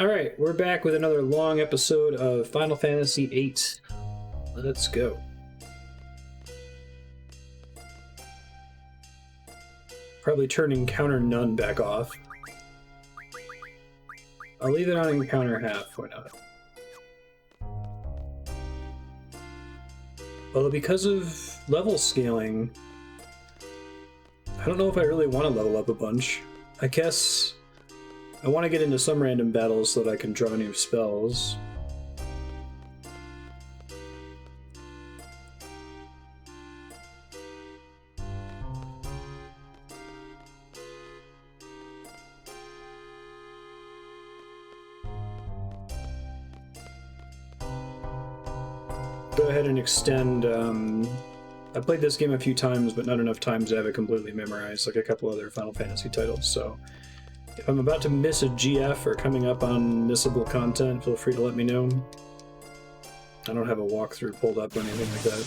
Alright, we're back with another long episode of Final Fantasy VIII. Let's go. Probably turn encounter none back off. I'll leave it on encounter half, why not? Although because of level scaling, I don't know if I really want to level up a bunch. I guess I want to get into some random battles so that I can draw new spells. Go ahead and extend. I played this game a few times, but not enough times to have it completely memorized, like a couple other Final Fantasy titles, so if I'm about to miss a GF or coming up on missable content, feel free to let me know. I don't have a walkthrough pulled up or anything like that.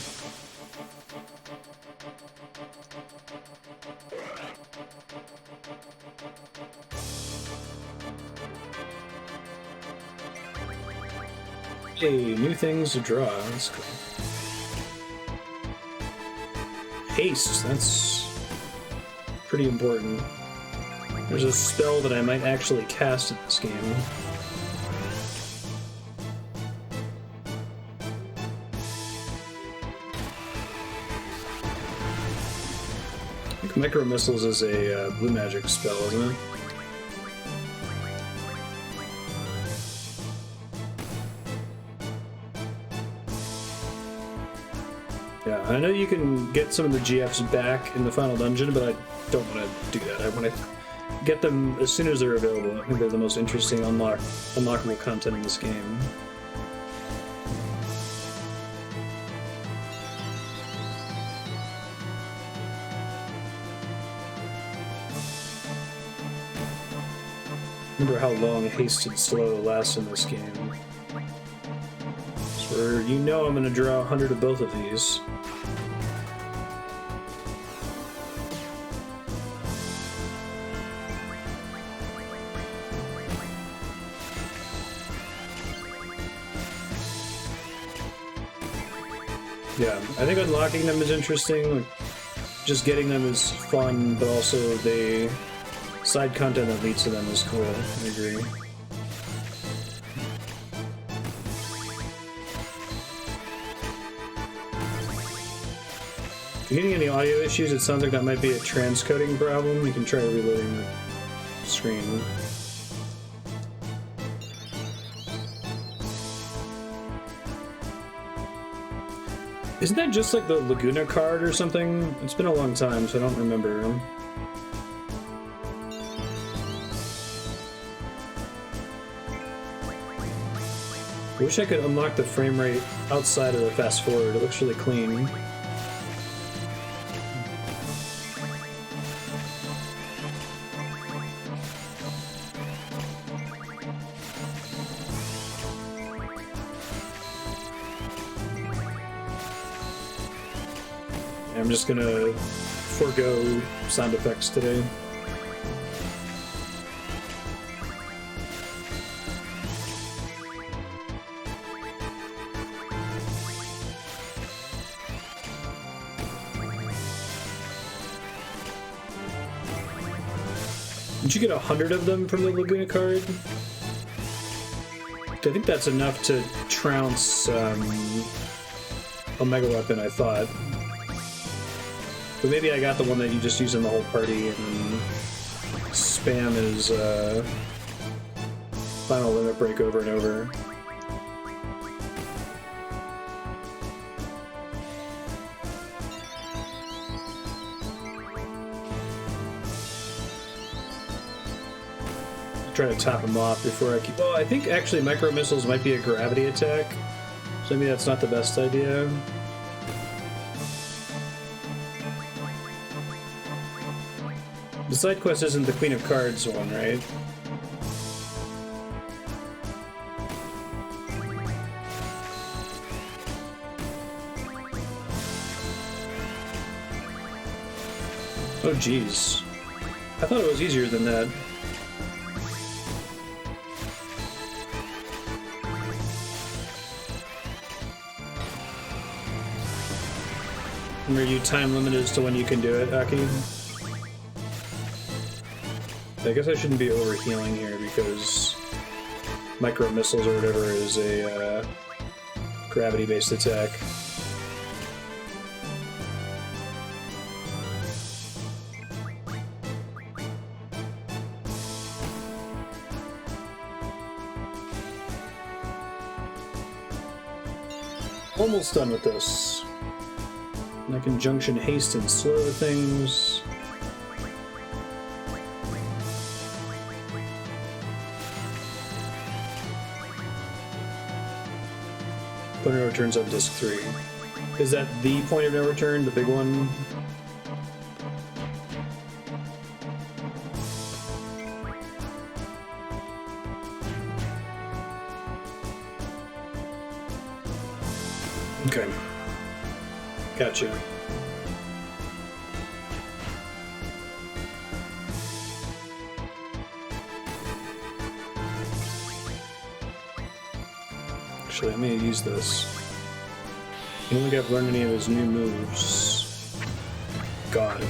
Hey, new things to draw. That's cool. Haste, that's pretty important. There's a spell that I might actually cast in this game. I think Micro Missiles is a blue magic spell, isn't it? Yeah, I know you can get some of the GFs back in the final dungeon, but I don't want to do that. I want to get them as soon as they're available. I think they're the most interesting unlockable content in this game. Remember how long Hasted Slow lasts in this game. So you know I'm going to draw 100 of both of these. Yeah, I think unlocking them is interesting. Like, just getting them is fun, but also the side content that leads to them is cool. I agree. If you're getting any audio issues, it sounds like that might be a transcoding problem. You can try reloading the screen. Isn't that just like the Laguna card or something? It's been a long time, so I don't remember. I wish I could unlock the frame rate outside of the fast forward. It looks really clean. I'm just gonna forego sound effects today. Did you get 100 of them from the Laguna card? I think that's enough to trounce a mega weapon, I thought. But maybe I got the one that you just use in the whole party and spam his final limit break over and over. Try to top him off before I keep... Well, I think actually micro missiles might be a gravity attack, so maybe that's not the best idea. The side quest isn't the Queen of Cards one, right? Oh, jeez. I thought it was easier than that. And are you time limited as to when you can do it, Aki? I guess I shouldn't be overhealing here because micro missiles or whatever is a gravity-based attack. Almost done with this. And I can junction haste and slow things. Point of no return's on disc 3. Is that the point of no return, the big one? Okay. Gotcha. Actually, I may use this. I don't think I've learned any of his new moves. God.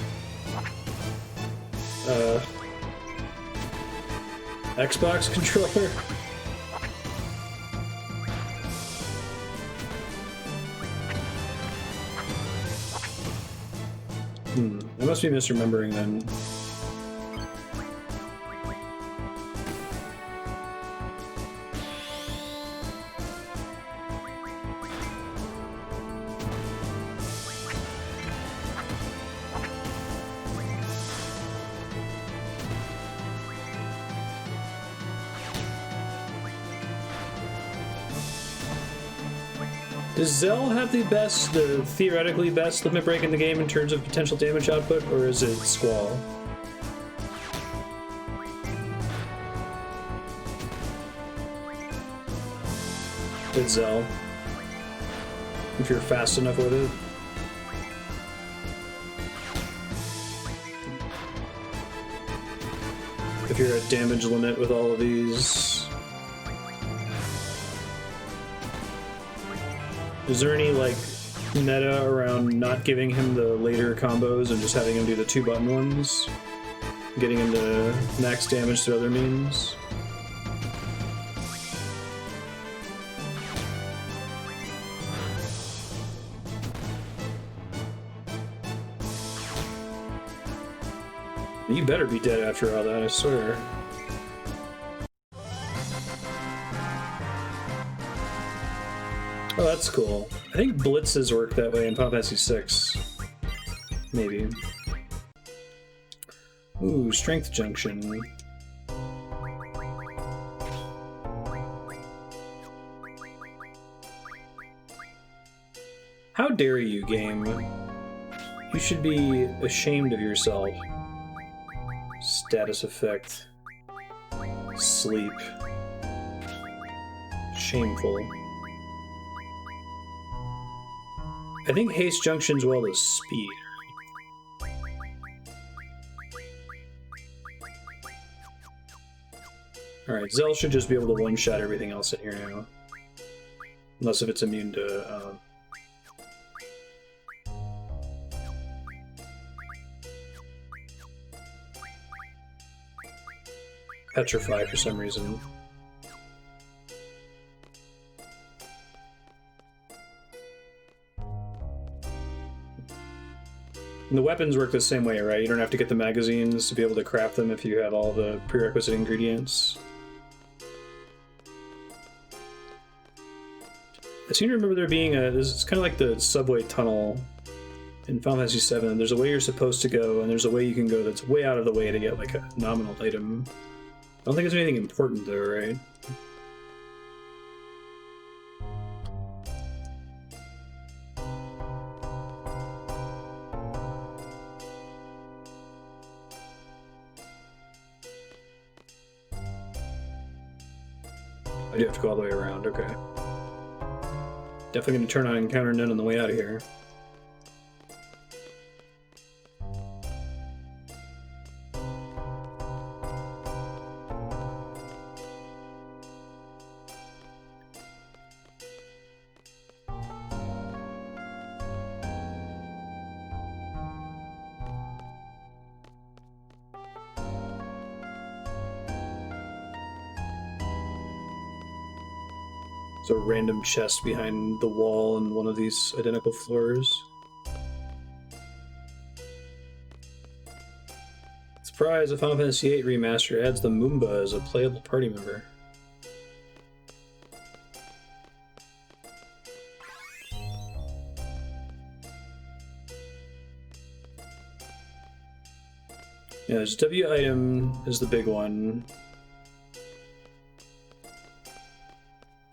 Xbox controller? I must be misremembering then. Does Zell have the theoretically best limit break in the game in terms of potential damage output, or is it Squall? It's Zell. If you're fast enough with it. If you're at damage limit with all of these. Is there any, like, meta around not giving him the later combos and just having him do the 2-button ones? Getting him to max damage through other means? You better be dead after all that, I swear. Oh, that's cool. I think blitzes work that way in Final Fantasy 6. Maybe. Ooh, strength junction. How dare you, game? You should be ashamed of yourself. Status effect. Sleep. Shameful. I think haste junctions well to speed. Alright, Zell should just be able to one-shot everything else in here now. Unless if it's immune to... Petrify for some reason. And the weapons work the same way, right? You don't have to get the magazines to be able to craft them if you have all the prerequisite ingredients. I seem to remember there being it's kind of like the subway tunnel in Final Fantasy VII. There's a way you're supposed to go, and there's a way you can go that's way out of the way to get like a nominal item. I don't think it's anything important though, right? I do have to go all the way around, okay. Definitely going to turn on Encounter None on the way out of here. There's a random chest behind the wall in one of these identical floors. Surprise, a Final Fantasy VIII remaster adds the Moomba as a playable party member. Yeah, there's W item is the big one.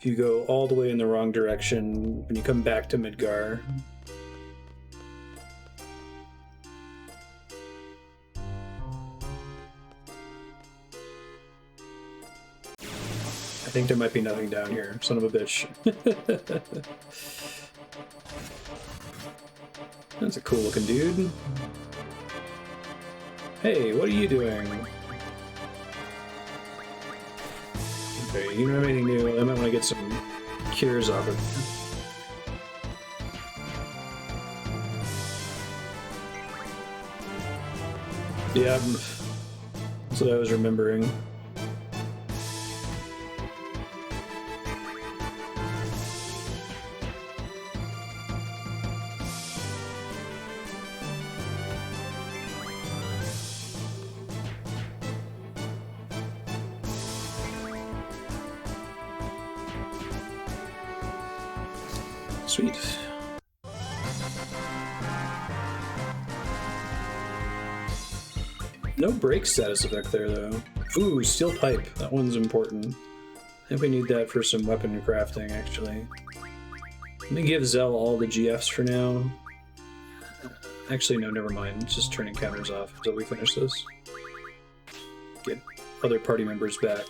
If you go all the way in the wrong direction, when you come back to Midgar, I think there might be nothing down here. Son of a bitch. That's a cool looking dude. Hey, what are you doing? Okay, you don't have anything new. I might want to get some cures off it. Yeah, that's what I was remembering. Sweet. No break status effect there, though. Ooh, steel pipe. That one's important. I think we need that for some weapon crafting, actually. Let me give Zell all the GFs for now. Actually, no, never mind. It's just turning counters off until we finish this. Get other party members back.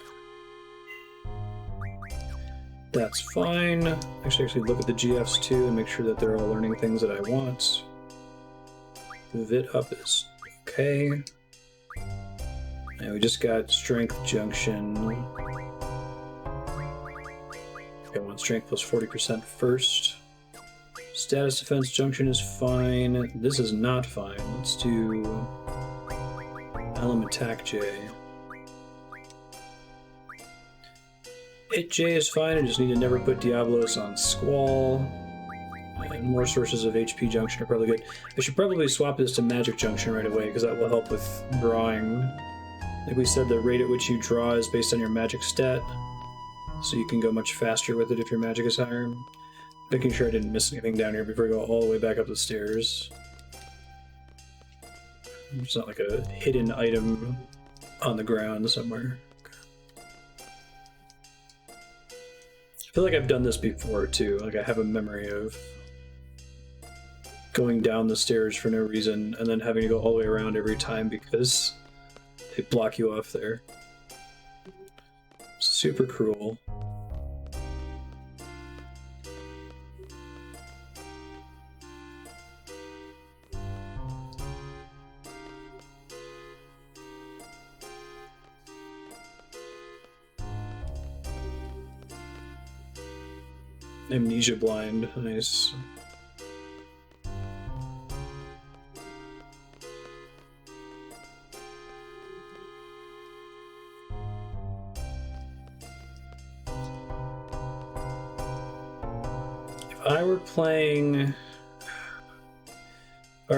That's fine. I should actually look at the GFs too and make sure that they're all learning things that I want. Vit up is okay. And we just got Strength Junction. Okay, I want Strength plus 40% first. Status Defense Junction is fine. This is not fine. Let's do Elem-Atk-J. HTMS is fine, I just need to never put Diablos on Squall. And more sources of HP Junction are probably good. I should probably swap this to Magic Junction right away, because that will help with drawing. Like we said, the rate at which you draw is based on your magic stat, so you can go much faster with it if your magic is higher. Making sure I didn't miss anything down here before I go all the way back up the stairs. It's not like a hidden item on the ground somewhere. I feel like I've done this before too, like I have a memory of going down the stairs for no reason and then having to go all the way around every time because they block you off there. Super cruel. Amnesia blind, nice. If I were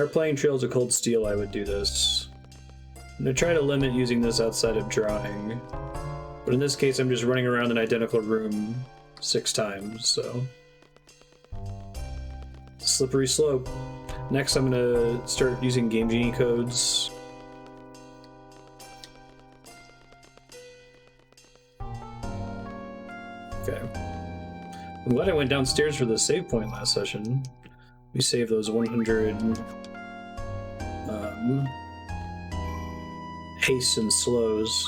playing Trails of Cold Steel, I would do this. I'm gonna try to limit using this outside of drawing, but in this case I'm just running around an identical room 6 times, so slippery slope. Next I'm gonna start using Game Genie codes. Okay. I'm glad I went downstairs for the save point last session. We saved those 100 hastes and slows.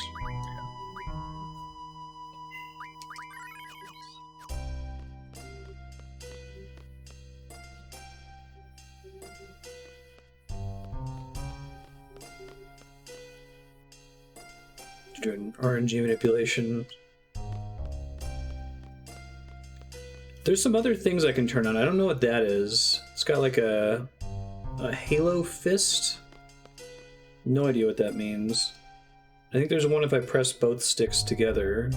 Doing RNG manipulation. There's some other things I can turn on. I don't know what that is. It's got like a halo fist. No idea what that means. I think there's one if I press both sticks together.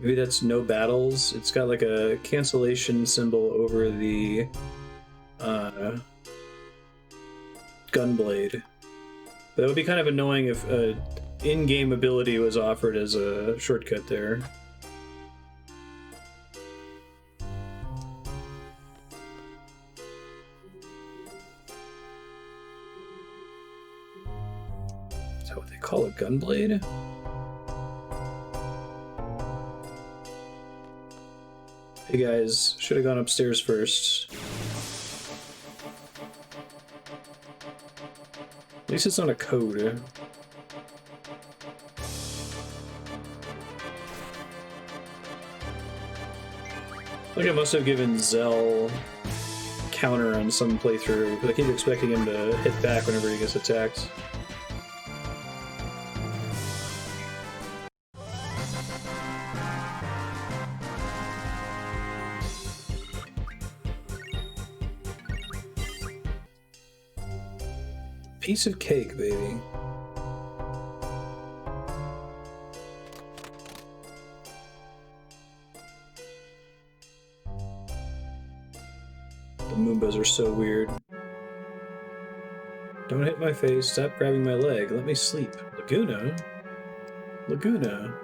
Maybe that's no battles. It's got like a cancellation symbol over the gunblade. That would be kind of annoying if in-game ability was offered as a shortcut there. Is that what they call a gunblade? Hey guys, should have gone upstairs first. At least it's not a code. Like I must have given Zell counter on some playthrough, but I keep expecting him to hit back whenever he gets attacked. Piece of cake, baby. The Moombas are so weird. Don't hit my face, stop grabbing my leg, let me sleep. Laguna? Laguna.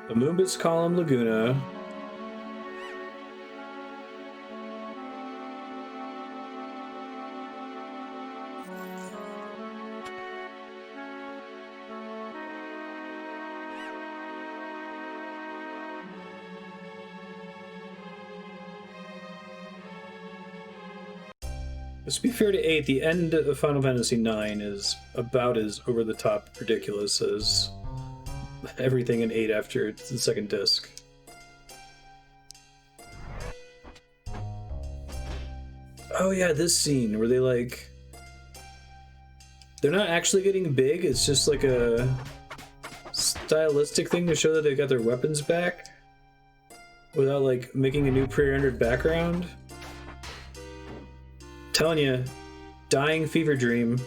The Moombas call him Laguna. To be fair to 8, the end of Final Fantasy IX is about as over-the-top ridiculous as everything in 8 after the second disc. Oh yeah, this scene where they like... They're not actually getting big, it's just like a stylistic thing to show that they got their weapons back without like making a new pre-rendered background. Telling you, dying fever dream.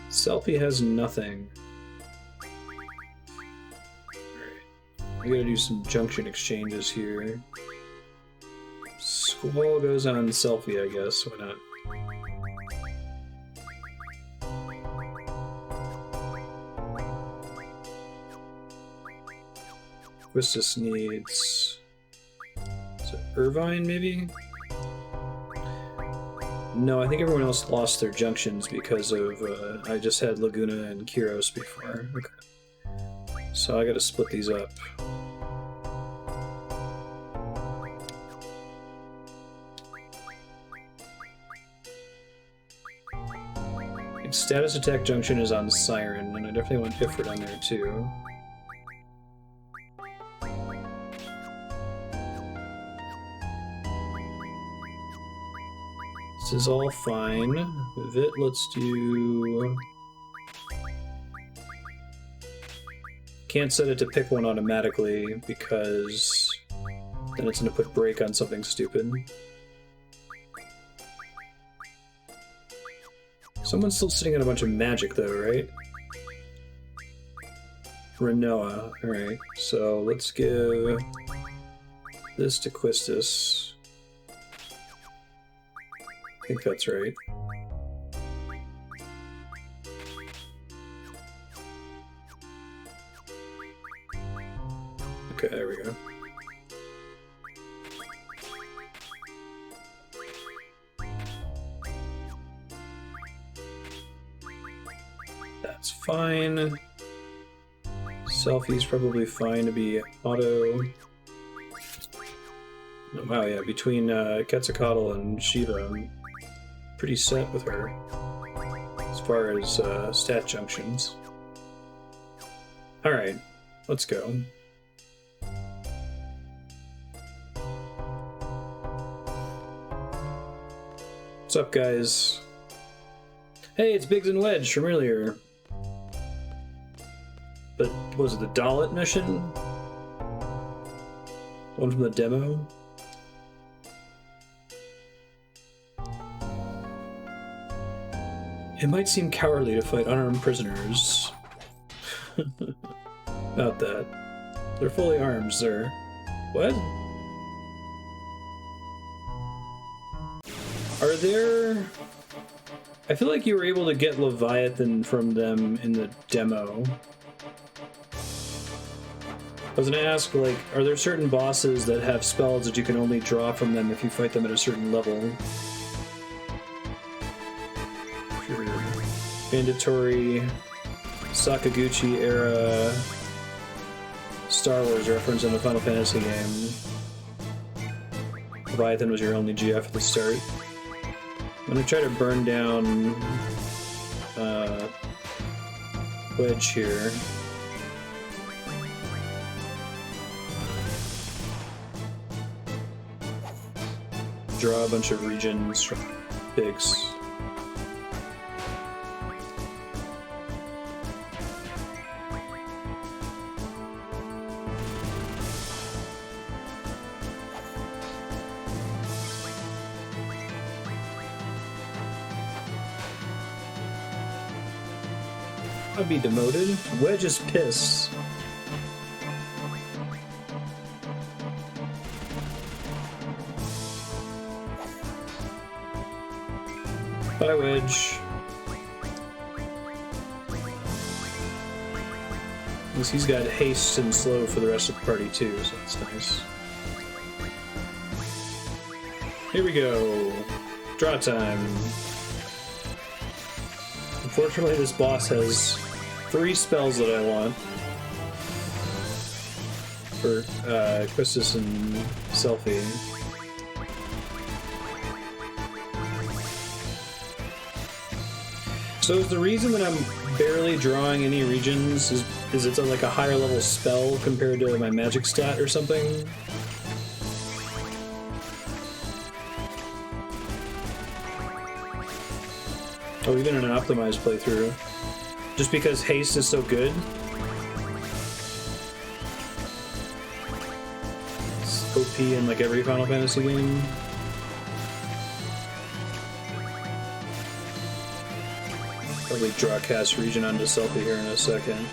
Selfie has nothing. Alright. We gotta do some junction exchanges here. Squall goes on Selfie, I guess. Why not? Quistis needs... Is it Irvine, maybe? No, I think everyone else lost their junctions because of... I just had Laguna and Kyros before. Okay. So I gotta split these up. Status attack junction is on Siren, and I definitely want Ifrit on there too. This is all fine. Vit, let's do... Can't set it to pick one automatically because then it's going to put break on something stupid. Someone's still sitting on a bunch of magic though, right? Rinoa. Alright, so let's give this to Quistis. I think that's right. Okay, there we go. That's fine. Selfie's probably fine to be auto. Oh, wow, yeah, between Quetzalcoatl and Shiva, I'm pretty set with her as far as stat junctions. Alright, let's go. What's up, guys? Hey, it's Biggs and Wedge from earlier. But was it the Dalit mission? One from the demo. It might seem cowardly to fight unarmed prisoners. About that. They're fully armed, sir. What? Are there... I feel like you were able to get Leviathan from them in the demo. I was gonna ask, like, are there certain bosses that have spells that you can only draw from them if you fight them at a certain level? Mandatory Sakaguchi era Star Wars reference in a Final Fantasy game. Leviathan was your only GF at the start. I'm gonna try to burn down Wedge here. Draw a bunch of regions from pigs. I'd be demoted. Wedge is pissed. Bye, Wedge. At least he's got haste and slow for the rest of the party too, so that's nice. Here we go. Draw time. Unfortunately, this boss has 3 spells that I want for Quistis and Selfie. So is the reason that I'm barely drawing any regions is it's like a higher level spell compared to my magic stat or something? Oh, even in an optimized playthrough. Just because haste is so good? It's OP in like every Final Fantasy game. Probably draw cast region onto Selfie here in a second.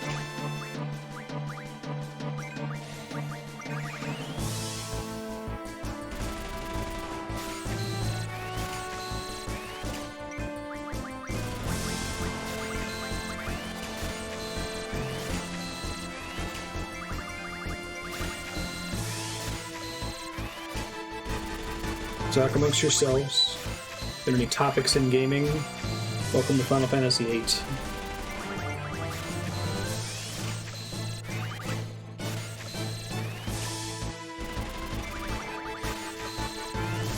Talk amongst yourselves. If there are any topics in gaming, welcome to Final Fantasy VIII.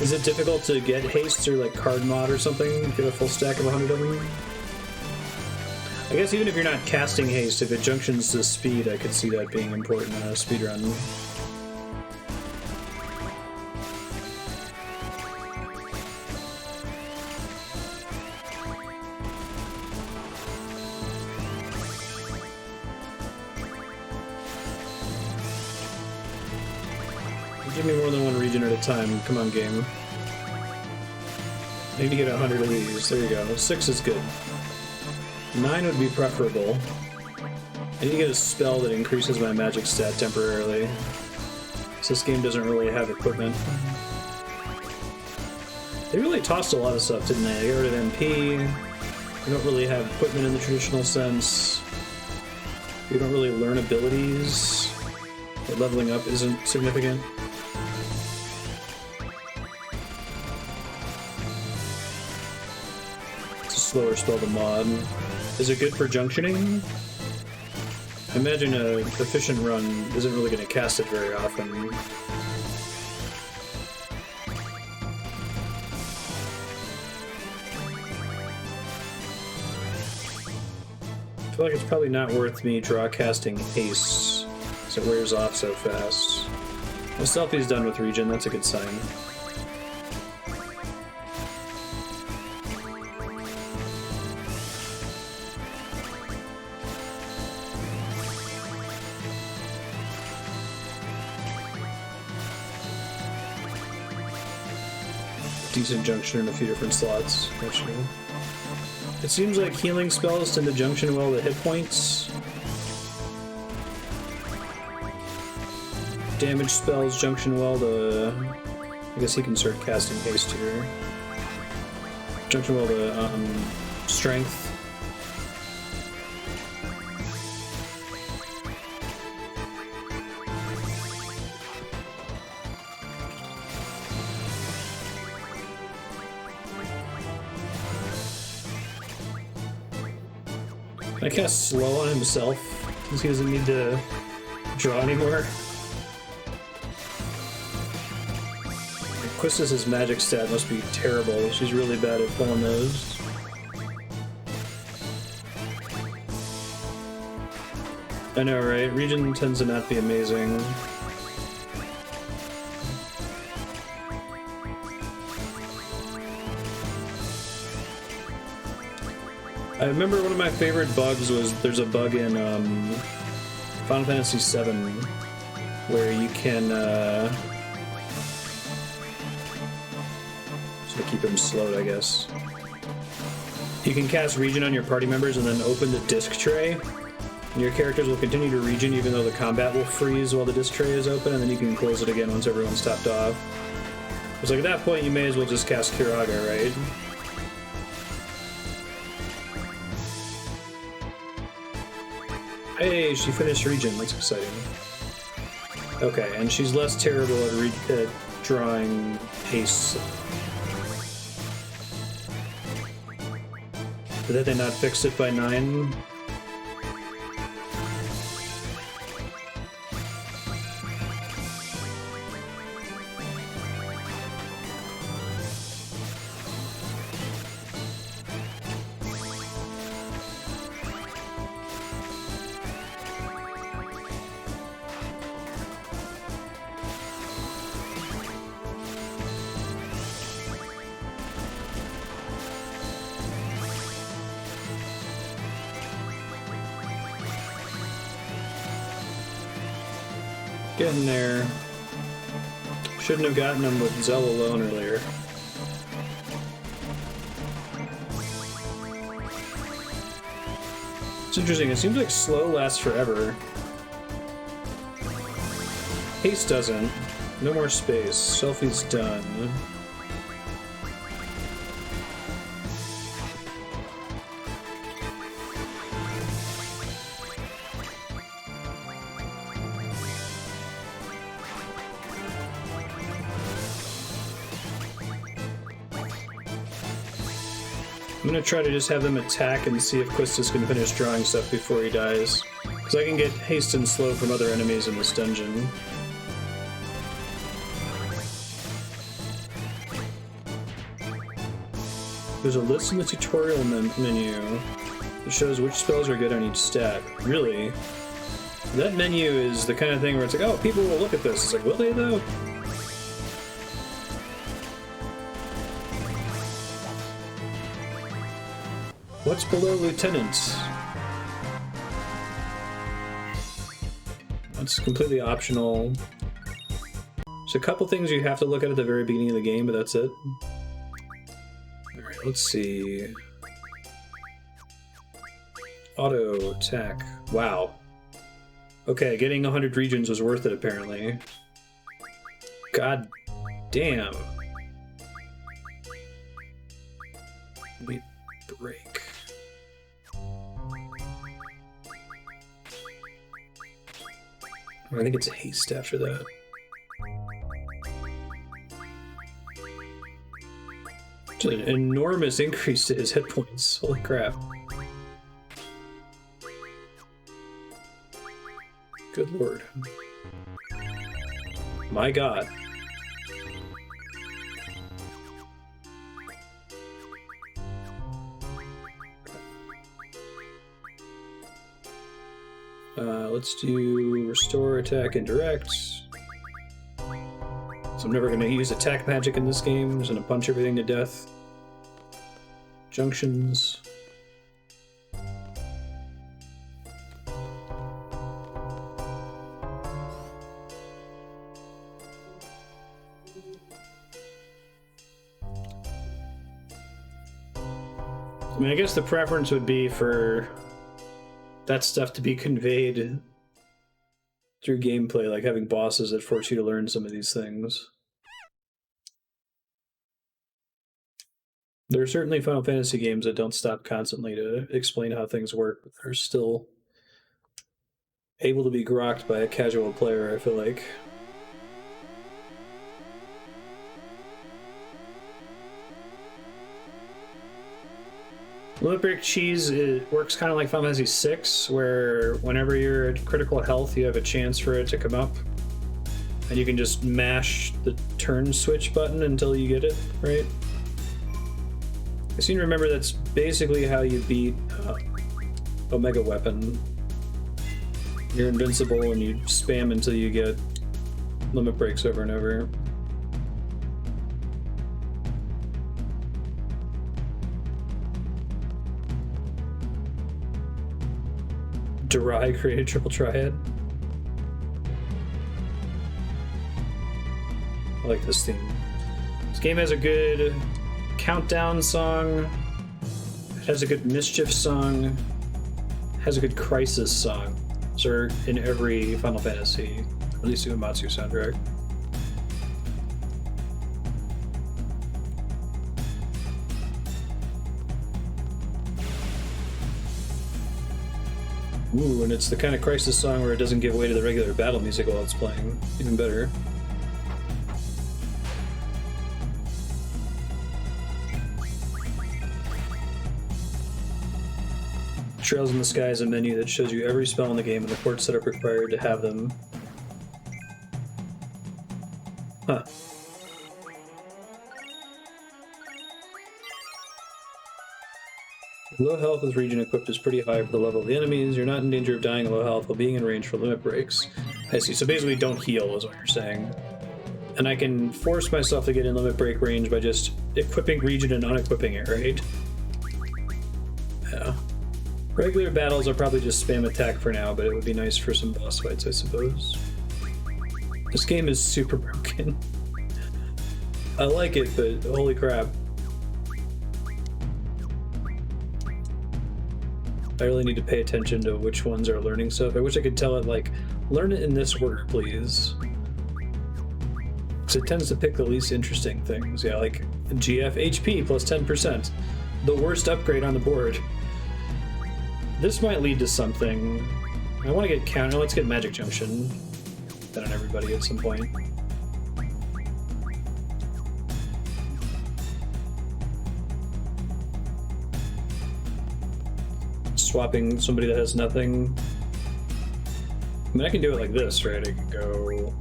Is it difficult to get haste through like card mod or something? Get a full stack of 100 of them? I guess even if you're not casting haste, if it junctions to speed, I could see that being important in a speedrun. Give me more than one region at a time. Come on, game. I need to get 100 of these. There you go. 6 is good. 9 would be preferable. I need to get a spell that increases my magic stat temporarily. So this game doesn't really have equipment. They really tossed a lot of stuff, didn't they? They got rid of MP. We don't really have equipment in the traditional sense. We don't really learn abilities. But leveling up isn't significant. Slower spell to mod. Is it good for junctioning? I imagine a efficient run isn't really going to cast it very often. I feel like it's probably not worth me draw casting haste, because it wears off so fast. Well, Selfie's done with regen, that's a good sign. decent junction in a few different slots, actually. It seems like healing spells tend to junction well to hit points. Damage spells junction well to... I guess he can start casting haste here. Junction well to strength. I cast slow on himself since he doesn't need to draw anymore. Quistis' magic stat must be terrible. She's really bad at pulling those. I know, right? Region tends to not be amazing. I remember one of my favorite bugs was there's a bug in Final Fantasy VII where you can to keep him slowed, I guess. You can cast Region on your party members and then open the disc tray. And your characters will continue to Region even though the combat will freeze while the disc tray is open, and then you can close it again once everyone's topped off. It's like at that point you may as well just cast Kiraga, right? Hey, she finished Region. That's exciting. Okay, and she's less terrible at drawing haste. Did they not fix it by 9? Getting there. Shouldn't have gotten him with Zell alone earlier. It's interesting, it seems like slow lasts forever. Haste doesn't. No more space. Selfie's done. I'm gonna try to just have them attack and see if Quistis can finish drawing stuff before he dies. Because I can get haste and slow from other enemies in this dungeon. There's a list in the tutorial menu that shows which spells are good on each stat. Really? That menu is the kind of thing where it's like, oh, people will look at this. It's like, will they though? What's below Lieutenant? That's completely optional. There's a couple things you have to look at the very beginning of the game, but that's it. Alright, let's see. Auto attack. Wow. Okay, getting 100 regions was worth it, apparently. God damn. Let me break. I think it's haste after that. It's an enormous increase to his hit points. Holy crap. Good lord. My god. Let's do restore, attack, and direct. So I'm never going to use attack magic in this game. I'm just going to punch everything to death. Junctions. mean, I guess the preference would be for that stuff to be conveyed through gameplay, like having bosses that force you to learn some of these things. There are certainly Final Fantasy games that don't stop constantly to explain how things work, but they're still able to be grokked by a casual player, I feel like. Limit Break Cheese, it works kind of like Final Fantasy VI, where whenever you're at critical health, you have a chance for it to come up. And you can just mash the turn switch button until you get it, right? I seem to remember that's basically how you beat Omega Weapon. You're invincible and you spam until you get limit breaks over and over. Durai created Triple Triad. I like this theme. This game has a good countdown song, it has a good mischief song, it has a good crisis song. Those are in every Final Fantasy, at least the Uematsu soundtrack. Ooh, and it's the kind of crisis song where it doesn't give way to the regular battle music while it's playing. Even better. Trails in the Sky is a menu that shows you every spell in the game and the port setup required to have them. Huh. Low health with Raijin equipped is pretty high for the level of the enemies. You're not in danger of dying at low health while being in range for limit breaks. I see. So basically don't heal is what you're saying. And I can force myself to get in limit break range by just equipping Raijin and unequipping it, right? Yeah. Regular battles I'll probably just spam attack for now, but it would be nice for some boss fights, I suppose. This game is super broken. I like it, but holy crap. I really need to pay attention to which ones are learning stuff. I wish I could tell it, like, learn it in this order, please. Because it tends to pick the least interesting things. Yeah, like GF HP plus 10%. The worst upgrade on the board. This might lead to something. I want to get counter. Let's get Magic Junction. That on everybody at some point. Swapping somebody that has nothing. I mean, I can do it like this, right? I can go.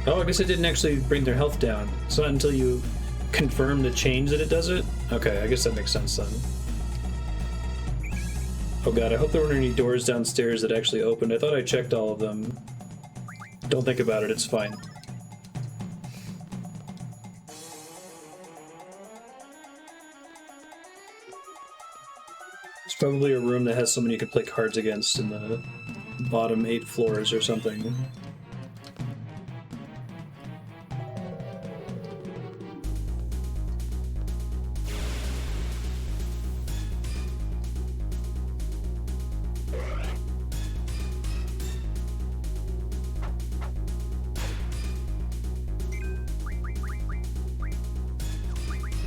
Oh, I guess it didn't actually bring their health down. It's not until you confirm the change that it does it? Okay, I guess that makes sense then. Oh god, I hope there weren't any doors downstairs that actually opened. I thought I checked all of them. Don't think about it, it's fine. It's probably a room that has someone you could play cards against in the bottom 8 floors or something.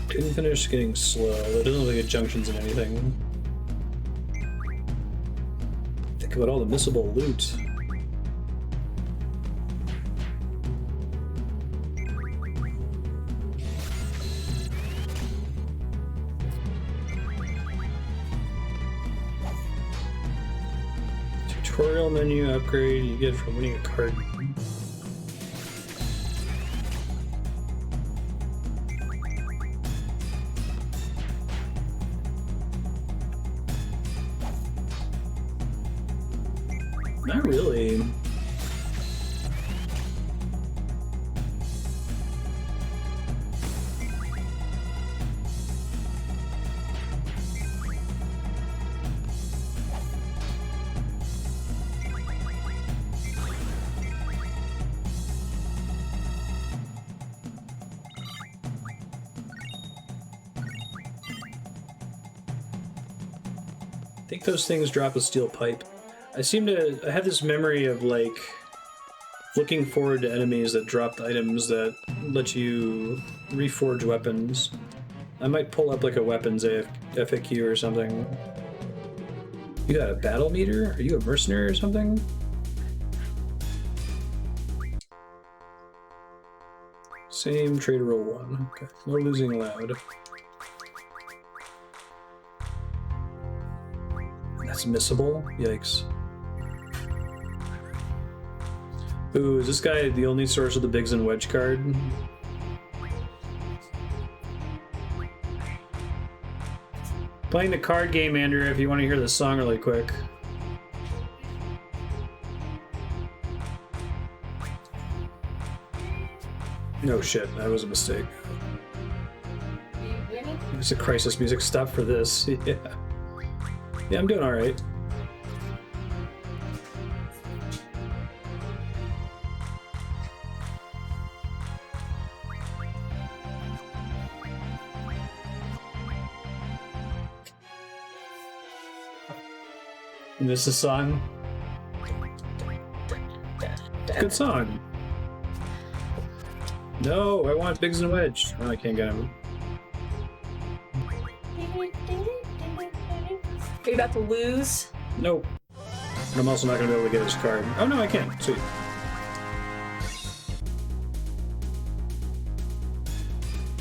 Didn't finish getting slow. It doesn't look like it junctions in anything. Think about all the missable loot. Tutorial menu upgrade you get from winning a card. Not really. think those things drop a steel pipe. I have this memory of, like, looking forward to enemies that dropped items that let you reforge weapons. I might pull up, like, a weapons FAQ or something. You got a battle meter? Are you a mercenary or something? Same trader roll 1. Okay. No losing allowed. That's missable? Yikes. Ooh, is this guy the only source of the Biggs and Wedge card? Playing the card game, Andrew, if you want to hear the song really quick. No shit, that was a mistake. It's a crisis music. Stop for this. Yeah. Yeah, I'm doing alright. And this is a song? Good song. No, I want Biggs and Wedge. Oh, I can't get him. Are you about to lose? Nope. But I'm also not going to be able to get his card. Oh no, I can. Sweet.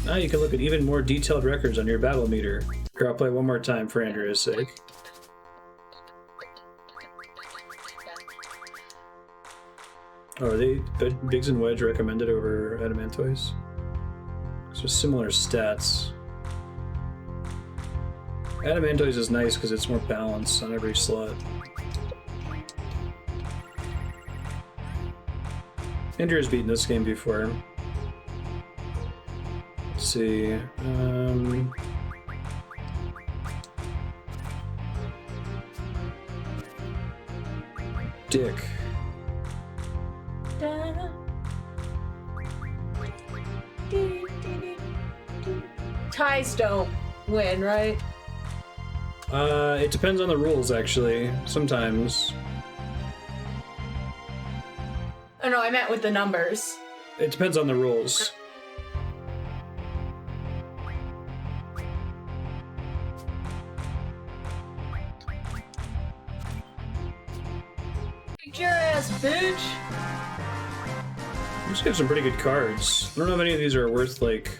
Now you can look at even more detailed records on your battle meter. Here, I'll play one more time for Andrea's sake. Oh, are they Biggs and Wedge recommended over Adamantoise? Because they're similar stats. Adamantoise is nice because it's more balanced on every slot. Andrea's beaten this game before. Let's see. Dick. Ties don't win, right? It depends on the rules, actually. Sometimes. Oh no, I meant with the numbers. It depends on the rules. Get your ass, bitch! You just have some pretty good cards. I don't know if any of these are worth, like,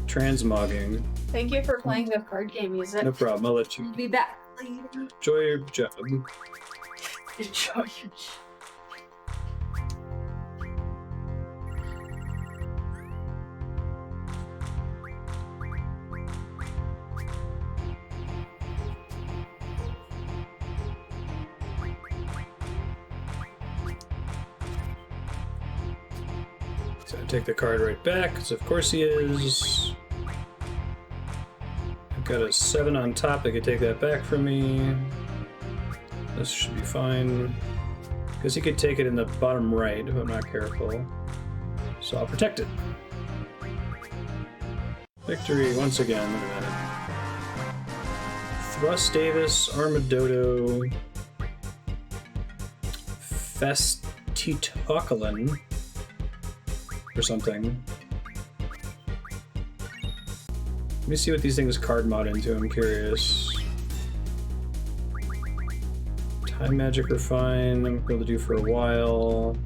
transmogging. Thank you for playing the card game music. No problem, I'll let you. I'll be back later. Enjoy your job. Enjoy your job. So I take the card right back, because of course he is. I've got a 7 on top, they could take that back from me. This should be fine. Because he could take it in the bottom right if I'm not careful. So I'll protect it. Victory once again, look at that. Thrust Davis, Armadodo, Festitokalin, or something. Let me see what these things card mod into, I'm curious. Time Magic Refine, I'm able to do for a while.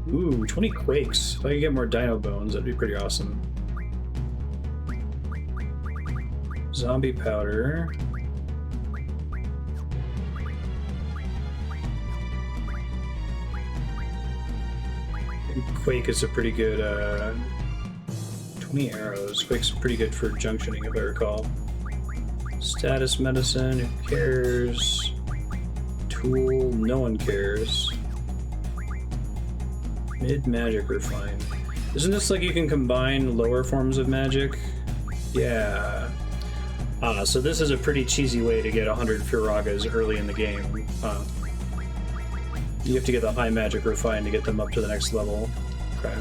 Ooh, 20 Quakes. If I could get more Dino Bones, that'd be pretty awesome. Zombie Powder. Quake is a pretty good, 20 arrows. Quake's pretty good for junctioning, if I recall. Status Medicine, who cares? Tool, no one cares. Mid Magic Refine. Isn't this like you can combine lower forms of magic? Yeah. So this is a pretty cheesy way to get 100 Firagas early in the game. You have to get the high Magic Refine to get them up to the next level. Okay.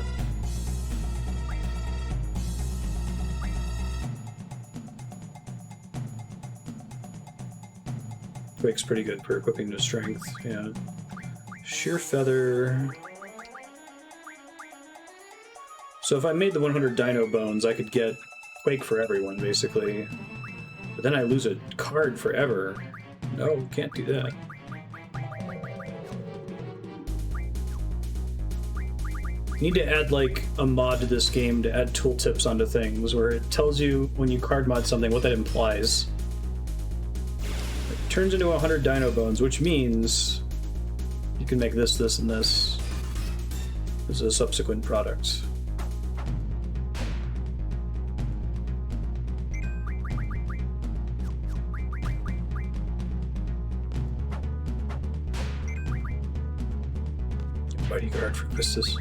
Quake's pretty good for equipping to strength, yeah. Sheer Feather. So if I made the 100 Dino Bones, I could get Quake for everyone, basically. But then I lose a card forever. No, can't do that. Need to add like a mod to this game to add tooltips onto things where it tells you when you card mod something what that implies. It turns into 100 Dino Bones, which means you can make this, this, and this as a subsequent product. Bodyguard for Pistis.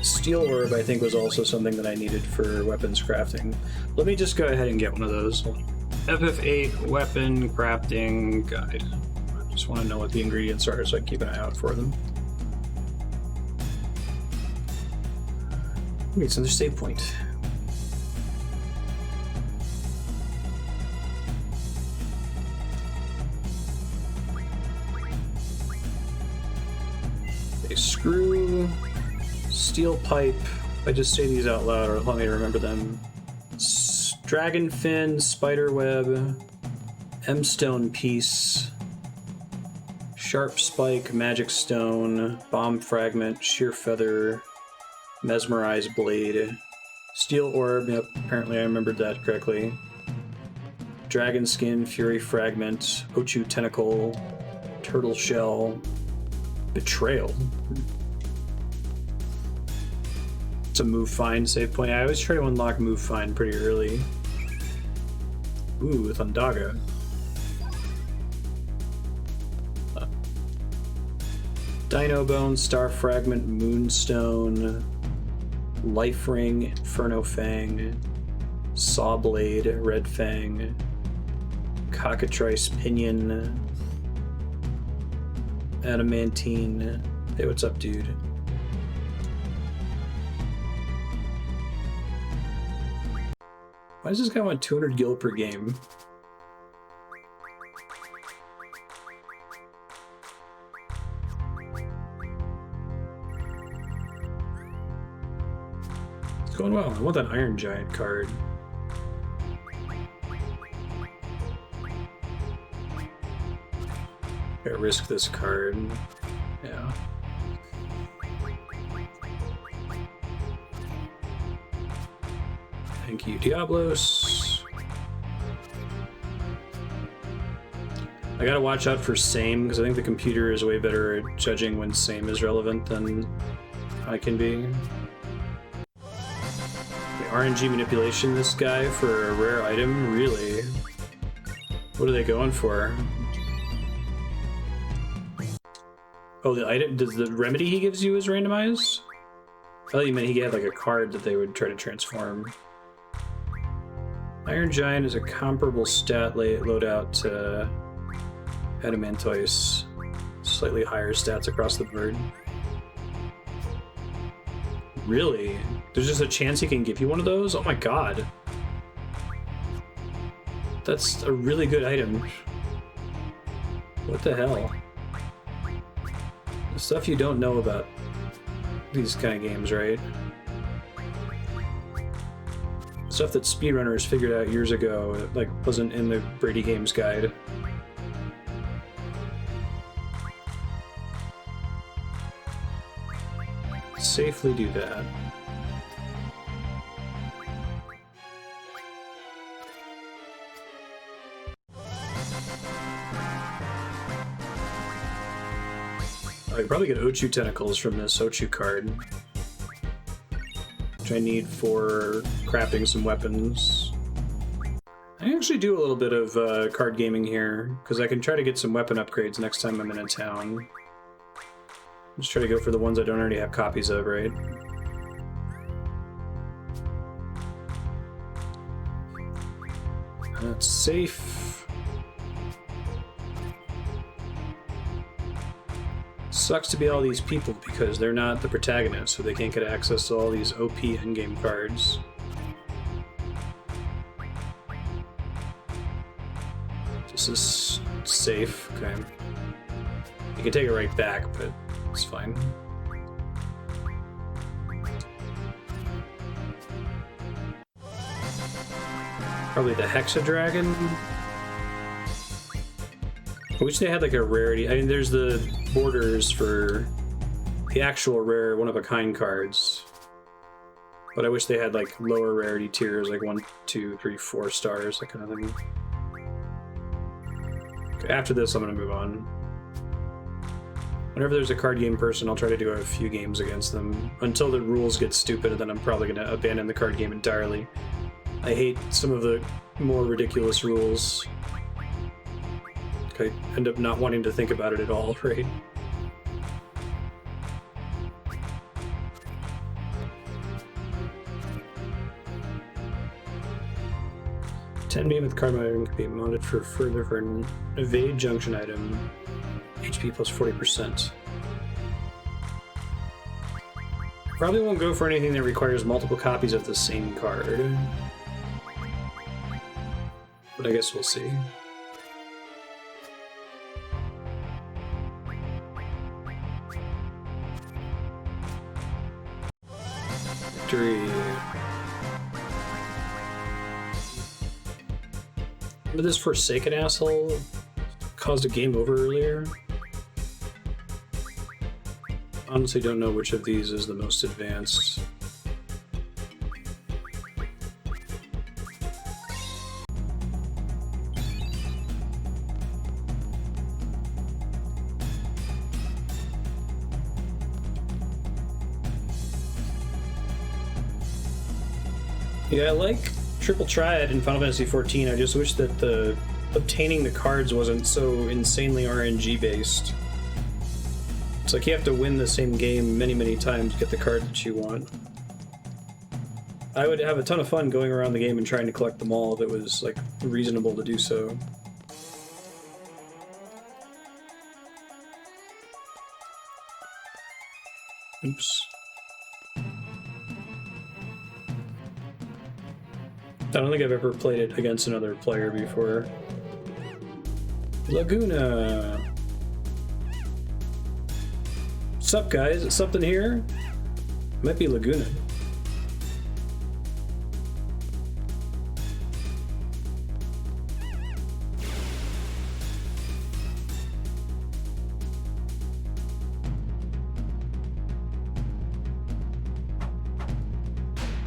Steel Orb, I think, was also something that I needed for weapons crafting. Let me just go ahead and get one of those. FF8 Weapon Crafting Guide. I just want to know what the ingredients are so I can keep an eye out for them. Ooh, it's another save point. A screw. Steel Pipe. If I just say these out loud, or let me remember them. Dragon Fin, Spider Web, M-Stone Piece, Sharp Spike, Magic Stone, Bomb Fragment, Sheer Feather, Mesmerize Blade, Steel Orb, yep, apparently I remembered that correctly. Dragon Skin, Fury Fragment, Ochu Tentacle, Turtle Shell, Betrayal. A move find save point. I always try to unlock move find pretty early. Ooh, Thundaga. Dino Bone, Star Fragment, Moonstone, Life Ring, Inferno Fang, Saw Blade, Red Fang, Cockatrice Pinion, Adamantine. Hey, what's up, dude? Why does this guy want 200 gil per game? It's going well. I want that Iron Giant card. Gotta risk this card. Yeah. Thank you, Diablos. I gotta watch out for same, because I think the computer is way better at judging when same is relevant than I can be. The RNG manipulation, this guy, for a rare item? Really? What are they going for? Oh, the item, does the remedy he gives you is randomized? I thought you meant he had like a card that they would try to transform. Iron Giant is a comparable stat loadout to Adamantoise. Slightly higher stats across the board. Really? There's just a chance he can give you one of those? Oh my god. That's a really good item. What the hell? The stuff you don't know about these kind of games, right? Stuff that speedrunners figured out years ago that, like, wasn't in the Brady Games guide. Safely do that. I could probably get Ochu Tentacles from this Ochu card, which I need for crafting some weapons. I actually do a little bit of card gaming here, because I can try to get some weapon upgrades next time I'm in a town. Just try to go for the ones I don't already have copies of, right? That's safe. Sucks to be all these people because they're not the protagonists, so they can't get access to all these OP endgame cards. This is safe, okay. You can take it right back, but it's fine. Probably the Hexadragon. I wish they had like a rarity. I mean, there's the borders for the actual rare one-of-a-kind cards, but I wish they had like lower rarity tiers, like 1, 2, 3, 4 stars, that kind of thing. Okay, after this, I'm gonna move on. Whenever there's a card game person, I'll try to do a few games against them until the rules get stupid, and then I'm probably gonna abandon the card game entirely. I hate some of the more ridiculous rules. I end up not wanting to think about it at all, right? Ten beam with card item can be mounted for further for an evade junction item. HP plus 40%. Probably won't go for anything that requires multiple copies of the same card. But I guess we'll see. Victory. Remember this Forsaken asshole caused a game over earlier? Honestly, don't know which of these is the most advanced. Yeah, I like Triple Triad in Final Fantasy XIV. I just wish that the obtaining the cards wasn't so insanely RNG based. It's like you have to win the same game many, many times to get the card that you want. I would have a ton of fun going around the game and trying to collect them all if it was like reasonable to do so. Oops. I don't think I've ever played it against another player before. Laguna! What's up, guys? Is something here? Might be Laguna.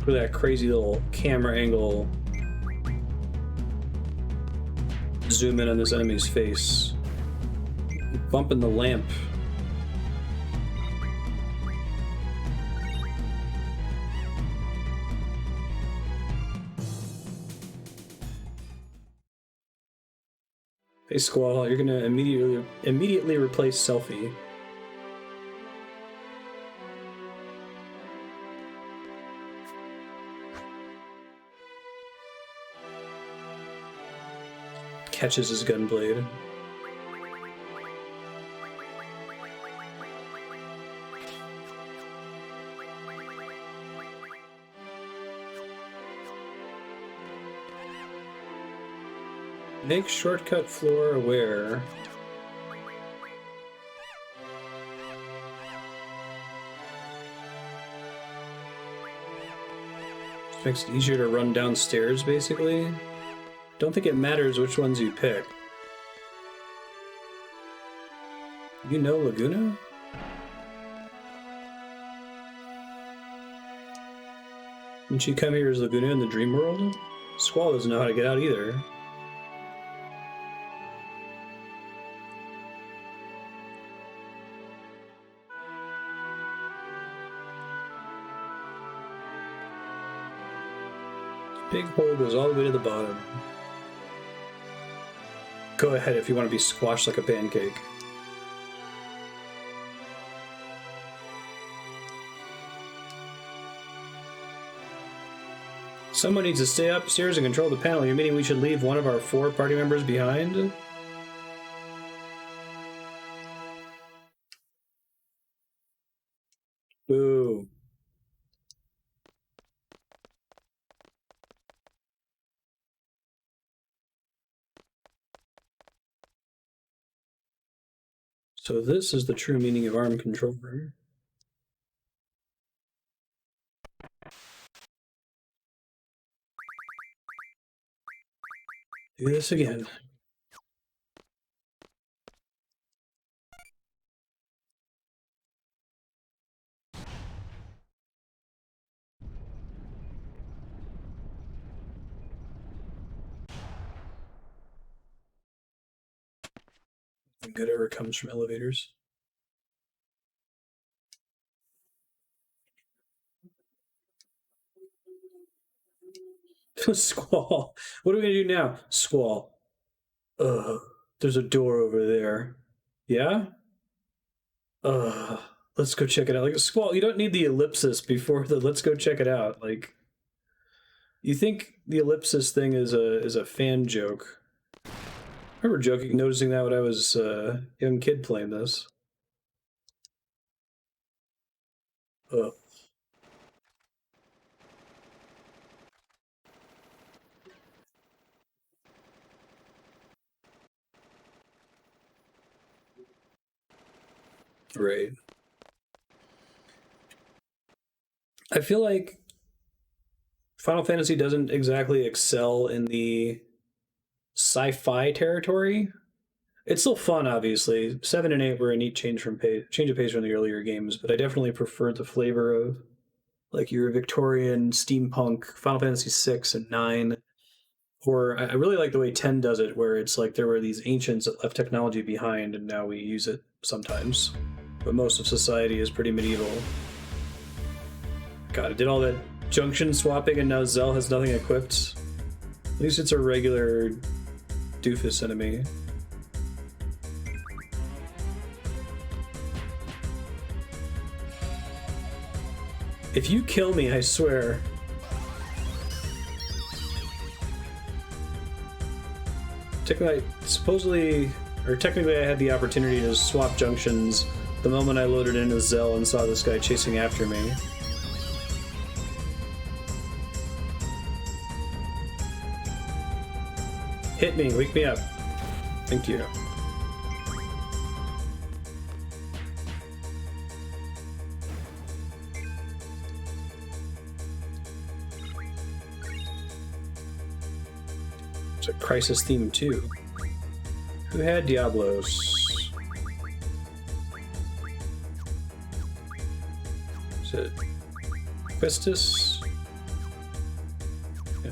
Look at that crazy little camera angle. Zoom in on this enemy's face. Bumping the lamp. Hey Squall, you're gonna immediately replace Selfie. Catches his gunblade. Make shortcut floor aware. This makes it easier to run downstairs, basically. Don't think it matters which ones you pick. You know Laguna? Didn't you come here as Laguna in the dream world? Squall doesn't know how to get out either. Big hole goes all the way to the bottom. Go ahead if you want to be squashed like a pancake. Someone needs to stay upstairs and control the panel. You're meaning we should leave one of our 4 party members behind? So this is the true meaning of arm control room. Do this again. Nothing good ever comes from elevators. Squall. What are we gonna do now? Squall. There's a door over there. Yeah? Let's go check it out. Like, Squall, you don't need the ellipsis before the let's go check it out. Like, you think the ellipsis thing is a fan joke. I remember noticing that when I was a young kid playing this. Ugh. Right. I feel like Final Fantasy doesn't exactly excel in the sci-fi territory. It's still fun, obviously. 7 and 8 were a neat change of pace from the earlier games, but I definitely prefer the flavor of like your Victorian steampunk Final Fantasy 6 and 9. Or I really like the way 10 does it, where it's like there were these ancients that left technology behind, and now we use it sometimes. But most of society is pretty medieval. God, I did all that junction swapping, and now Zell has nothing equipped. At least it's a regular doofus enemy. If you kill me, I swear. Technically, I had the opportunity to swap junctions the moment I loaded into Zell and saw this guy chasing after me. Hit me, wake me up. Thank you. It's a Crisis theme too. Who had Diablos? Is it Questus? Yeah.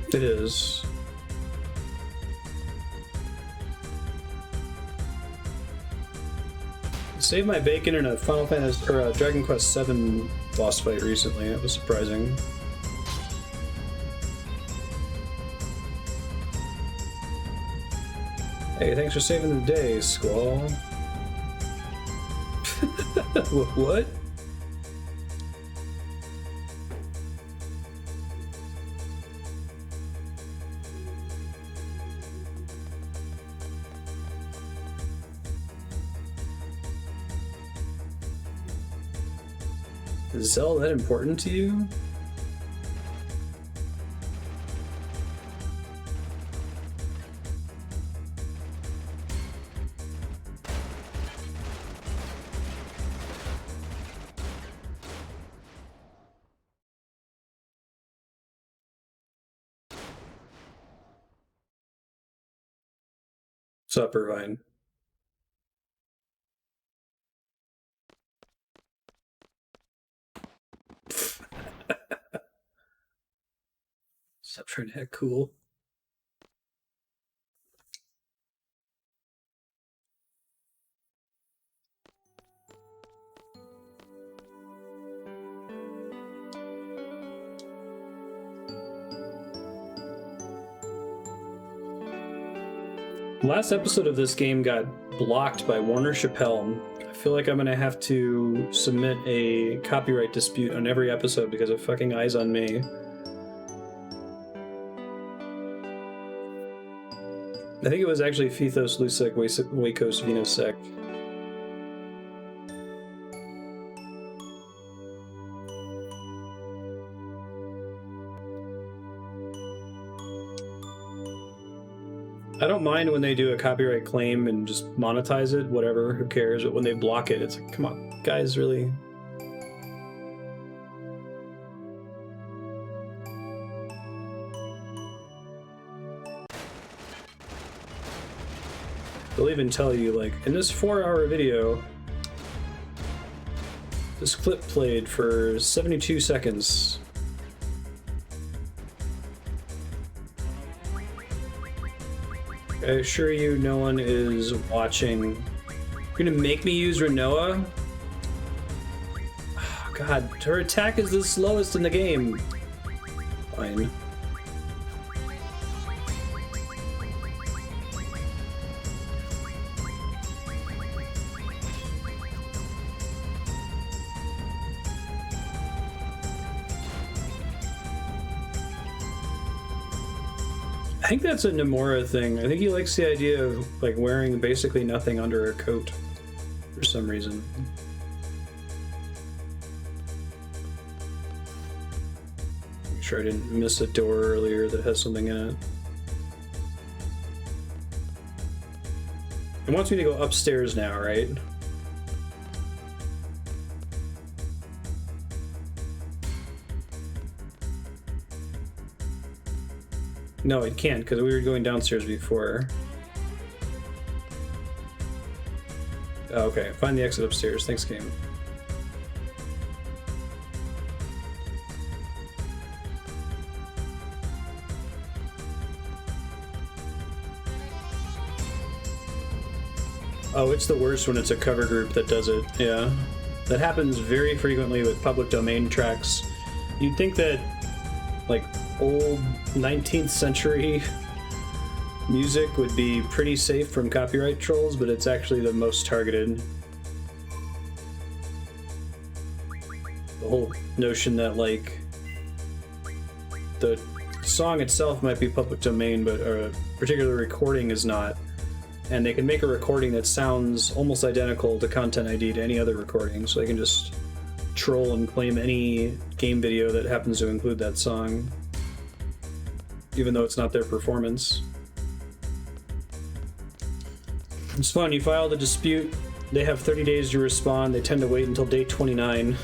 It is. Saved my bacon in a Final Fantasy or a Dragon Quest VII boss fight recently. It was surprising. Hey, thanks for saving the day, Squall. What? Is Zell that important to you? What's up, Irvine? Stop trying to act cool. Last episode of this game got blocked by Warner Chappelle. I feel like I'm gonna have to submit a copyright dispute on every episode because of fucking Eyes on Me. I think it was actually Fethos Lusek Wakos Venosec. I don't mind when they do a copyright claim and just monetize it, whatever, who cares? But when they block it, it's like, come on, guys, really? They'll even tell you, like, in this 4-hour video, this clip played for 72 seconds. I assure you no one is watching. You're gonna make me use Rinoa? Oh, God, her attack is the slowest in the game. Fine. I think that's a Nomura thing. I think he likes the idea of like wearing basically nothing under a coat for some reason. Make sure I didn't miss a door earlier that has something in it. It wants me to go upstairs now, right? No, it can't, because we were going downstairs before. Oh, okay, find the exit upstairs. Thanks, game. Oh, it's the worst when it's a cover group that does it, yeah. That happens very frequently with public domain tracks. You'd think that, like, old 19th century music would be pretty safe from copyright trolls, but it's actually the most targeted. The whole notion that, like, the song itself might be public domain, but a particular recording is not. And they can make a recording that sounds almost identical to Content ID to any other recording, so they can just troll and claim any game video that happens to include that song, even though it's not their performance. It's fun. You file the dispute, they have 30 days to respond. They tend to wait until day 29.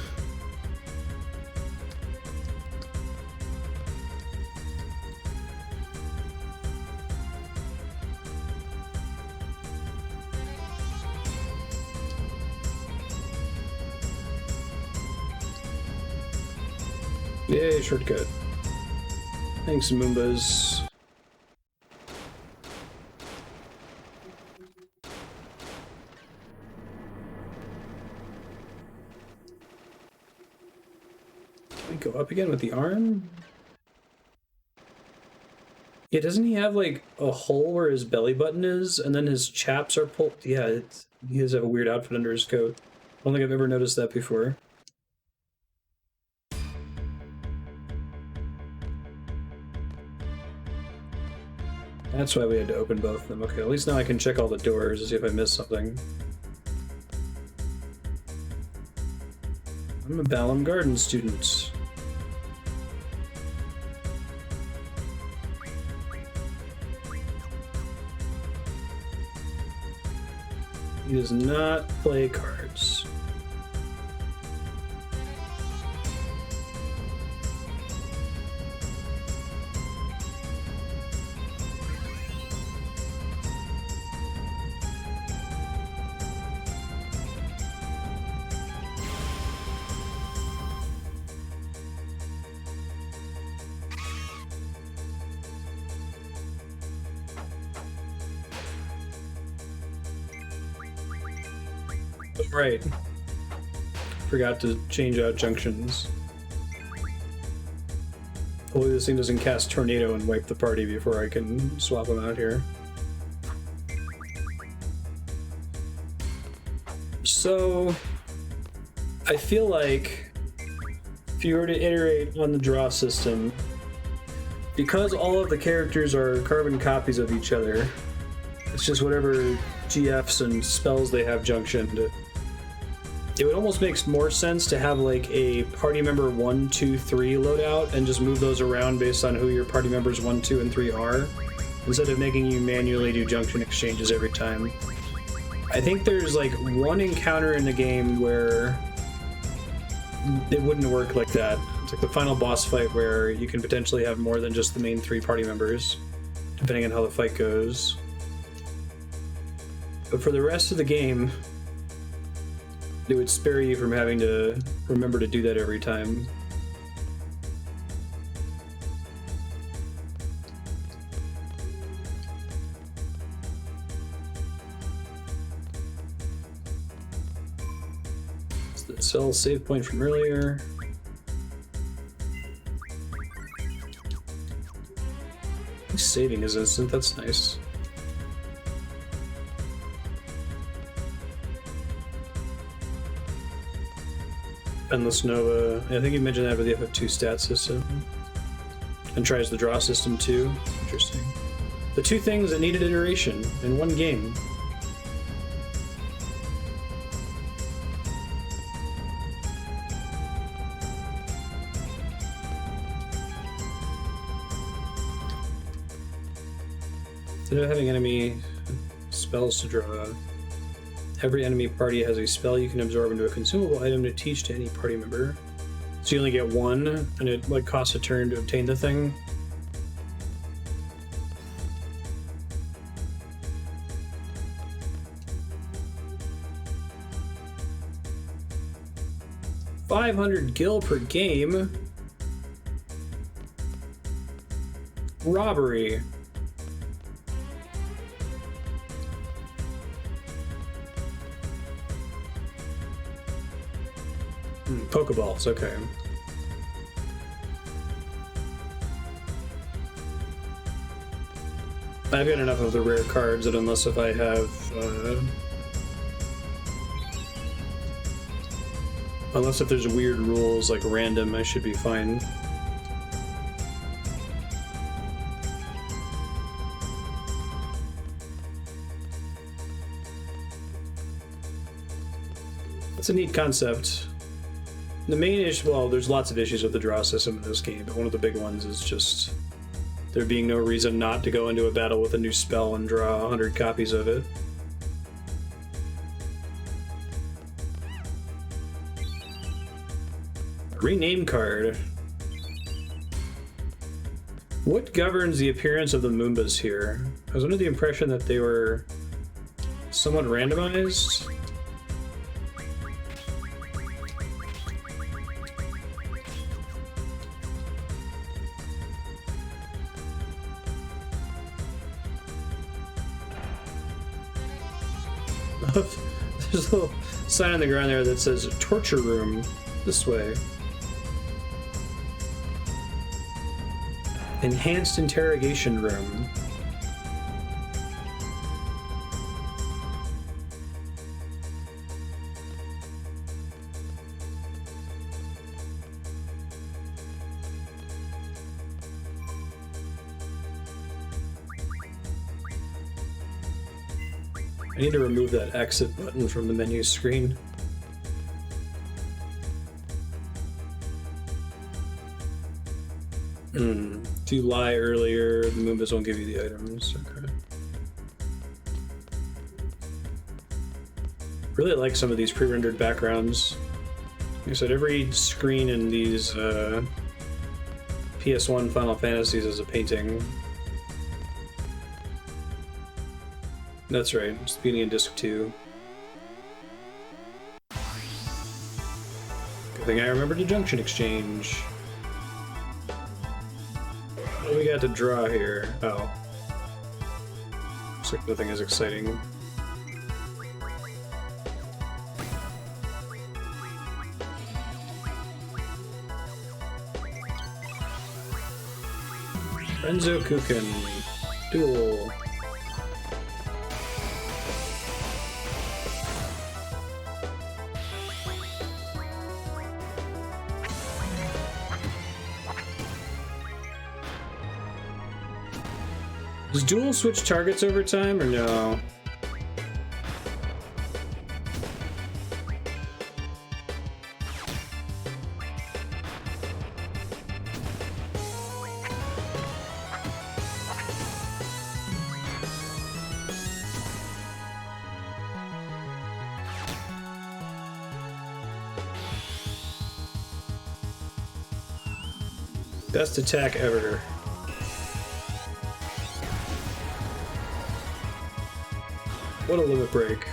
Yay, shortcut. Thanks, Moombas. Can we go up again with the arm? Yeah, doesn't he have like a hole where his belly button is, and then his chaps are pulled? Yeah, he does have a weird outfit under his coat. I don't think I've ever noticed that before. That's why we had to open both of them. Okay, at least now I can check all the doors to see if I missed something. I'm a Balamb Garden student. He does not play cards. Right. Forgot to change out junctions. Hopefully this thing doesn't cast Tornado and wipe the party before I can swap them out here. So, I feel like if you were to iterate on the draw system, because all of the characters are carbon copies of each other, it's just whatever GFs and spells they have junctioned. It would almost make more sense to have like a party member 1, 2, 3 loadout and just move those around based on who your party members 1, 2, and 3 are. instead of making you manually do junction exchanges every time. I think there's like one encounter in the game where it wouldn't work like that. It's like the final boss fight where you can potentially have more than just the main 3 party members, depending on how the fight goes. But for the rest of the game, it would spare you from having to remember to do that every time. It's the Zell save point from earlier. Saving is instant, that's nice. Endless Nova, I think you mentioned that with the FF2 stat system. And tries the draw system too. Interesting. The 2 things that needed iteration in one game. Instead of having enemy spells to draw, every enemy party has a spell you can absorb into a consumable item to teach to any party member. So you only get 1, and it like costs a turn to obtain the thing. $500 gil per game. Robbery. Pokeballs, okay. I've got enough of the rare cards that unless if I have, unless if there's weird rules like random, I should be fine. That's a neat concept. The main issue, well, there's lots of issues with the draw system in this game, but one of the big ones is just there being no reason not to go into a battle with a new spell and draw 100 copies of it. Rename card. What governs the appearance of the Moombas here? I was under the impression that they were somewhat randomized. There's a little sign on the ground there that says torture room this way. Enhanced interrogation room. I need to remove that exit button from the menu screen. If you lie earlier, the Moombas won't give you the items. Okay. Really like some of these pre-rendered backgrounds. Like I said, every screen in these PS1 Final Fantasies is a painting. That's right, speeding in Disc 2. Good thing I remembered the junction exchange. What do we got to draw here? Oh. Looks like nothing is exciting. Renzo Kuken. Duel. Does duel switch targets over time or no? Best attack ever. What a limit break.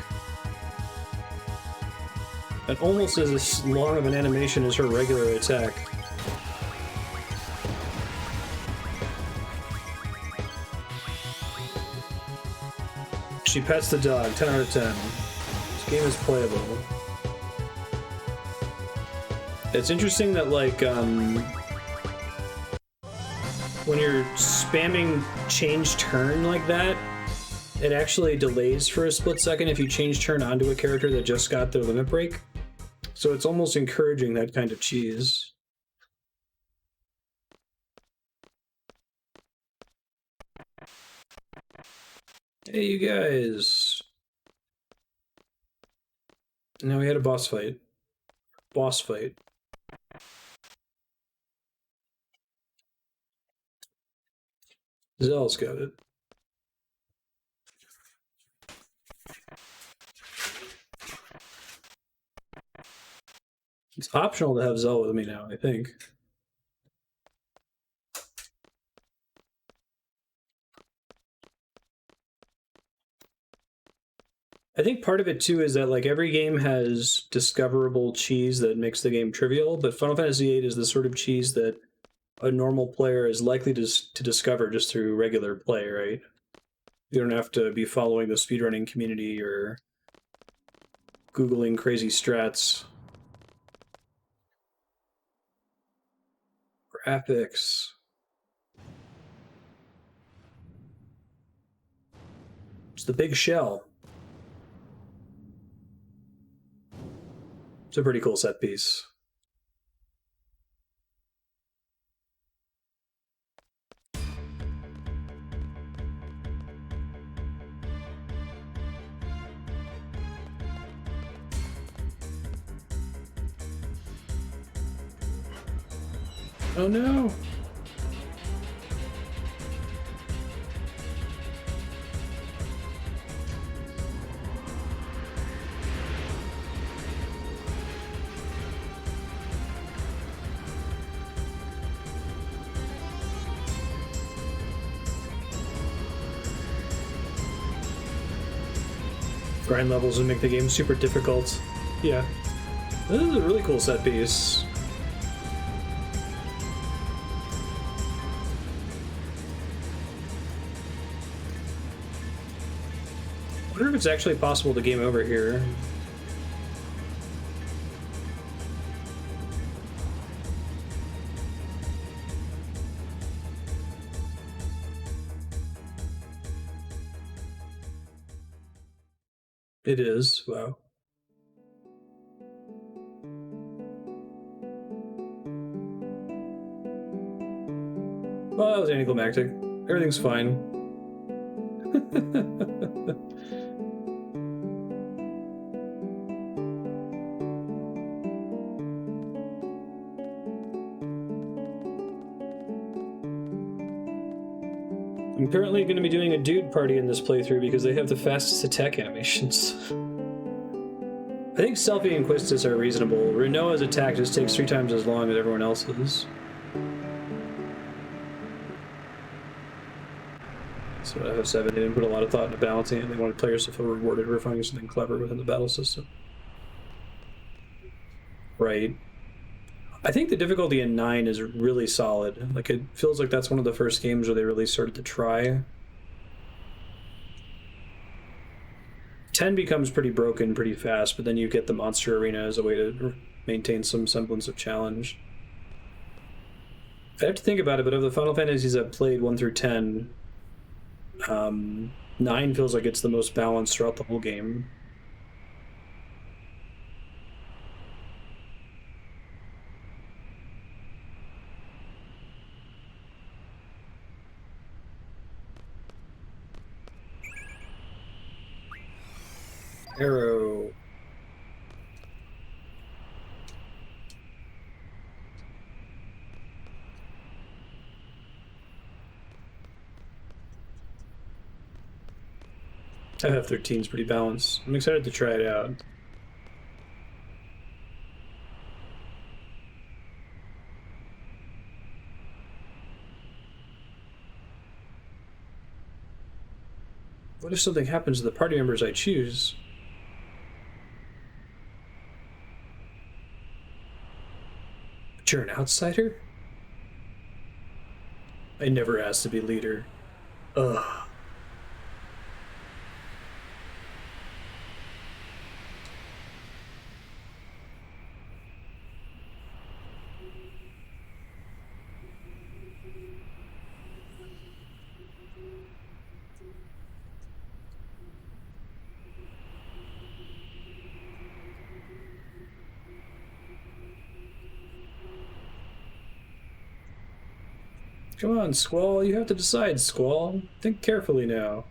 And almost as long of an animation as her regular attack. She pets the dog, 10 out of 10. This game is playable. It's interesting that, like, when you're spamming change turn like that, it actually delays for a split second if you change turn onto a character that just got their limit break. So it's almost encouraging that kind of cheese. Hey, you guys. Now we had a boss fight. Boss fight. Zell's got it. It's optional to have Zell with me now, I think. I think part of it too is that, like, every game has discoverable cheese that makes the game trivial, but Final Fantasy VIII is the sort of cheese that a normal player is likely to discover just through regular play, right? You don't have to be following the speedrunning community or Googling crazy strats. Graphics. It's the big shell. It's a pretty cool set piece. Oh no! Grind levels would make the game super difficult. Yeah. This is a really cool set piece. I wonder if it's actually possible to game over here. It is. Wow. Well, that was anticlimactic. Everything's fine. I'm currently going to be doing a dude party in this playthrough because they have the fastest attack animations. I think Selfie and Quistis are reasonable. Rinoa's attack just takes 3 times as long as everyone else's. So FF7, they didn't put a lot of thought into balancing it. They wanted players to feel rewarded for finding something clever within the battle system. Right. I think the difficulty in 9 is really solid. Like, it feels like that's one of the first games where they really started to try. 10 becomes pretty broken pretty fast, but then you get the monster arena as a way to maintain some semblance of challenge. I have to think about it, but of the Final Fantasies I've played 1 through 10, 9 feels like it's the most balanced throughout the whole game. Arrow. FF13 is pretty balanced. I'm excited to try it out. What if something happens to the party members I choose? But you're an outsider? I never asked to be leader. Ugh. Come on, Squall. You have to decide, Squall. Think carefully now.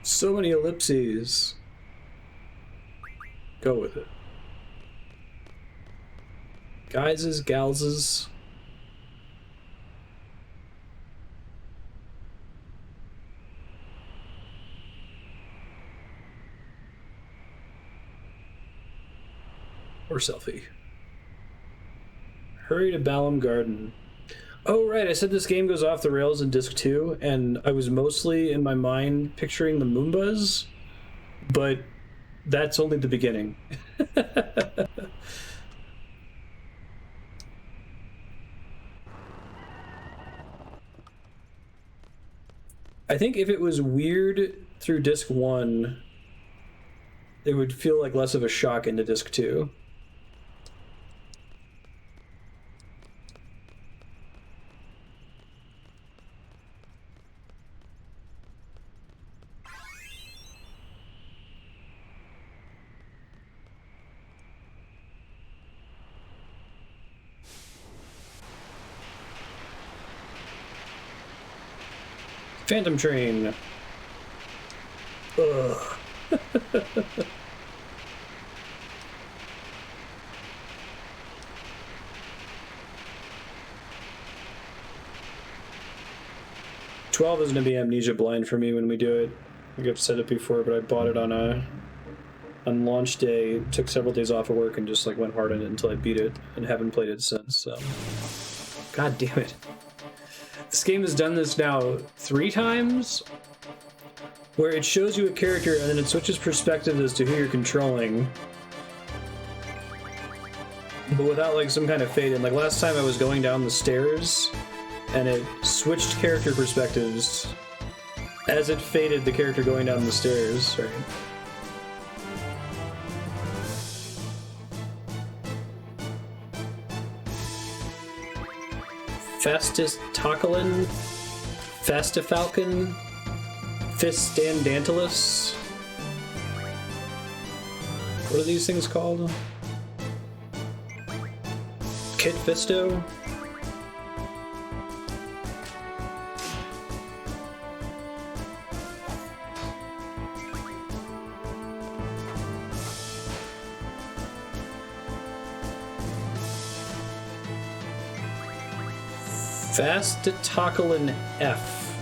So many ellipses. Go with it. Guyses, galses. Or selfie. Hurry to Balamb Garden. Oh, right, I said this game goes off the rails in Disc 2, and I was mostly, in my mind, picturing the Moombas, but that's only the beginning. I think if it was weird through Disc 1, it would feel like less of a shock into Disc 2. Phantom Train. Ugh. 12 is going to be amnesia blind for me when we do it. I think I've said it before, but I bought it on launch day, took several days off of work, and just like went hard on it until I beat it, and haven't played it since. So. God damn it. This game has done this now 3 times, where it shows you a character and then it switches perspective as to who you're controlling, but without like some kind of fade in. Like last time I was going down the stairs and it switched character perspectives as it faded the character going down the stairs, right? Fastis-Tocolin, Fastifalcon, Fistandantilus. What are these things called? Kit Fisto? Fastitocolin F.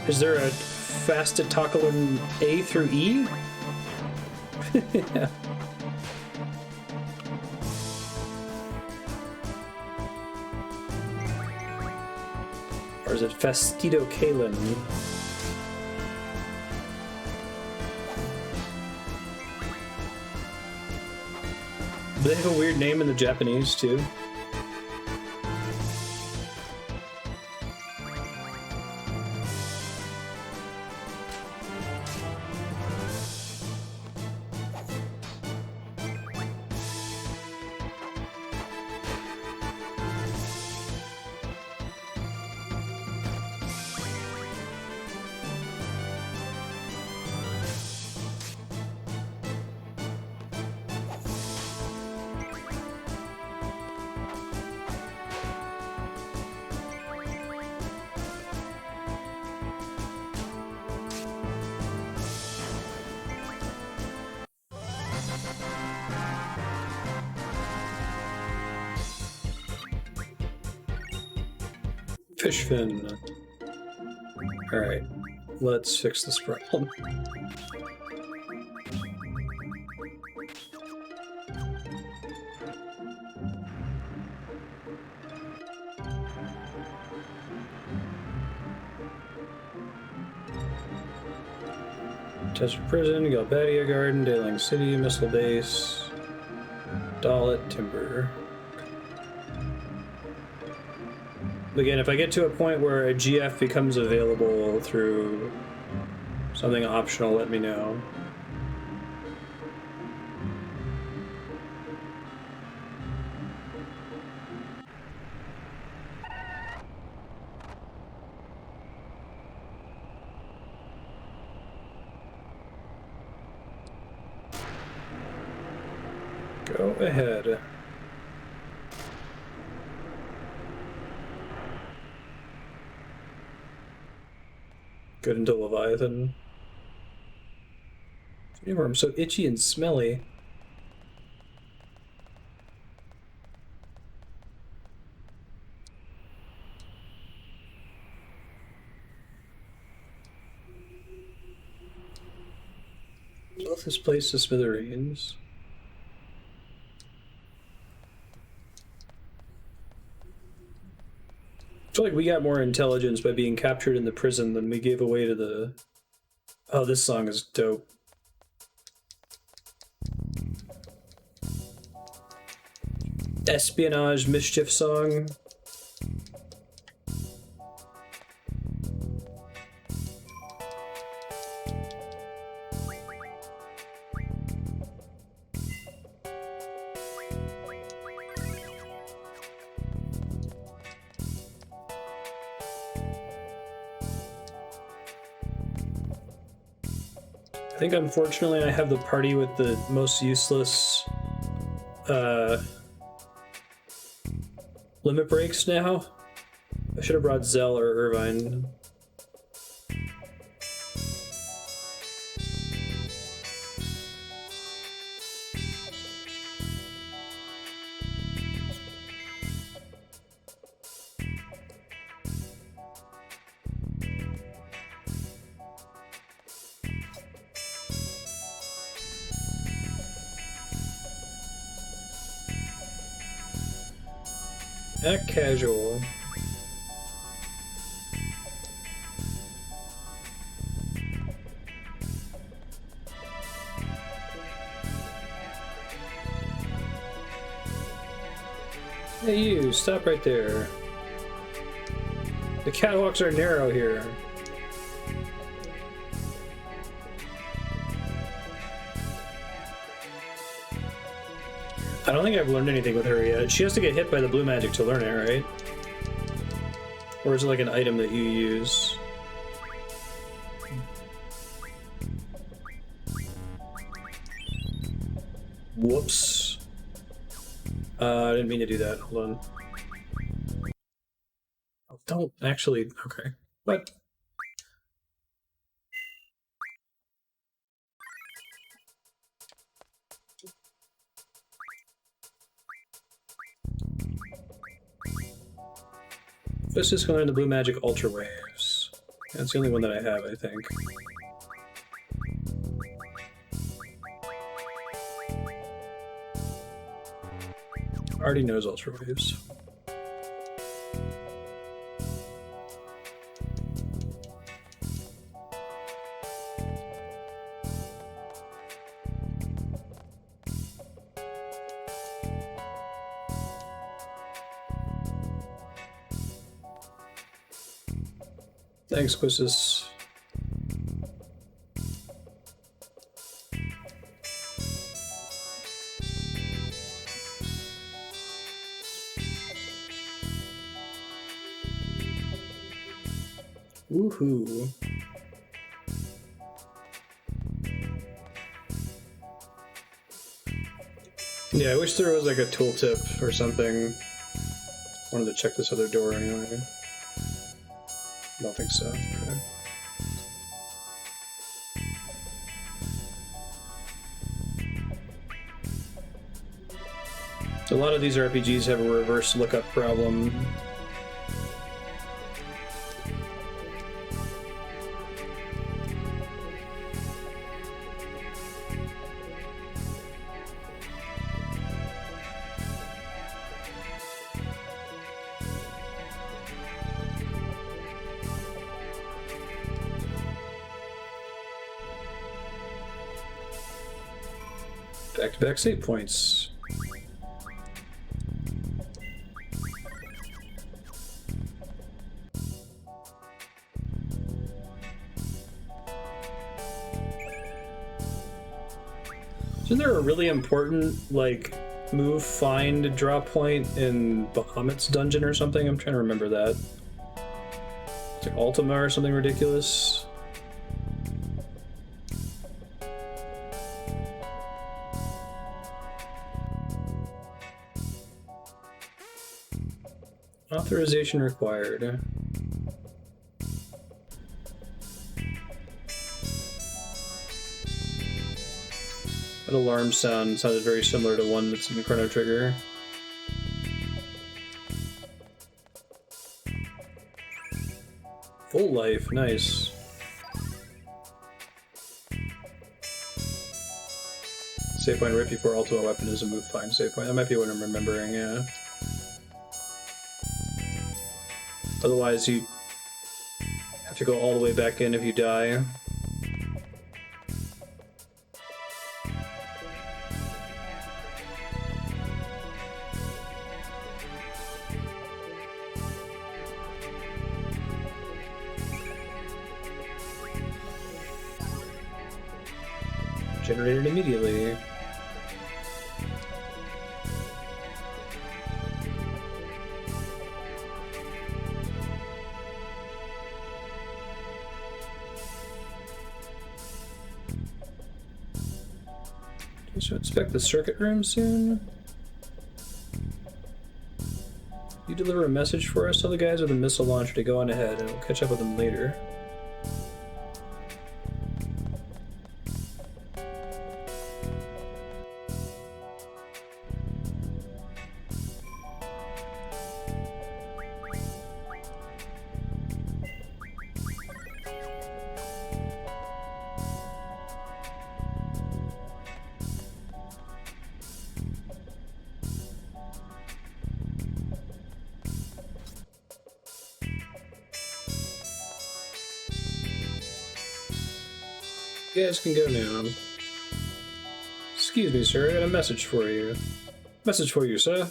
Is there a Fastitocolin A through E? Yeah. Or is it Fastidocalin? Do they have a weird name in the Japanese too? fish fin. Alright, let's fix this problem. Test prison, Galbadia Garden, Daylang City, Missile Base, Dalit, Timber. Again, if I get to a point where a GF becomes available through something optional, let me know. Go ahead. Good into Leviathan. Anymore, I'm so itchy and smelly. Blow this place to smithereens. I feel like we got more intelligence by being captured in the prison than we gave away to the... Oh, this song is dope. Espionage mischief song. I think unfortunately I have the party with the most useless limit breaks now. I should have brought Zell or Irvine. Act casual. Hey you, stop right there. The catwalks are narrow here. I don't think I've learned anything with her yet. She has to get hit by the blue magic to learn it, right? Or is it like an item that you use? Whoops. I didn't mean to do that. Hold on. Oh, don't actually... Okay. What? Let's just go into Blue Magic Ultra Waves. That's the only one that I have, I think. Already knows Ultra Waves. Thanks, Quistis. Woohoo. Yeah, I wish there was like a tooltip or something. Wanted to check this other door anyway. I don't think so. Okay. A lot of these RPGs have a reverse lookup problem. Back-to-back save points. Isn't there a really important, like, move, find, draw point in Bahamut's dungeon or something? I'm trying to remember that. It's like Ultima or something ridiculous. Authorization required. That alarm sound sounded very similar to one that's in Chrono Trigger. Full life, nice. Save point right before Ultima weapon is a move find save point. That might be what I'm remembering, yeah. Otherwise you have to go all the way back in if you die. Generated immediately. So inspect the circuit room soon. You deliver a message for us. Tell the guys with the missile launcher to go on ahead, and we'll catch up with them later. You guys can go now. Excuse me, sir. I got a message for you. Message for you, sir.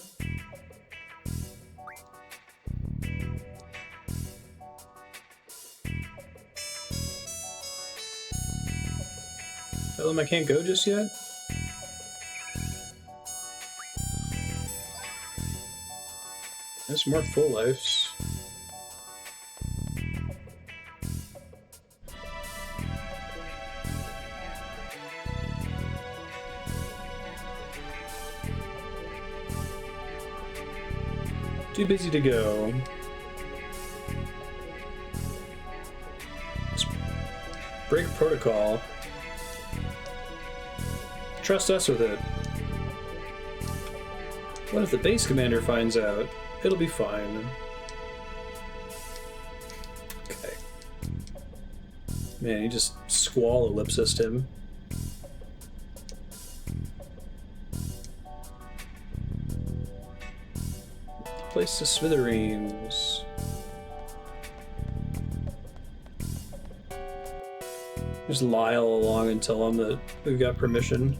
Tell them I can't go just yet? There's more full lives. Too busy to go. Let's break protocol. Trust us with it. What if the base commander finds out? It'll be fine. Okay. Man, he just Squall ellipsised him. Place to smithereens. Just Lyle along and tell him that we've got permission.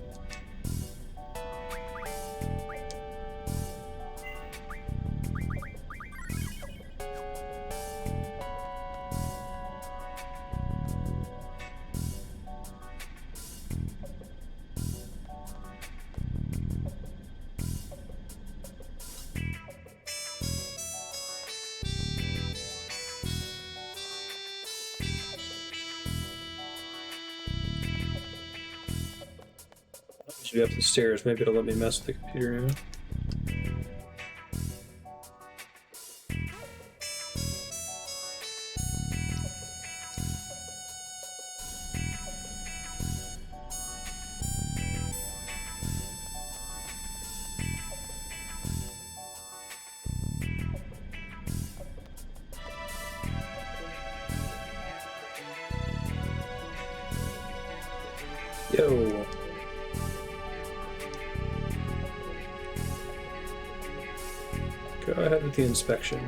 Should be up the stairs. Maybe it'll let me mess with the computer now. Yo. Go ahead with the inspection.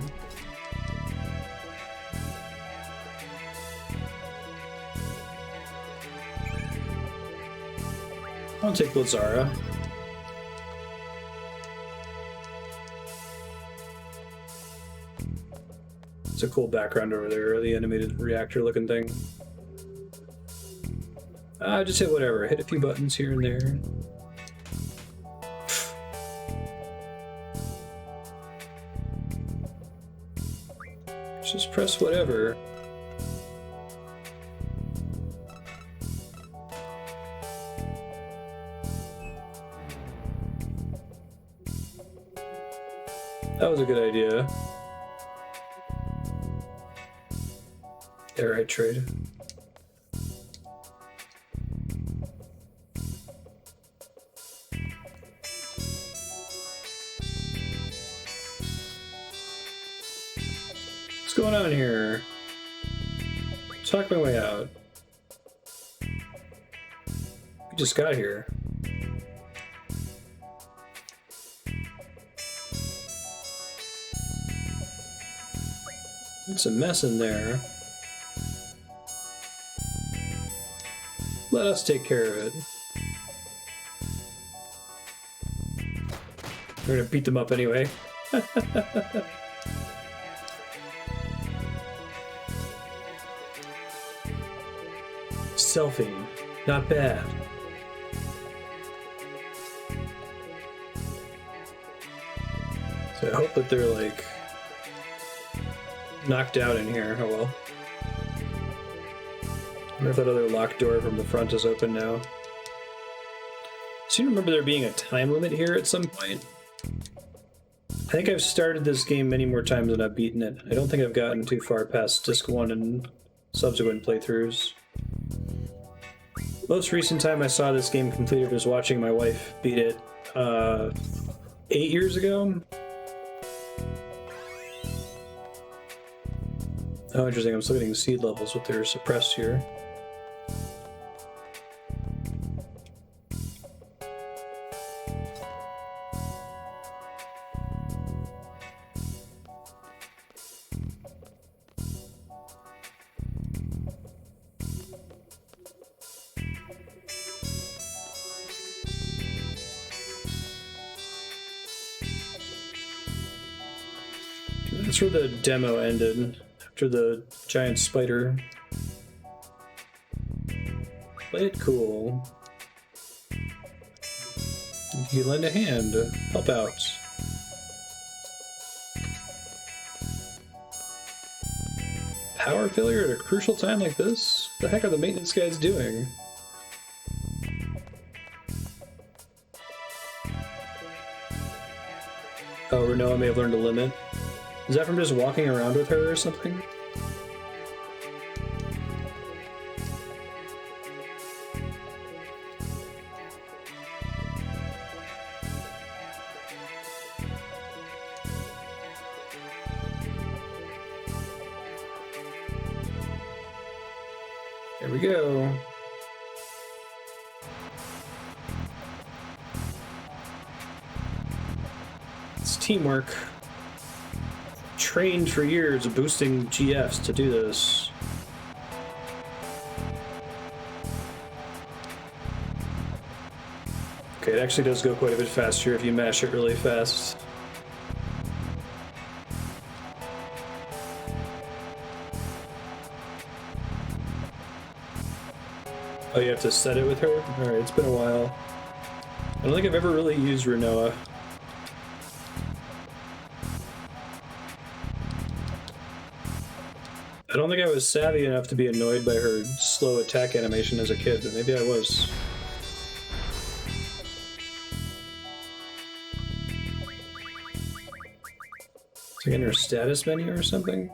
I'll take Lazara. It's a cool background over there, the animated reactor looking thing. Just hit whatever. Hit a few buttons here and there. Just press whatever. That was a good idea. Yeah, right, trade. What's going on here? Talk my way out. We just got here. It's a mess in there. Let us take care of it. We're gonna beat them up anyway. Selfie, not bad. So I hope that they're like knocked out in here. Oh well. I wonder if that other locked door from the front is open now. I seem to remember there being a time limit here at some point. I think I've started this game many more times than I've beaten it. I don't think I've gotten too far past Disc 1 and subsequent playthroughs. Most recent time I saw this game completed was watching my wife beat it 8 years ago. Oh, interesting. I'm still getting seed levels, but they're suppressed here. That's where the demo ended. After the giant spider. Play it cool. You lend a hand, help out. Power failure at a crucial time like this? What the heck are the maintenance guys doing? Oh, Rinoa may have learned a limit. Is that from just walking around with her or something? There we go. It's teamwork. Trained for years boosting GFs to do this. Okay, it actually does go quite a bit faster if you mash it really fast. Oh, you have to set it with her? Alright, it's been a while. I don't think I've ever really used Rinoa. I don't think I was savvy enough to be annoyed by her slow attack animation as a kid, but maybe I was. Is it in her status menu or something?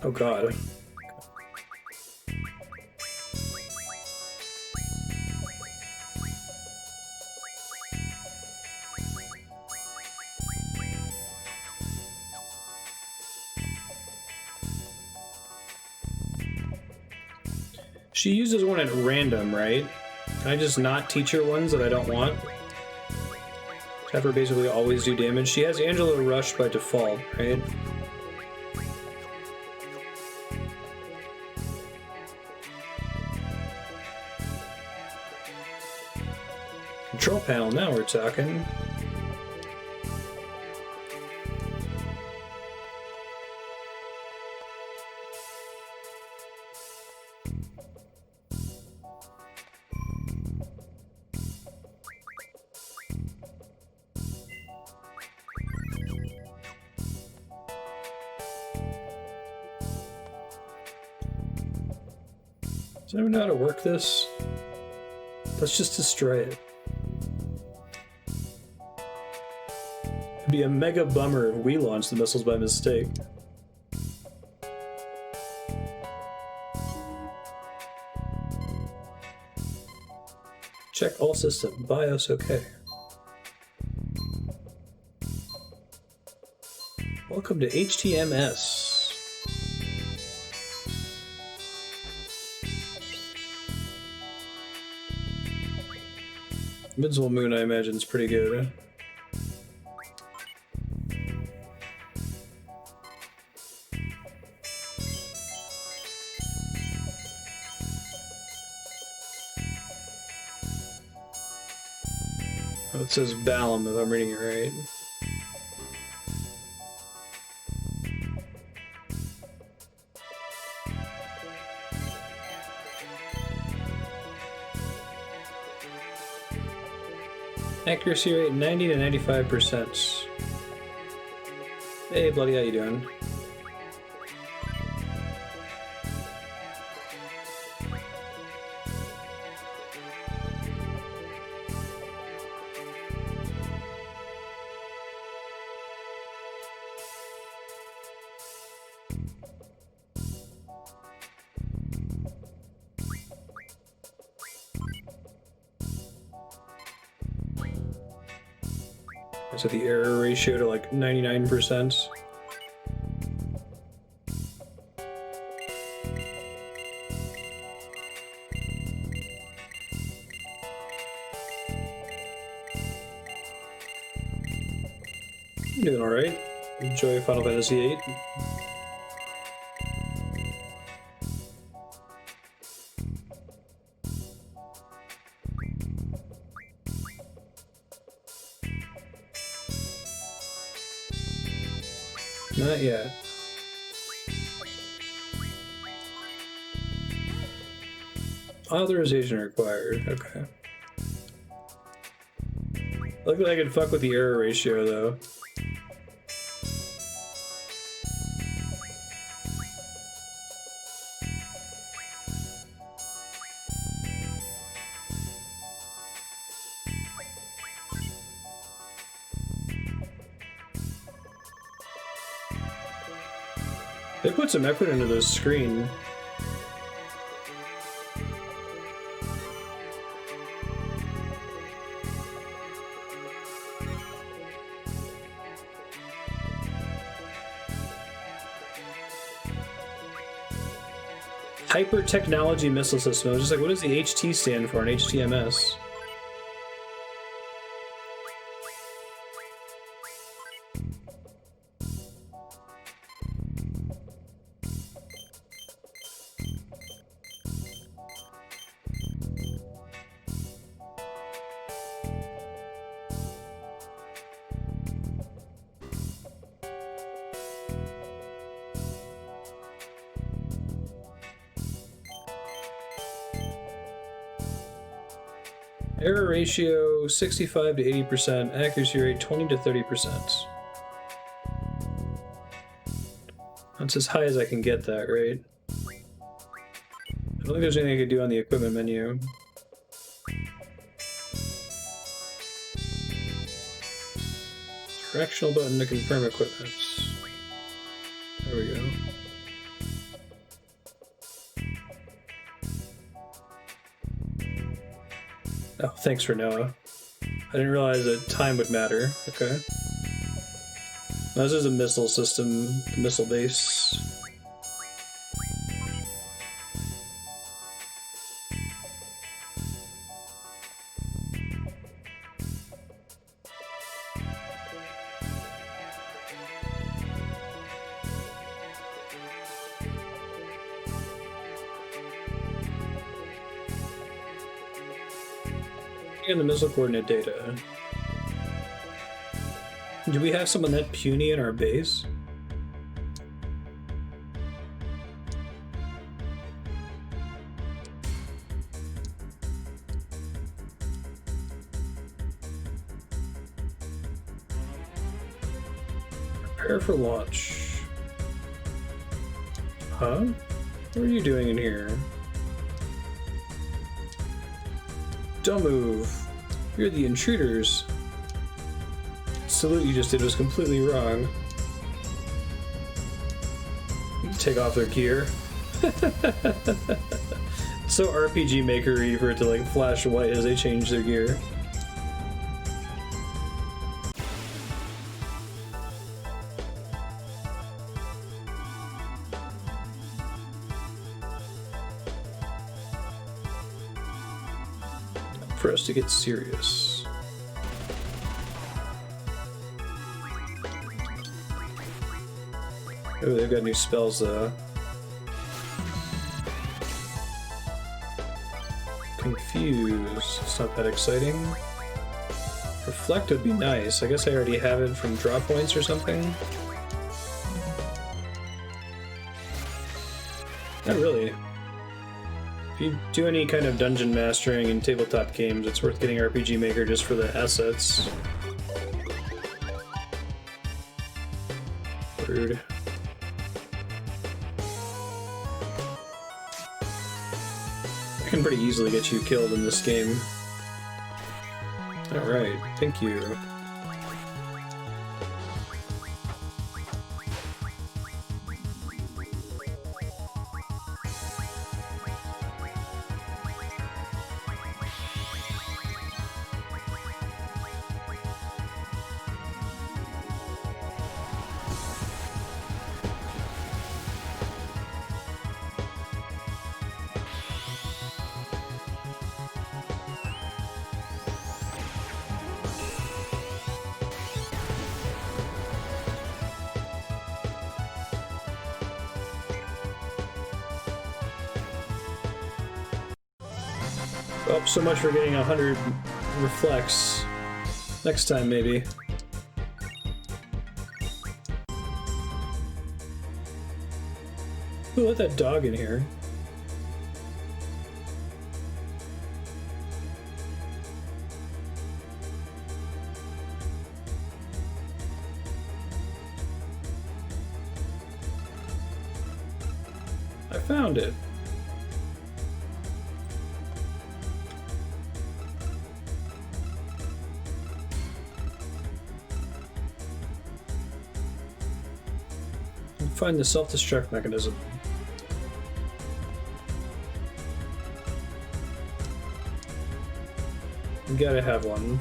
Oh god. She uses one at random, right? Can I just not teach her ones that I don't want? Have her basically always do damage. She has Angela Rush by default, right? Control panel, now we're talking. Does anyone know how to work this? Let's just destroy it. It'd be a mega bummer if we launched the missiles by mistake. Check all system. BIOS okay. Welcome to HTMS. Invincible Moon, I imagine, is pretty good. Oh, it says Balamb, if I'm reading it right. Accuracy rate 90 to 95%. Hey, Bloody, how you doing? So the error ratio to like 99%. I'm doing alright. Enjoy Final Fantasy VIII. Not yet. Authorization required. Okay. Luckily I could fuck with the error ratio though. They put some effort into this screen. Hyper Technology Missile System. I was just like, what does the HT stand for in HTMS? Error ratio 65 to 80%, accuracy rate 20 to 30%. That's as high as I can get that, right? I don't think there's anything I could do on the equipment menu. Directional button to confirm equipment. There we go. Oh, thanks, Rinoa. I didn't realize that time would matter. Okay. Now, this is a missile system, missile base. And the missile coordinate data. Do we have someone that puny in our base? Prepare for launch. Huh? What are you doing in here? Don't move. You're the intruders. Salute you just did was completely wrong. Take off their gear. So RPG Maker-y for it to like flash white as they change their gear. For us to get serious. Oh, they've got new spells though. Confused. It's not that exciting. Reflect would be nice. I guess I already have it from draw points or something. Not really. If you do any kind of dungeon mastering in tabletop games, it's worth getting RPG Maker just for the assets. Rude. I can pretty easily get you killed in this game. Alright, thank you. Oh, so much for getting 100 reflex. Next time, maybe. Ooh, let that dog in here. I found it. Find the self-destruct mechanism. You gotta have one.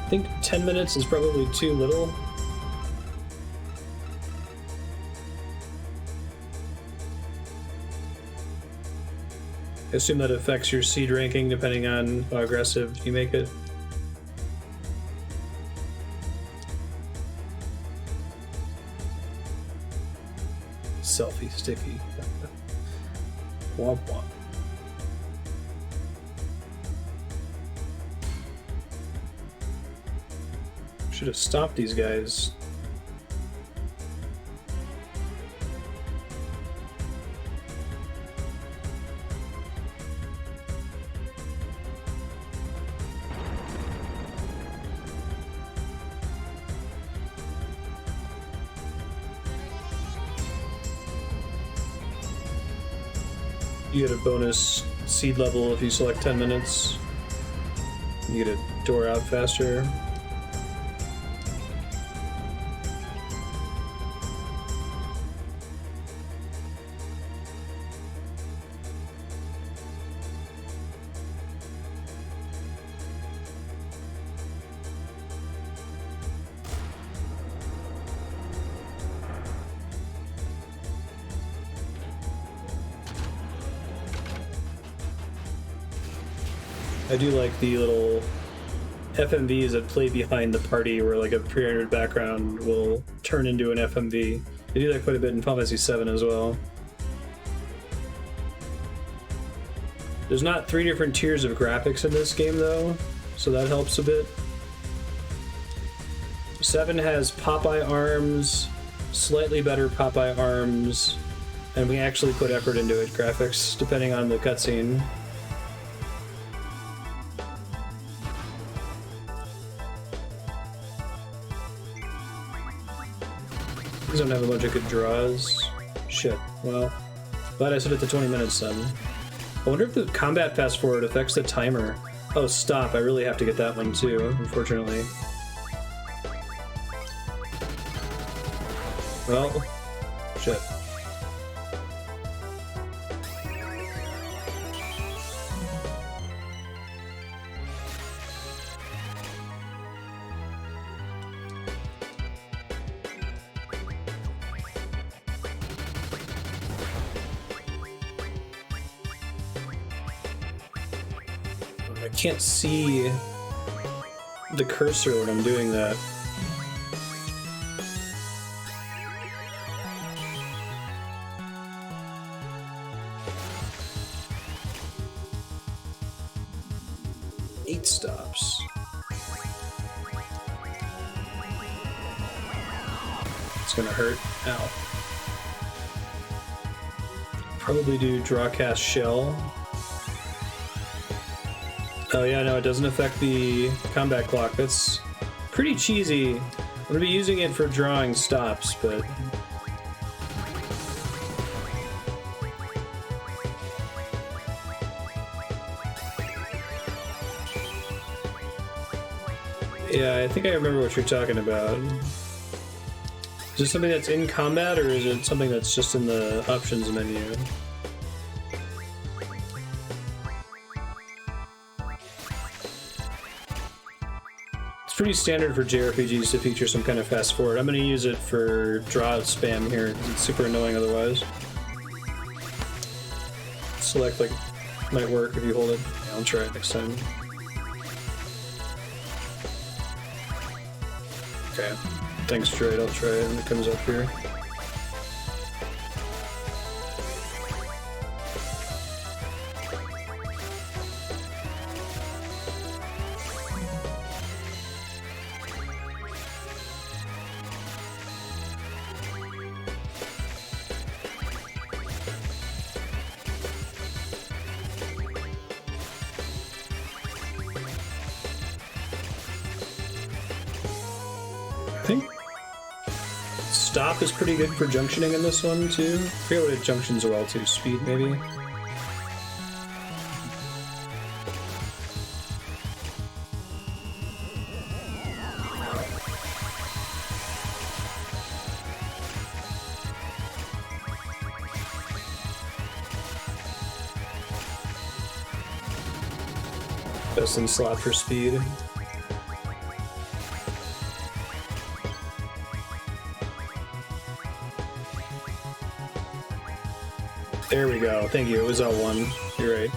I think 10 minutes is probably too little. I assume that affects your seed ranking depending on how aggressive you make it. Selfie sticky. Womp womp. Should have stopped these guys. You get a bonus seed level if you select 10 minutes. You get a door out faster. I do like the little FMVs that play behind the party where like a pre-rendered background will turn into an FMV. They do that quite a bit in Final Fantasy VII as well. There's not 3 different tiers of graphics in this game though, so that helps a bit. 7 has Popeye arms, slightly better Popeye arms, And we actually put effort into it, graphics, depending on the cutscene. These don't have a bunch of good draws. Shit, well, glad I set it to 20 minutes then. I wonder if the combat fast forward affects the timer. Oh, stop, I really have to get that one too, unfortunately. Well, shit. I can't see the cursor when I'm doing that. Stops. It's gonna hurt. Ow. Probably do draw cast shell. Oh yeah, no, it doesn't affect the combat clock. That's pretty cheesy. I'm gonna be using it for drawing stops, but yeah, I think I remember what you're talking about. Is it something that's in combat, or is it something that's just in the options menu? It's pretty standard for JRPGs to feature some kind of fast forward. I'm going to use it for draw spam here, because it's super annoying otherwise. Select, like, might work if you hold it. Yeah, I'll try it next time. Okay, thanks Droid, I'll try it when it comes up here. Stop is pretty good for junctioning in this one too. I forget what it junctions well to. Speed maybe? Best in slot for speed. There we go. Thank you. It was L1. You're right.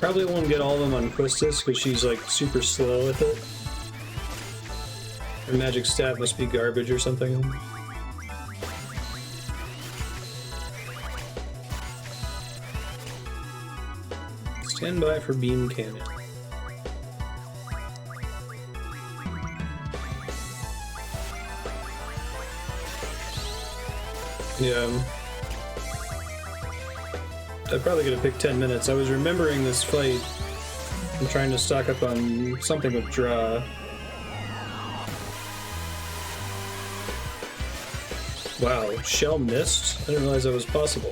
Probably won't get all of them on Quistis because she's like super slow with it. Her magic stat must be garbage or something. Stand by for beam cannon. Yeah. I'm probably gonna pick 10 minutes. I was remembering this fight. I'm trying to stock up on something with draw. Wow, shell missed? I didn't realize that was possible.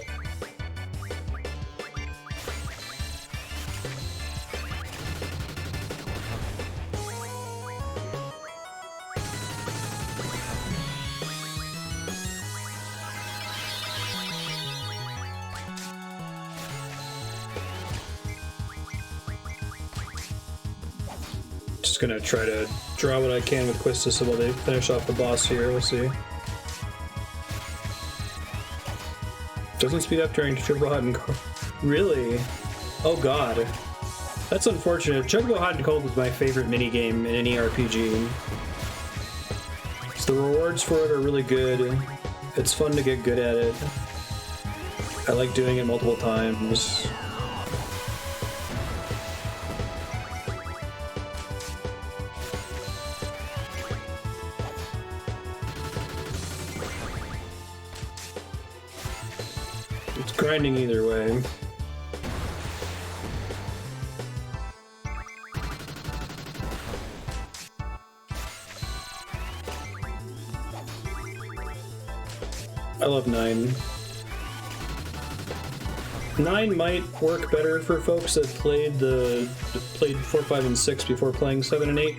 Just gonna try to draw what I can with Quistis while they finish off the boss here. We'll see. Doesn't speed up during Chocobo Hot and Cold. Really? Oh god. That's unfortunate. Chocobo Hot and Cold was my favorite minigame in any RPG. So the rewards for it are really good. It's fun to get good at it. I like doing it multiple times. It's grinding either way. I love 9. 9 might work better for folks that played 4, 5, and 6 before playing 7 and 8.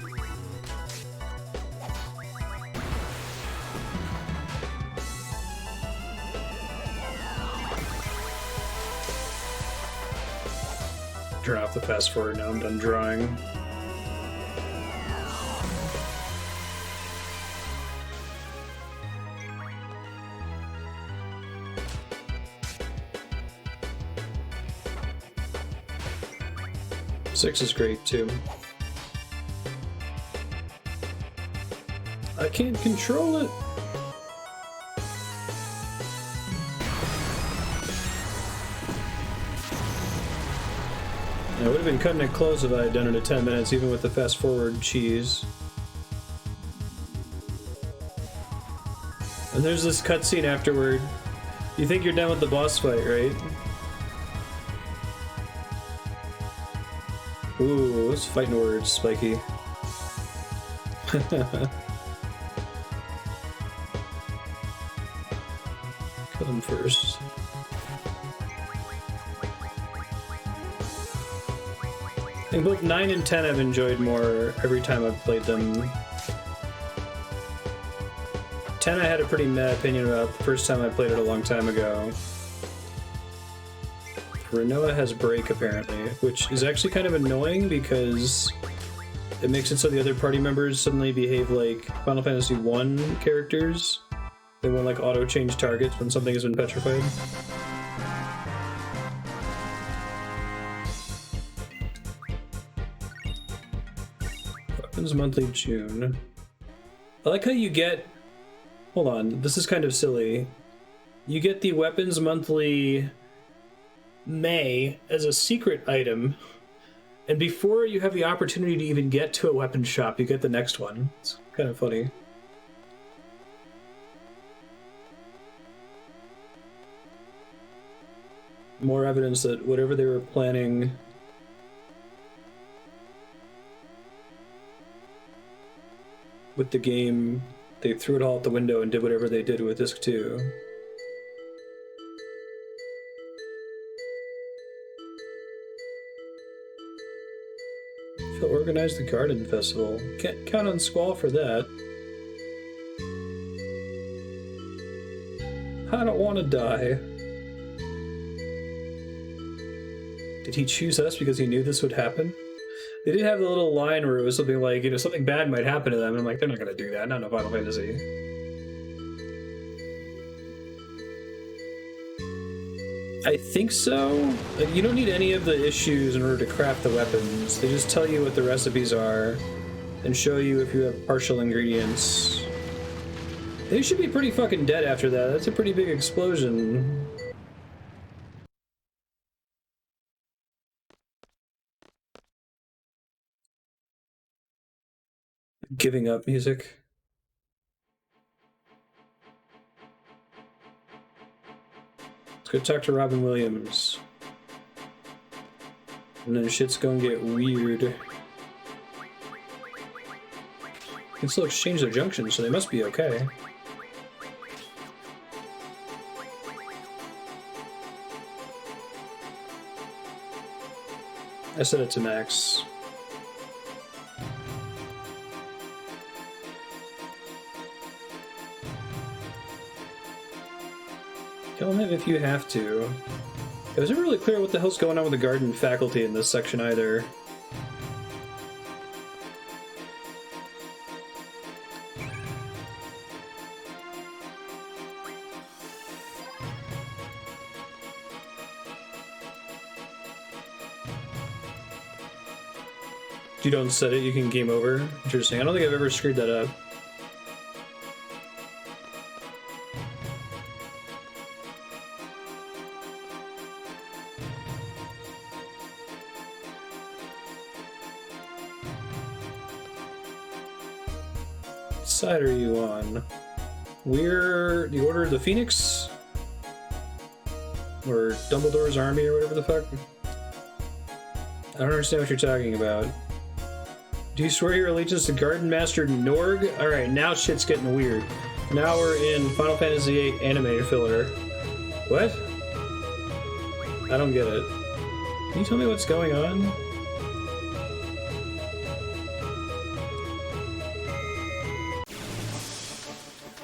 Turn off the fast forward now, I'm done drawing. Six is great too. I can't control it. I would have been cutting it close if I had done it at 10 minutes, even with the fast forward cheese. And there's this cutscene afterward. You think you're done with the boss fight, right? Ooh, those fighting words, Spiky. Kill him first. I think both 9 and 10 I've enjoyed more every time I've played them. 10 I had a pretty meh opinion about the first time I played it a long time ago. Rinoa has break apparently, which is actually kind of annoying because it makes it so the other party members suddenly behave like Final Fantasy 1 characters. They won't like auto-change targets when something has been petrified. Weapons monthly June. I like how you get... Hold on, this is kind of silly. You get the weapons monthly May as a secret item, and before you have the opportunity to even get to a weapon shop, you get the next one. It's kind of funny. More evidence that whatever they were planning with the game, they threw it all out the window and did whatever they did with Disc 2. To organize the garden festival. Can't count on Squall for that. I don't want to die. Did he choose us because he knew this would happen? They did have the little line where it was something like, you know, something bad might happen to them. And I'm like, they're not going to do that. Not in Final Fantasy. I think so. Like, you don't need any of the issues in order to craft the weapons. They just tell you what the recipes are and show you if you have partial ingredients. They should be pretty fucking dead after that. That's a pretty big explosion. Giving up music. Go talk to Robin Williams. And then shit's gonna get weird. You can still exchange their junctions, so they must be okay. I set it to max. Kill him if you have to. It wasn't really clear what the hell's going on with the garden faculty in this section either. If you don't set it, you can game over. Interesting. I don't think I've ever screwed that up. side are you on? We're the Order of the Phoenix? Or Dumbledore's army or whatever the fuck? I don't understand what you're talking about. Do you swear your allegiance to Garden Master NORG? Alright, now shit's getting weird. Now we're in Final Fantasy VIII animated filler. What? I don't get it. Can you tell me what's going on?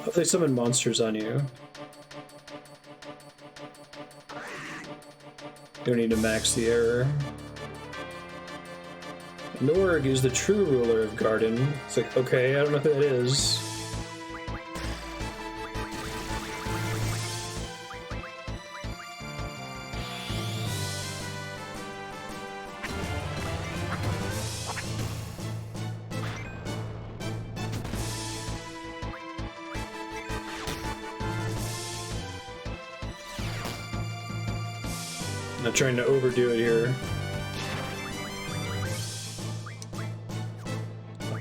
Hope they summon monsters on you. Don't need to max the error. NORG is the true ruler of Garden. It's like, okay, I don't know who that is. Not trying to overdo it here.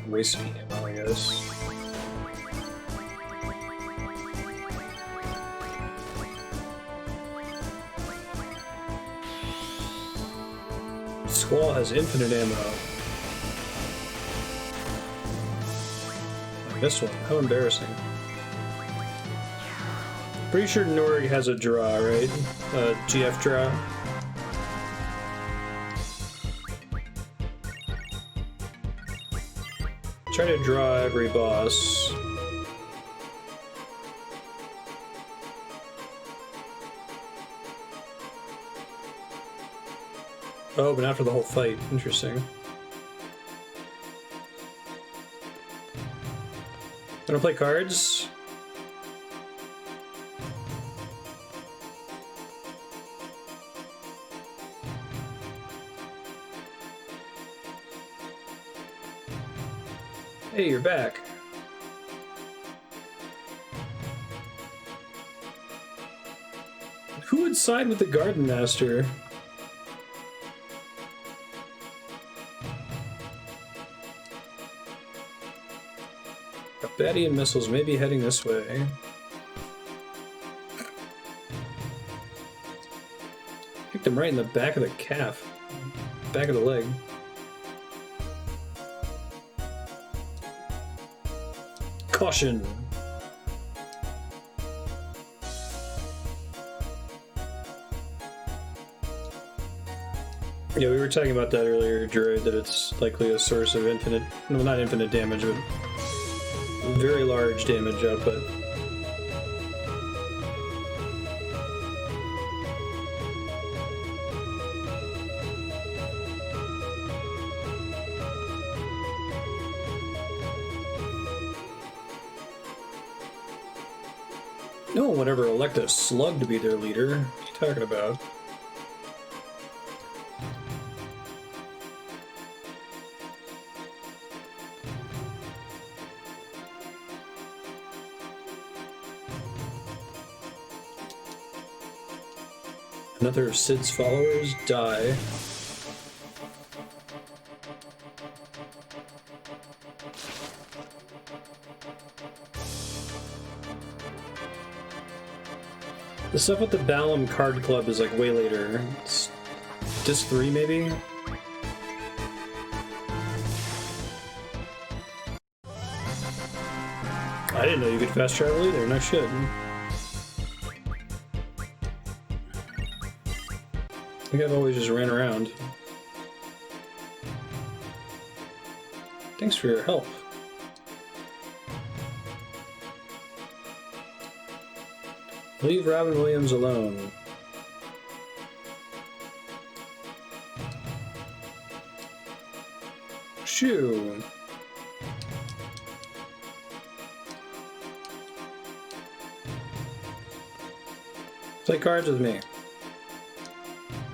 Risky ammo, I guess. Squall has infinite ammo. I missed one. How embarrassing. Pretty sure NORG has a draw, right? GF draw. Try to draw every boss. Oh, but not for the whole fight. Interesting. Wanna play cards? Hey, you're back. Who would side with the Garden Master? Galbadian missiles may be heading this way. Kicked him right in the back of the calf. Back of the leg. Caution! Yeah, we were talking about that earlier, Droid, that it's likely a source of infinite, well, not infinite damage, but very large damage output. No one would ever elect a slug to be their leader. What are you talking about? Another of Sid's followers die. The stuff with the Balamb Card Club is like way later. It's disc 3 maybe? I didn't know you could fast travel either, no shit. I think I've always just ran around. Thanks for your help. Leave Robin Williams alone. Shoo. Play cards with me.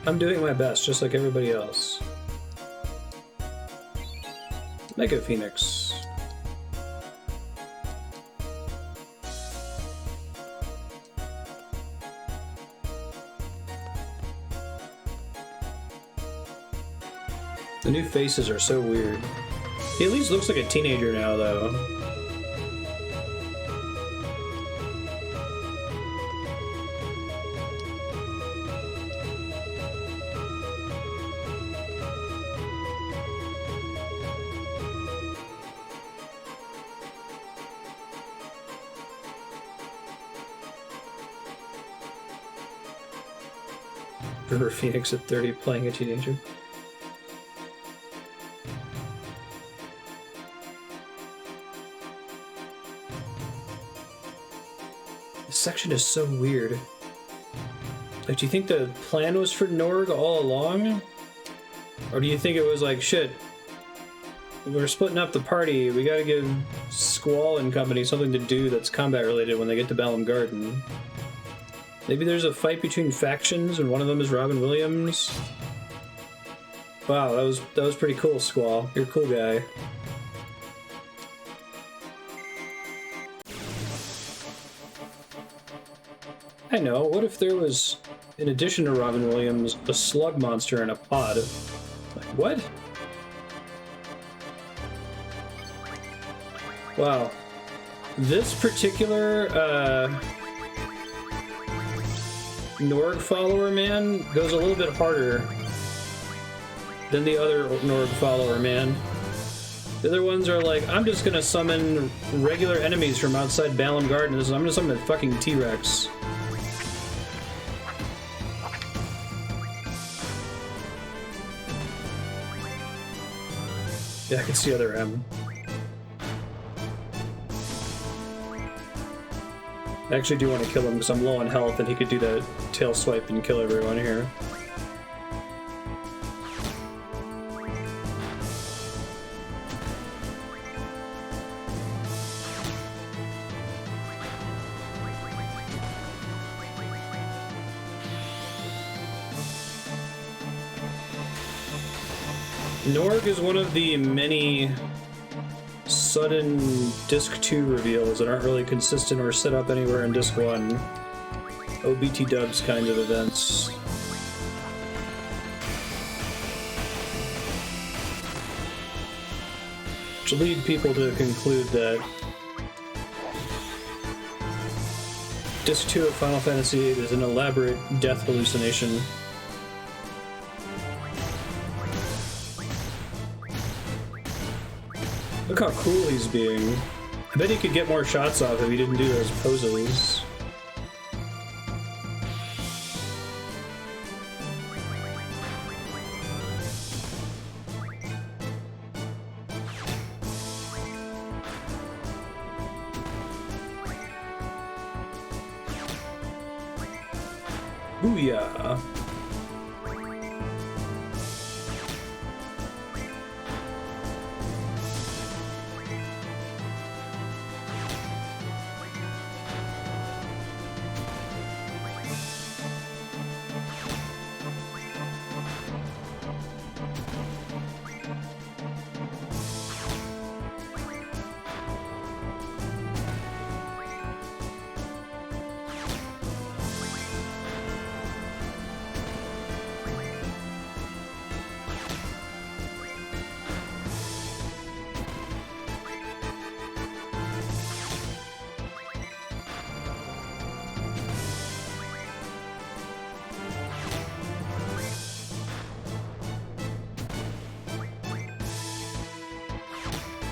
I'm doing my best, just like everybody else. Mega Phoenix. The new faces are so weird. He at least looks like a teenager now, though. River Phoenix at 30 playing a teenager. This section is so weird. Like, do you think the plan was for NORG all along? Or do you think it was like, shit, we're splitting up the party, we gotta give Squall and company something to do that's combat related when they get to Balamb Garden? Maybe there's a fight between factions and one of them is Robin Williams? Wow, that was pretty cool, Squall. You're a cool guy. I know, what if there was, in addition to Robin Williams, a slug monster in a pod? Like, what? Wow. This particular, NORG follower, man, goes a little bit harder than the other NORG follower, man. The other ones are like, I'm just gonna summon regular enemies from outside Balamb Garden. I'm gonna summon a fucking T-Rex. Yeah, I can see other M. I actually do want to kill him because I'm low on health and he could do that tail swipe and kill everyone here. NORG is one of the many sudden Disc 2 reveals that aren't really consistent or set up anywhere in Disc 1. OBT dubs kinds of events. Which lead people to conclude that Disc 2 of Final Fantasy VIII is an elaborate death hallucination. Look how cool he's being. I bet he could get more shots off if he didn't do those poses. Booyah!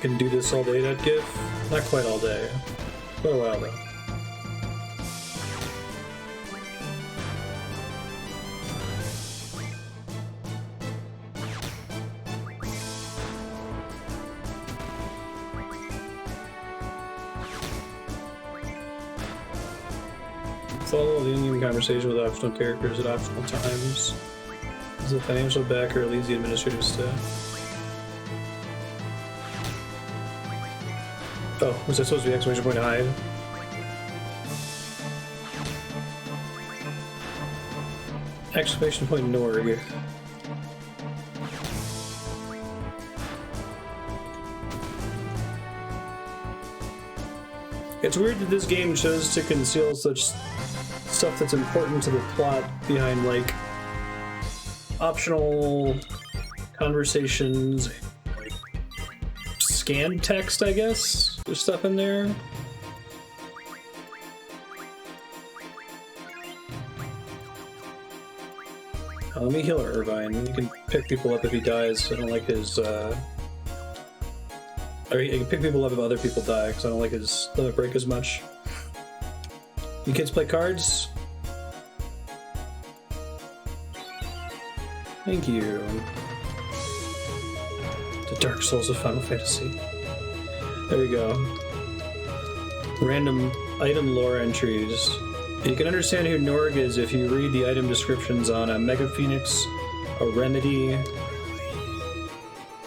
Can do this all day, that GIF? Not quite all day. Quite a while though. Follow the in-game conversation with optional characters at optional times. Is a financial backer leads the administrative staff. Oh, was that supposed to be exclamation point hide? Exclamation point NORG. It's weird that this game chose to conceal such stuff that's important to the plot behind, like, optional conversations, like, scanned text, I guess? There's stuff in there. Oh, let me heal Irvine. You can pick people up if he dies. I don't like his, or you can pick people up if other people die, because I don't like his limit break as much. You kids play cards? Thank you. The Dark Souls of Final Fantasy. There we go. Random item lore entries. You can understand who NORG is if you read the item descriptions on a Mega Phoenix, a Remedy,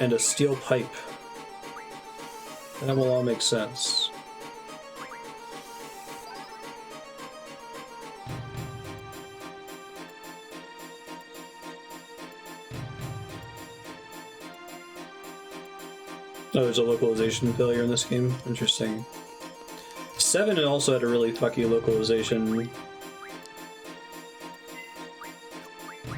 and a Steel Pipe. That will all make sense. Oh, there's a localization failure in this game. Interesting. 7 also had a really fucky localization.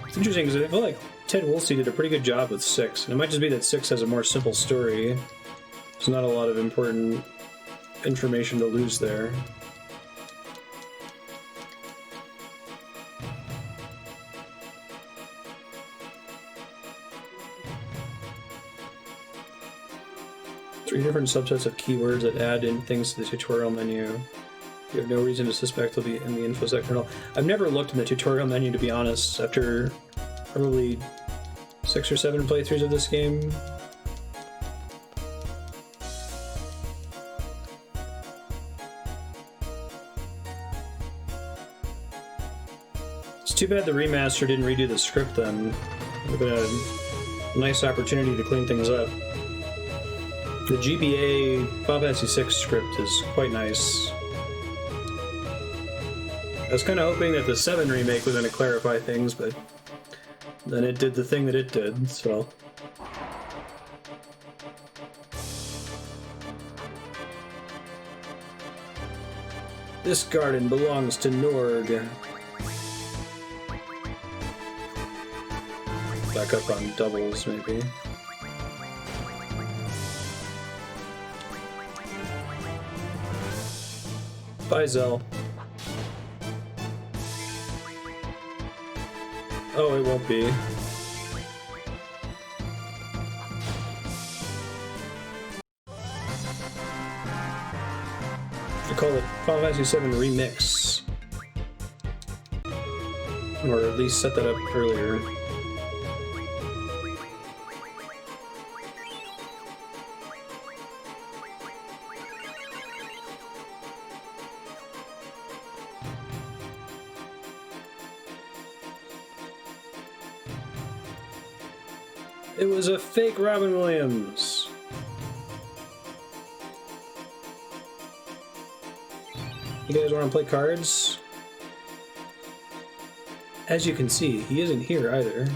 It's interesting because I feel like Ted Woolsey did a pretty good job with 6. And it might just be that 6 has a more simple story. There's not a lot of important information to lose there. Three different subsets of keywords that add in things to the tutorial menu. You have no reason to suspect they'll be in the infosec kernel. I've never looked in the tutorial menu, to be honest, after probably 6 or 7 playthroughs of this game. It's too bad the remaster didn't redo the script then. It would have been a nice opportunity to clean things up. The GBA Final Fantasy VI script is quite nice. I was kind of hoping that the 7 remake was going to clarify things, but then it did the thing that it did, so... This garden belongs to NORG. Back up on doubles, maybe. Bye, Zell. Oh, it won't be. I call it Final Fantasy VII Remix. Or at least set that up earlier. It was a fake Robin Williams. You guys want to play cards? As you can see, he isn't here either.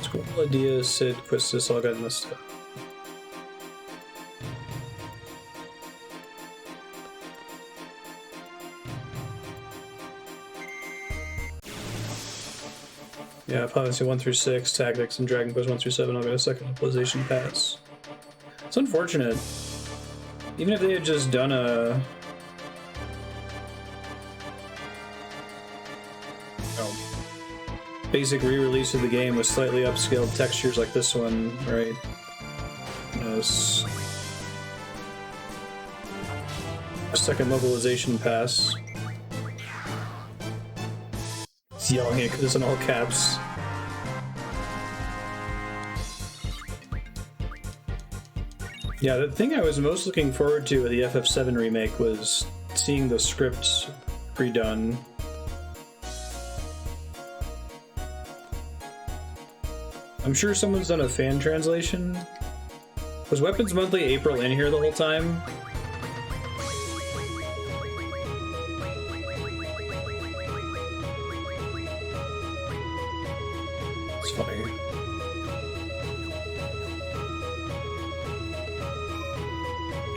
Squall, Dia, Sid, Quistis all got messed up. Yeah, Policy 1 through 6, Tactics, and Dragon Quest 1 through 7 all got a second localization pass. It's unfortunate. Even if they had just done a... basic re-release of the game with slightly upscaled textures like this one, right? Yes. A second localization pass. It's yelling it because it's in all caps. Yeah, the thing I was most looking forward to with the FF7 remake was seeing the script redone. I'm sure someone's done a fan translation. Was Weapons Monthly April in here the whole time? It's funny.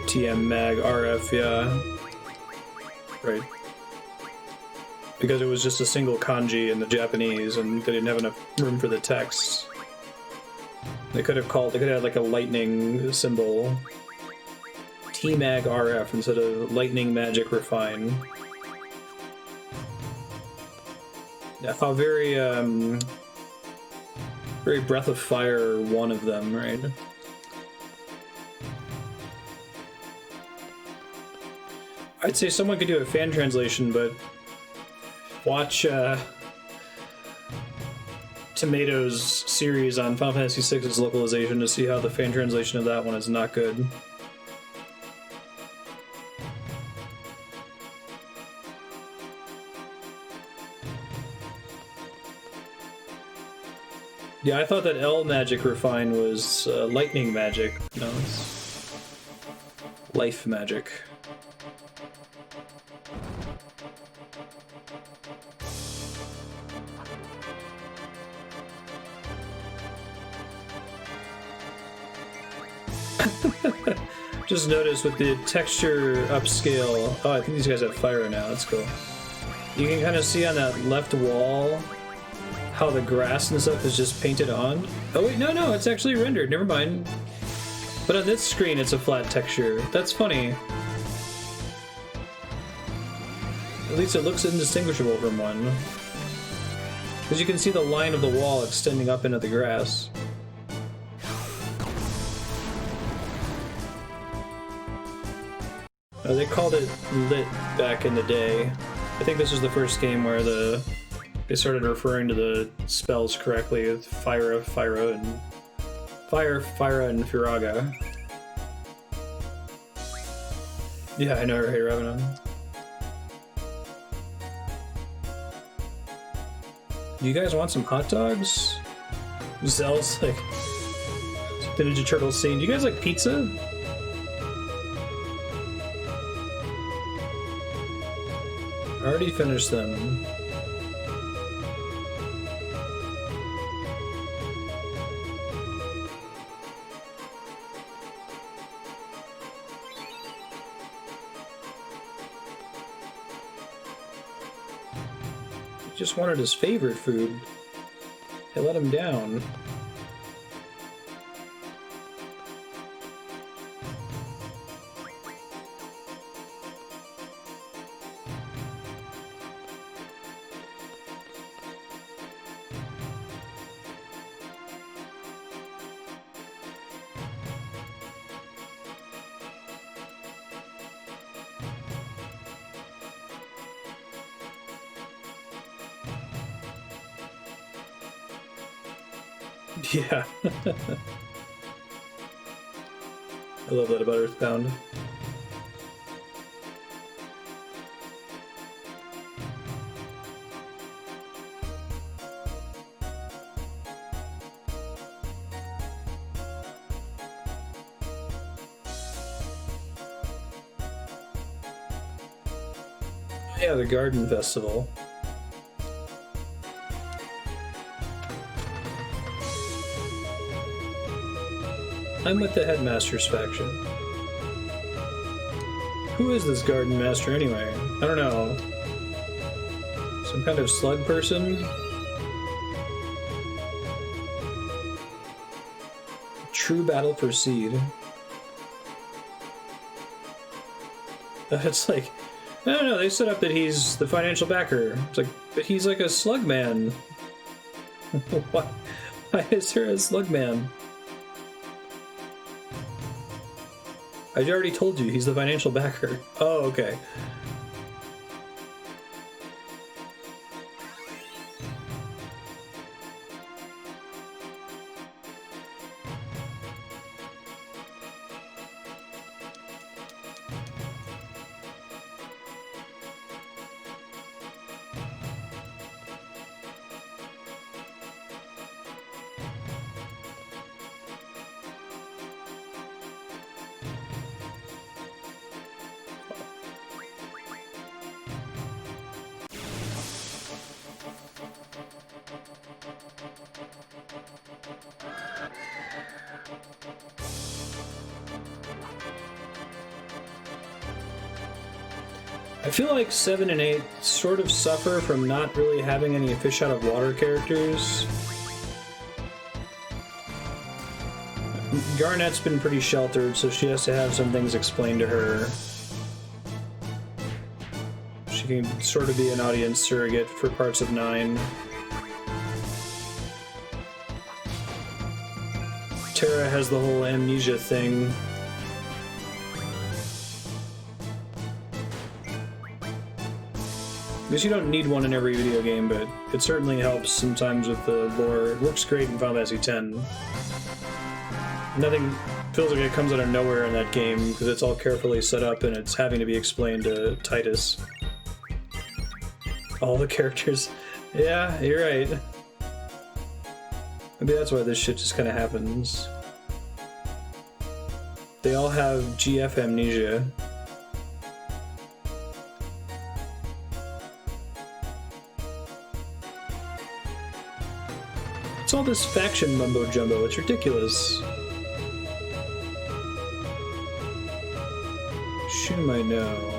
TM Mag RF, yeah. Right. Because it was just a single kanji in the Japanese and they didn't have enough room for the text. They could have had like a lightning symbol. T-Mag RF instead of Lightning Magic Refine. Yeah, how very Very Breath of Fire, one of them, right? I'd say someone could do a fan translation, but watch Tomato's series on Final Fantasy VI's localization to see how the fan translation of that one is not good. Yeah, I thought that L magic refine was lightning magic. No, it's life magic. Just noticed with the texture upscale. Oh, I think these guys have fire now. That's cool. You can kind of see on that left wall how the grass and stuff is just painted on. Oh wait, no, it's actually rendered. Never mind. But on this screen, it's a flat texture. That's funny. At least it looks indistinguishable from one. Because you can see the line of the wall extending up into the grass. They called it lit back in the day. I think this was the first game where they started referring to the spells correctly with Fyra, and Firaga. Yeah, I know, right, Revenant. Do you guys want some hot dogs? Zell's like the Ninja Turtles scene. Do you guys like pizza? I already finished them. He just wanted his favorite food. They let him down. Yeah. I love that about Earthbound. Yeah, the Garden Festival. I'm with the Headmaster's faction. Who is this Garden Master anyway? I don't know. Some kind of slug person? True battle for seed. It's like, I don't know, they set up that he's the financial backer. It's like, but he's like a slug man. Why is there a slug man? I already told you, he's the financial backer. Oh, okay. I feel like 7 and 8 sort of suffer from not really having any fish out of water characters. Garnet's been pretty sheltered, so she has to have some things explained to her. She can sort of be an audience surrogate for parts of 9. Terra has the whole amnesia thing. I guess you don't need one in every video game, but it certainly helps sometimes with the lore. It works great in Final Fantasy X. Nothing feels like it comes out of nowhere in that game, because it's all carefully set up and it's having to be explained to Titus. All the characters. Yeah, you're right. Maybe that's why this shit just kind of happens. They all have GF amnesia. It's all this faction mumbo jumbo, it's ridiculous. Shum I know.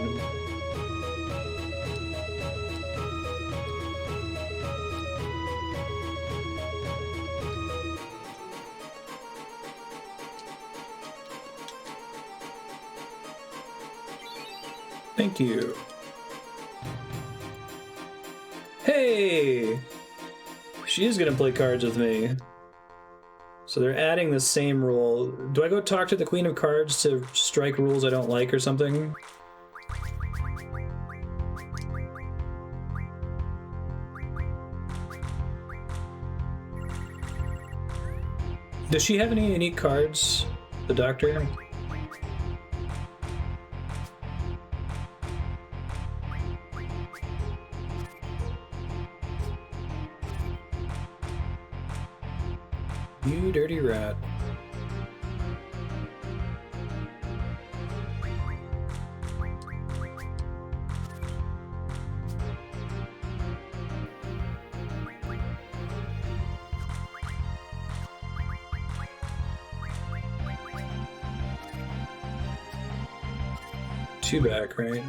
Thank you. Hey! She is gonna play cards with me. So they're adding the same rule. Do I go talk to the Queen of Cards to strike rules I don't like or something? Does she have any unique cards? The Doctor? You dirty rat. Two back, right?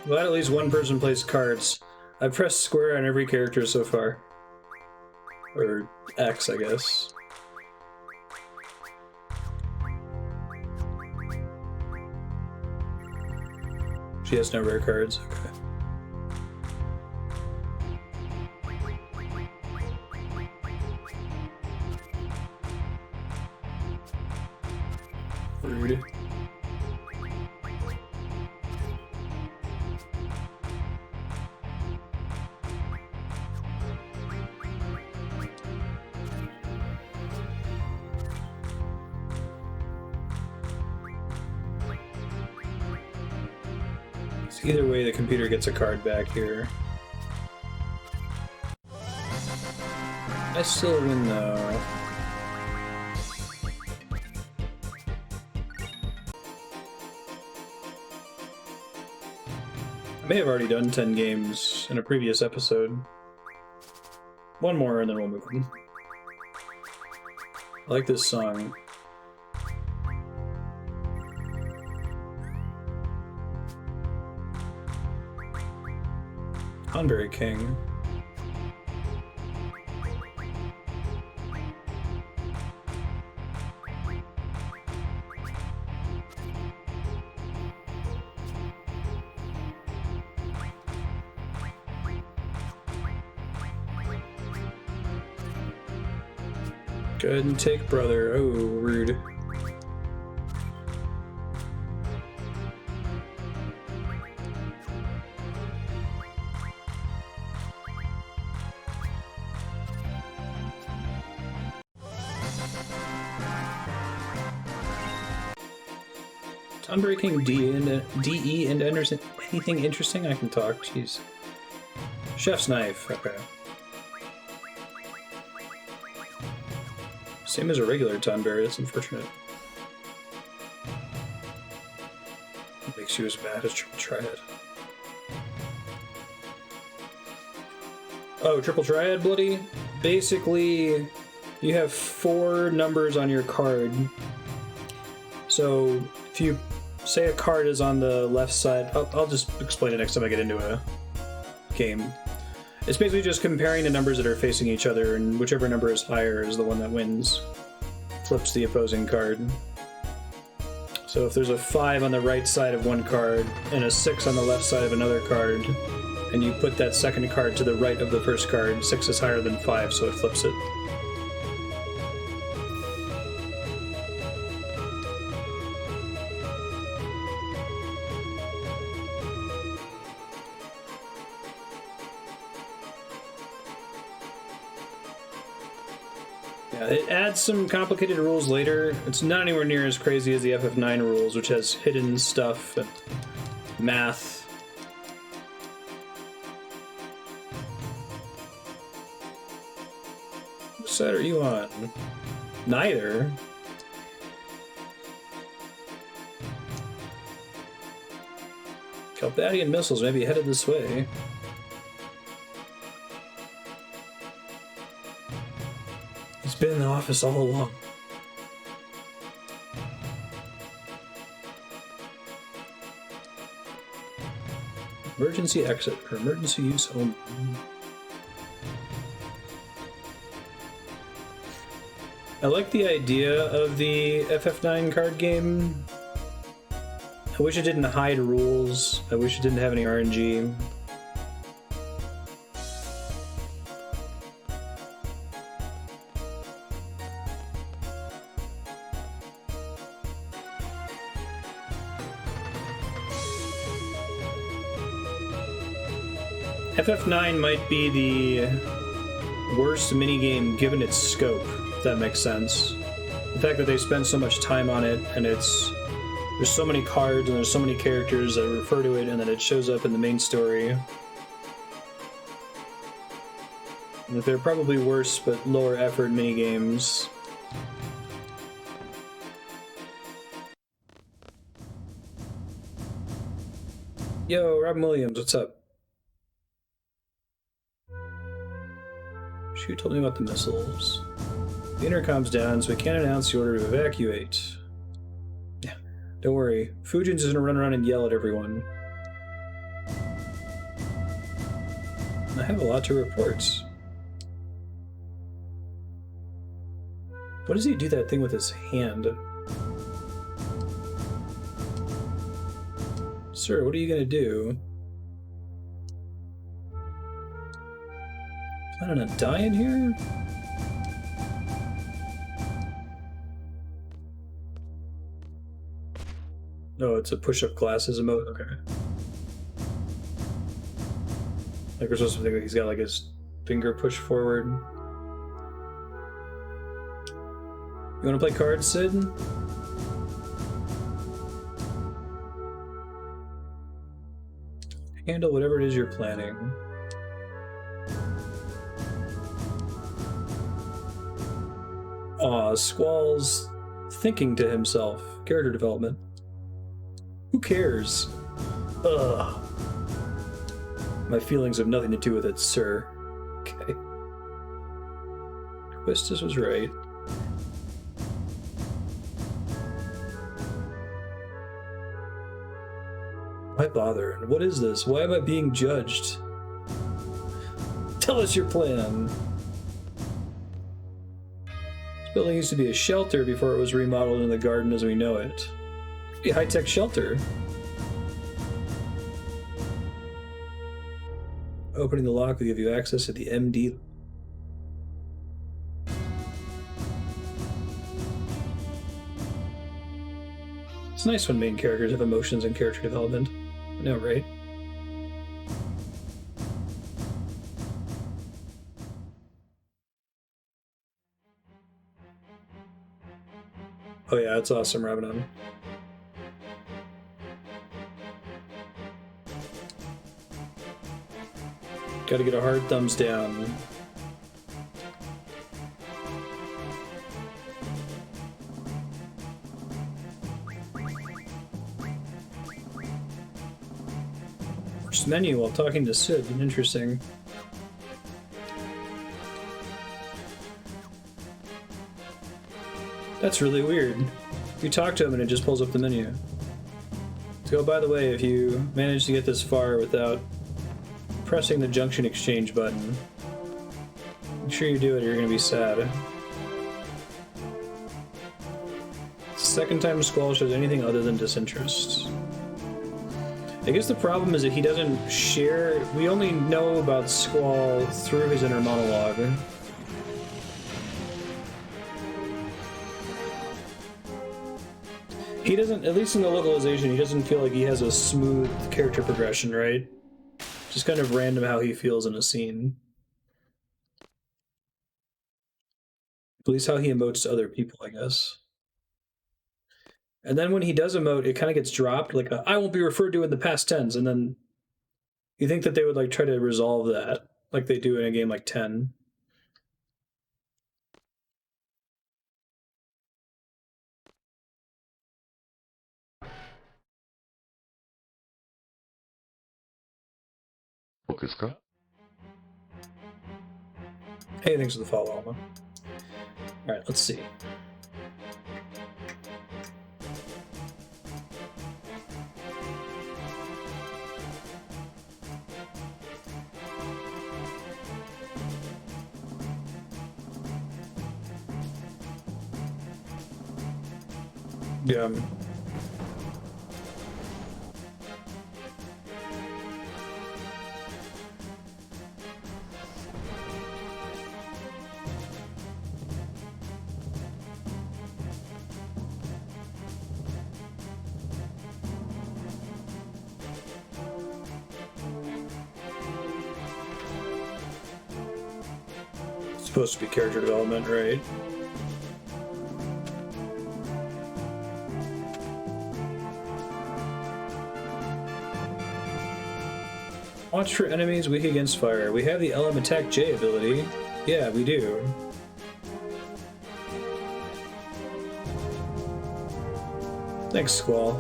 Glad at least one person plays cards. I've pressed square on every character so far. Or X, I guess. She has no rare cards, okay. Rude. Either way, the computer gets a card back here. I still win though. I may have already done 10 games in a previous episode. One more and then we'll move on. I like this song. Thunberry King. Go ahead and take brother. Oh, rude. Unbreaking DE and anything interesting I can talk. Jeez. Chef's knife. Okay. Same as a regular Tonberry. That's unfortunate. It makes you as bad as Triple Triad. Oh, Triple Triad, bloody. Basically, you have 4 numbers on your card. So if you say a card is on the left side, I'll just explain it next time I get into a game. It's basically just comparing the numbers that are facing each other, and whichever number is higher is the one that wins. Flips the opposing card. So if there's a 5 on the right side of one card and a 6 on the left side of another card, and you put that second card to the right of the first card, 6 is higher than 5, so it flips it. It adds some complicated rules later. It's not anywhere near as crazy as the FF9 rules, which has hidden stuff and math. What side are you on? Neither. Galbadian missiles may be headed this way. He's been in the office all along. Emergency exit or emergency use only. I like the idea of the FF9 card game. I wish it didn't hide rules. I wish it didn't have any RNG. FF9 might be the worst minigame given its scope, if that makes sense. The fact that they spend so much time on it, and there's so many cards and there's so many characters that refer to it, and then it shows up in the main story. And that they're probably worse but lower effort minigames. Yo, Robin Williams, what's up? She told me about the missiles. The intercom's down, so we can't announce the order to evacuate. Yeah, don't worry. Fujin's just gonna run around and yell at everyone. I have a lot to report. What does he do that thing with his hand? Sir, what are you gonna do? Planning on dying here? No, it's a push-up glasses emote? Okay. Like we're supposed to think that he's got like his finger pushed forward. You wanna play cards, Sid? Handle whatever it is you're planning. Aw, Squall's thinking to himself. Character development. Who cares? Ugh. My feelings have nothing to do with it, sir. Okay. Quistis was right. Why bother? And what is this? Why am I being judged? Tell us your plan. This building used to be a shelter before it was remodeled into the garden as we know it. It'd be a high-tech shelter. Opening the lock will give you access to the MD. It's nice when main characters have emotions and character development. I know, right? Oh yeah, it's awesome, Ravenon. Gotta get a hard thumbs down. First menu while talking to Sid. Interesting. That's really weird. You talk to him and it just pulls up the menu. So, by the way, if you manage to get this far without pressing the junction exchange button, make sure you do it or you're gonna be sad. Second time Squall shows anything other than disinterest. I guess the problem is that he doesn't share... We only know about Squall through his inner monologue. He doesn't, at least in the localization, he doesn't feel like he has a smooth character progression, right? Just kind of random how he feels in a scene. At least how he emotes to other people, I guess. And then when he does emote, it kind of gets dropped, like I won't be referred to in the past tense, and then you think that they would like try to resolve that, like they do in a game like 10. Hey, thanks for the follow, Alma. Alright, let's see. Yeah. It's supposed to be character development, right? Watch for enemies weak against fire. We have the Elem-Atk-J ability. Yeah, we do. Thanks, Squall.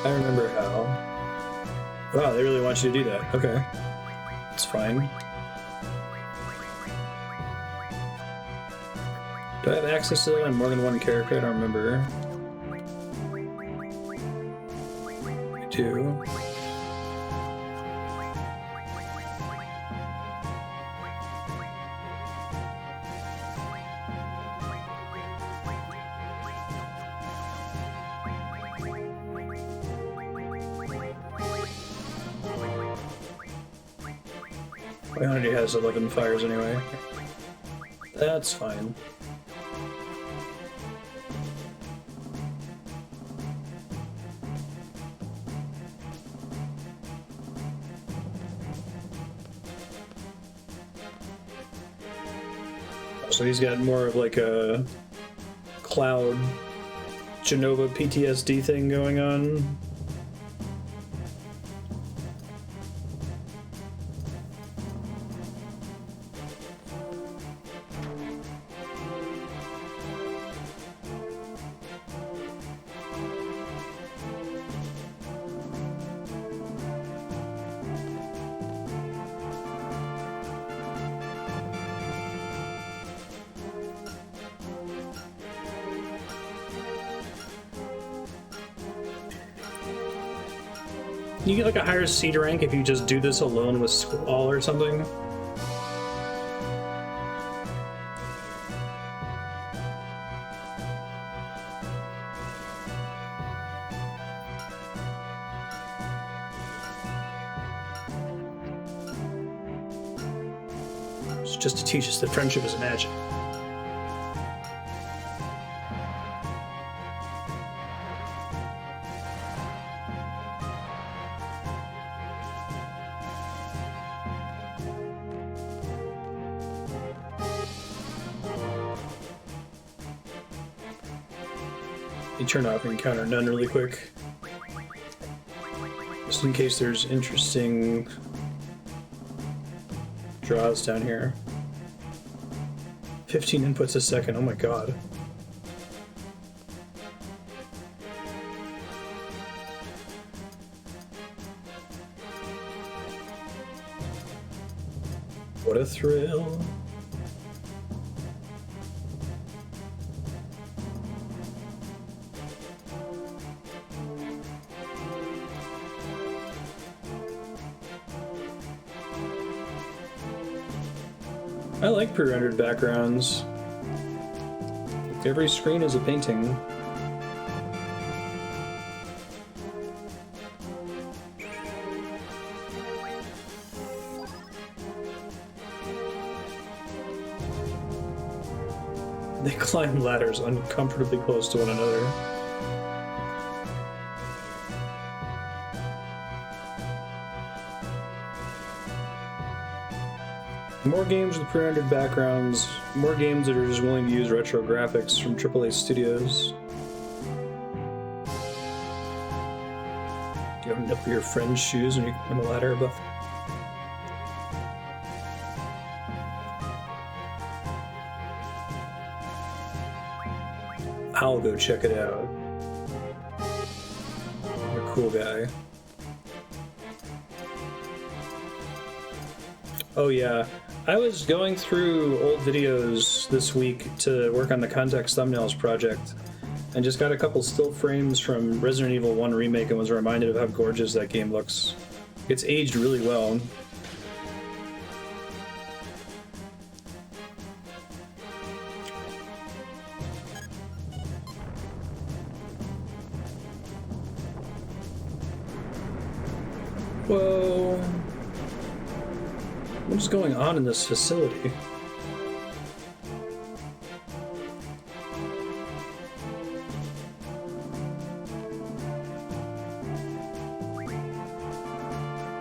I remember how. Wow, they really want you to do that. Okay. It's fine. Do I have access to that on more than one character? I don't remember. I do. My already has 11 fires anyway. That's fine. So he's got more of like a cloud Genova PTSD thing going on. You get like a higher seed rank if you just do this alone with Squall or something. It's just to teach us that friendship is magic. Turn off encounter none really quick, just in case there's interesting draws down here. 15 inputs a second, oh my god. What a thrill. I like pre-rendered backgrounds. Every screen is a painting. They climb ladders uncomfortably close to one another. More games with pre-rendered backgrounds, more games that are just willing to use retro graphics from AAA studios. Do you open up your friend's shoes when you climb a ladder above? I'll go check it out. You're a cool guy. Oh yeah, I was going through old videos this week to work on the Context Thumbnails project, and just got a couple still frames from Resident Evil 1 Remake and was reminded of how gorgeous that game looks. It's aged really well. Whoa. What is going on in this facility?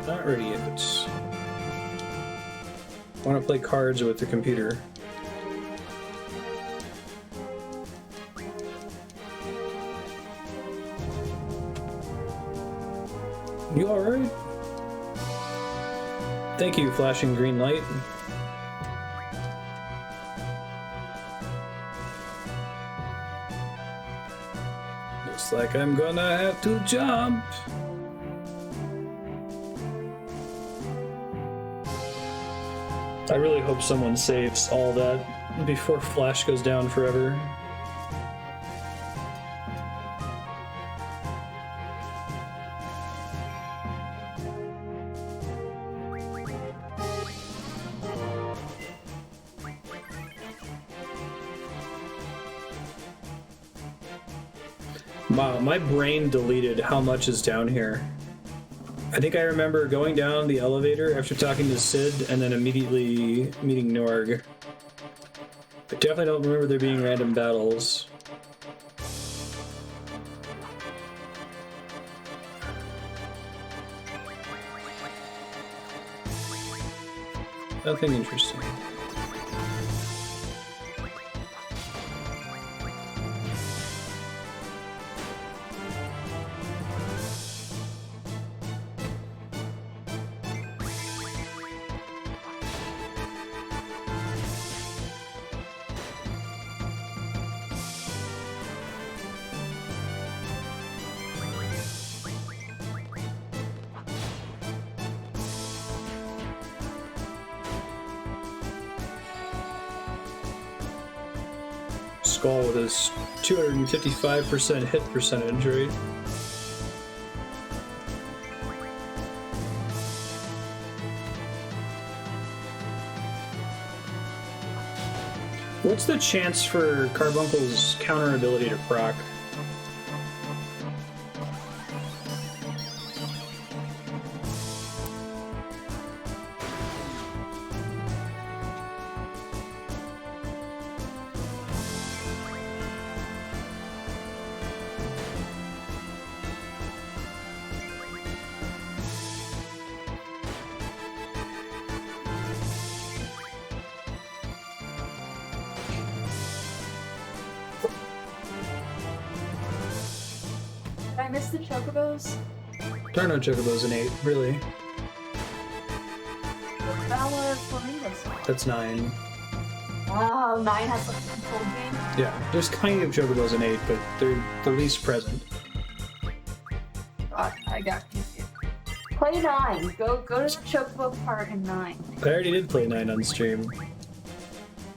Not ready yet. I want to play cards with the computer. You alright? Thank you, flashing green light. Looks like I'm gonna have to jump. I really hope someone saves all that before Flash goes down forever. Wow, my brain deleted how much is down here. I think I remember going down the elevator after talking to Sid and then immediately meeting NORG. I definitely don't remember there being random battles. Nothing interesting. Squall with his 255% hit percentage, right? What's the chance for Carbuncle's counter ability to proc? Did I miss the chocobos? There are no chocobos in 8, really. Valor Flamingos. That's 9. Wow, 9 has a full game. Yeah, there's kind of chocobos in 8, but they're the least present. God, I got confused. Play 9. Go to the chocobo part in 9. I already did play 9 on stream. And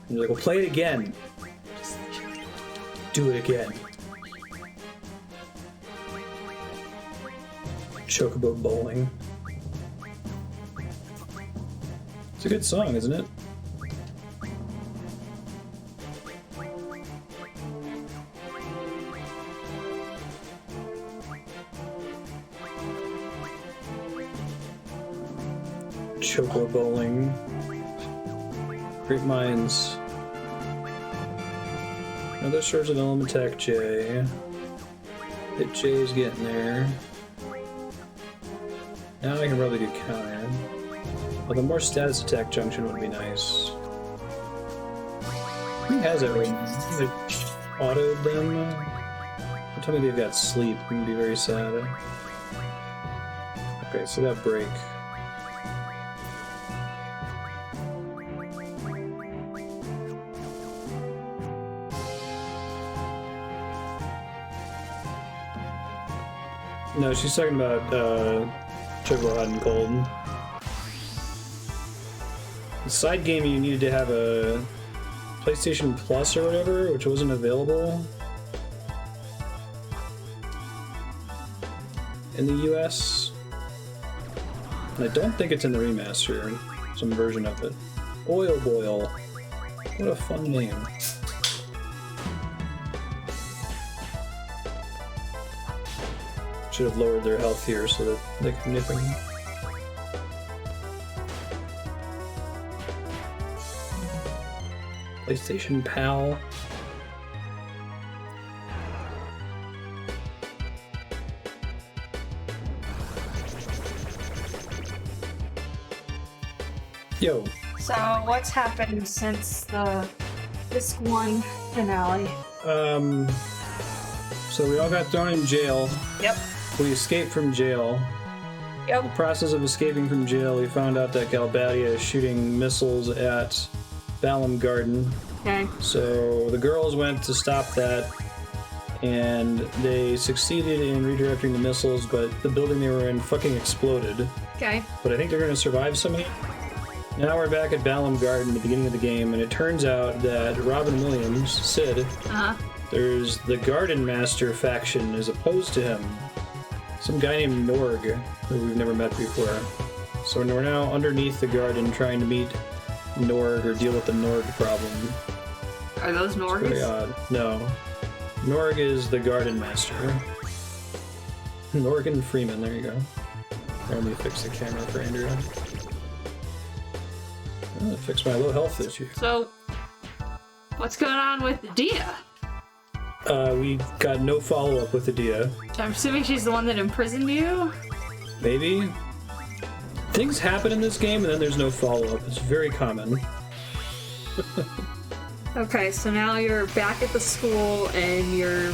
you're like, well, play it again. Do it again. Chocobo Bowling. It's a good song, isn't it? Choco bowling. Great minds. Another source of Elem-Atk-J. Hit J is getting there. Now I can probably do counter. Although more status attack junction would be nice. He has everything. Like, autoed them. Tell me they've got sleep. I'm gonna be very sad. Okay, so that break. No, she's talking about Choco Hot and Cold. The side game you needed to have a PlayStation Plus or whatever, which wasn't available in the US. And I don't think it's in the remaster, some version of it. Oilboyles. What a fun name. Should have lowered their health here so that they could nip him. PlayStation Pal. Yo. So, what's happened since the Disc 1 finale? So we all got thrown in jail. Yep. We escaped from jail. Yep. In the process of escaping from jail, we found out that Galbadia is shooting missiles at Balamb Garden. Okay. So the girls went to stop that, and they succeeded in redirecting the missiles, but the building they were in fucking exploded. Okay. But I think they're going to survive somehow. Now we're back at Balamb Garden at the beginning of the game, and it turns out that Robin Williams, Sid, there's the Garden Master faction is opposed to him. Some guy named NORG, who we've never met before. So we're now underneath the garden trying to meet NORG or deal with the NORG problem. Are those NORGs? Very odd. No. NORG is the Garden Master. Norgan Freeman, there you go. Let me fix the camera for Andrea. Oh, it fixed my low health issue. So, what's going on with Dia? We got no follow-up with Adia. I'm assuming she's the one that imprisoned you? Maybe. Things happen in this game and then there's no follow-up. It's very common. Okay, so now you're back at the school and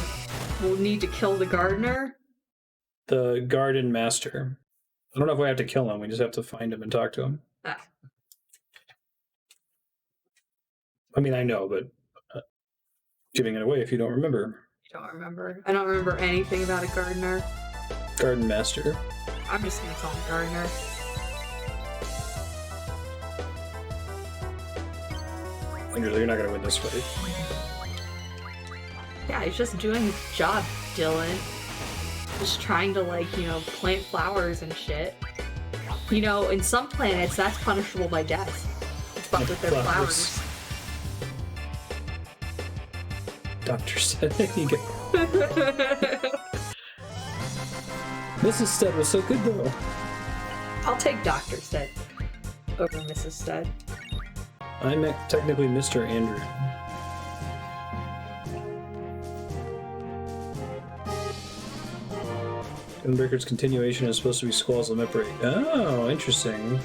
we'll need to kill the gardener? The Garden Master. I don't know if we have to kill him, we just have to find him and talk to him. Ah. I mean, I know, but giving it away if you don't remember. I don't remember. I don't remember anything about a gardener. Garden Master. I'm just gonna call him gardener. Andrew, you're not gonna win this fight. Yeah, he's just doing his job, Dylan. Just trying to, plant flowers and shit. You know, in some planets, that's punishable by death. But with their flowers. Dr. Stead, there you go. Mrs. Stead was so good, though. I'll take Dr. Stead over Mrs. Stead. I'm technically Mr. Andrew. Gunbreaker's continuation is supposed to be Squall's limit break. Oh, interesting.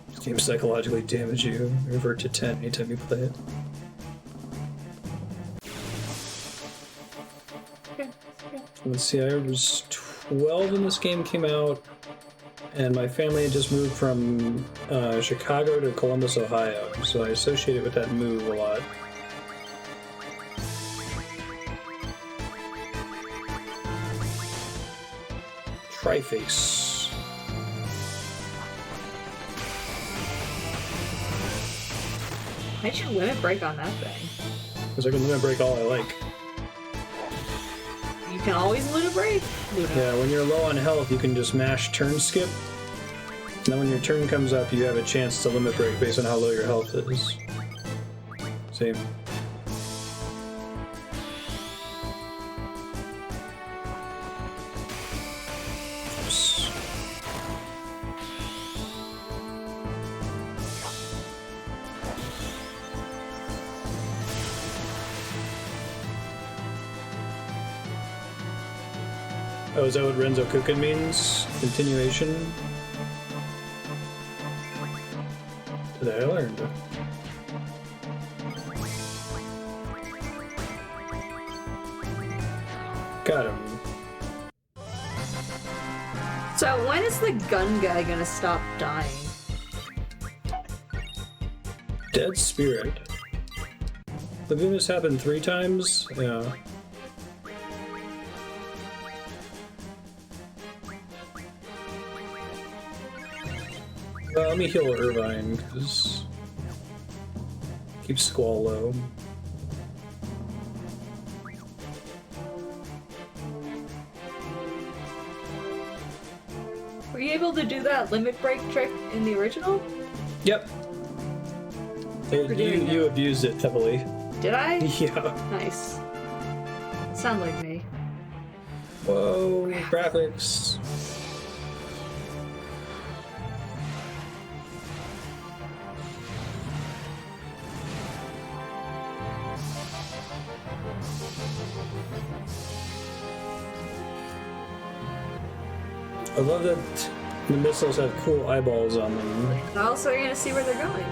This game psychologically damage you. Revert to 10 anytime you play it. Let's see, I was 12 when this game came out, and my family had just moved from Chicago to Columbus, Ohio, so I associate it with that move a lot. Triface. Why'd you limit break on that thing? Because I can limit break all I like. You can always limit break? Luna. Yeah, when you're low on health, you can just mash turn skip. Now when your turn comes up, you have a chance to limit break based on how low your health is. Same. course. Oh, is that what Renzo Kuken means? Continuation? Today I learned. Got him. So when is the gun guy gonna stop dying? Dead spirit. Laguna's happened 3 times? Yeah. Well, let me heal Irvine, because keep Squall low. Were you able to do that limit break trick in the original? Yep. You abused it heavily. Did I? Yeah. Nice. Sound like me. Whoa, graphics. I love that the missiles have cool eyeballs on them. And also, you're gonna see where they're going.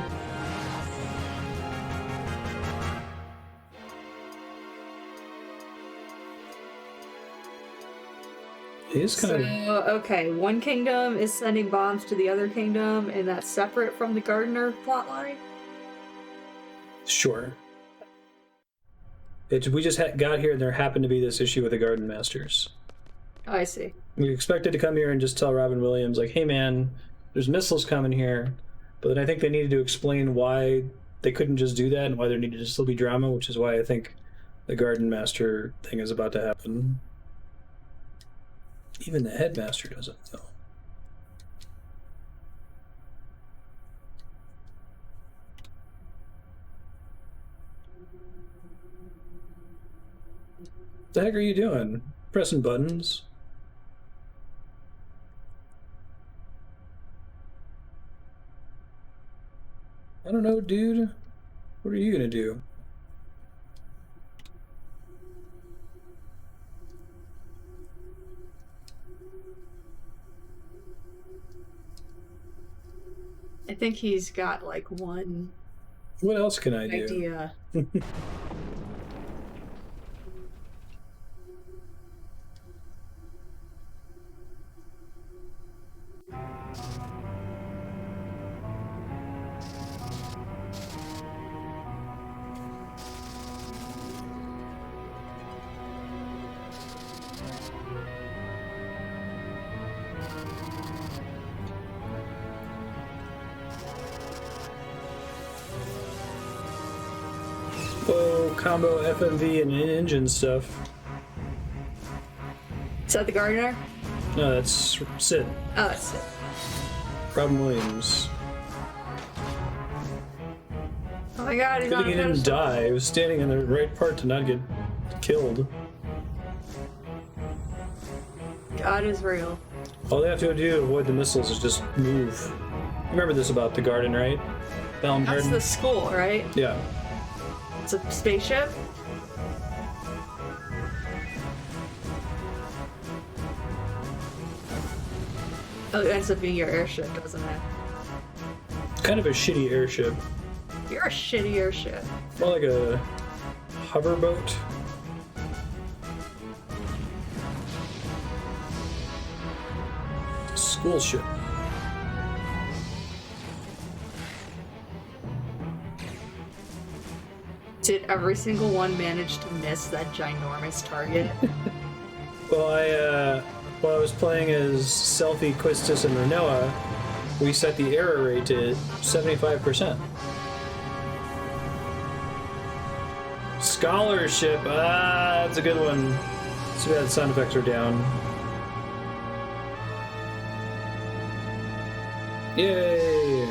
He's kind of... Okay, one kingdom is sending bombs to the other kingdom, and that's separate from the Gardener plotline? Sure. We just got here and there happened to be this issue with the Garden Masters. Oh, I see. We expected to come here and just tell Robin Williams, like, hey man, there's missiles coming here. But then I think they needed to explain why they couldn't just do that and why there needed to still be drama, which is why I think the Garden Master thing is about to happen. Even the headmaster doesn't know. What the heck are you doing? Pressing buttons? I don't know, dude. What are you gonna do? I think he's got like one What else can I idea. do? Whoa, combo FMV and engine stuff. Is that the Gardener? No, that's Sid. Oh, that's it. Robin Williams. Oh my god, he's Good on thing a he didn't pedestal. die. He was standing in the right part to not get killed. God is real. All they have to do to avoid the missiles is just move. You remember this about the garden, right? Balamb That's Garden? the school, right? Yeah. It's a spaceship? Oh, it ends up being your airship, doesn't it? Kind of a shitty airship. You're a shitty airship. More like a hoverboat. School ship. Did every single one manage to miss that ginormous target? Well, while I was playing as Selfie, Quistis, and Rinoa, we set the error rate to 75%. Scholarship! Ah, that's a good one. Too bad sound effects are down. Yay!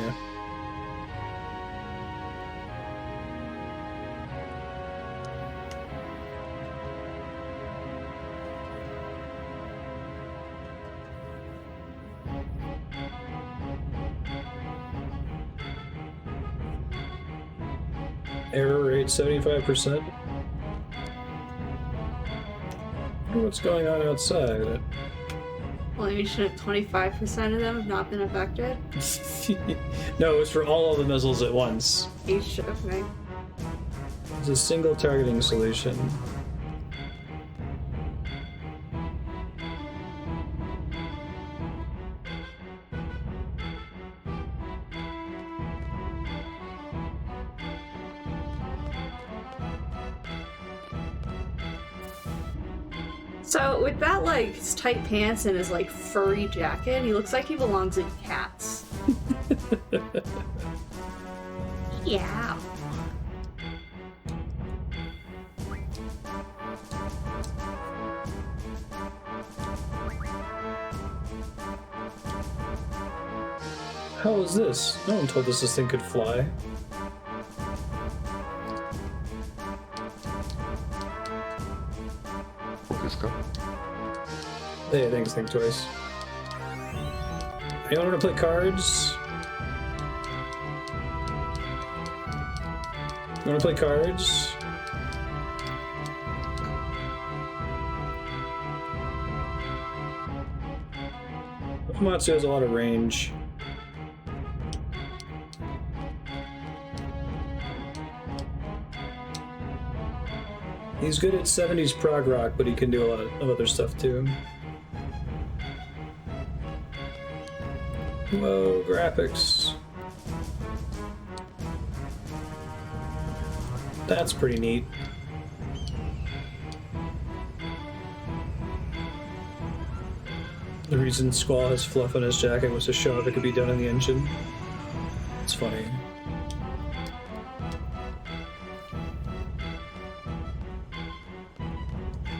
Error rate 75%. What's going on outside? Well, maybe shouldn't 25% of them have not been affected? No, it was for all of the missiles at once. Okay. It's a single targeting solution. So with that, like, his tight pants and his, like, furry jacket, he looks like he belongs in Cats. Yeah. How is this? No one told us this thing could fly. Hey, thanks, think twice. Anyone want to play cards? You want to play cards? Matsu has a lot of range. He's good at 70s prog rock, but he can do a lot of other stuff too. Whoa, graphics. That's pretty neat. The reason Squall has fluff on his jacket was to show if it could be done in the engine. It's funny.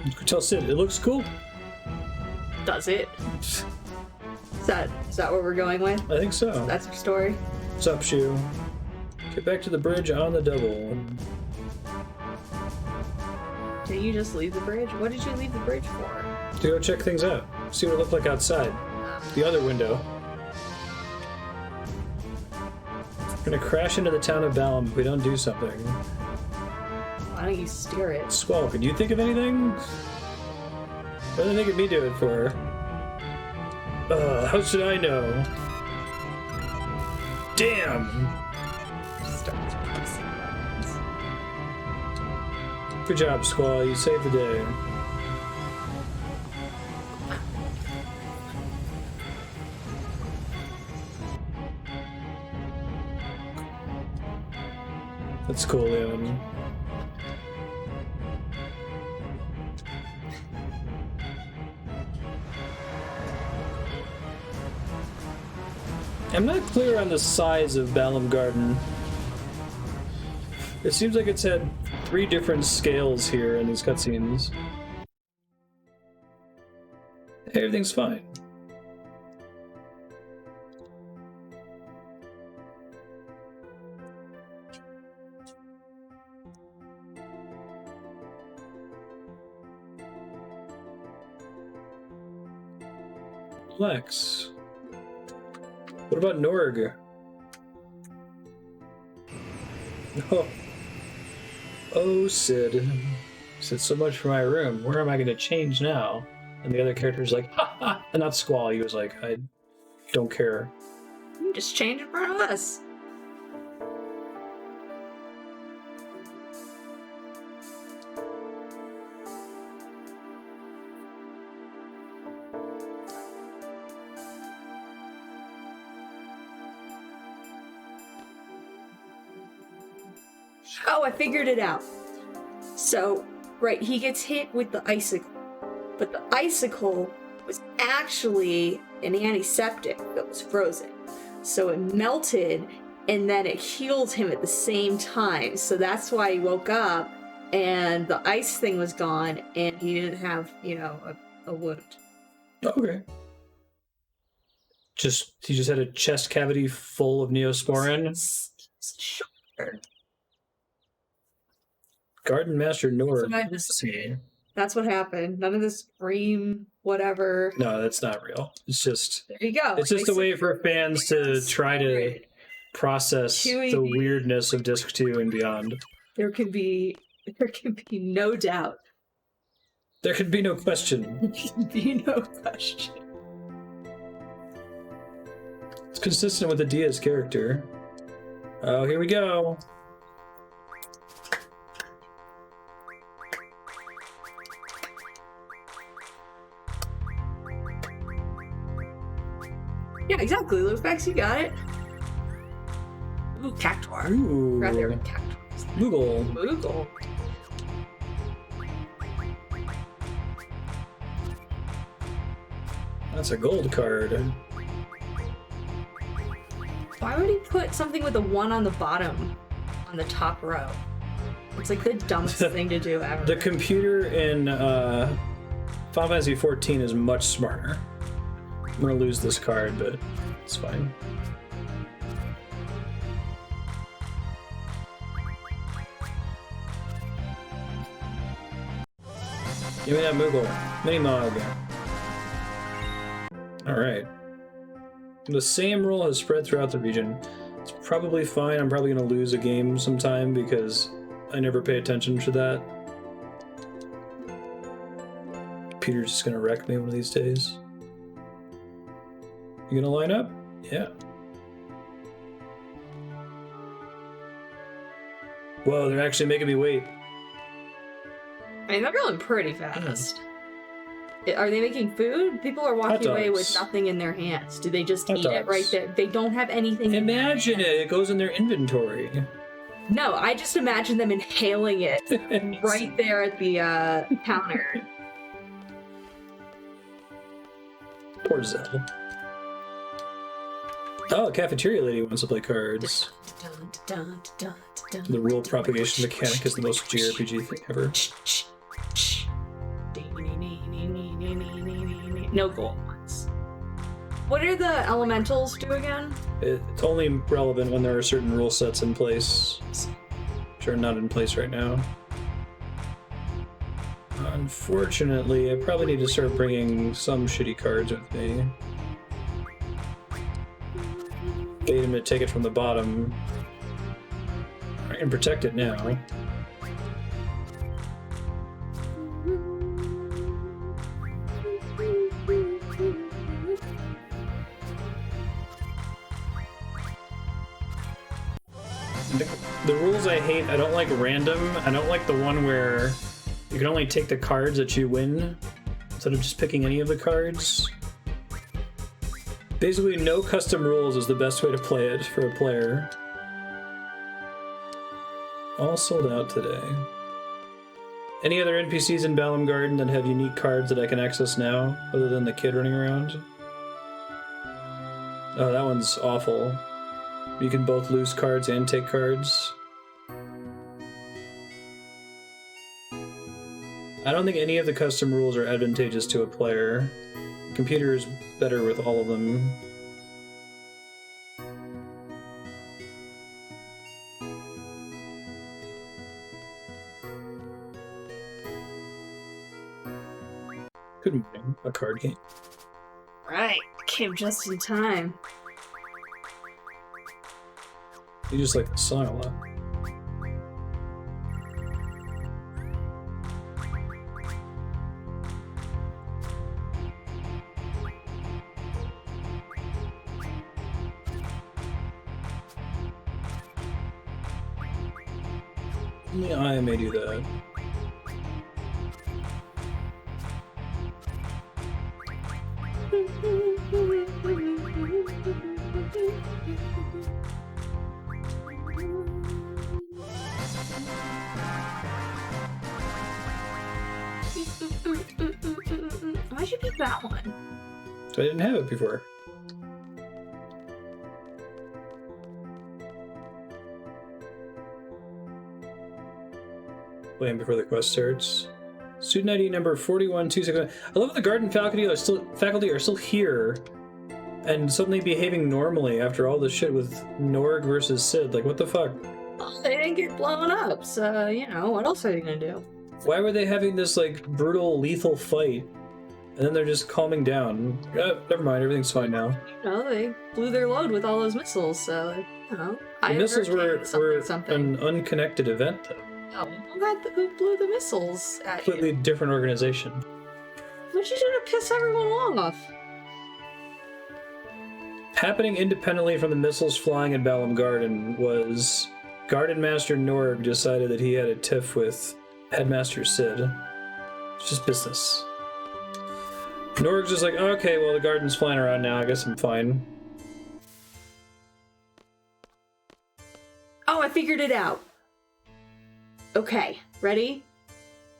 You could tell Sid, it looks cool. Does it? Is that where we're going with? I think so. That's your story? What's up, Shu? Get back to the bridge on the double. Did you just leave the bridge? What did you leave the bridge for? To go check things out. See what it looked like outside. The other window. We're gonna crash into the town of Balamb if we don't do something. Why don't you steer it? Squall, can you think of anything? What are they making me do it for? How should I know? Damn! Starts pressing buttons. Good job, Squall. You saved the day. That's cool, Leon. I'm not clear on the size of Balamb Garden. It seems like it's had 3 different scales here in these cutscenes. Everything's fine. Relax. What about NORG? Oh, Sid. Sid, so much for my room. Where am I going to change now? And the other character's like, ha ha! And not Squall. He was like, I don't care. You just change in front of us. Oh, I figured it out. So, right, he gets hit with the icicle. But the icicle was actually an antiseptic that was frozen. So it melted, and then it healed him at the same time. So that's why he woke up, and the ice thing was gone, and he didn't have, you know, a wound. Okay. He just had a chest cavity full of Neosporin. Sure. Garden Master NORG. That's what happened. None of this dream, whatever. No, that's not real. It's just... There you go. It's just a way for fans to try to process the weirdness of Disc 2 and beyond. There can be no doubt. There can be no question. There can be no question. It's consistent with the Diaz character. Oh, here we go. Yeah, exactly. Lufax, you got it. Ooh, Cactuar. Ooh. Right there with Cactuars. Moogle. Moogle. That's a gold card. Why would he put something with a 1 on the bottom, on the top row? It's like the dumbest thing to do ever. The computer in Final Fantasy XIV is much smarter. I'm gonna lose this card, but it's fine. Give me that Moogle. Minimog. Alright. The same rule has spread throughout the region. It's probably fine. I'm probably gonna lose a game sometime because I never pay attention to that. Peter's just gonna wreck me one of these days. You gonna line up? Yeah. Whoa, they're actually making me wait. I mean, they're going pretty fast. Are they making food? People are walking away with nothing in their hands. Do they just eat it right there? They don't have anything. Imagine it. It goes in their inventory. No, I just imagine them inhaling it right there at the counter. Poor Zell. Oh, Cafeteria Lady wants to play cards. The rule propagation mechanic is the most JRPG thing ever. No gold ones. What do the elementals do again? It's only relevant when there are certain rule sets in place, which are not in place right now. Unfortunately, I probably need to start bringing some shitty cards with me. Bait him to take it from the bottom. I can protect it now. The rules I hate, I don't like random. I don't like the one where you can only take the cards that you win instead of just picking any of the cards. Basically, no custom rules is the best way to play it for a player. All sold out today. Any other NPCs in Balamb Garden that have unique cards that I can access now, other than the kid running around? Oh, that one's awful. You can both lose cards and take cards. I don't think any of the custom rules are advantageous to a player. The computer is better with all of them. Good morning, a card game. Right, came just in time. You just like the song a lot. Only I may do that. Why'd you pick that one? So I didn't have it before. Playing before the quest starts. Student ID number 41261. I love that the garden faculty are still here and suddenly behaving normally after all this shit with NORG versus Sid. Like, what the fuck? Well, they didn't get blown up, so, you know, what else are they gonna do? Why were they having this, like, brutal, lethal fight? And then they're just calming down. Never mind, everything's fine now. You know, they blew their load with all those missiles, so, you know, The missiles were something. an unconnected event, though. Oh, who blew the missiles at you? Completely different organization. What you do to piss everyone off? Happening independently from the missiles flying at Balamb Garden was Garden Master NORG decided that he had a tiff with Headmaster Sid. It's just business. NORG's just like, okay, well, the garden's flying around now. I guess I'm fine. Oh, I figured it out. Okay, ready?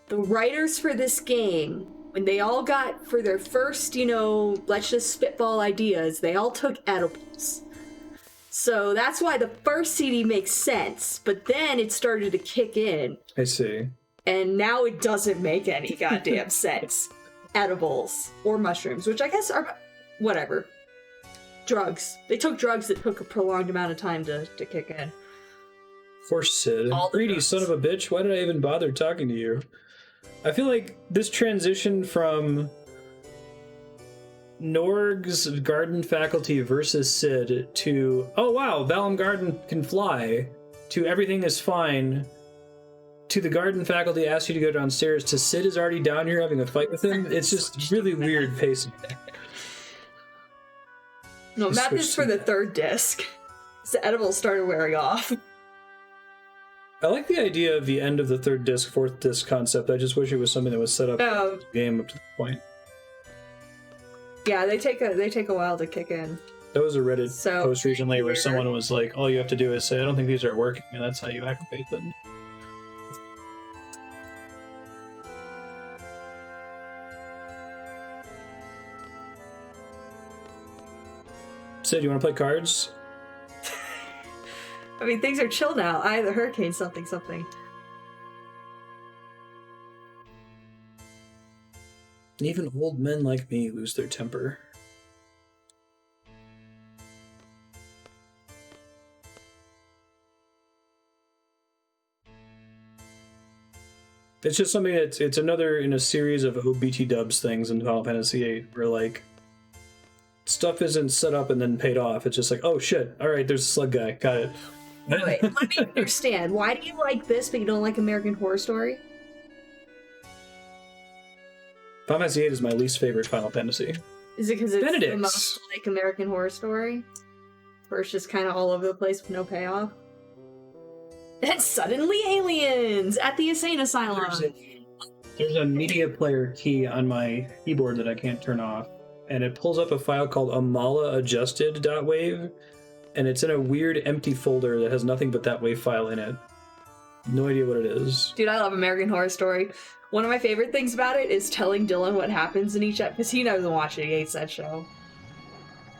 The writers for this game, when they all got, for their first, let's just spitball ideas, they all took edibles. So that's why the first CD makes sense, but then it started to kick in. I see. And now it doesn't make any goddamn sense. Edibles or mushrooms, which I guess are whatever. Drugs. They took drugs that took a prolonged amount of time to kick in. Poor Sid. Greedy son of a bitch, why did I even bother talking to you? I feel like this transition from NORG's garden faculty versus Sid to, oh wow, Balamb Garden can fly, to everything is fine, to the garden faculty asks you to go downstairs, to Sid is already down here having a fight with him. It's just really weird pacing. No, map this for the third disc. The edibles started wearing off. I like the idea of the end of the third disc, fourth disc concept. I just wish it was something that was set up in the game up to the point. Yeah, they take a while to kick in. That was a Reddit post recently where someone was like, all you have to do is say, I don't think these are working, and that's how you activate them. Sid, you want to play cards? I mean, things are chill now. I the hurricane something. Even old men like me lose their temper. It's just something that's, it's another in a series of OBT dubs things in Final Fantasy VIII where, like, stuff isn't set up and then paid off. It's just like, oh shit, alright, there's a slug guy, got it. Wait, let me understand. Why do you like this but you don't like American Horror Story? Final Fantasy VIII is my least favorite Final Fantasy. Is it because it's the most like American Horror Story? Where it's just kind of all over the place with no payoff? And suddenly aliens at the insane asylum! There's a media player key on my keyboard that I can't turn off, and it pulls up a file called amalaadjusted.wave, and it's in a weird empty folder that has nothing but that wave file in it. No idea what it is. Dude, I love American Horror Story. One of my favorite things about it is telling Dylan what happens in each episode, because he doesn't watch it, he hates that show.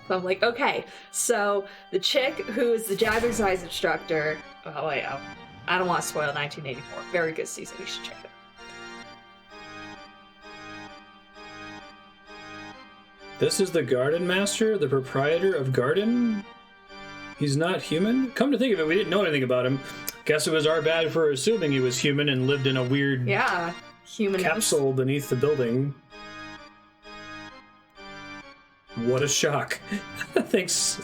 So I'm like, okay, so the chick who is the jazzercise instructor, oh wait, I don't want to spoil 1984. Very good season, you should check it out. This is the Garden Master, the proprietor of Garden? He's not human? Come to think of it, we didn't know anything about him. Guess it was our bad for assuming he was human and lived in a weird human capsule beneath the building. What a shock. Thanks,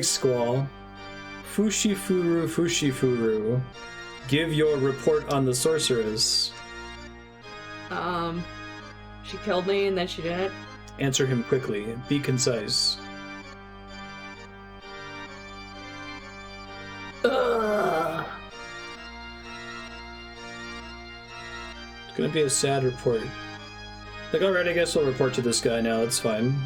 Squall. Fushifuru. Give your report on the sorceress. She killed me and then she didn't. Answer him quickly. Be concise. Ugh. It's gonna be a sad report. Like, alright, I guess we'll report to this guy now, it's fine.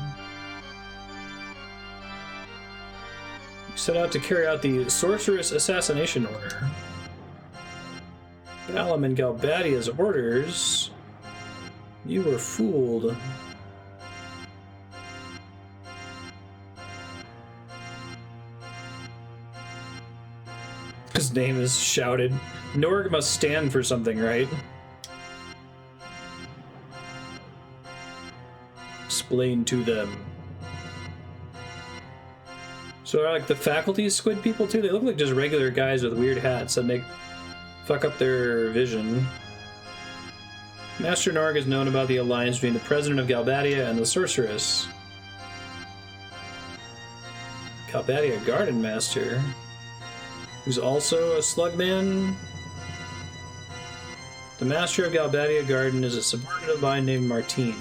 You set out to carry out the Sorceress Assassination Order. Balamb and Galbadia's orders? You were fooled. His name is shouted. NORG must stand for something, right? Explain to them. So are like the faculty squid people too? They look like just regular guys with weird hats and they fuck up their vision. Master NORG has known about the alliance between the president of Galbadia and the sorceress. Galbadia Garden Master? who's also a slugman. The master of Galbadia Garden is a subordinate of mine named Martine.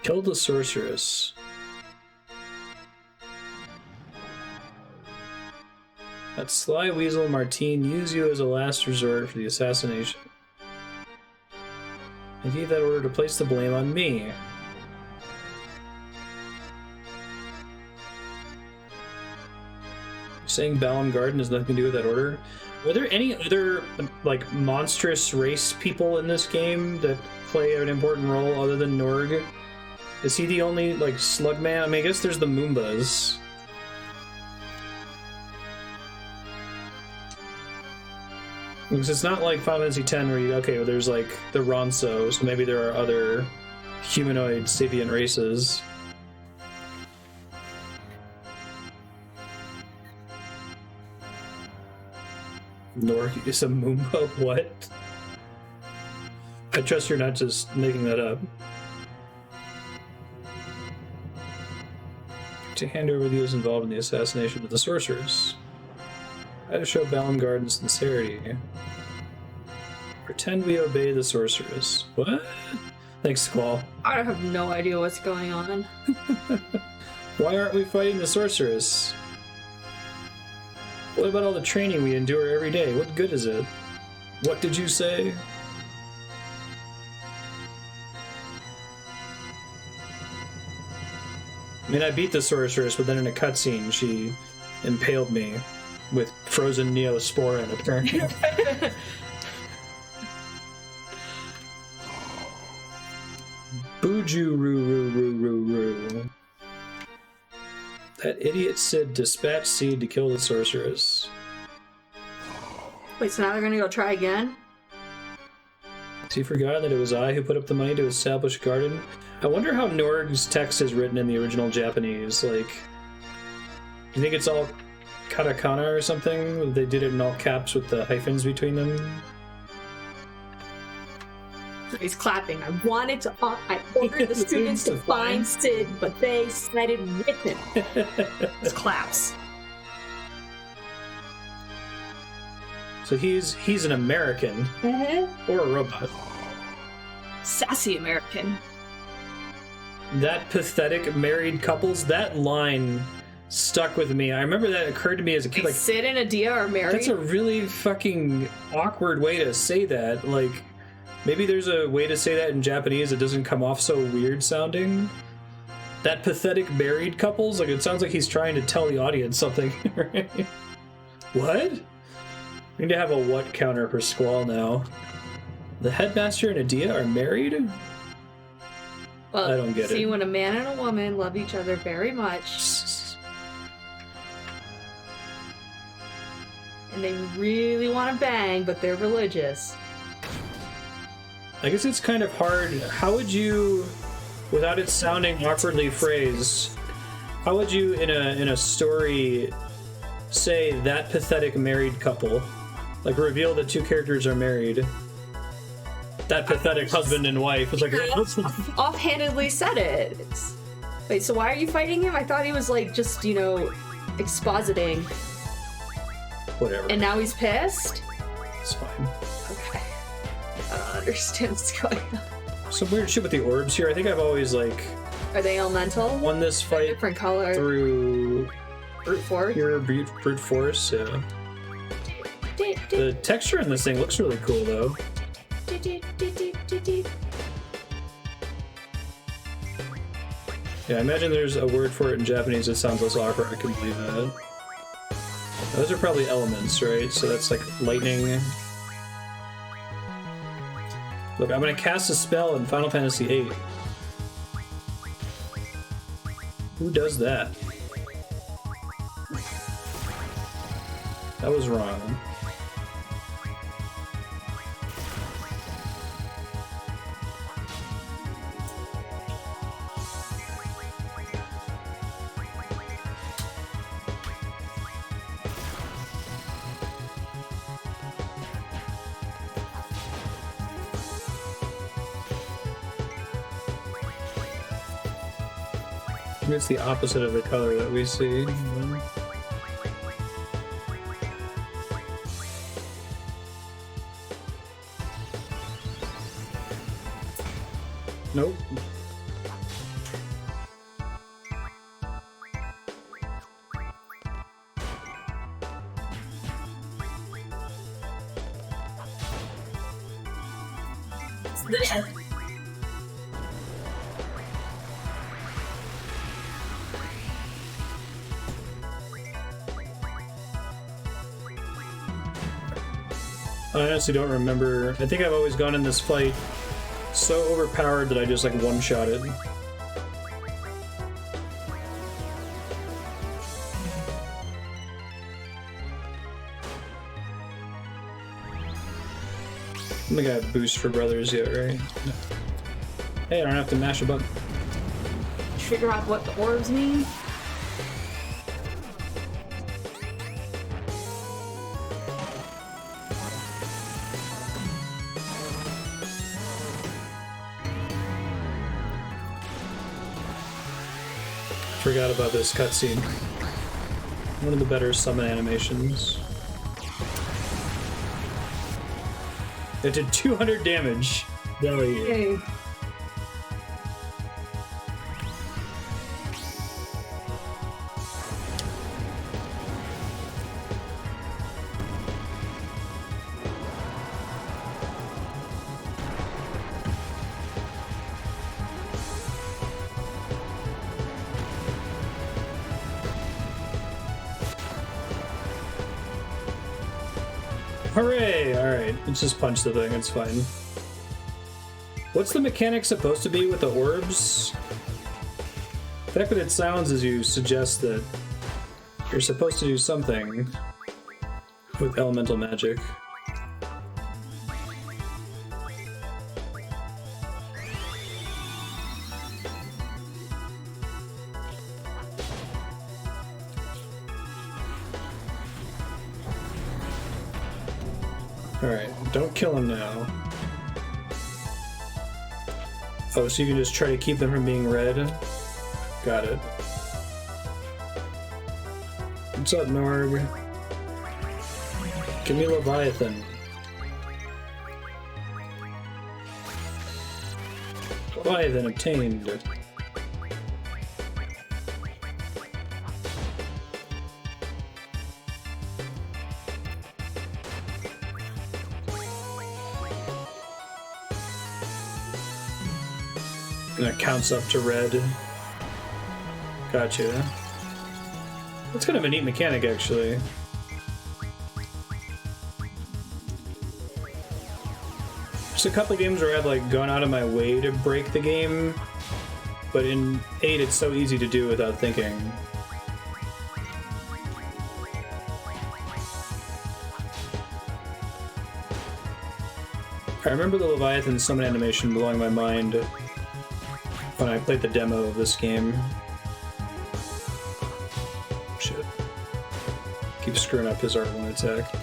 Killed the sorceress. That sly weasel Martine used you as a last resort for the assassination. I gave that order to place the blame on me. Saying Balamb Garden has nothing to do with that order. Were there any other, like, monstrous race people in this game that play an important role other than NORG? Is he the only, like, slugman? I mean, I guess there's the Moombas. Because it's not like Final Fantasy X where you, okay, well, there's, like, the Ronso, so maybe there are other humanoid sapient races. NORG is a Moomba? What? I trust you're not just making that up. To hand over those involved in the assassination of the sorceress. How to show Balamb Garden sincerity. Pretend we obey the sorceress. What? Thanks, Squall. I have no idea what's going on. Why aren't we fighting the sorceress? What about all the training we endure every day? What good is it? What did you say? I mean, I beat the sorceress, but then in a cutscene, she impaled me with frozen Neosporin, apparently. Buju roo roo roo roo roo. That idiot Sid dispatched Seed to kill the sorceress. Wait, so now they're gonna go try again? Has he forgotten that it was I who put up the money to establish Garden? I wonder how NORG's text is written in the original Japanese. Like, do you think it's all katakana or something? They did it in all caps with the hyphens between them? He's clapping. I ordered the students to find Sid, but they said it written. It's claps. So he's an American. Mm-hmm. Or a robot. Sassy American. That pathetic married couples, that line stuck with me. I remember that occurred to me as a kid. Like, Sid and Adia are married? That's a really fucking awkward way to say that. Like, maybe there's a way to say that in Japanese that doesn't come off so weird sounding. That pathetic married couples, like, it sounds like he's trying to tell the audience something, right? What? We need to have a what counter for Squall now. The headmaster and Adia are married? Well, I don't get it. See, when a man and a woman love each other very much, and they really want to bang, but they're religious. I guess it's kind of hard. How would you, without it sounding awkwardly phrased, how would you in a story say that pathetic married couple? Like, reveal that two characters are married. That pathetic husband and wife. It's like, Offhandedly said it. Wait, so why are you fighting him? I thought he was like just, expositing. Whatever. And now he's pissed? It's fine. Okay. I don't understand what's going on. Some weird shit with the orbs here. I think I've always, like... Are they elemental? Won this fight different color. through... Brute force? Pure brute force, yeah. The texture in this thing looks really cool, though. Yeah, I imagine there's a word for it in Japanese that sounds less awkward. I can believe that. Those are probably elements, right? So that's like lightning. Look, I'm gonna cast a spell in Final Fantasy VIII. Who does that? That was wrong. It's the opposite of the color that we see. Nope. I honestly don't remember. I think I've always gone in this fight so overpowered that I just like one-shot it. I don't think I have boost for brothers yet, right? No. Hey, I don't have to mash a button. Figure out what the orbs mean? Forgot about this cutscene. One of the better summon animations. It did 200 damage. Yay. Hooray! Alright, let's just punch the thing, it's fine. What's the mechanic supposed to be with the orbs? The fact that it sounds as you suggest that you're supposed to do something with elemental magic. Alright, don't kill him now. Oh, so you can just try to keep them from being red? Got it. What's up, NORG? Give me Leviathan. Leviathan obtained. And it counts up to red. Gotcha. That's kind of a neat mechanic, actually. There's a couple of games where I've like gone out of my way to break the game, but in 8 it's so easy to do without thinking. I remember the Leviathan summon animation blowing my mind when I played the demo of this game. Shit. Keep screwing up his R1 attack.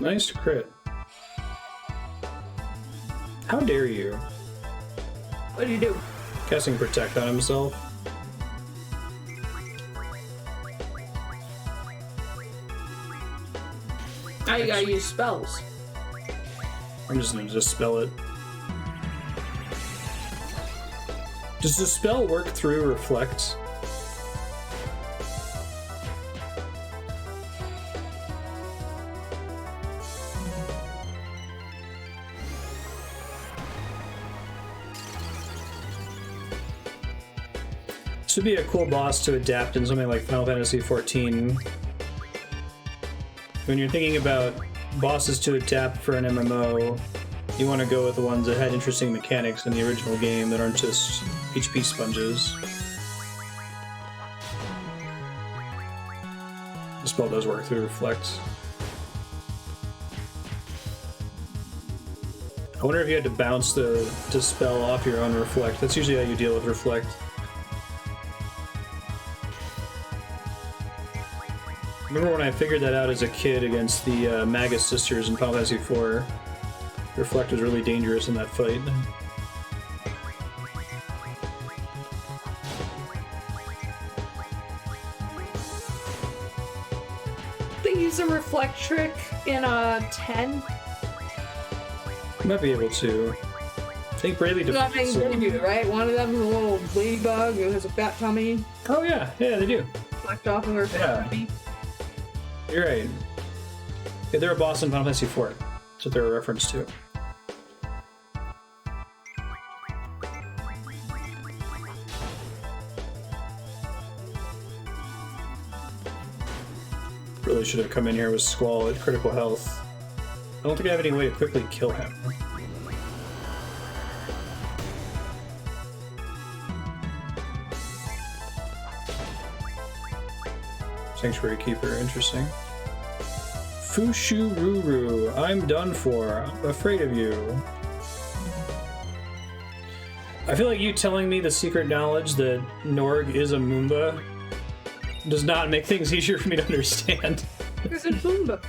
Nice crit. How dare you? What do you do? Casting Protect on himself. Now you gotta use spells. I'm just gonna dispel it. Does the spell work through Reflect? This would be a cool boss to adapt in something like Final Fantasy XIV. When you're thinking about bosses to adapt for an MMO, you want to go with the ones that had interesting mechanics in the original game that aren't just HP sponges. The spell does work through Reflect. I wonder if you had to bounce the dispel off your own reflect. That's usually how you deal with reflect. Remember when I figured that out as a kid against the Magus sisters in Final Fantasy IV? Reflect was really dangerous in that fight. They use a reflect trick in 10. You might be able to. I think Bravely defeats do, right? One of them is a little ladybug who has a fat tummy. Oh yeah, yeah, they do. Flecked off of her fat tummy. You're right. Yeah, they're a boss in Final Fantasy IV. That's what they're a reference to. Really should have come in here with Squall at critical health. I don't think I have any way to quickly kill him. Sanctuary Keeper, interesting. Fushururu, I'm done for. I'm afraid of you. I feel like you telling me the secret knowledge that NORG is a Moomba does not make things easier for me to understand. There's a Moomba.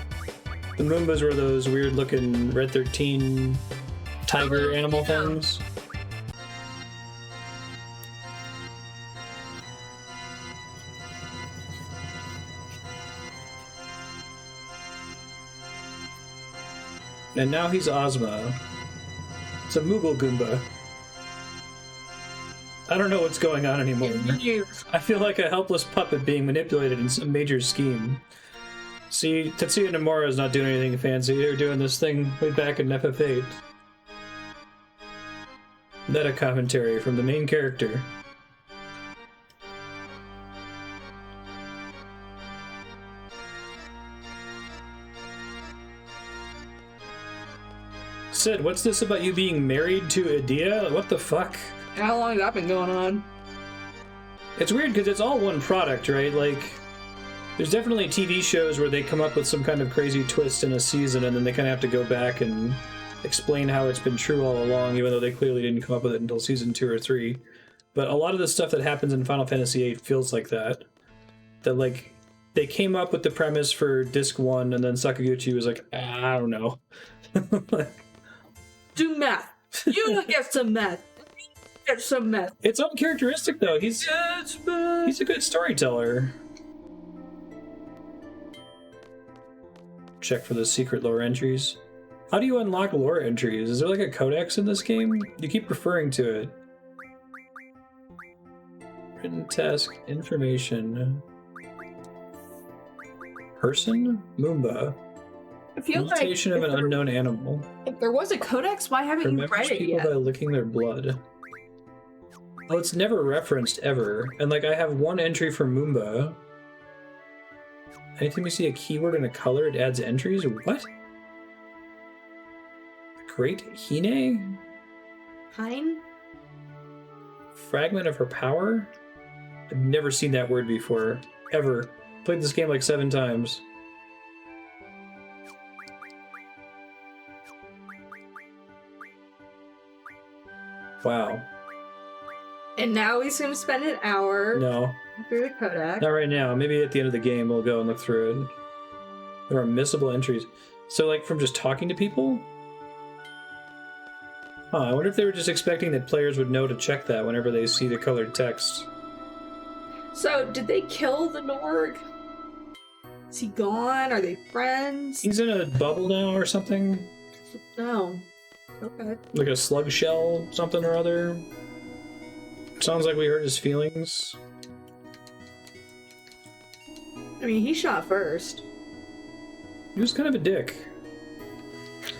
The Moombas were those weird-looking Red 13 tiger animal things. And now he's Ozma. It's a Moogle Goomba. I don't know what's going on anymore. I feel like a helpless puppet being manipulated in some major scheme. See, Tetsuya Nomura is not doing anything fancy. They're doing this thing way back in FF8. Meta commentary from the main character. Sid, what's this about you being married to Edea? What the fuck? How long has that been going on? It's weird because it's all one product, right? Like, there's definitely TV shows where they come up with some kind of crazy twist in a season and then they kind of have to go back and explain how it's been true all along, even though they clearly didn't come up with it until season 2 or 3. But a lot of the stuff that happens in Final Fantasy VIII feels like that. That, like, they came up with the premise for Disc 1 and then Sakaguchi was like, I don't know. Do math. You get some math. Get some math. It's uncharacteristic though. He's a good storyteller. Check for the secret lore entries. How do you unlock lore entries? Is there like a codex in this game? You keep referring to it. Written task information. Person? Moomba. I feel like Mutation of an unknown animal. if there was a codex, why haven't you Remembers read it people yet? by licking their blood. Oh, it's never referenced ever. And like I have one entry for Moomba. Anytime you see a keyword and a color, it adds entries? What? Great Hine? Hein? Fragment of her power? I've never seen that word before. Ever. Played this game like 7 times. Wow. And now he's gonna spend an hour No. through the codex. Not right now. Maybe at the end of the game we'll go and look through it. There are missable entries. So like from just talking to people? Huh, I wonder if they were just expecting that players would know to check that whenever they see the colored text. So, did they kill the NORG? Is he gone? Are they friends? He's in a bubble now or something? No. Okay. Like a slug shell, something or other? Sounds like we hurt his feelings. I mean, he shot first. He was kind of a dick.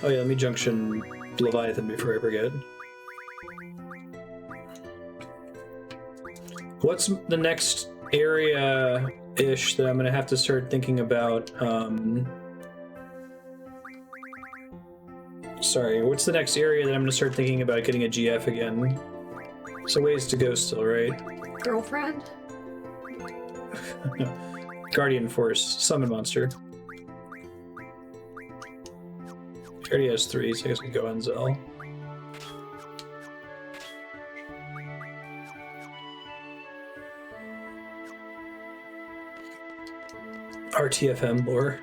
Oh yeah, let me junction Leviathan before I forget. What's the next area-ish that I'm gonna have to start thinking about? Sorry, what's the next area that I'm gonna start thinking about getting a GF again? So ways to go still, right? Girlfriend? Guardian Force, Summon Monster. He already has 3, so I guess we can go on Zell. RTFM lore.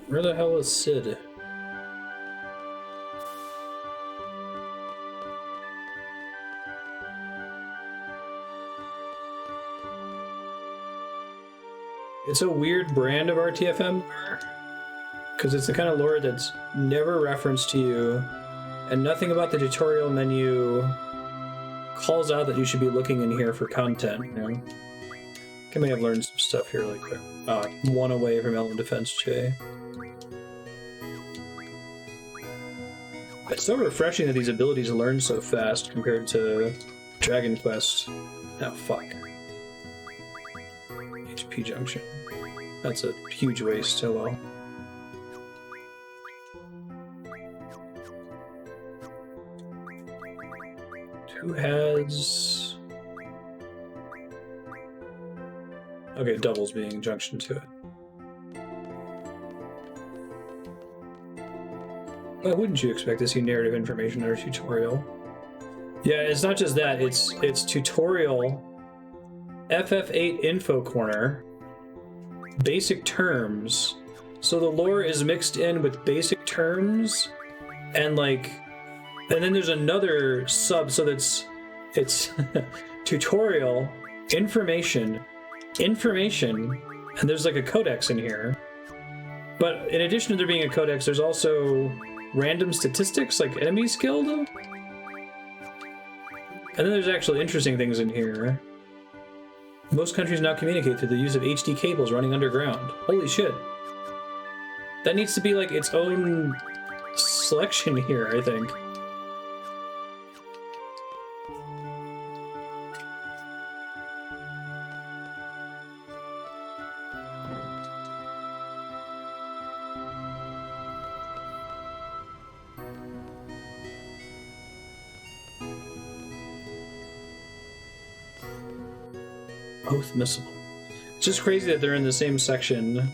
Where the hell is Sid? It's a weird brand of RTFM lore, because it's the kind of lore that's never referenced to you, and nothing about the tutorial menu calls out that you should be looking in here for content, you know? I may have learned some stuff here really quick. One away from Elem-Atk-J. It's so refreshing that these abilities learn so fast compared to Dragon Quest. Oh, fuck. HP Junction. That's a huge waste, oh well. Who has... Okay, doubles being junction to it. Why wouldn't you expect to see narrative information in our tutorial? Yeah, it's not just that, it's tutorial, FF8 info corner, basic terms. So the lore is mixed in with basic terms, and like, and then there's another sub, so it's tutorial, information, and there's like a codex in here. But in addition to there being a codex, there's also random statistics, like enemies killed. And then there's actually interesting things in here. Most countries now communicate through the use of HD cables running underground. Holy shit. That needs to be like its own selection here, I think. Both missile. It's just crazy that they're in the same section.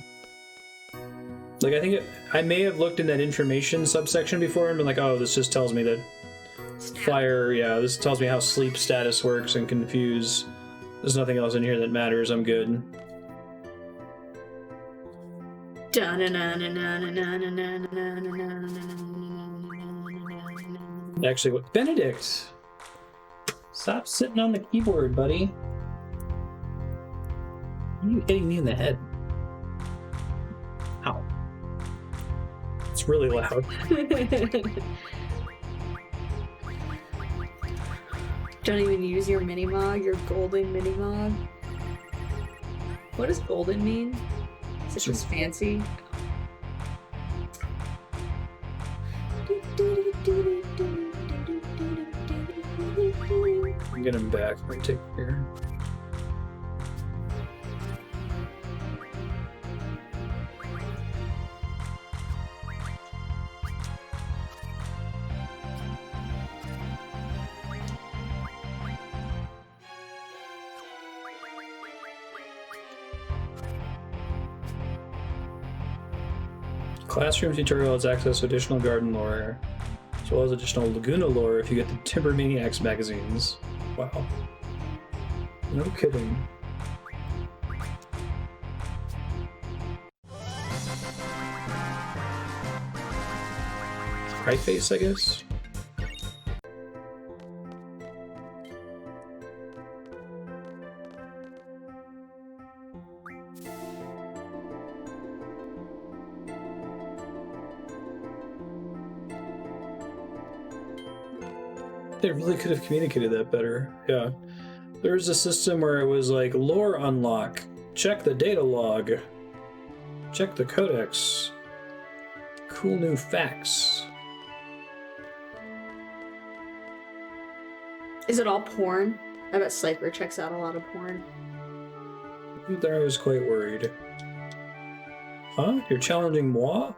Like, I think I may have looked in that information subsection before and been like, oh, this just tells me that fire, yeah, this tells me how sleep status works and confuse. There's nothing else in here that matters, I'm good. Actually, what? Benedict! Stop sitting on the keyboard, buddy. Why are you hitting me in the head? Ow. It's really loud. Don't even use your Minimog, your golden Minimog. What does golden mean? Is it just fancy? Get him back. Let me take here. Classroom tutorial has access to additional garden lore, as well as additional Laguna lore if you get the Timber Maniacs magazines. Wow. No kidding. Cry face, I guess? They really could have communicated that better. Yeah. There's a system where it was like, lore unlock, check the data log, check the codex, cool new facts. Is it all porn? I bet Cypher checks out a lot of porn. There I was quite worried. Huh? You're challenging moi?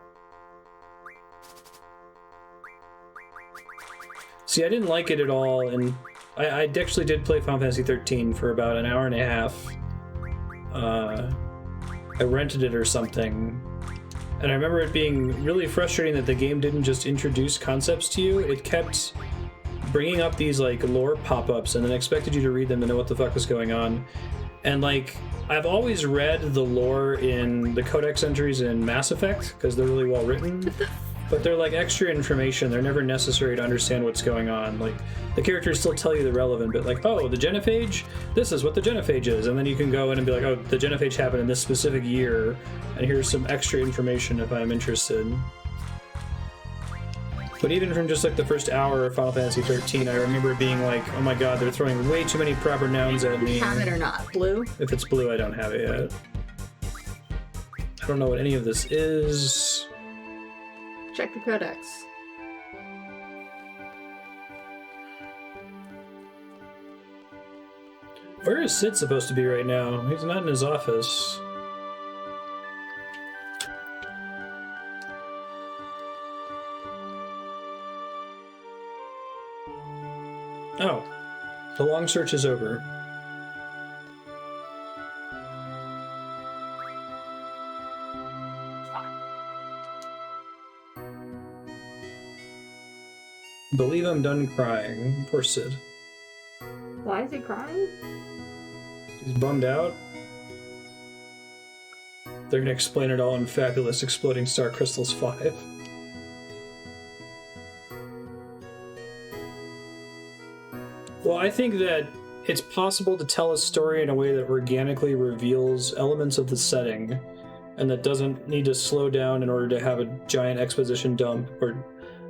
See, I didn't like it at all, and I actually did play Final Fantasy 13 for about an hour and a half. I rented it or something, And I remember it being really frustrating that the game didn't just introduce concepts to you. It kept bringing up these like lore pop-ups and then expected you to read them to know what the fuck was going on. And like, I've always read the lore in the codex entries in Mass Effect because they're really well written, but they're like extra information. They're never necessary to understand what's going on. Like, the characters still tell you the relevant bit, like, oh, the genophage, this is what the genophage is, and then you can go in and be like, oh, the genophage happened in this specific year, and here's some extra information if I'm interested. But even from just like the first hour of Final Fantasy 13, I remember being like, oh my god, they're throwing way too many proper nouns at me. Have it or not? Blue? If it's blue, I don't have it yet. I don't know what any of this is. Check the codex. Where is Sid supposed to be right now? He's not in his office. Oh, the long search is over. Believe I'm done crying. Poor Sid. Why is he crying? He's bummed out. They're gonna explain it all in Fabulous Exploding Star Crystals 5. Well, I think that it's possible to tell a story in a way that organically reveals elements of the setting and that doesn't need to slow down in order to have a giant exposition dump, or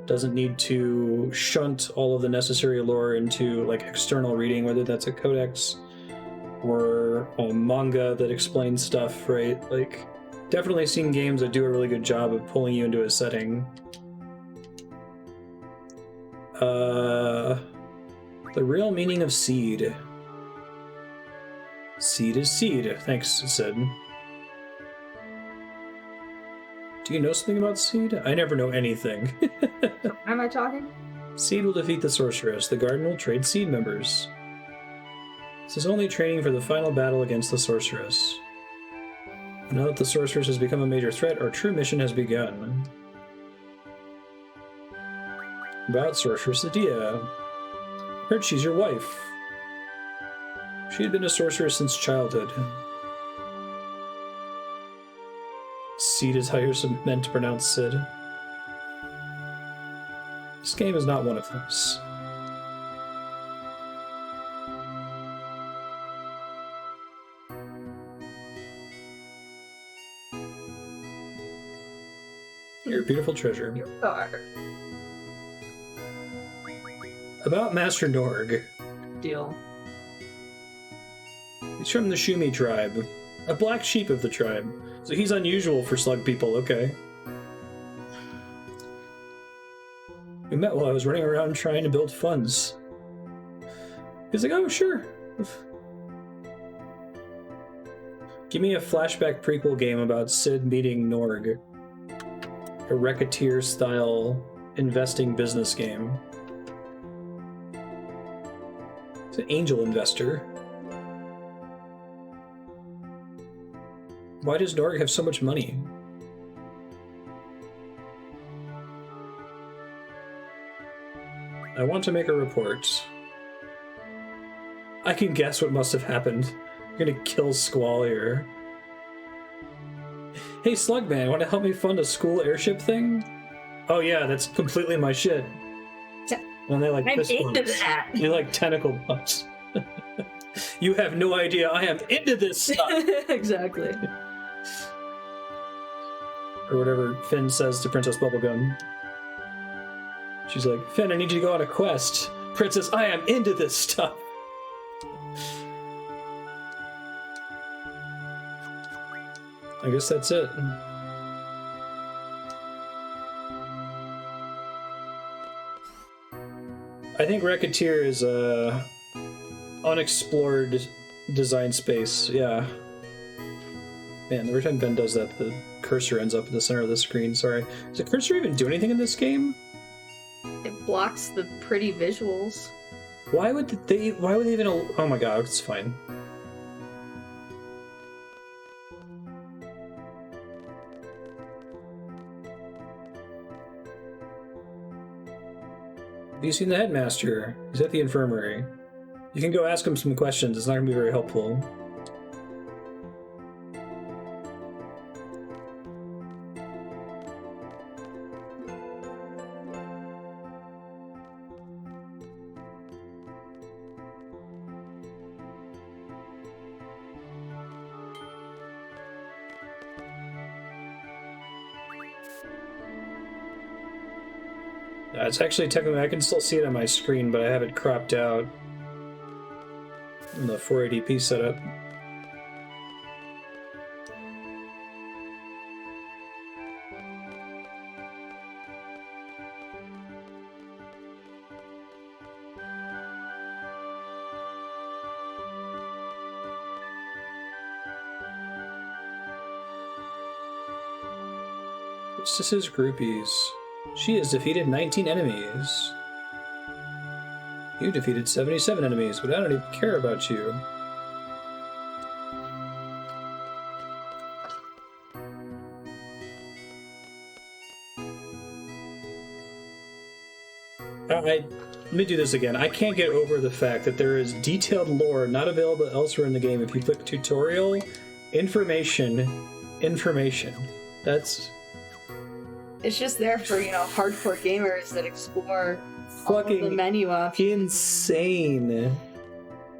doesn't need to shunt all of the necessary lore into like external reading, whether that's a codex or a manga that explains stuff, right? Like, definitely seen games that do a really good job of pulling you into a setting. The real meaning of seed. Seed is seed. Thanks, Sid. Do you know something about seed? I never know anything. Am I talking? Seed will defeat the sorceress. The garden will trade seed members. This is only training for the final battle against the sorceress. Now that the sorceress has become a major threat, our true mission has begun. About Sorceress Adia. Heard she's your wife. She had been a sorceress since childhood. Seed is how you're meant to pronounce Sid. This game is not one of those. You're a beautiful treasure. You are. About Master NORG. Deal. He's from the Shumi tribe. A black sheep of the tribe. So he's unusual for slug people, okay. We met while I was running around trying to build funds. He's like, oh, sure. Give me a flashback prequel game about Sid meeting NORG. A Racketeer-style investing business game. He's an angel investor. Why does NORG have so much money? I want to make a report. I can guess what must have happened. You're gonna kill Squall here. Hey, Slugman, want to help me fund a school airship thing? Oh yeah, that's completely my shit. And they like I'm fist into bumps. that. You like tentacle bumps. You have no idea I am into this stuff. Exactly. Or whatever Finn says to Princess Bubblegum. She's like, Finn, I need you to go on a quest. Princess, I am into this stuff. I guess that's it. I think Racketeer is a unexplored design space, yeah. Man, every time Ben does that, the cursor ends up in the center of the screen, sorry. Does the cursor even do anything in this game? It blocks the pretty visuals. Why would they even, oh my god, it's fine. Have you seen the headmaster? He's at the infirmary. You can go ask him some questions. It's not going to be very helpful. It's actually technically, I can still see it on my screen, but I have it cropped out in the 480p setup. It's just his groupies. She has defeated 19 enemies. You defeated 77 enemies, but I don't even care about you. Let me do this again. I can't get over the fact that there is detailed lore not available elsewhere in the game. If you click tutorial, information. That's... It's just there for, you know, hardcore gamers that explore all of the menu options. Insane.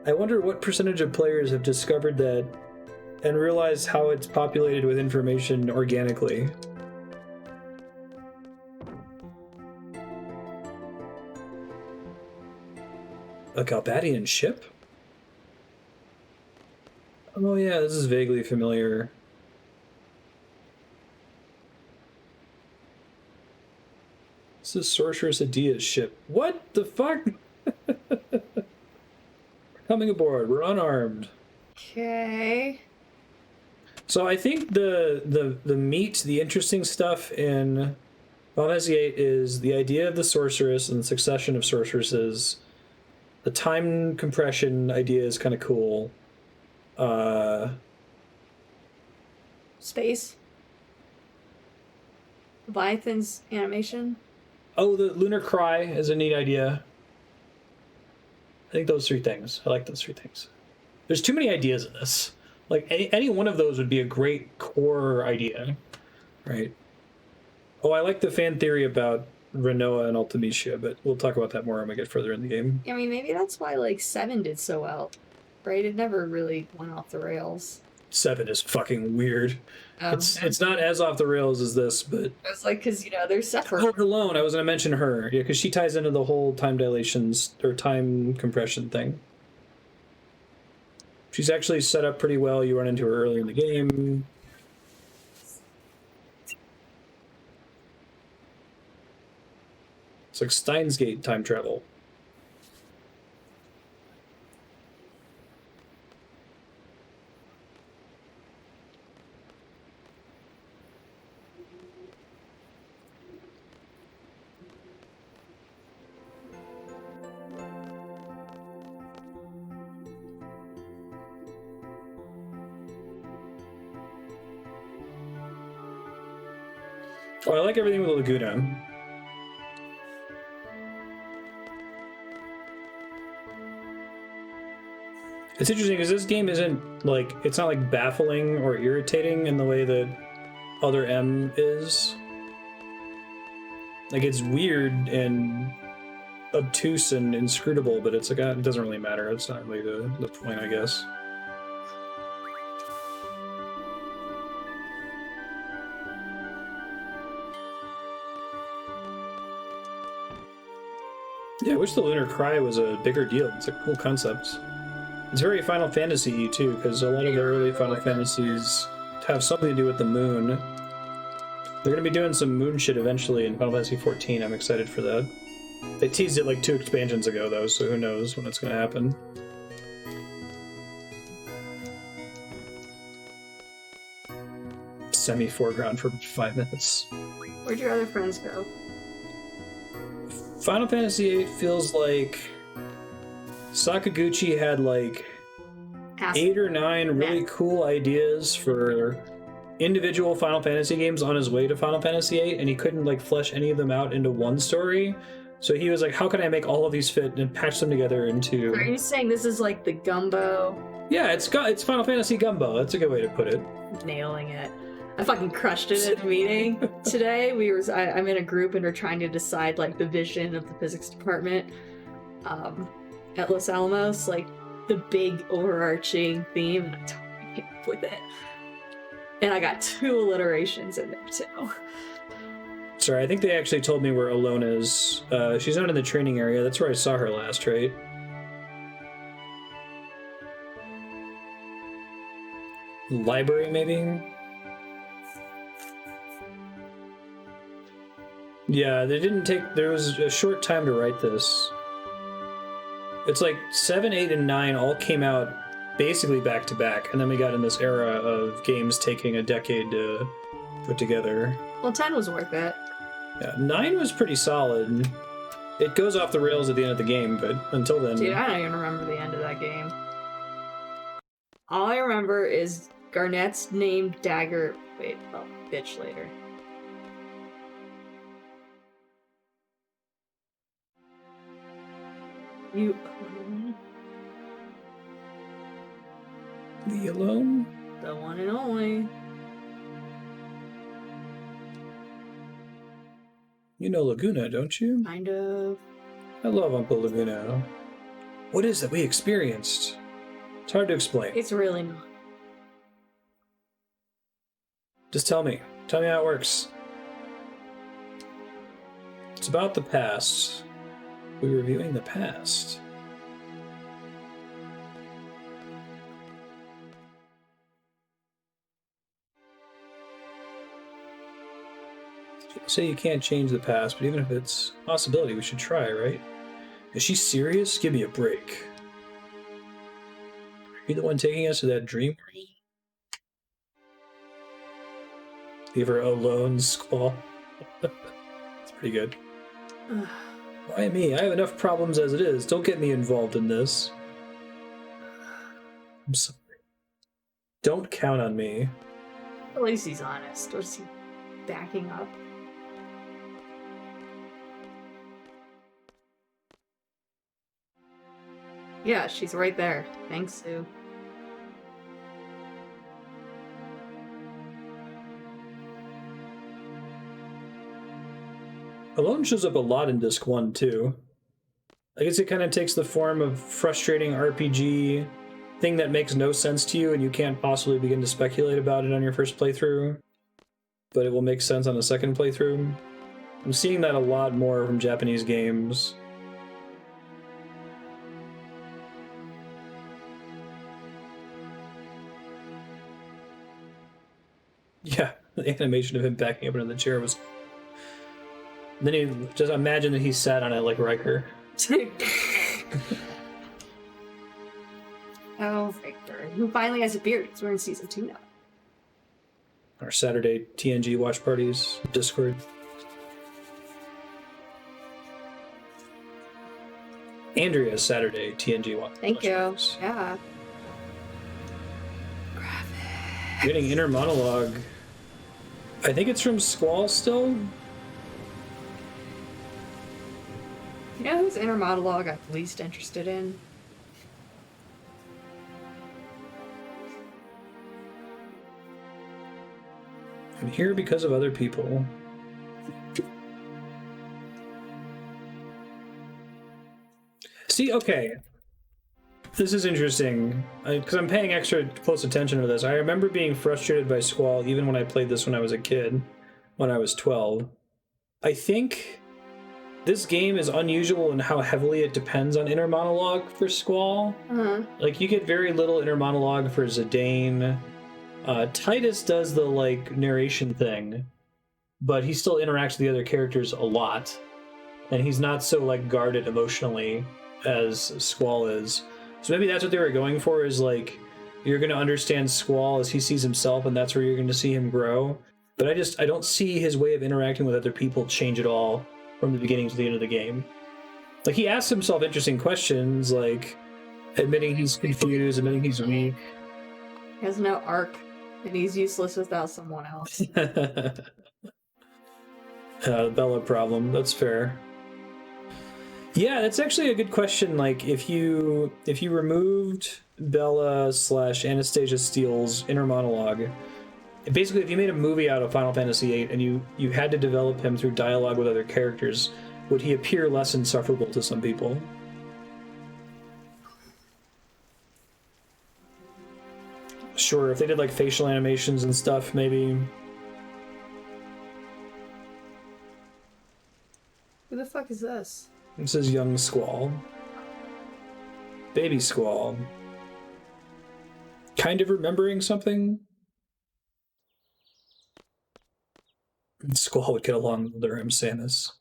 I wonder what percentage of players have discovered that and realized how it's populated with information organically. A Galbadian ship? Oh yeah, this is vaguely familiar. This is Sorceress Adia's ship. What the fuck? We're coming aboard. We're unarmed. Okay. So I think the meat, the interesting stuff in Final Fantasy VIII is the idea of the sorceress and the succession of sorceresses. The time compression idea is kind of cool. Space. Leviathan's animation. Oh, the lunar cry is a neat idea. I think those three things. I like those three things. There's too many ideas in this. Like, any one of those would be a great core idea, right? Oh, I like the fan theory about Rinoa and Ultimecia, but we'll talk about that more when we get further in the game. I mean, maybe that's why, like, 7 did so well, right? It never really went off the rails. 7 is fucking weird. It's not as off the rails as this, but... It's like, because, you know, they're separate. Oh, Ellone, I was going to mention her. Yeah, because she ties into the whole time dilations, or time compression thing. She's actually set up pretty well. You run into her early in the game. It's like Steins Gate time travel. Oh, I like everything with Laguna. It's interesting because this game isn't like, it's not like baffling or irritating in the way that other M is. Like, it's weird and obtuse and inscrutable, but it's like, it doesn't really matter. It's not really the point, I guess. Yeah, I wish the Lunar Cry was a bigger deal. It's a cool concept. It's very Final Fantasy-y, too, because a lot of the early Final Fantasies have something to do with the moon. They're going to be doing some moon shit eventually in Final Fantasy XIV. I'm excited for that. They teased it like 2 expansions ago, though, so who knows when it's going to happen. Semi-foreground for 5 minutes. Where'd your other friends go? Final Fantasy VIII feels like Sakaguchi had like 8 or 9 really cool ideas for individual Final Fantasy games on his way to Final Fantasy VIII, and he couldn't like flesh any of them out into one story. So he was like, how can I make all of these fit and patch them together into... Are you saying this is like the gumbo? Yeah, it's Final Fantasy Gumbo. That's a good way to put it. Nailing it. I fucking crushed it at a meeting today. I'm in a group and we're trying to decide like the vision of the physics department at Los Alamos, like the big overarching theme, and I totally came up with it. And I got 2 alliterations in there too. Sorry, I think they actually told me where Ellone is. She's not in the training area. That's where I saw her last, right? Library, maybe? Yeah, there was a short time to write this. It's like 7, 8, and 9 all came out basically back to back, and then we got in this era of games taking a decade to put together. Well, 10 was worth it. Yeah, 9 was pretty solid. It goes off the rails at the end of the game, but until then... Dude, I don't even remember the end of that game. All I remember is Garnett's name dagger... Wait, oh, bitch later. You... The Ellone? The one and only. You know Laguna, don't you? Kind of. I love Uncle Laguna. What is that we experienced? It's hard to explain. It's really not. Just tell me. Tell me how it works. It's about the past. We're reviewing the past. Say you can't change the past, but even if it's a possibility, we should try, right? Is she serious? Give me a break. Are you the one taking us to that dream? Leave her alone, Squall. It's pretty good. Why me? I have enough problems as it is. Don't get me involved in this. I'm sorry. Don't count on me. At least he's honest. Or is he backing up? Yeah, she's right there. Thanks, Sue. Ellone shows up a lot in Disc 1, too. I guess it kind of takes the form of frustrating RPG thing that makes no sense to you and you can't possibly begin to speculate about it on your first playthrough, but it will make sense on a second playthrough. I'm seeing that a lot more from Japanese games. Yeah, the animation of him backing up into the chair was... Then you just imagine that he sat on it like Riker. Oh, Victor, who finally has a beard because we're in season 2 now. Our Saturday TNG watch parties, Discord. Andrea's Saturday TNG watch Thank you. parties. Yeah. Getting inner monologue. I think it's from Squall still. You know whose inner monologue I'm least interested in? I'm here because of other people. See, okay. This is interesting, because I'm paying extra close attention to this. I remember being frustrated by Squall even when I played this when I was a kid, when I was 12. I think this game is unusual in how heavily it depends on inner monologue for Squall. Uh-huh. Like, you get very little inner monologue for Zidane. Titus does the, like, narration thing, but he still interacts with the other characters a lot. And he's not so, like, guarded emotionally as Squall is. So maybe that's what they were going for, is, like, you're going to understand Squall as he sees himself, and that's where you're going to see him grow. But I don't see his way of interacting with other people change at all from the beginning to the end of the game. Like, he asks himself interesting questions, like admitting he's confused, admitting he's weak. He has no arc, and he's useless without someone else. Bella problem, that's fair. Yeah, that's actually a good question. Like, if you removed Bella / Anastasia Steele's inner monologue, basically, if you made a movie out of Final Fantasy VIII and you had to develop him through dialogue with other characters, would he appear less insufferable to some people? Sure, if they did like facial animations and stuff, maybe. Who the fuck is this? This is young Squall. Baby Squall. Kind of remembering something? Squall would get along with him saying this.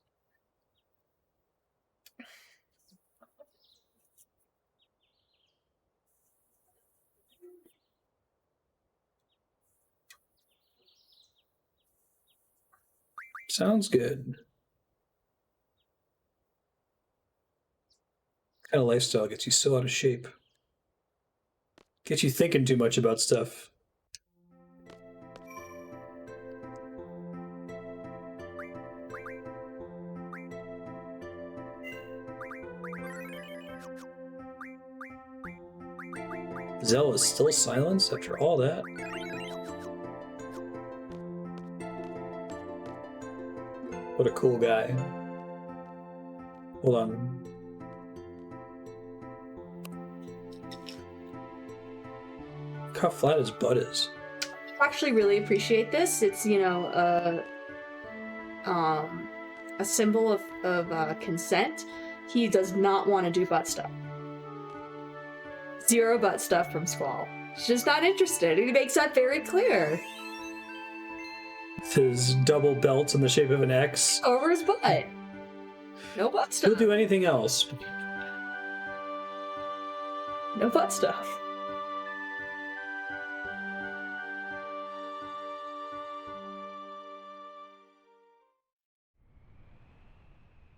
Sounds good. What kind of lifestyle gets you so out of shape? Gets you thinking too much about stuff. Zell is still silenced after all that. What a cool guy. Hold on. Look how flat his butt is. I actually really appreciate this. It's, you know, a symbol of consent. He does not want to do butt stuff. Zero butt stuff from Squall. He's just not interested. He makes that very clear. His double belt in the shape of an X. Over his butt. No butt stuff. He'll do anything else. No butt stuff.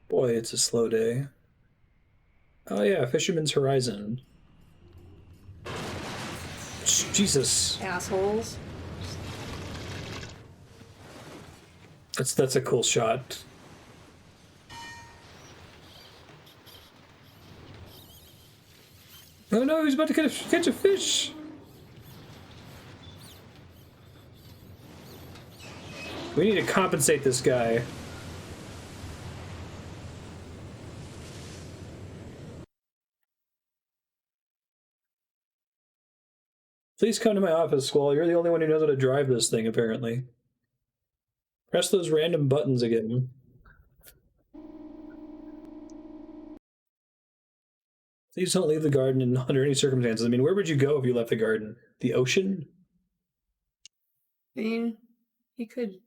Boy, it's a slow day. Oh yeah, Fisherman's Horizon. Jesus. Assholes. That's a cool shot. Oh no, he's about to catch a fish! We need to compensate this guy. Please come to my office, Squall. You're the only one who knows how to drive this thing, apparently. Press those random buttons again. Please don't leave the garden under any circumstances. I mean, where would you go if you left the garden? The ocean? I mean, he could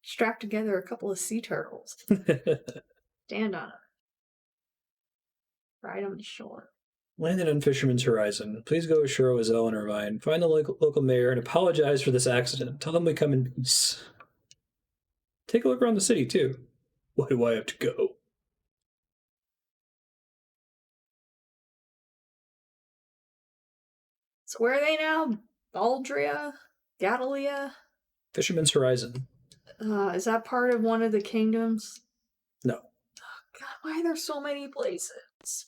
strap together a couple of sea turtles. Stand on it. Right on the shore. Landed on Fisherman's Horizon. Please go ashore with Zell and Irvine. Find the local mayor and apologize for this accident. Tell them we come in peace. Take a look around the city, too. Why do I have to go? So where are they now? Baldria? Gadalia? Fisherman's Horizon. Is that part of one of the kingdoms? No. Oh, God, why are there so many places?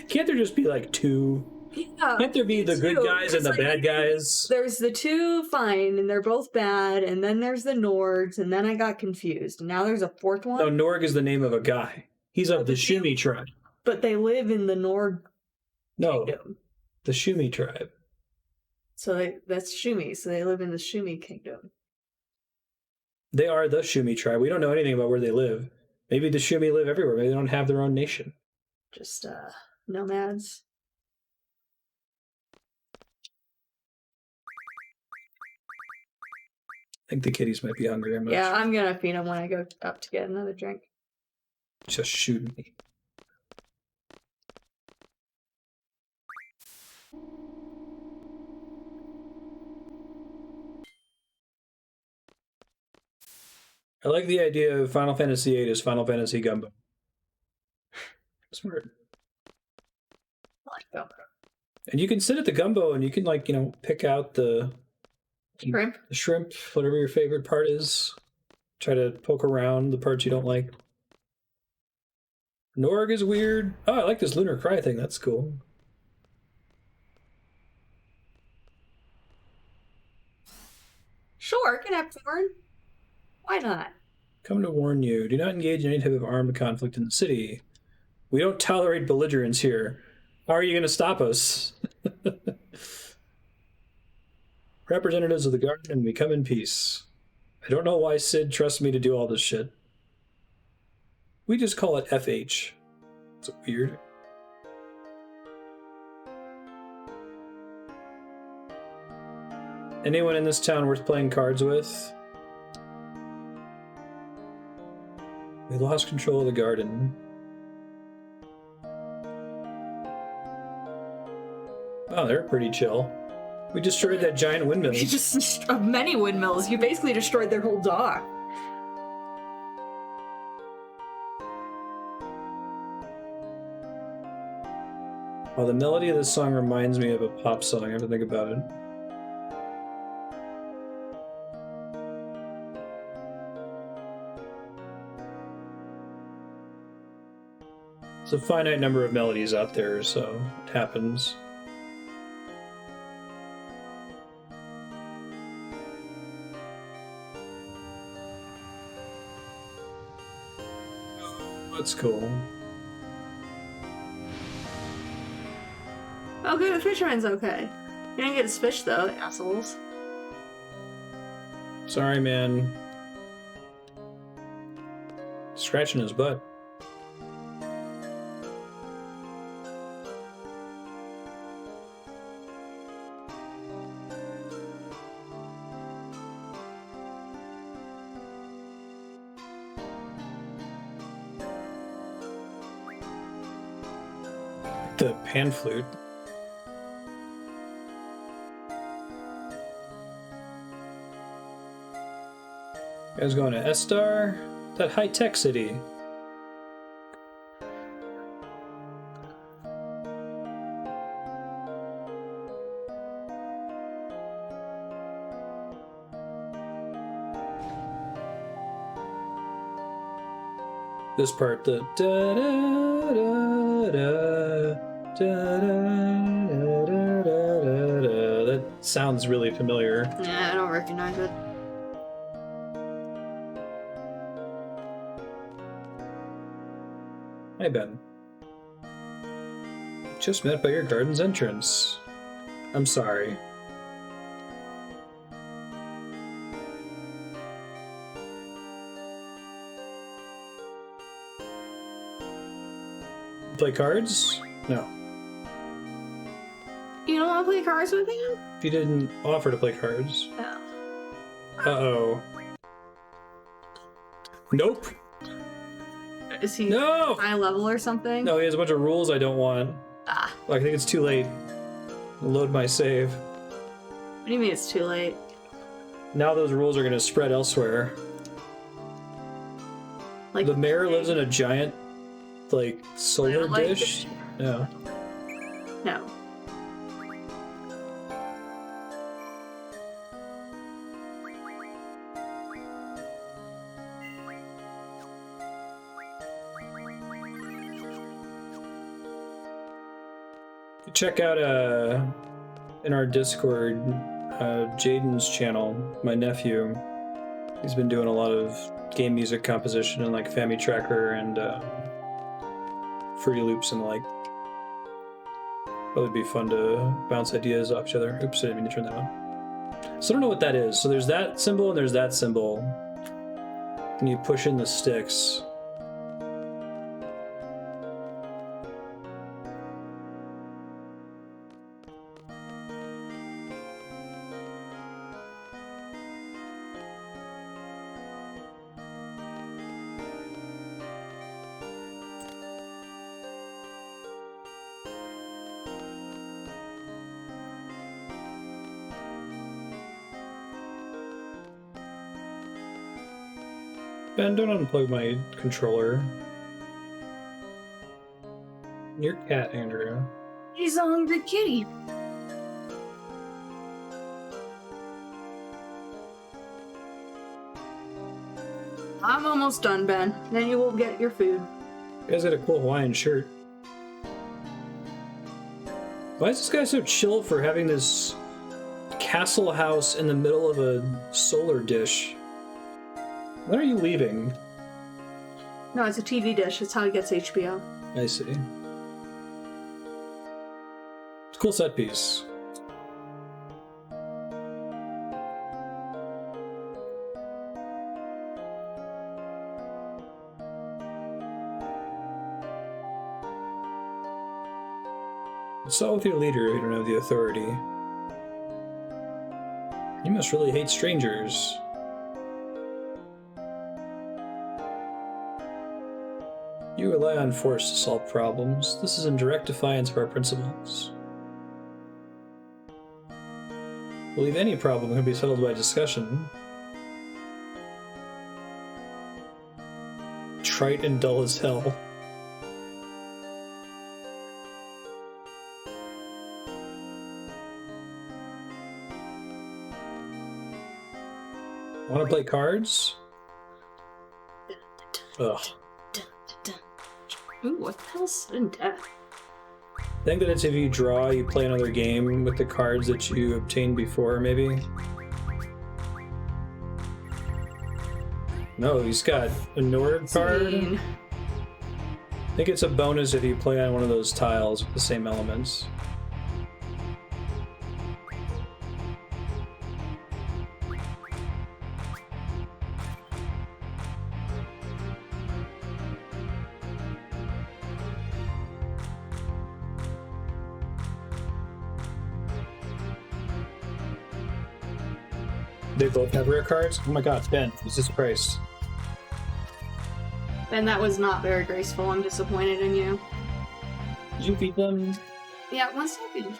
Can't there just be like two? Yeah. Can't there be the good guys and the bad guys? There's the two fine, and they're both bad, and then there's the Norgs, and then I got confused. And now there's a fourth one? No, NORG is the name of a guy. He's of the Shumi tribe. But they live in the Norg kingdom. The Shumi tribe. So that's Shumi, so they live in the Shumi kingdom. They are the Shumi tribe. We don't know anything about where they live. Maybe the Shumi live everywhere. Maybe they don't have their own nation. Just, nomads. I think the kitties might be hungry. Yeah, I'm gonna feed them when I go up to get another drink. Just shoot me. I like the idea of Final Fantasy VIII as Final Fantasy Gumbo. Smart. I like gumbo. And you can sit at the gumbo and you can, like, you know, pick out the shrimp, whatever your favorite part is. Try to poke around the parts you don't like. NORG is weird. Oh, I like this lunar cry thing. That's cool. Sure, can have porn. Why not? Come to warn you. Do not engage in any type of armed conflict in the city. We don't tolerate belligerence here. How are you going to stop us? Representatives of the garden, and we come in peace. I don't know why Sid trusts me to do all this shit. We just call it FH. It's weird. Anyone in this town worth playing cards with? We lost control of the garden. Oh, they're pretty chill. We destroyed that giant windmill. You just many windmills. You basically destroyed their whole dock. Well, the melody of this song reminds me of a pop song. I have to think about it. There's a finite number of melodies out there, so it happens. That's cool. Oh, good. The fisherman's okay. You didn't get his fish, though, assholes. Sorry, man. Scratching his butt. The pan flute. You guys going to Estar? That high-tech city. This part, the da da da da da da da da da, that sounds really familiar. Yeah, I don't recognize it. Hi, Ben. Just met by your garden's entrance. I'm sorry. Play cards? No. You don't want to play cards with me? If you didn't offer to play cards. No. Uh-oh. Nope. Is he No! high level or something? No, he has a bunch of rules I don't want. Ah. Well, I think it's too late. I'll load my save. What do you mean it's too late? Now those rules are going to spread elsewhere. Like The mayor lives in a giant, like, solar Like dish? Yeah. No. Check out in our Discord, Jaden's channel, my nephew. He's been doing a lot of game music composition and like Family Tracker and Fruity Loops and the like. Probably be fun to bounce ideas off each other. Oops, I didn't mean to turn that on. So I don't know what that is. So there's that symbol and there's that symbol. And you push in the sticks. Ben, don't unplug my controller. Your cat, Andrew. He's a hungry kitty. I'm almost done, Ben. Then you will get your food. Guy's got a cool Hawaiian shirt. Why is this guy so chill for having this castle house in the middle of a solar dish? When are you leaving? No, it's a TV dish. It's how he gets HBO. I see. It's a cool set piece. What's up with your leader if you don't have the authority? You must really hate strangers. You rely on force to solve problems. This is in direct defiance of our principles. I believe any problem can be settled by discussion. Trite and dull as hell. Want to play cards? Ugh. Ooh, what the hell's sudden death? I think that it's if you draw, you play another game with the cards that you obtained before, maybe? No, he's got a NORG card. I think it's a bonus if you play on one of those tiles with the same elements. They both have rare cards? Oh my god, Ben, what's this price? Ben, that was not very graceful. I'm disappointed in you. Did you feed them? Yeah, 1 second.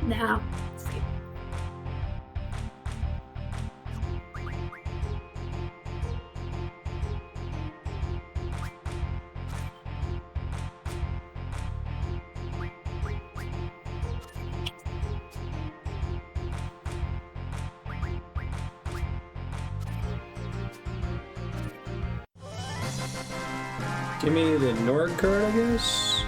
Now. Give me the NORG card, I guess?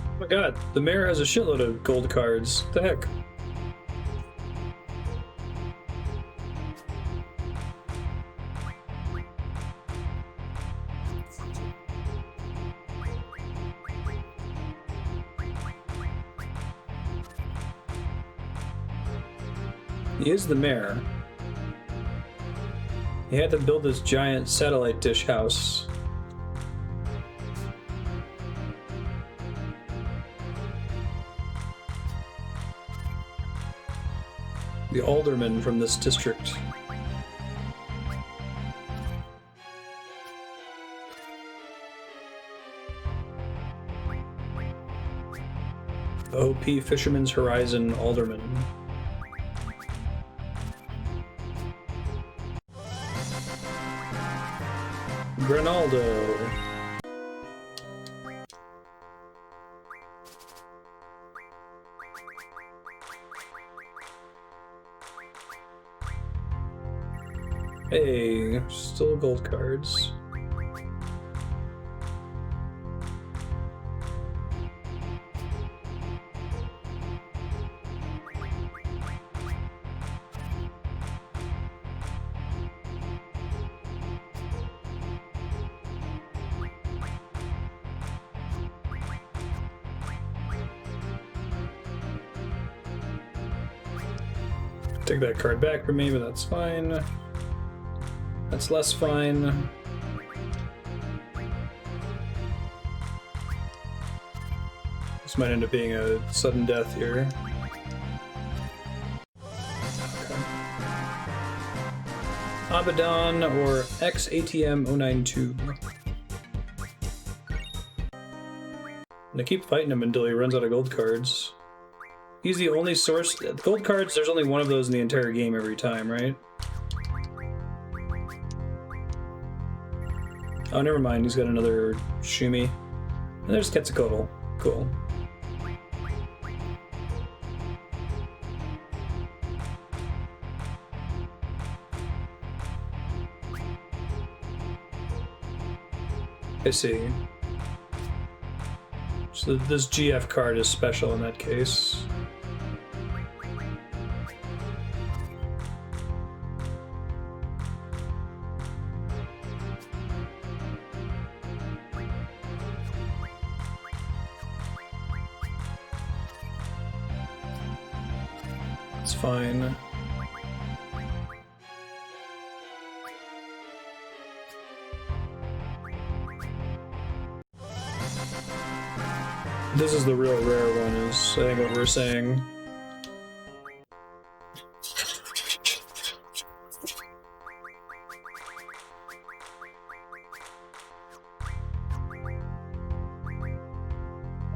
Oh my god, the mayor has a shitload of gold cards. What the heck? He is the mayor. He had to build this giant satellite dish house. The alderman from this district. OP Fishermans Horizon alderman. Grinaldo. Hey, still gold cards. Take that card back from me, but that's fine. That's less fine. This might end up being a sudden death here. Okay. Abaddon or XATM-092. And I keep fighting him until he runs out of gold cards. He's the only source. Gold cards, there's only one of those in the entire game every time, right? Oh, never mind. He's got another Shumi. And there's Quetzalcoatl. Cool. I see. So this GF card is special in that case. It's fine. This is the real rare one, is I think what we're saying.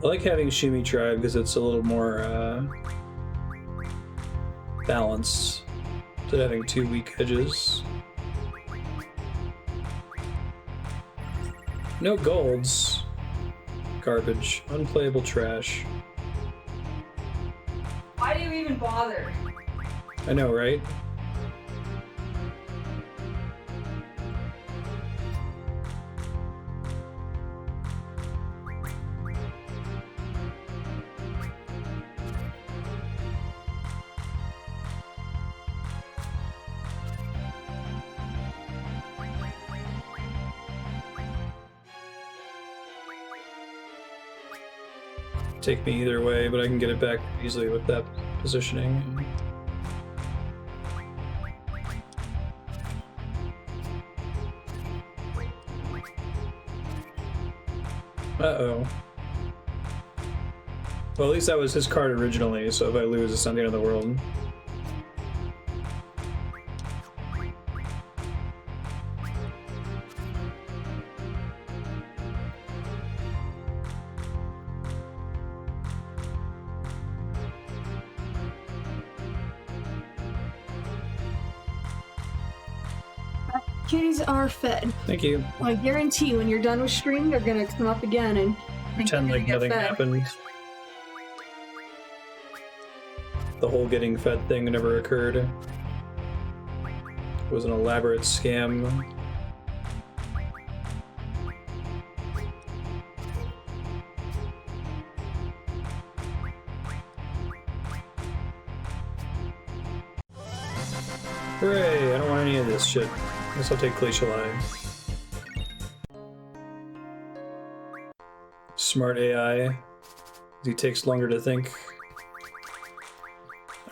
I like having Shumi Tribe because it's a little more balanced than having two weak edges. No golds. Garbage. Unplayable trash. Why do you even bother? I know, right? Take me either way, but I can get it back easily with that positioning. Uh-oh. Well, at least that was his card originally, so if I lose, it's not the end of the world. Kitties are fed. Thank you. I guarantee when you're done with stream, they're gonna come up again and Pretend like nothing happened. The whole getting fed thing never occurred. It was an elaborate scam. Hooray! I don't want any of this shit. I guess I'll take Glacial Eye. Smart AI. He takes longer to think.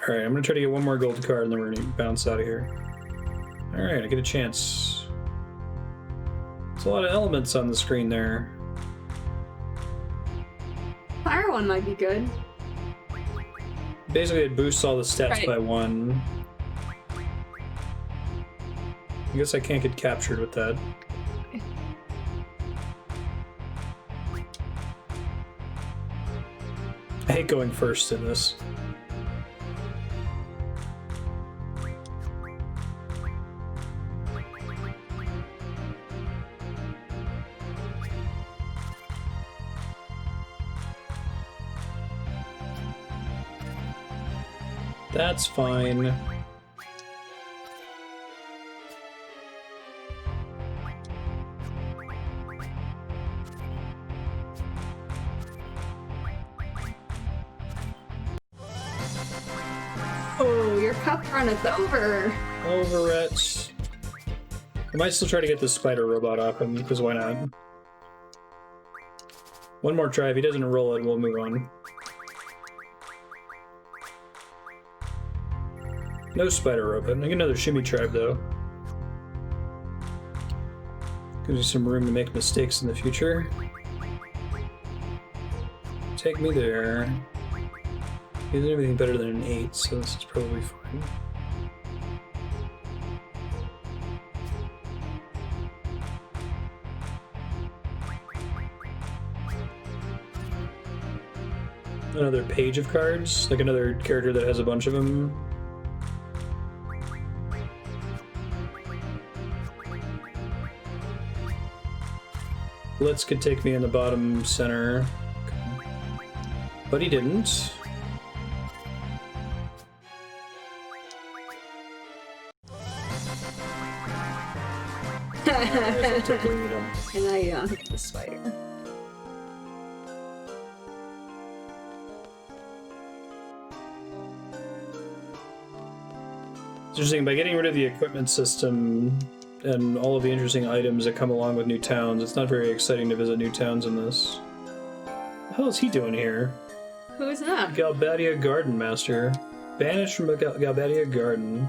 Alright, I'm gonna try to get one more gold card and then we're gonna bounce out of here. Alright, I get a chance. There's a lot of elements on the screen there. Fire one might be good. Basically, it boosts all the stats by one. I guess I can't get captured with that. I hate going first in this. That's fine. Oh, your cup runneth over. Over it. I might still try to get the spider robot off him, because why not? One more try. If he doesn't roll it, we'll move on. No spider robot. I get another shimmy tribe, though. Gives you some room to make mistakes in the future. Take me there. He isn't anything better than an 8, so this is probably fine. another page of cards, like another character that has a bunch of them. Blitz could take me in the bottom center, but he didn't. And I hit the spider. It's interesting, by getting rid of the equipment system and all of the interesting items that come along with new towns, it's not very exciting to visit new towns in this. What the hell is he doing here? Who is that? Galbadia Garden Master. Banished from Galbadia Garden.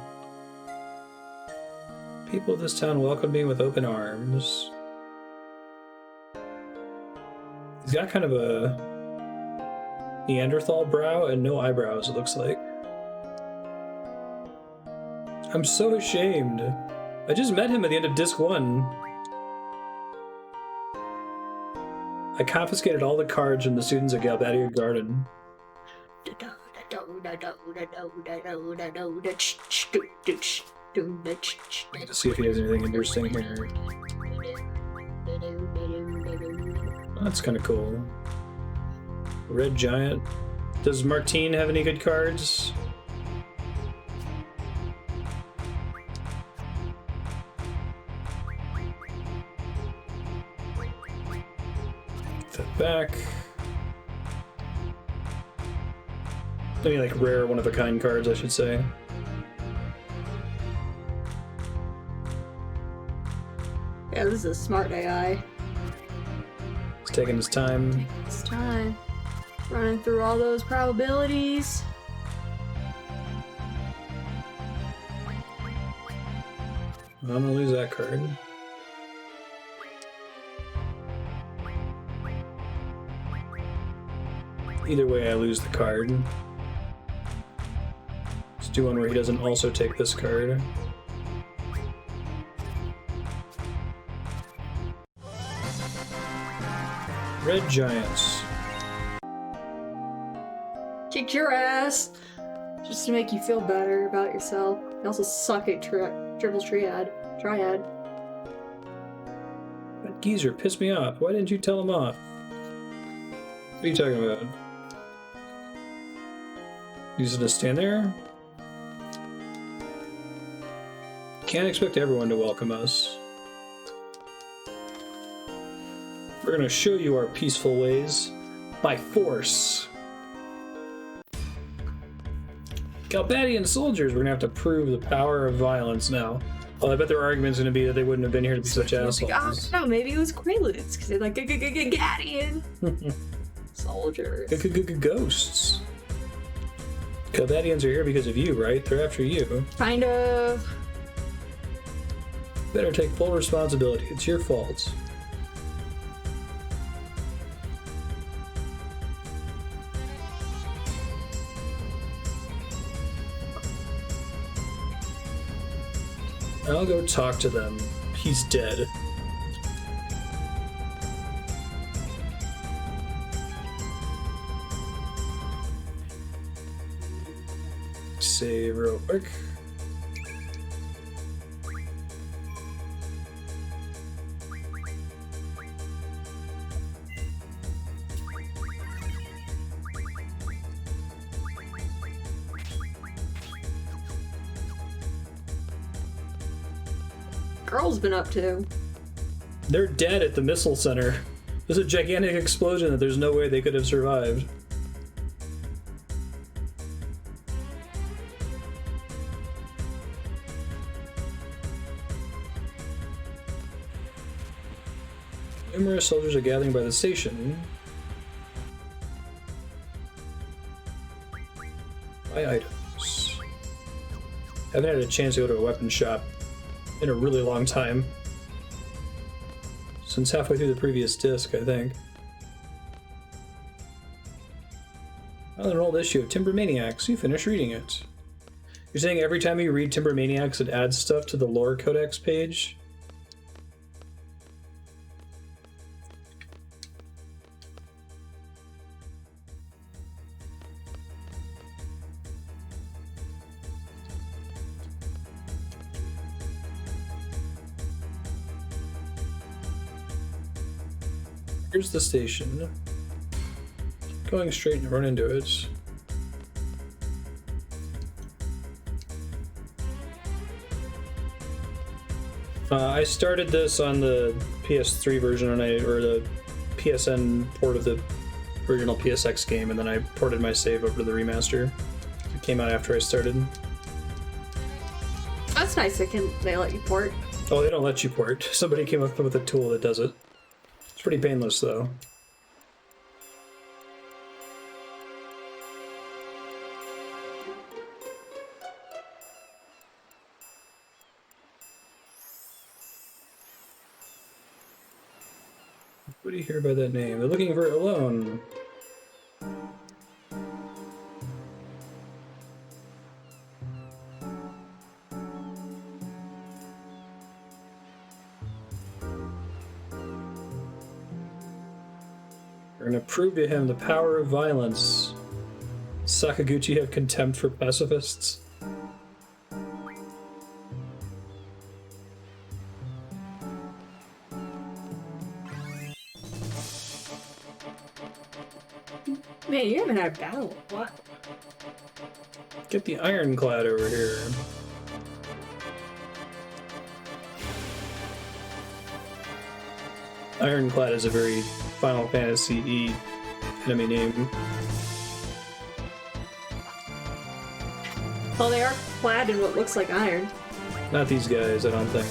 People of this town welcome me with open arms. He's got kind of a Neanderthal brow and no eyebrows, it looks like. I'm so ashamed. I just met him at the end of Disc 1. I confiscated all the cards from the students at Galbadia Garden. Let's see if he has anything interesting here. That's kind of cool. Red Giant. Does Martine have any good cards? Get that back. Any like rare one-of-a-kind cards, I should say. Yeah, this is a smart AI. He's taking his time. It's time. Running through all those probabilities. I'm gonna lose that card. Either way, I lose the card. Let's do one where he doesn't also take this card. Red Giants. Kicked your ass! Just to make you feel better about yourself. You also suck at triple triad. That geezer pissed me off. Why didn't you tell him off? What are you talking about? He's gonna stand there? Can't expect everyone to welcome us. We're gonna show you our peaceful ways by force. Galbadian soldiers, we're gonna have to prove the power of violence now. Well, I bet their argument's gonna be that they wouldn't have been here to be such assholes. Like, oh, no, maybe it was Quaaludes, because they're like, Galbadian soldiers. Ghosts. Galbadians are here because of you, right? They're after you. Kind of. Better take full responsibility. It's your fault. I'll go talk to them. He's dead. Save real quick. Girl's been up to. They're dead at the missile center. There's a gigantic explosion that there's no way they could have survived. Numerous soldiers are gathering by the station. Buy items. Haven't had a chance to go to a weapon shop in a really long time. Since halfway through the previous disc, I think. Well, an old issue of Timber Maniacs. You finish reading it. You're saying every time you read Timber Maniacs, it adds stuff to the lore codex page? Here's the station. Going straight and run into it. I started this on the PS3 version, or the PSN port of the original PSX game, and then I ported my save over to the remaster. It came out after I started. That's nice. They let you port. Oh, they don't let you port. Somebody came up with a tool that does it. It's pretty painless, though. What do you hear by that name? They're looking for Ellone. We're gonna prove to him the power of violence. Sakaguchi have contempt for pacifists. Man, you haven't had a battle. What? Get the ironclad over here. Ironclad is a very Final Fantasy enemy name. Well, they are clad in what looks like iron. Not these guys, I don't think.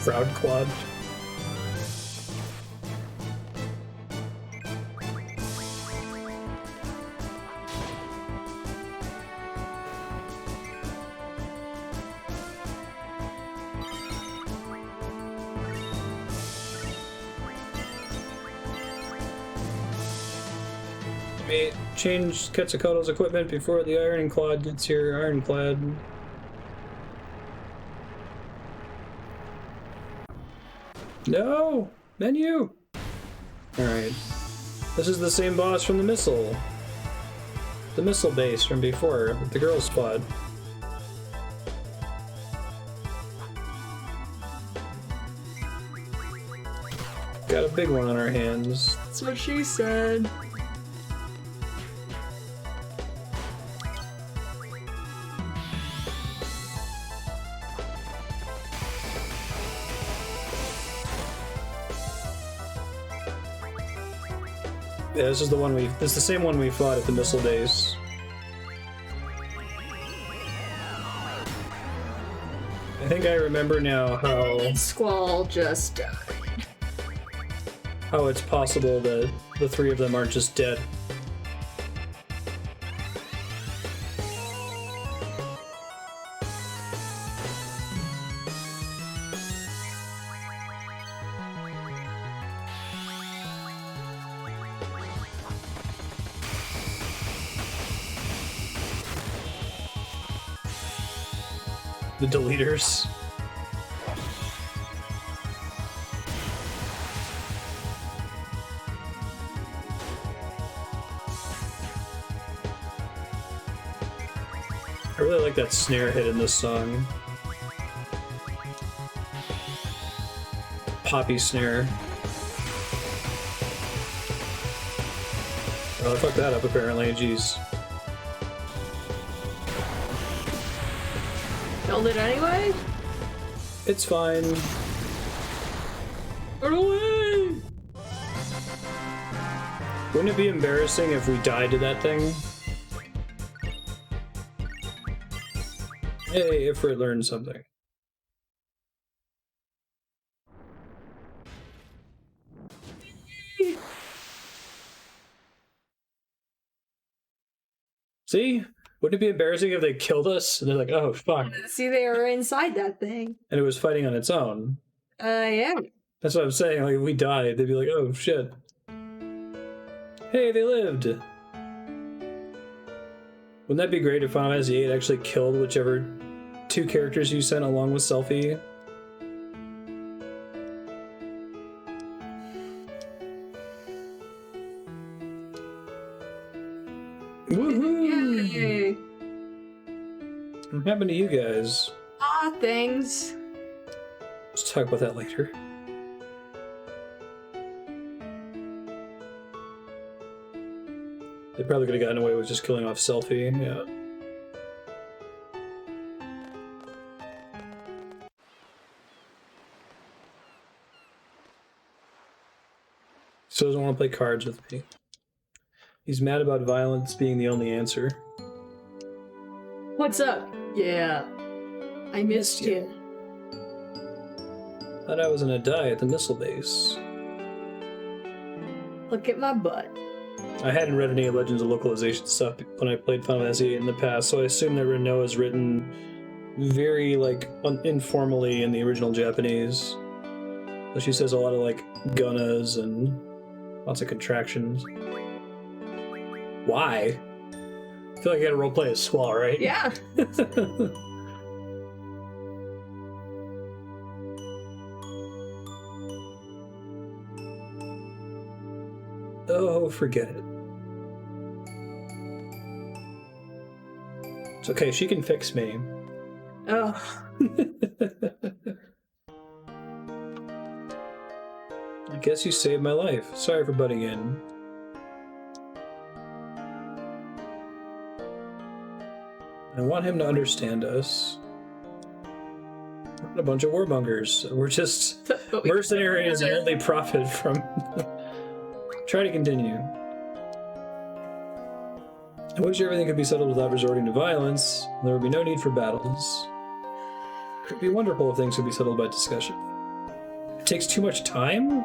Fraudclad. May change Quetzalcoatl's equipment before the Ironclad gets here. Ironclad. No! Menu! Alright. This is the same boss from the missile. The missile base from before, with the girls' squad. Got a big one on our hands. That's what she said. Yeah, this is the one this is the same one we fought at the missile base. I think I remember now how Squall just died. How it's possible that the three of them aren't just dead. The deleters. I really like that snare hit in this song. Poppy snare. Oh, I fucked that up apparently, jeez. Killed it anyway? It's fine. Run away! Wouldn't it be embarrassing if we died to that thing? Hey, if we learned something. See? Wouldn't it be embarrassing if they killed us? And they're like, oh, fuck. See, they were inside that thing. And it was fighting on its own. Yeah. That's what I'm saying. Like, if we died, they'd be like, oh, shit. Hey, they lived. Wouldn't that be great if Final Fantasy VIII actually killed whichever two characters you sent along with Selfie? What happened to you guys? Things. Let's talk about that later. They probably could have gotten away with just killing off Selfie, yeah. Still doesn't want to play cards with me. He's mad about violence being the only answer. What's up? Yeah. I missed you. Thought I was gonna die at the missile base. Look at my butt. I hadn't read any Legends of Localization stuff when I played Final Fantasy VIII in the past, so I assume that Rinoa is written very, like, informally in the original Japanese. So she says a lot of, like, gunnas and lots of contractions. Why? I feel like I gotta roleplay as Squall, right? Yeah. Oh, forget it. It's okay, she can fix me. Ugh. I guess you saved my life. Sorry for butting in. I want him to understand us. We're not a bunch of warmongers. We're just mercenaries and only profit from... Try to continue. I wish everything could be settled without resorting to violence. There would be no need for battles. It would be wonderful if things could be settled by discussion. It takes too much time?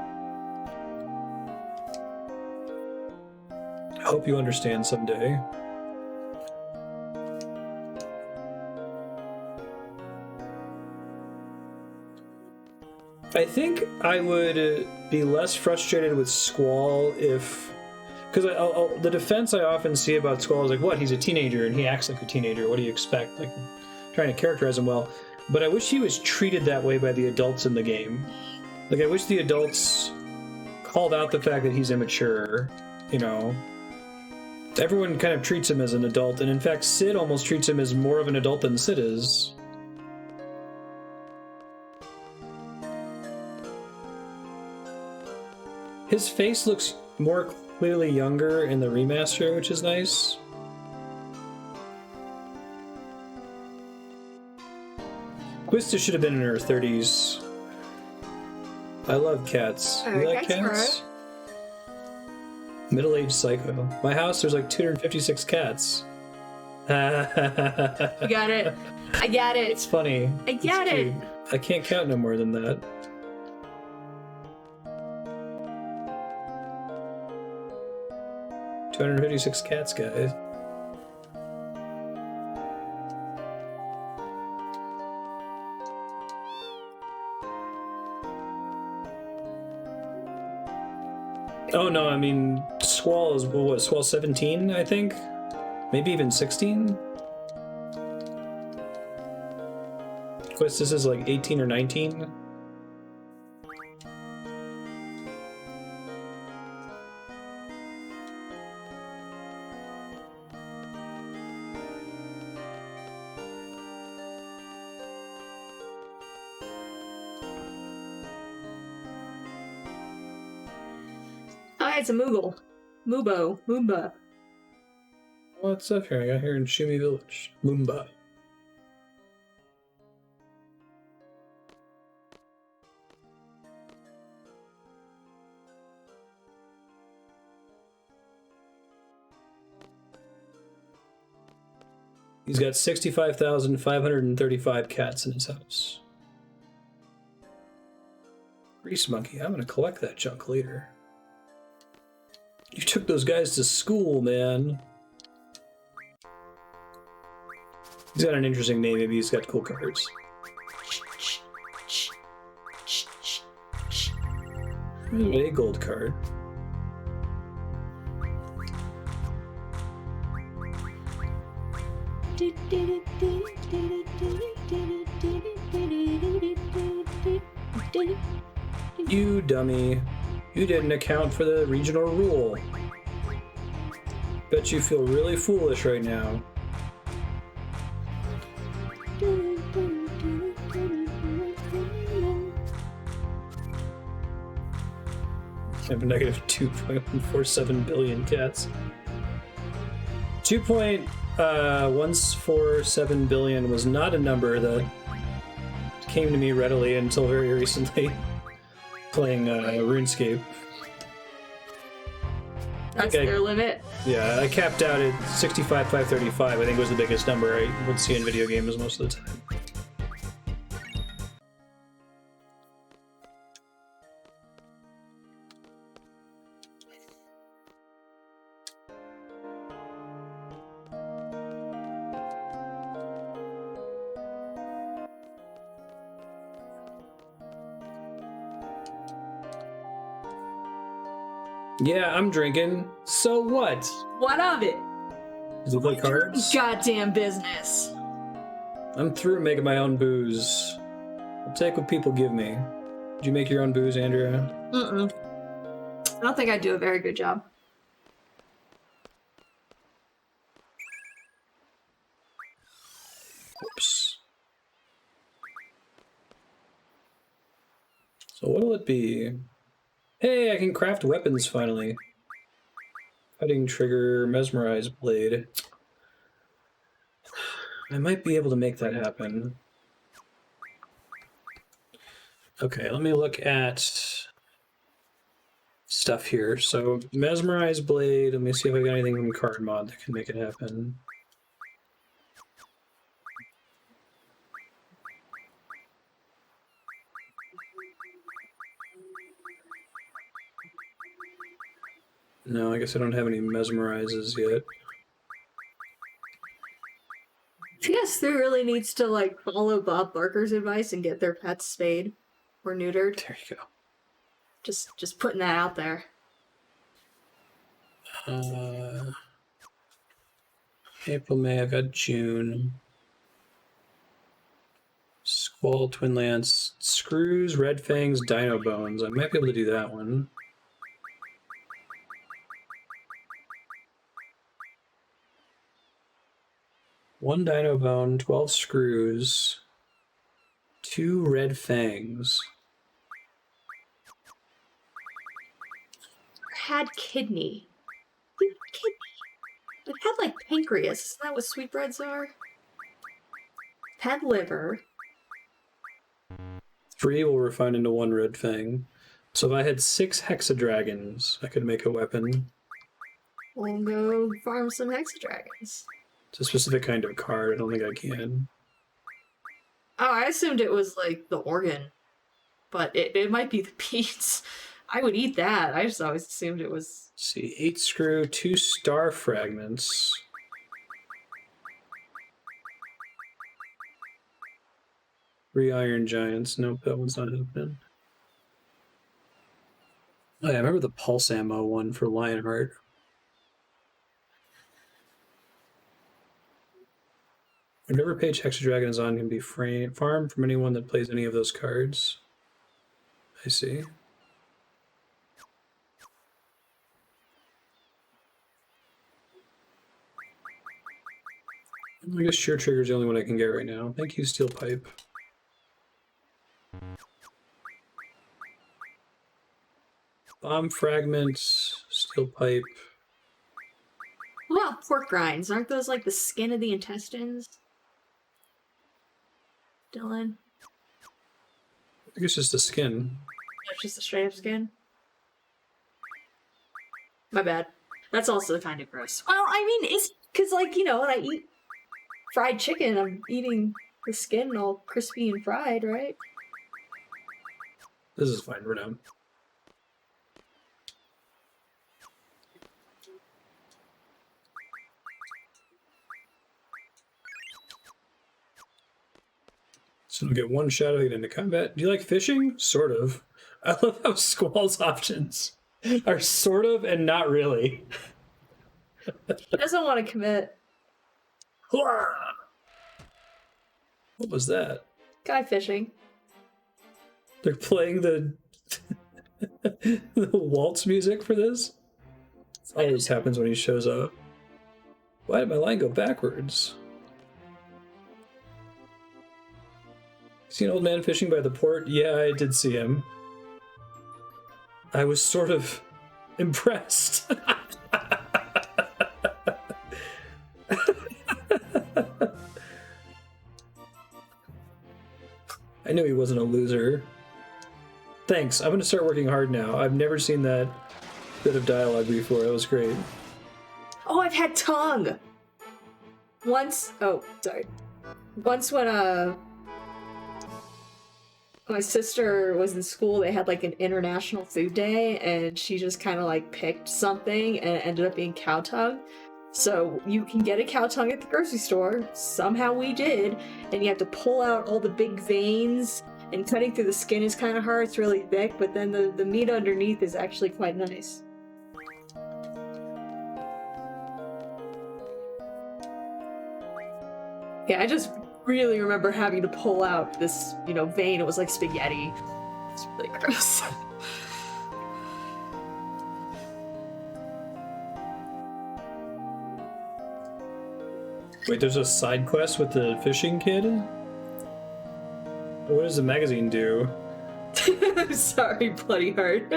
I hope you understand someday. I think I would be less frustrated with Squall if... Because the defense I often see about Squall is like, what, he's a teenager and he acts like a teenager. What do you expect? Like, trying to characterize him well. But I wish he was treated that way by the adults in the game. Like, I wish the adults called out the fact that he's immature, you know. Everyone kind of treats him as an adult, and in fact, Sid almost treats him as more of an adult than Sid is. His face looks more clearly younger in the remaster, which is nice. Quista should have been in her 30s. I love cats. You like cats? Middle-aged psycho. My house, there's like 256 cats. You got it. I got it. It's funny. I got it. I can't count no more than that. $256 cats, guys. Oh no, I mean, Squall is, what, Squall 17, I think? Maybe even 16? Quest, this is like 18 or 19? It's a Moogle. Moomba. What's up here? I got here in Shumi Village. Moomba. He's got 65,535 cats in his house. Grease monkey. I'm gonna collect that junk later. You took those guys to school, man. He's got an interesting name. Maybe he's got cool cards. A gold card. You dummy. You didn't account for the regional rule. Bet you feel really foolish right now. I have a negative 2.147 billion cats. 2.147 billion was not a number that came to me readily until very recently, playing RuneScape. That's their limit? Yeah, I capped out at 65,535. I think was the biggest number I would see in video games most of the time. Yeah, I'm drinking. So what? What of it? Does it play cards? Goddamn business. I'm through making my own booze. I'll take what people give me. Did you make your own booze, Andrea? Mm-mm. I don't think I do a very good job. Oops. So what'll it be? Hey, I can craft weapons finally. Cutting trigger, mesmerize blade. I might be able to make that happen. Okay, let me look at stuff here. So mesmerize blade, let me see if I got anything from card mod that can make it happen. No, I guess I don't have any mesmerizes yet. PS3 really needs to, like, follow Bob Barker's advice and get their pets spayed or neutered. There you go. Just putting that out there. April, May, I've got June. Squall, Twin Lance, Screws, Red Fangs, Dino Bones. I might be able to do that one. One Dino Bone, 12 Screws, 2 Red Fangs. Had kidney. Kidney. It had, like, pancreas. Isn't that what sweetbreads are? Had liver. 3 will refine into 1 Red Fang. So if I had 6 Hexadragons, I could make a weapon. We'll go farm some hexadragons. It's a specific kind of card. I don't think I can. Oh, I assumed it was, like, the organ. But it might be the beans. I would eat that. I just always assumed it was... Let's see, 8 Screw, 2 Star Fragments. Three Iron Giants. Nope, that one's not open. Oh, yeah, I remember the Pulse Ammo one for Lionheart. Whatever page Hexadragon is on can be farmed from anyone that plays any of those cards. I see. I guess Sheer Trigger is the only one I can get right now. Thank you, Steel Pipe. Bomb Fragments, Steel Pipe. What about pork grinds? Aren't those, like, the skin of the intestines? Dylan? I think it's just the skin. It's just a straight up skin? My bad. That's also kind of gross. Well, I mean, it's because, like, you know, when I eat fried chicken, I'm eating the skin all crispy and fried, right? This is fine for now. So we'll get one shadow hit into combat. Do you like fishing? Sort of. I love how Squall's options are sort of and not really. He doesn't want to commit. What was that? Guy fishing. They're playing the the waltz music for this? This always happens when he shows up. Why did my line go backwards? See an old man fishing by the port? Yeah, I did see him. I was sort of impressed. I knew he wasn't a loser. Thanks. I'm going to start working hard now. I've never seen that bit of dialogue before. That was great. Oh, I've had tongue! Once... Oh, sorry. Once when, my sister was in school, they had, like, an international food day, and she just kind of, like, picked something, and it ended up being cow tongue. So you can get a cow tongue at the grocery store. Somehow we did. And you have to pull out all the big veins, and cutting through the skin is kind of hard. It's really thick, but then the meat underneath is actually quite nice. Yeah, I just really remember having to pull out this, you know, vein. It was like spaghetti. It's really gross. Wait, there's a side quest with the fishing kid? What does the magazine do? I'm sorry, bloody heart.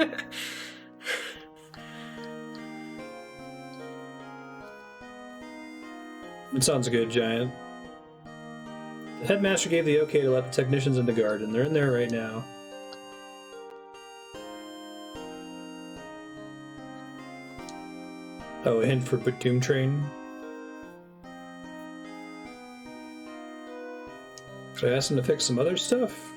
It sounds good, Giant. The headmaster gave the okay to let the technicians in the garden. They're in there right now. Oh, a hint for Batum Train. Should I ask him to fix some other stuff?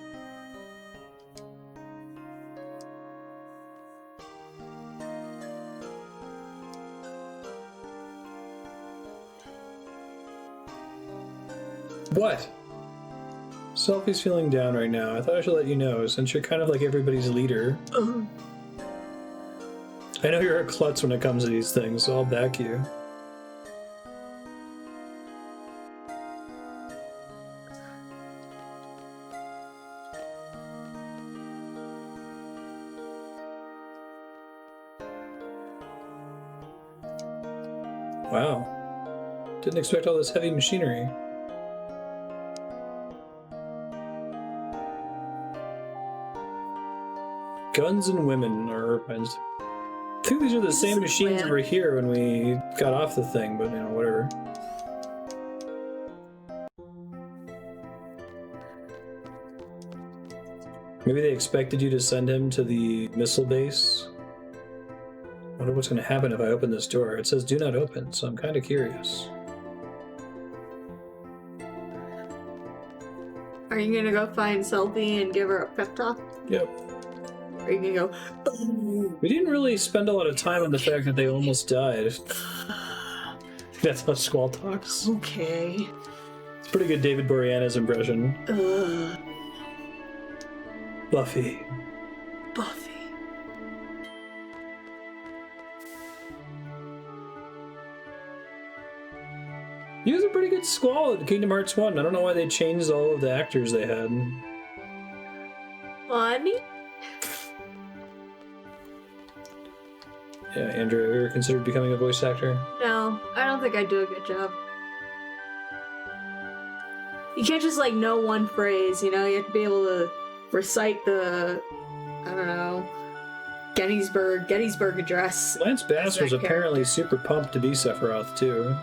What? Selfie's feeling down right now. I thought I should let you know, since you're kind of like everybody's leader. I know you're a klutz when it comes to these things, so I'll back you. Wow. Didn't expect all this heavy machinery. Guns and women are... I think these are the same machines that were here when we got off the thing, but, you know, whatever. Maybe they expected you to send him to the missile base? I wonder what's going to happen if I open this door. It says do not open, so I'm kind of curious. Are you gonna go find Selfie and give her a pep talk? Yep. Or are you gonna go... We didn't really spend a lot of time on the fact that they almost died. That's how Squall talks. Okay. It's a pretty good David Boreanaz impression. Buffy. Buffy. He was a pretty good Squall at Kingdom Hearts 1. I don't know why they changed all of the actors they had. Funny? Yeah, Andrew, have you ever considered becoming a voice actor? No, I don't think I do a good job. You can't just, like, know one phrase, you know? You have to be able to recite the, I don't know, Gettysburg Address. Lance Bass was apparently super pumped to be Sephiroth, too.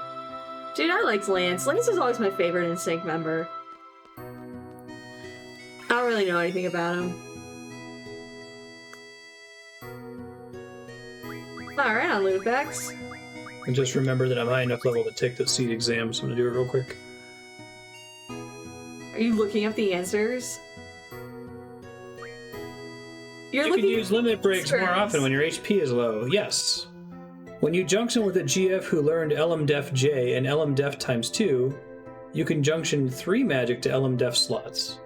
Dude, I like Lance. Lance is always my favorite NSYNC member. I don't really know anything about him. Alright, on Ludopex. And just remember that I'm high enough level to take the seed exam, so I'm gonna do it real quick. Are you looking up the answers? You can use limit breaks more often when your HP is low. Yes. When you junction with a GF who learned Elem-Atk-J and Elem-Def ×2, you can junction 3 magic to Elem-Def slots.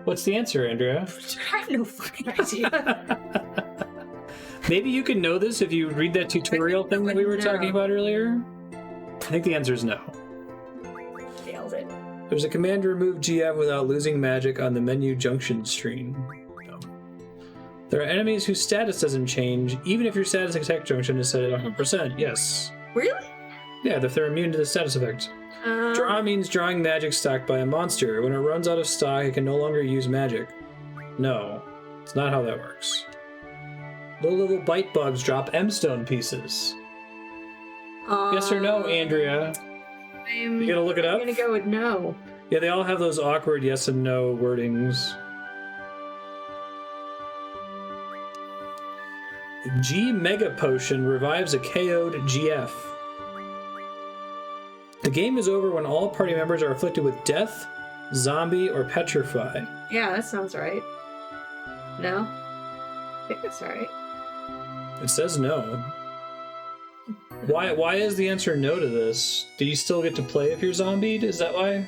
What's the answer, Andrea? I have no fucking idea. Maybe you can know this if you read that tutorial thing that we were talking about earlier? I think the answer is no. Failed it. There's a command to remove GF without losing magic on the menu junction screen. No. There are enemies whose status doesn't change, even if your status attack junction is set at 100%. Yes. Really? Yeah, if they're immune to the status effect. Draw means drawing magic stocked by a monster. When it runs out of stock, it can no longer use magic. No, it's not how that works. Low-level bite bugs drop M-stone pieces. Yes or no, Andrea? You gonna look it up? I'm gonna go with no. Yeah, they all have those awkward yes and no wordings. G Mega Potion revives a KO'd GF. The game is over when all party members are afflicted with death, zombie, or petrify. Yeah, that sounds right. No? I think that's right. It says no. Why is the answer no to this? Do you still get to play if you're zombied? Is that why?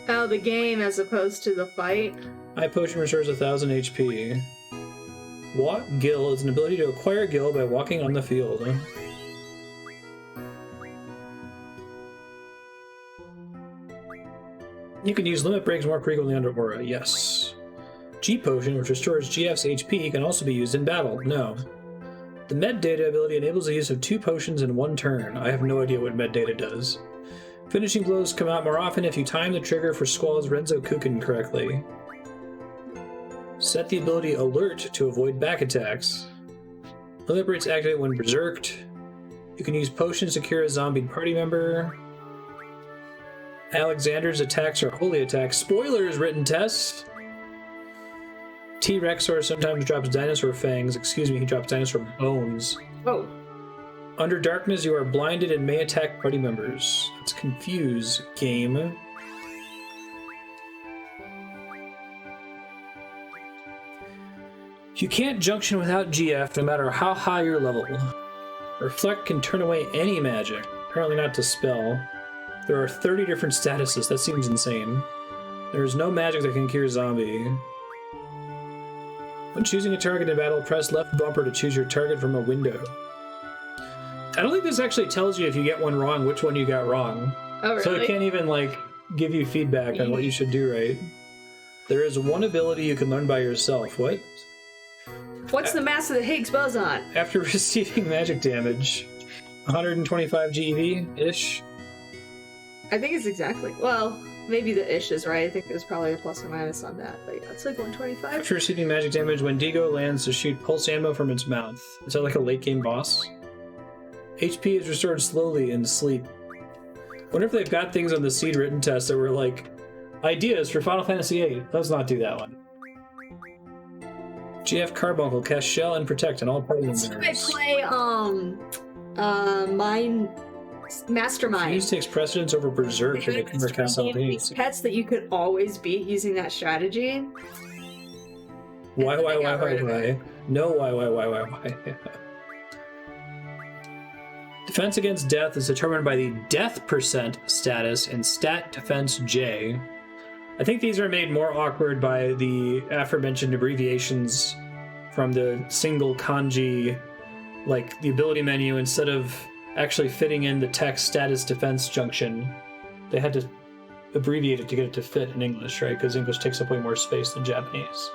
Oh, the game as opposed to the fight? High Potion restores 1000 HP. Walk Gill is an ability to acquire Gill by walking on the field. You can use limit breaks more frequently under Aura. Yes. G Potion, which restores GF's HP, can also be used in battle. No. The Med Data ability enables the use of 2 potions in 1 turn. I have no idea what Med Data does. Finishing blows come out more often if you time the trigger for Squall's Renzo Kuken correctly. Set the ability Alert to avoid back attacks. Limit breaks activate when berserked. You can use potions to cure a zombie party member. Alexander's attacks are holy attacks. Spoilers, written tests! T-Rexor sometimes drops dinosaur fangs. Excuse me, he drops dinosaur bones. Oh. Under darkness, you are blinded and may attack party members. Let's confuse game. You can't junction without GF no matter how high your level. Reflect can turn away any magic. Apparently not to spell. There are 30 different statuses. That seems insane. There is no magic that can cure zombie. When choosing a target in battle, press left bumper to choose your target from a window. I don't think this actually tells you if you get one wrong, which one you got wrong. Oh, really? So it can't even, like, give you feedback on what you should do right. There is one ability you can learn by yourself. What? What's the mass of the Higgs boson? After receiving magic damage, 125 GeV-ish. I think it's exactly. Well, maybe the ish is right. I think there's probably a plus or minus on that. But yeah, it's like 125. After receiving magic damage, Wendigo lands to shoot pulse ammo from its mouth. Is that like a late game boss? HP is restored slowly in sleep. Wonder if they've got things on the seed written test that were like, ideas for Final Fantasy VIII. Let's not do that one. GF Carbuncle casts Shell and Protect on all party members. So I play, Mastermind. Fuse takes precedence over Berserk and the cast simultaneously. Pets that you could always beat using that strategy. Why? No, why? Defense against death is determined by the death percent status in Stat Defense J. I think these are made more awkward by the aforementioned abbreviations from the single kanji, like the ability menu, instead of actually fitting in the text status defense junction. They had to abbreviate it to get it to fit in English, right? Because English takes up way more space than Japanese.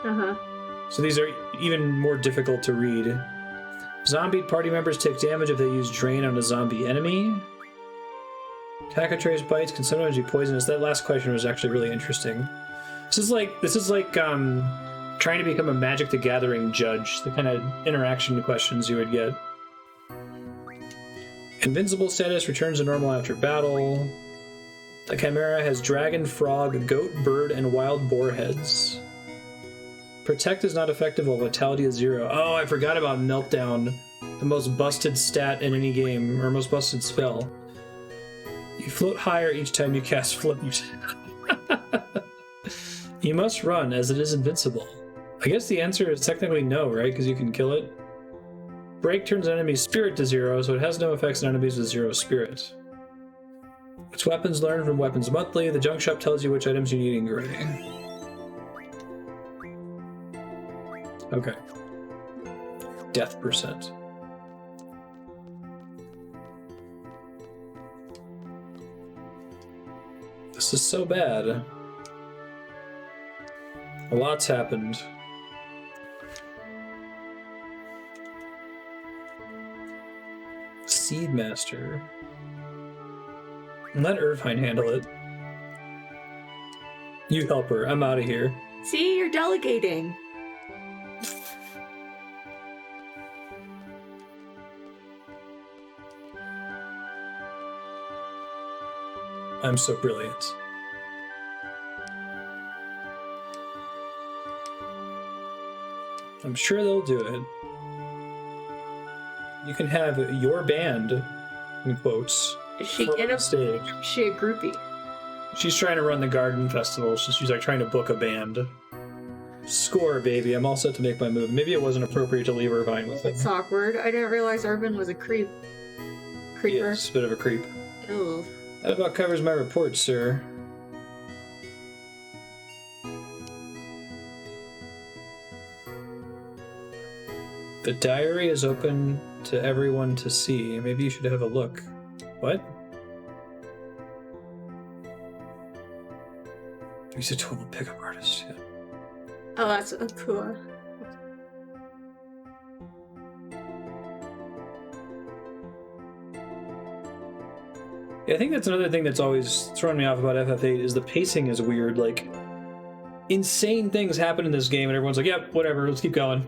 So these are even more difficult to read. Zombie party members take damage if they use Drain on a zombie enemy. Cacatre's bites can sometimes be poisonous. That last question was actually really interesting. This is like trying to become a Magic the Gathering judge, the kind of interaction questions you would get. Invincible status returns to normal after battle. The Chimera has dragon, frog, goat, bird, and wild boar heads. Protect is not effective while vitality is 0. Oh, I forgot about Meltdown, the most busted stat in any game, or most busted spell. You float higher each time you cast Float. You must run, as it is invincible. I guess the answer is technically no, right? Because you can kill it. Break turns an enemy's spirit to 0, so it has no effects on enemies with 0 spirit. Which weapons learn from Weapons Monthly. The junk shop tells you which items you need engraving. Okay. Death percent. This is so bad. A lot's happened. Seedmaster. Let Irvine handle it. You help her. I'm out of here. See, you're delegating. I'm so brilliant. I'm sure they'll do it. You can have your band, in quotes, Is she for in a stage. Is she a groupie? She's trying to run the garden festival, so she's like trying to book a band. Score, baby. I'm all set to make my move. Maybe it wasn't appropriate to leave Irvine with him. It's awkward. I didn't realize Urban was a creeper. Yes, a bit of a creep. Ew. That about covers my report, sir. The diary is open to everyone to see. Maybe you should have a look. What? He's a total pickup artist. Yeah. Oh, that's cool. Yeah, I think that's another thing that's always thrown me off about FF8 is the pacing is weird. Like, insane things happen in this game, and everyone's like, "Yep, whatever, let's keep going."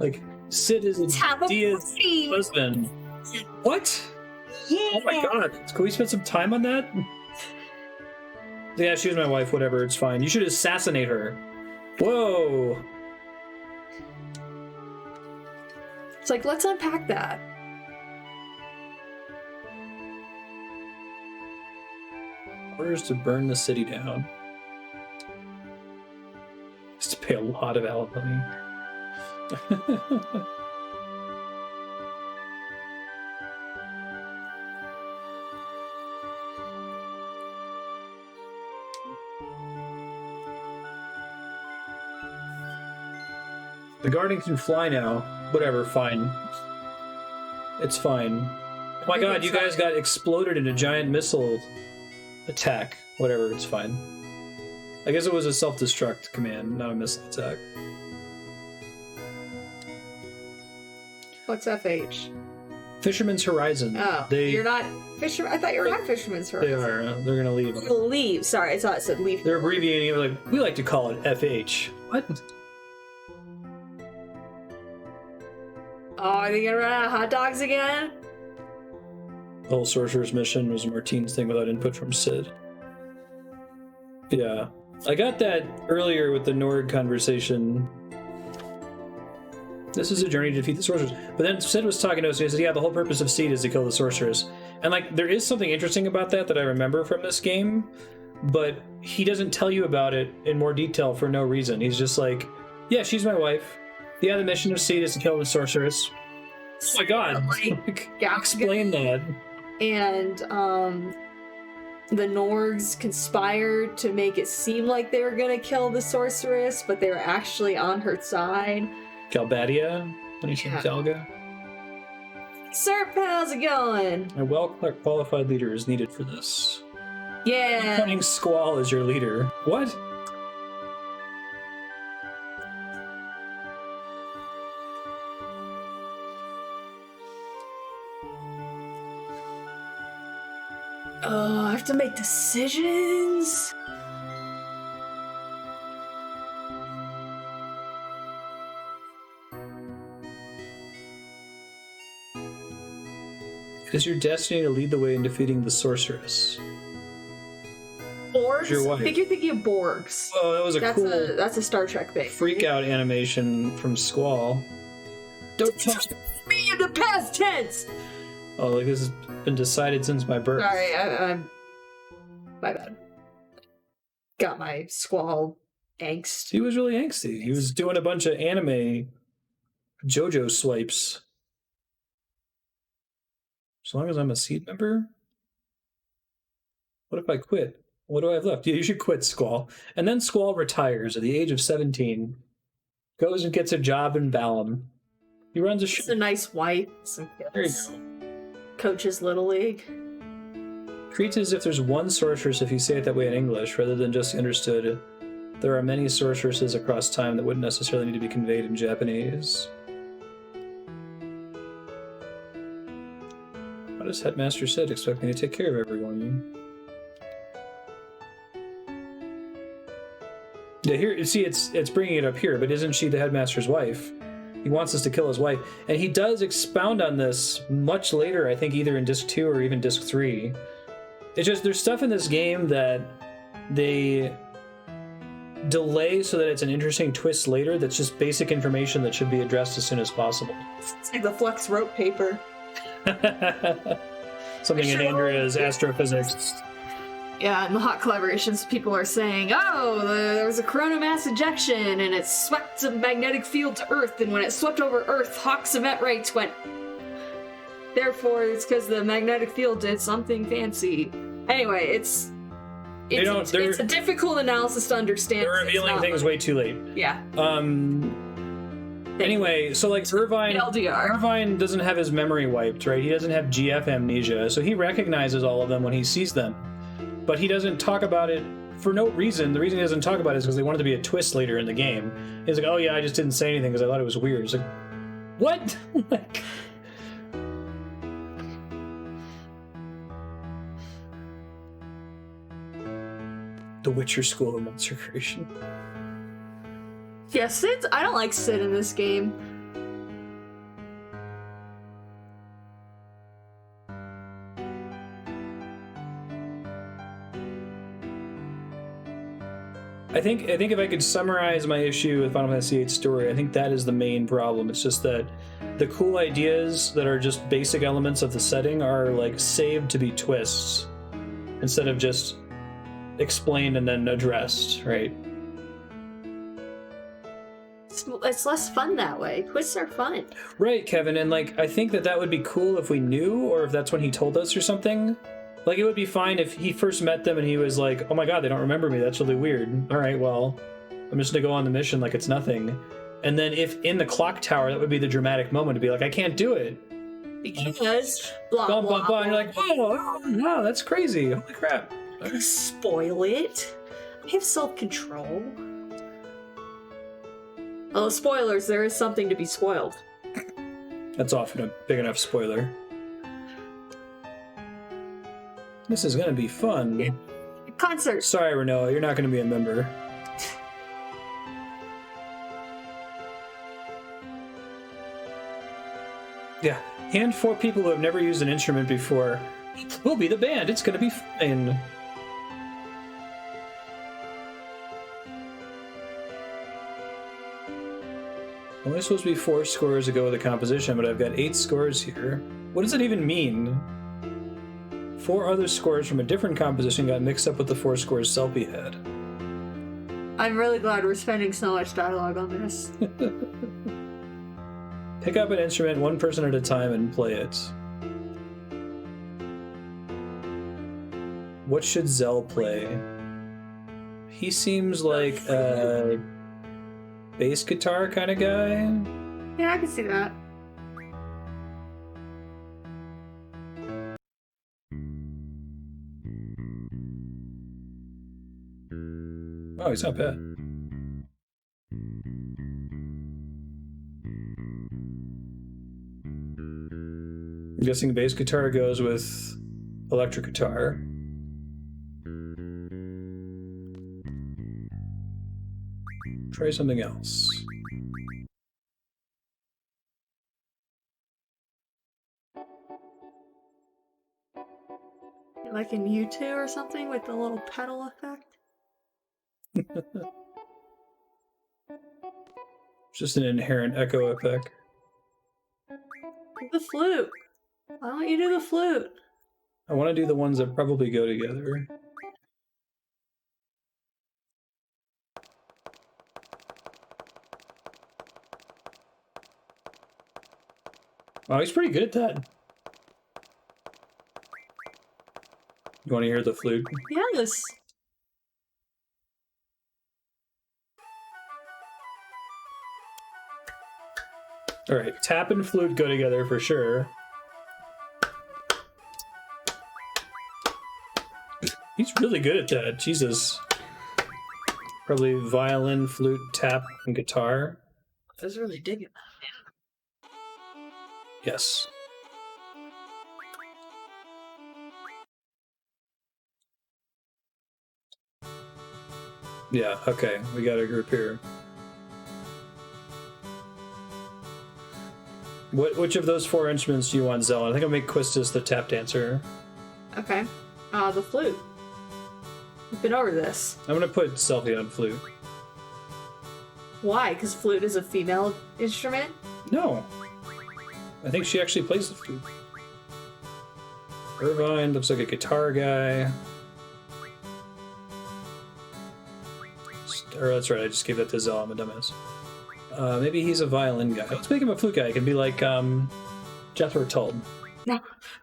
Like, Sid is Dia's husband. What? Yeah. Oh my god! Can we spend some time on that? Yeah, she was my wife. Whatever, it's fine. You should assassinate her. Whoa! It's like, let's unpack that. Orders to burn the city down. Just to pay a lot of alimony. The Guardian can fly now. Whatever, fine. It's fine. Oh my god, you guys got exploded in a giant missile attack. Whatever, it's fine. I guess it was a self-destruct command, not a missile attack. What's FH? Fisherman's Horizon. Oh, you're not Fisherman. I thought you were on Fisherman's Horizon. They are. They're gonna leave. Leave. Sorry, I thought it said leave. They're abbreviating it. Like, we like to call it FH. What? Oh, are they gonna run out of hot dogs again? The whole Sorcerer's mission was Martine's thing without input from Sid. Yeah. I got that earlier with the NORG conversation. This is a journey to defeat the sorcerers. But then Sid was talking to us and he said, yeah, the whole purpose of Seed is to kill the sorceress. And like, there is something interesting about that I remember from this game, but he doesn't tell you about it in more detail for no reason. He's just like, yeah, she's my wife. Yeah, the mission of Seed is to kill the sorceress. Oh my god. Like, explain that. And the Norgs conspired to make it seem like they were gonna kill the sorceress, but they were actually on her side. Galbadia, when he said Zelga. Sir, how's it going? A well-qualified leader is needed for this. Yeah. Appointing Squall as your leader. What? Oh, I have to make decisions. It is your destiny to lead the way in defeating the sorceress. Borgs? Your wife. I think you're thinking of Borgs. Oh, that was That's a Star Trek thing. freak out animation from Squall. Don't talk me in the past tense! Oh, like this has been decided since my birth. Sorry, I'm my bad. Got my Squall angst. He was really angsty. He was doing a bunch of anime JoJo swipes. As long as I'm a Seed member? What if I quit? What do I have left? Yeah, you should quit, Squall. And then Squall retires at the age of 17. Goes and gets a job in Balamb. He runs a It's a nice wife, some kids. There you go. Coaches Little League. Treats it as if there's one sorceress if you say it that way in English, rather than just understood. There are many sorceresses across time that wouldn't necessarily need to be conveyed in Japanese. How does Headmaster Sid expect me to take care of everyone? Yeah, here, see, it's bringing it up here, but isn't she the headmaster's wife? He wants us to kill his wife, and he does expound on this much later. I think either in disc 2 or even disc 3. It's just there's stuff in this game that they delay so that it's an interesting twist later. That's just basic information that should be addressed as soon as possible. It's like the Flux wrote paper. Something in Andrea's astrophysics. Yeah, in the hot collaborations, people are saying, oh, there was a corona mass ejection, and it swept a magnetic field to Earth, and when it swept over Earth, Hawk's event rates went. Therefore, it's because the magnetic field did something fancy. Anyway, it's a difficult analysis to understand. They're revealing things way too late. Yeah. Anyway, so like Irvine doesn't have his memory wiped, right? He doesn't have GF amnesia, so he recognizes all of them when he sees them. But he doesn't talk about it for no reason. The reason he doesn't talk about it is because they wanted to be a twist later in the game. He's like, oh yeah, I just didn't say anything because I thought it was weird. It's like, what? Like, the Witcher School of Monster Creation. Yeah, Sid. I don't like Sid in this game. I think if I could summarize my issue with Final Fantasy VIII story, I think that is the main problem. It's just that the cool ideas that are just basic elements of the setting are like saved to be twists instead of just explained and then addressed, right? It's less fun that way. Twists are fun. Right, Kevin, and like I think that would be cool if we knew, or if that's when he told us or something. Like, it would be fine if he first met them and he was like, oh my god, they don't remember me, that's really weird. Alright, well, I'm just gonna go on the mission like it's nothing. And then if in the clock tower, that would be the dramatic moment to be like, I can't do it. Because blah, blah, blah, blah. And you're like, oh, wow, that's crazy. Holy crap. Spoil it. I have self-control. Oh, spoilers, there is something to be spoiled. That's often a big enough spoiler. This is gonna be fun. Yeah. Concert. Sorry, Rinoa, you're not gonna be a member. Yeah, and 4 people who have never used an instrument before. We'll be the band, it's gonna be fine. Only supposed to be 4 scores to go with the composition, but I've got 8 scores here. What does it even mean? 4 other scores from a different composition got mixed up with the 4 scores Selby had. I'm really glad we're spending so much dialogue on this. Pick up an instrument 1 person at a time and play it. What should Zell play? He seems like a bass guitar kind of guy. Yeah, I can see that. Oh, he's not bad. I'm guessing bass guitar goes with electric guitar. Try something else. Like in U2 or something with the little pedal effect? Just an inherent echo effect. The flute. Why don't you do the flute? I want to do the ones that probably go together. Wow, he's pretty good at that. You want to hear the flute? Yes. Alright, tap and flute go together for sure. He's really good at that, Jesus. Probably violin, flute, tap, and guitar. I was really digging that. Yes. Yeah, okay, we got a group here. Which of those 4 instruments do you want, Zell? I think I'll make Quistis the tap dancer. Okay. The flute. We've been over this. I'm gonna put Selfie on flute. Why? Because flute is a female instrument? No. I think she actually plays the flute. Irvine looks like a guitar guy. Or that's right, I just gave that to Zell, I'm a dumbass. Maybe he's a violin guy. Let's make him a flute guy. He can be like Jethro Tull. No, I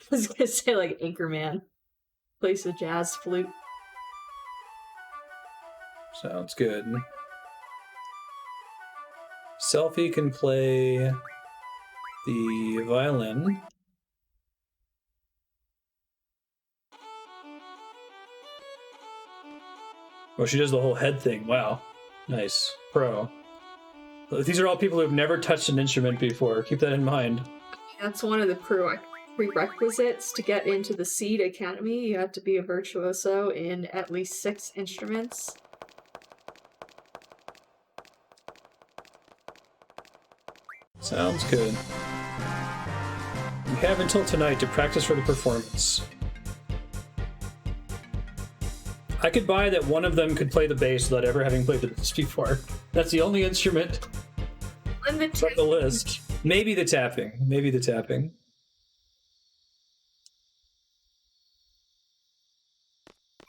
was gonna say like Anchorman. Plays the jazz flute. Sounds good. Selfie can play the violin. Oh, she does the whole head thing. Wow. Nice. Pro. These are all people who have never touched an instrument before. Keep that in mind. That's one of the prerequisites to get into the Seed Academy. You have to be a virtuoso in at least 6 instruments. Sounds good. You have until tonight to practice for the performance. I could buy that one of them could play the bass without ever having played the bass before. That's the only instrument on the list. Maybe the tapping. Maybe the tapping.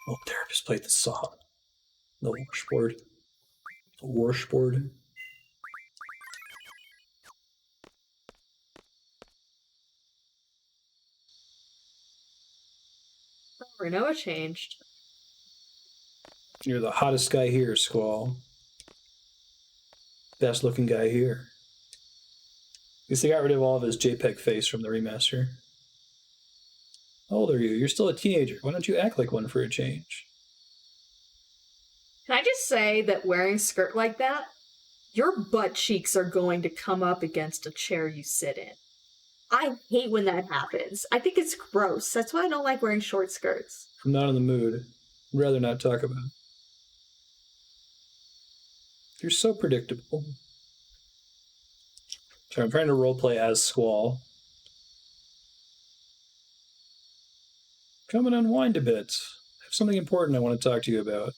Oh, therapist played the saw. The washboard. The washboard. Rinoa changed. You're the hottest guy here, Squall. Best looking guy here. At least they got rid of all of his JPEG face from the remaster. How old are you? You're still a teenager. Why don't you act like one for a change? Can I just say that wearing a skirt like that, your butt cheeks are going to come up against a chair you sit in. I hate when that happens. I think it's gross. That's why I don't like wearing short skirts. I'm not in the mood. I'd rather not talk about it. You're so predictable. Sorry, I'm trying to roleplay as Squall. Come and unwind a bit. I have something important I want to talk to you about.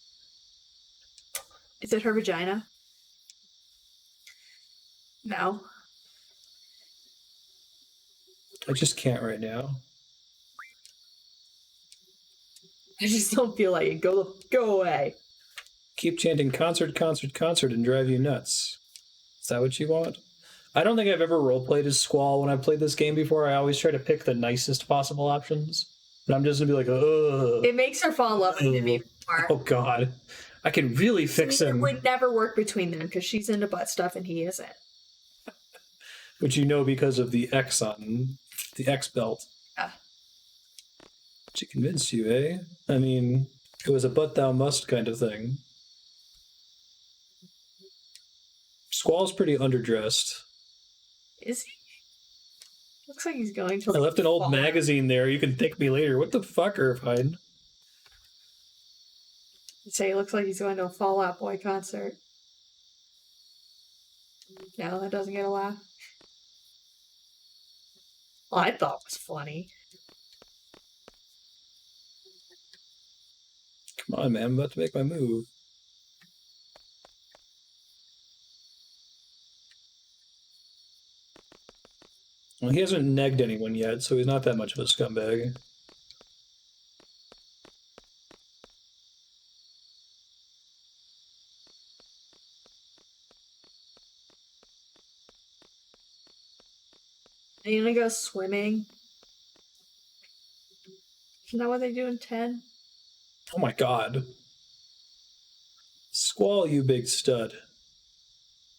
Is it her vagina? No. I just can't right now. I just don't feel like it. Go away. Keep chanting concert, concert, concert and drive you nuts. Is that what you want? I don't think I've ever roleplayed as Squall when I've played this game before. I always try to pick the nicest possible options. And I'm just gonna be like, ugh. It makes her fall in love with me more. Oh god. I can really fix him. It would never work between them because she's into butt stuff and he isn't. Which you know because of the X on the X belt. Yeah. She convinced you, eh? I mean, it was a but thou must kind of thing. Squall's pretty underdressed. Is he? Looks like he's going to. I left an old magazine there. You can thank me later. What the fuck, Irvine? You say he looks like he's going to a Fall Out Boy concert. No, that doesn't get a laugh. Well, I thought it was funny. Come on, man. I'm about to make my move. Well, he hasn't negged anyone yet, so he's not that much of a scumbag. Are you gonna go swimming? Isn't that what they do in 10? Oh my god. Squall, you big stud.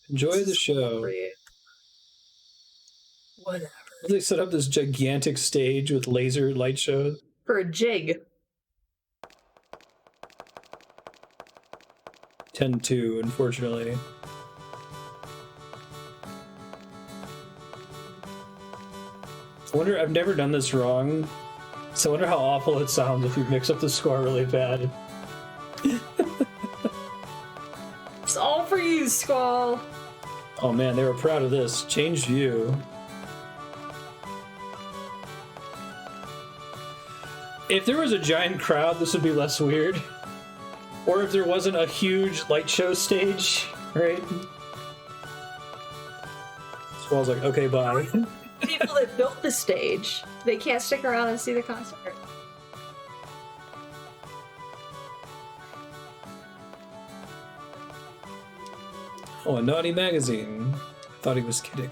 Enjoy the show. Whatever. They set up this gigantic stage with laser light shows. For a jig. 10-2, unfortunately. I wonder, I've never done this wrong, so I wonder how awful it sounds if you mix up the score really bad. for you, Squall. Oh man, they were proud of this. Changed view. If there was a giant crowd, this would be less weird. Or if there wasn't a huge light show stage, right? Squall's like, okay, bye. People that built the stage, they can't stick around and see the concert. Oh, a naughty magazine. I thought he was kidding.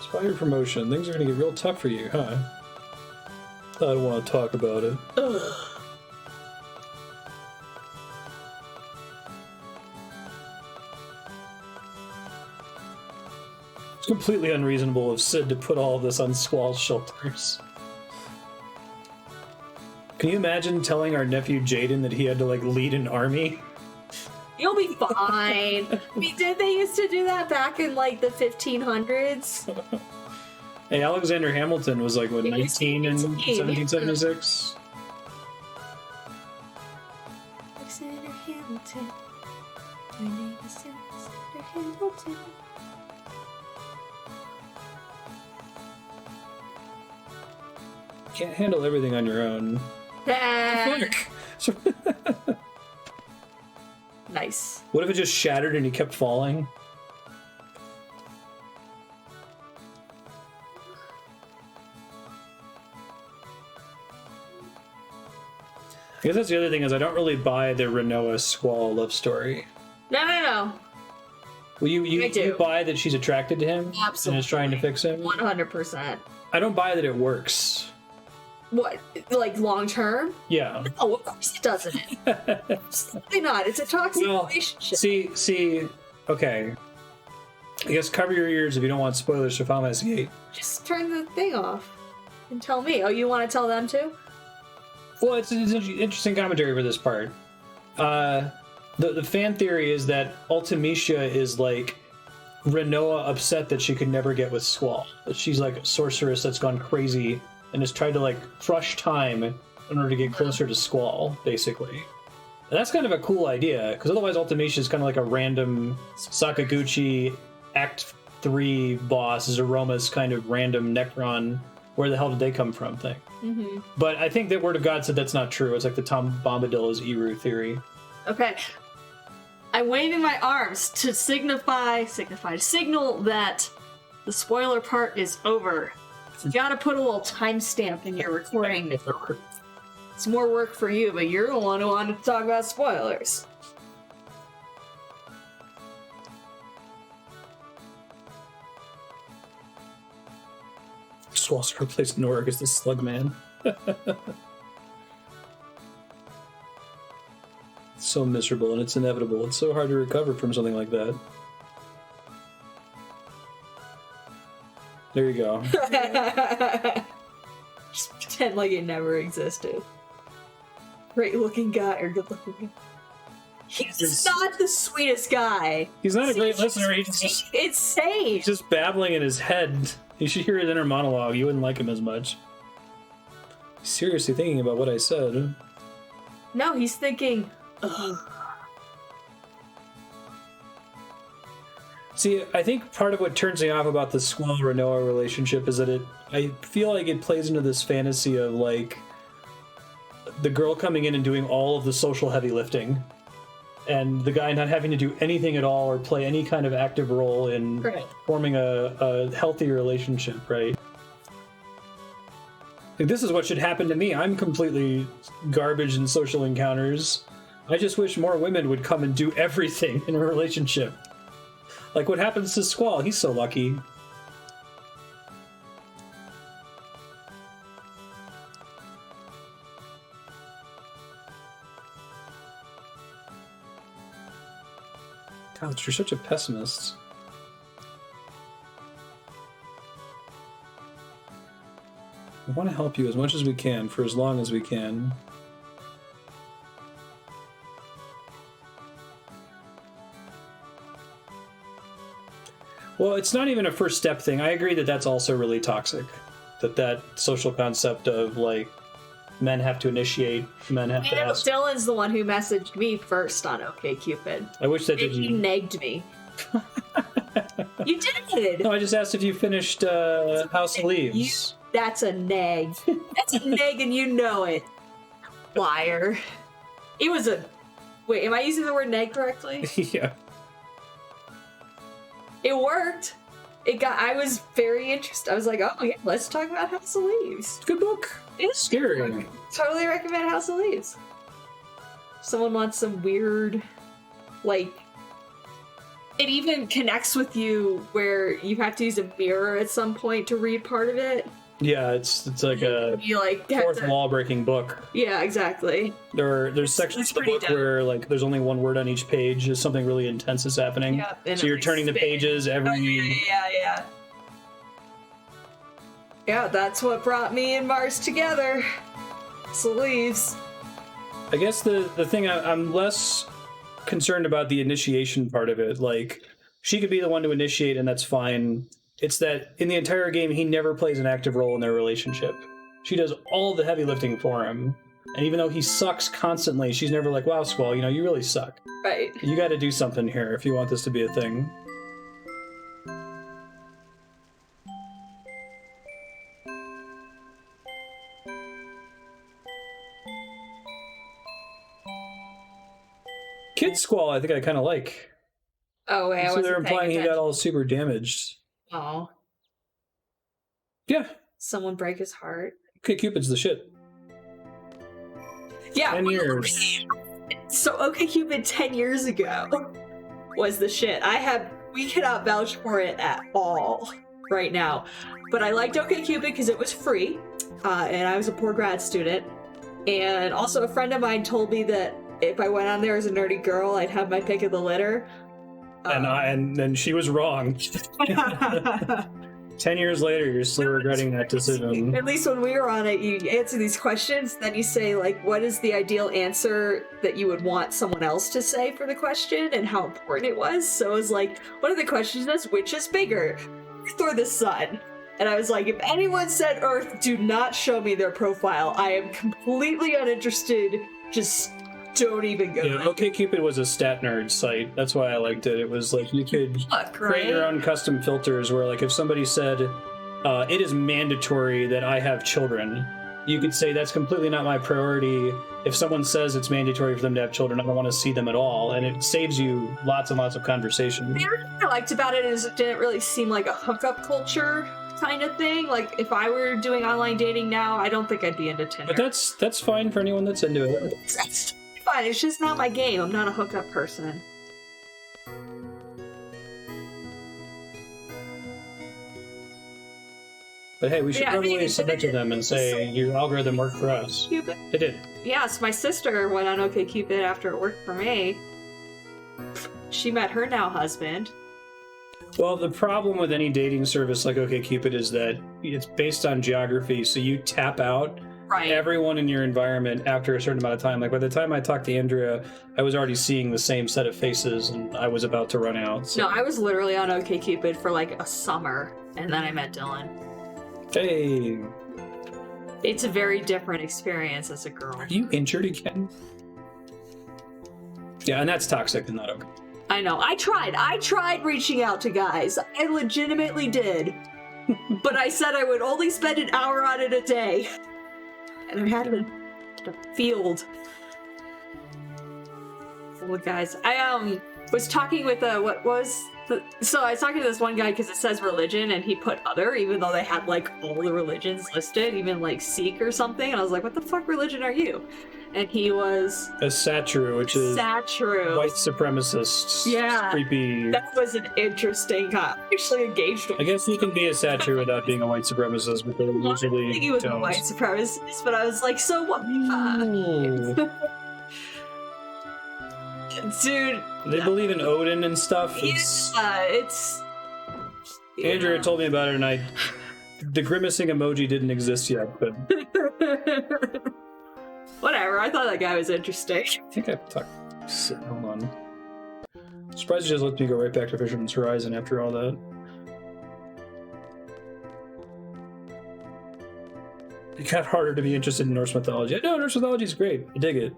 Spider promotion. Things are gonna get real tough for you, huh? I don't want to talk about it. Ugh. It's completely unreasonable of Sid to put all of this on Squall's shoulders. Can you imagine telling our nephew Jaden that he had to, like, lead an army? You'll be fine. I mean, did they used to do that back in, like, the 1500s? Hey, Alexander Hamilton was, like, what, 19 in 1776? Alexander Hamilton. Your name is Alexander Hamilton. Can't handle everything on your own. Nice. What if it just shattered and he kept falling? I guess that's the other thing is I don't really buy the Rinoa Squall love story. No. Well, you buy that she's attracted to him? Absolutely. And is trying to fix him? 100%. I don't buy that it works. What? Like long term? Yeah. Oh, of course it doesn't. Absolutely not. It's a toxic relationship. See, okay. I guess cover your ears if you don't want spoilers for Final Fantasy VIII. Just turn the thing off and tell me. Oh, you want to tell them too? Well, it's an interesting commentary for this part. The fan theory is that Ultimecia is like Rinoa upset that she could never get with Squall. That she's like a sorceress that's gone crazy and has tried to like crush time in order to get closer to Squall, basically. And that's kind of a cool idea, because otherwise Ultimecia is kind of like a random Sakaguchi Act 3 boss, Zeroma's kind of random Necron, where the hell did they come from thing. Mm-hmm. But I think that Word of God said that's not true. It's like the Tom Bombadil's Eru theory. Okay. I'm waving my arms to signal that the spoiler part is over. You gotta put a little timestamp in your recording. It's more work for you, but you're the one who wanted to talk about spoilers. Squall's to replace NORG as the Slug Man. It's so miserable and it's inevitable. It's so hard to recover from something like that. There you go. Just pretend like it never existed. Great looking guy or good looking guy. He's not the sweetest guy. He's not a great listener. He's just insane. He's just babbling in his head. You should hear his inner monologue. You wouldn't like him as much. He's seriously thinking about what I said. No, he's thinking, ugh. See, I think part of what turns me off about the Squall-Rinoa relationship is that I feel like it plays into this fantasy of, like, the girl coming in and doing all of the social heavy lifting, and the guy not having to do anything at all or play any kind of active role in forming a healthy relationship, right? Like, this is what should happen to me. I'm completely garbage in social encounters. I just wish more women would come and do everything in a relationship. Like what happens to Squall, he's so lucky. God, you're such a pessimist. We want to help you as much as we can for as long as we can. Well, it's not even a first step thing. I agree that that's also really toxic. that social concept of like men have to initiate, men have to ask. Dylan's the one who messaged me first on OkCupid. I wish that He nagged me. You did. No, I just asked if you finished House of Leaves. That's a nag. That's a nag, and you know it. Liar. It was a. Wait, am I using the word nag correctly? Yeah. It worked. I was very interested. I was like, oh yeah, let's talk about House of Leaves. Good book. It's scary. Totally recommend House of Leaves. Someone wants some weird, like, it even connects with you where you have to use a mirror at some point to read part of it. Yeah, it's like a fourth wall breaking book. Yeah, exactly. There's sections of the book where like there's only one word on each page. Is something really intense is happening. Yeah, so you're turning the pages every. Oh, yeah. Yeah, that's what brought me and Mars together. House of Leaves. I guess the thing I'm less concerned about the initiation part of it. Like, she could be the one to initiate, and that's fine. It's that in the entire game, he never plays an active role in their relationship. She does all the heavy lifting for him. And even though he sucks constantly, she's never like, wow, Squall, you really suck. Right. You got to do something here if you want this to be a thing. Kid Squall, I think I kind of like. Oh, wait, so they're implying he got all super damaged. Oh. Yeah. Someone break his heart. OkCupid's the shit. Yeah. 10 years. So OkCupid 10 years ago was the shit. We cannot vouch for it at all right now. But I liked OkCupid because it was free, and I was a poor grad student. And also a friend of mine told me that if I went on there as a nerdy girl, I'd have my pick of the litter. And then she was wrong. 10 years later, you're still regretting that decision. At least when we were on it, you answer these questions, then you say, like, what is the ideal answer that you would want someone else to say for the question and how important it was? So it was like, one of the questions is, which is bigger, Earth or the sun? And I was like, if anyone said Earth, do not show me their profile. I am completely uninterested. Just don't even go. Yeah, OkCupid was a stat nerd site. That's why I liked it. It was like you could create your own custom filters where, like, if somebody said, it is mandatory that I have children, you could say that's completely not my priority. If someone says it's mandatory for them to have children, I don't want to see them at all. And it saves you lots and lots of conversation. The other thing I liked about it is it didn't really seem like a hookup culture kind of thing. Like, if I were doing online dating now, I don't think I'd be into Tinder. But that's fine for anyone that's into it. That's fine. It's just not my game. I'm not a hookup person. But hey, we should probably submit to them and say, your algorithm worked for us. Cupid. It did. Yes, my sister went on OkCupid after it worked for me. She met her now husband. Well, the problem with any dating service like OkCupid is that it's based on geography, so you tap out everyone in your environment after a certain amount of time. Like, by the time I talked to Andrea, I was already seeing the same set of faces, and I was about to run out. So. No, I was literally on OkCupid for like a summer, and then I met Dylan. Hey. It's a very different experience as a girl. Are you injured again? Yeah, and that's toxic and not okay. I know. I tried reaching out to guys. I legitimately did. But I said I would only spend an hour on it a day. And I had a field full of guys. I was talking with so I was talking to this one guy because it says religion and he put other, even though they had like all the religions listed, even like Sikh or something. And I was like, what the fuck religion are you? And he was a Satru, which is white supremacists. Yeah, creepy. That was an interesting actually engaged with. I guess you can be a Satru without being a white supremacist, but they usually he was a white supremacist, but I was like, so what? Dude, they believe in Odin and stuff. It's Andrea told me about it, and the grimacing emoji didn't exist yet, but whatever. I thought that guy was interesting. I think I talked. Hold on. I'm surprised it just let me go right back to Fisherman's Horizon after all that. it got harder to be interested in Norse mythology. No, Norse mythology is great. I dig it.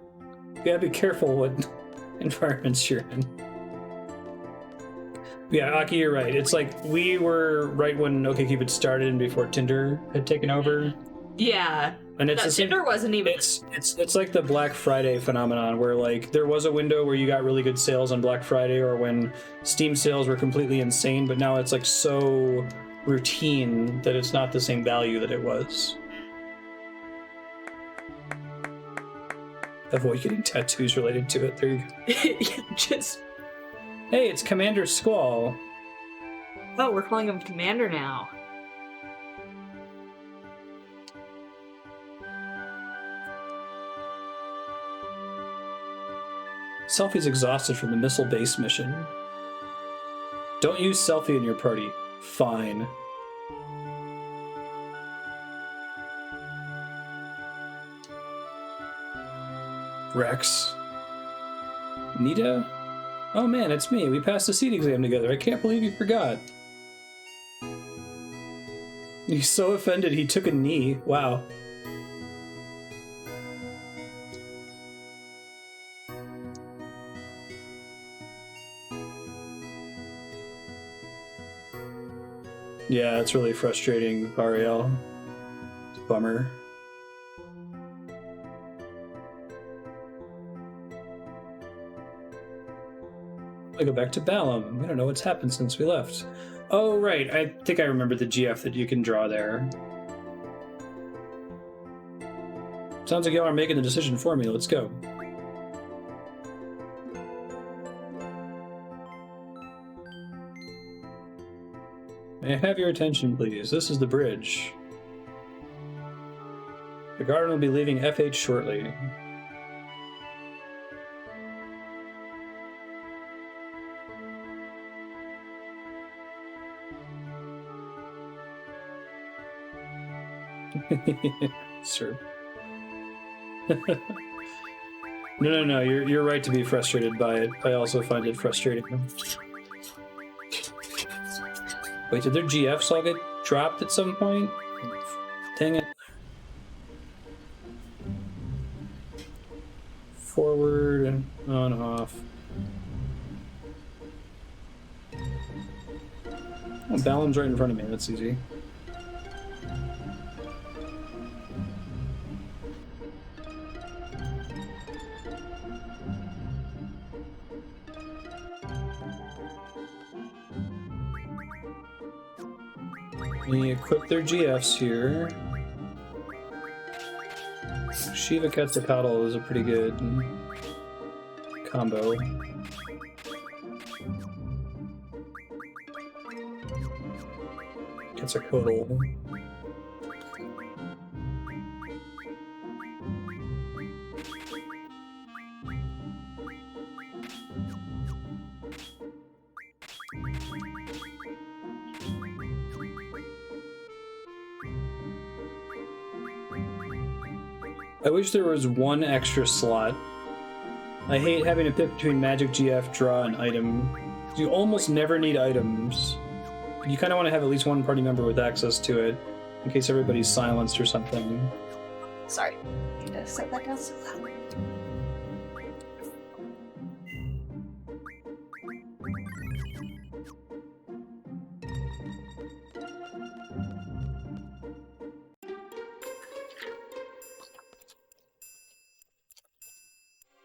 You gotta be careful what environments you're in. Yeah, Aki, you're right. It's like we were right when OkCupid started and before Tinder had taken over. Yeah. And it's no, Tinder wasn't even. It's like the Black Friday phenomenon where like there was a window where you got really good sales on Black Friday or when Steam sales were completely insane, but now it's like so routine that it's not the same value that it was. Avoid getting tattoos related to it. There you go. Just. Hey, it's Commander Squall. Oh, we're calling him Commander now. Selfie's exhausted from the missile base mission. Don't use Selfie in your party. Fine. Rex. Nita? Oh man, it's me. We passed the seat exam together. I can't believe you forgot. He's so offended he took a knee. Wow. Yeah, it's really frustrating, Ariel. It's a bummer. I go back to Balamb. I don't know what's happened since we left. Oh, right. I think I remember the GF that you can draw there. Sounds like y'all are making the decision for me. Let's go. May I have your attention, please? This is the bridge. The Garden will be leaving FH shortly. Sir. No. You're right to be frustrated by it. I also find it frustrating. Wait, did their GFs all get dropped at some point? Dang it. Forward and on off. Oh, Balamb's right in front of me. That's easy. We equip their GFs here. Shiva Quetzalcoatl is a pretty good combo. Quetzalcoatl. I wish there was one extra slot. I hate having to pick between Magic GF, draw, and item. You almost never need items. You kind of want to have at least one party member with access to it, in case everybody's silenced or something. Sorry. Need to set that down so loud.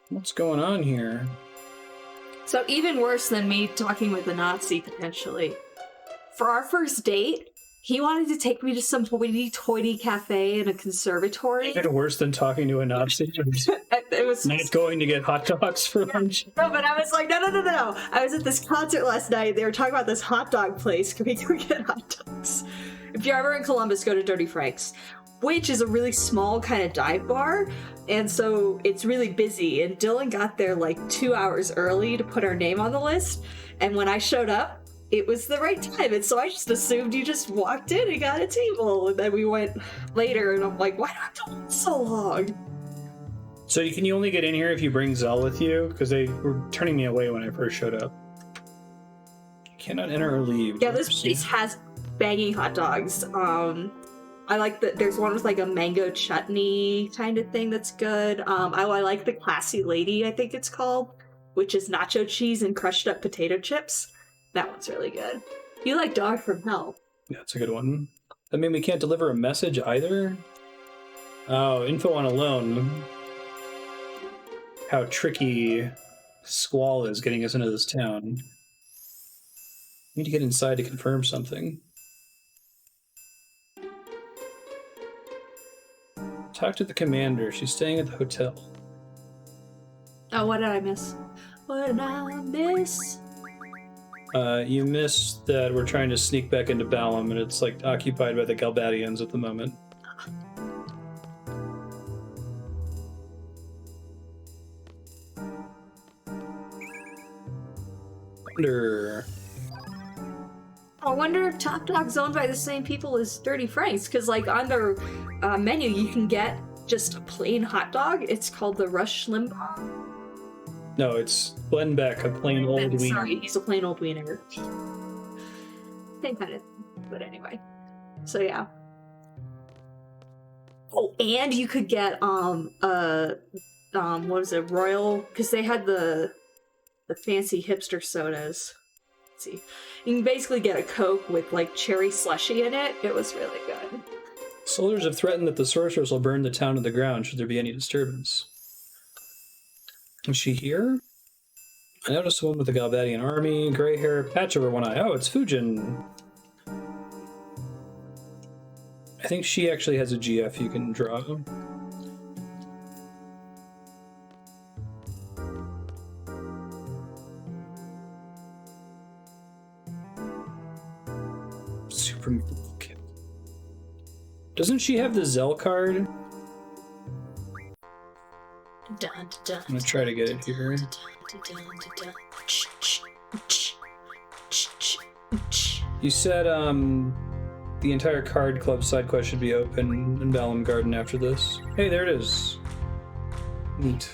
What's going on here? So even worse than me talking with a Nazi, potentially. For our first date, he wanted to take me to some hoity-toity cafe in a conservatory. Even worse than talking to a Nazi? It was not going to get hot dogs for lunch? No, but I was like, no. I was at this concert last night. They were talking about this hot dog place. Can we go get hot dogs? If you're ever in Columbus, go to Dirty Frank's, which is a really small kind of dive bar. And so it's really busy. And Dylan got there like 2 hours early to put our name on the list. And when I showed up, it was the right time. And so I just assumed you just walked in and got a table. And then we went later, and I'm like, why do I have to wait so long? So can you only get in here if you bring Zell with you? Because they were turning me away when I first showed up. You cannot enter or leave. Yeah, this place has banging hot dogs. I like that there's one with like a mango chutney kind of thing that's good. I like the Classy Lady, I think it's called, which is nacho cheese and crushed up potato chips. That one's really good. You like Dog from Hell. Yeah, that's a good one. I mean, we can't deliver a message either? Oh, info on Ellone. How tricky Squall is getting us into this town. We need to get inside to confirm something. Talk to the commander. She's staying at the hotel. Oh, what did I miss? What did I miss? You missed that we're trying to sneak back into Balamb, and it's like occupied by the Galbadians at the moment. I wonder if Top Dog's owned by the same people as Dirty Frank's, because like on their menu you can get just a plain hot dog. It's called the Rush Limbaugh. No, it's Blenbeck, a plain old wiener. Sorry, he's a plain old wiener. Same kind of, but anyway. So yeah. Oh, and you could get what was it, Royal? Because they had the fancy hipster sodas. Let's see, you can basically get a Coke with like cherry slushy in it. It was really good. Soldiers have threatened that the sorcerers will burn the town to the ground should there be any disturbance. Is she here? I noticed a woman with the Galbadian army, gray hair, patch over one eye. Oh, it's Fujin. I think she actually has a GF you can draw. Super kit. Doesn't she have the Zell card? I'm gonna try to get it here. You said the entire card club side quest should be open in Balamb Garden after this. Hey, there it is. Neat.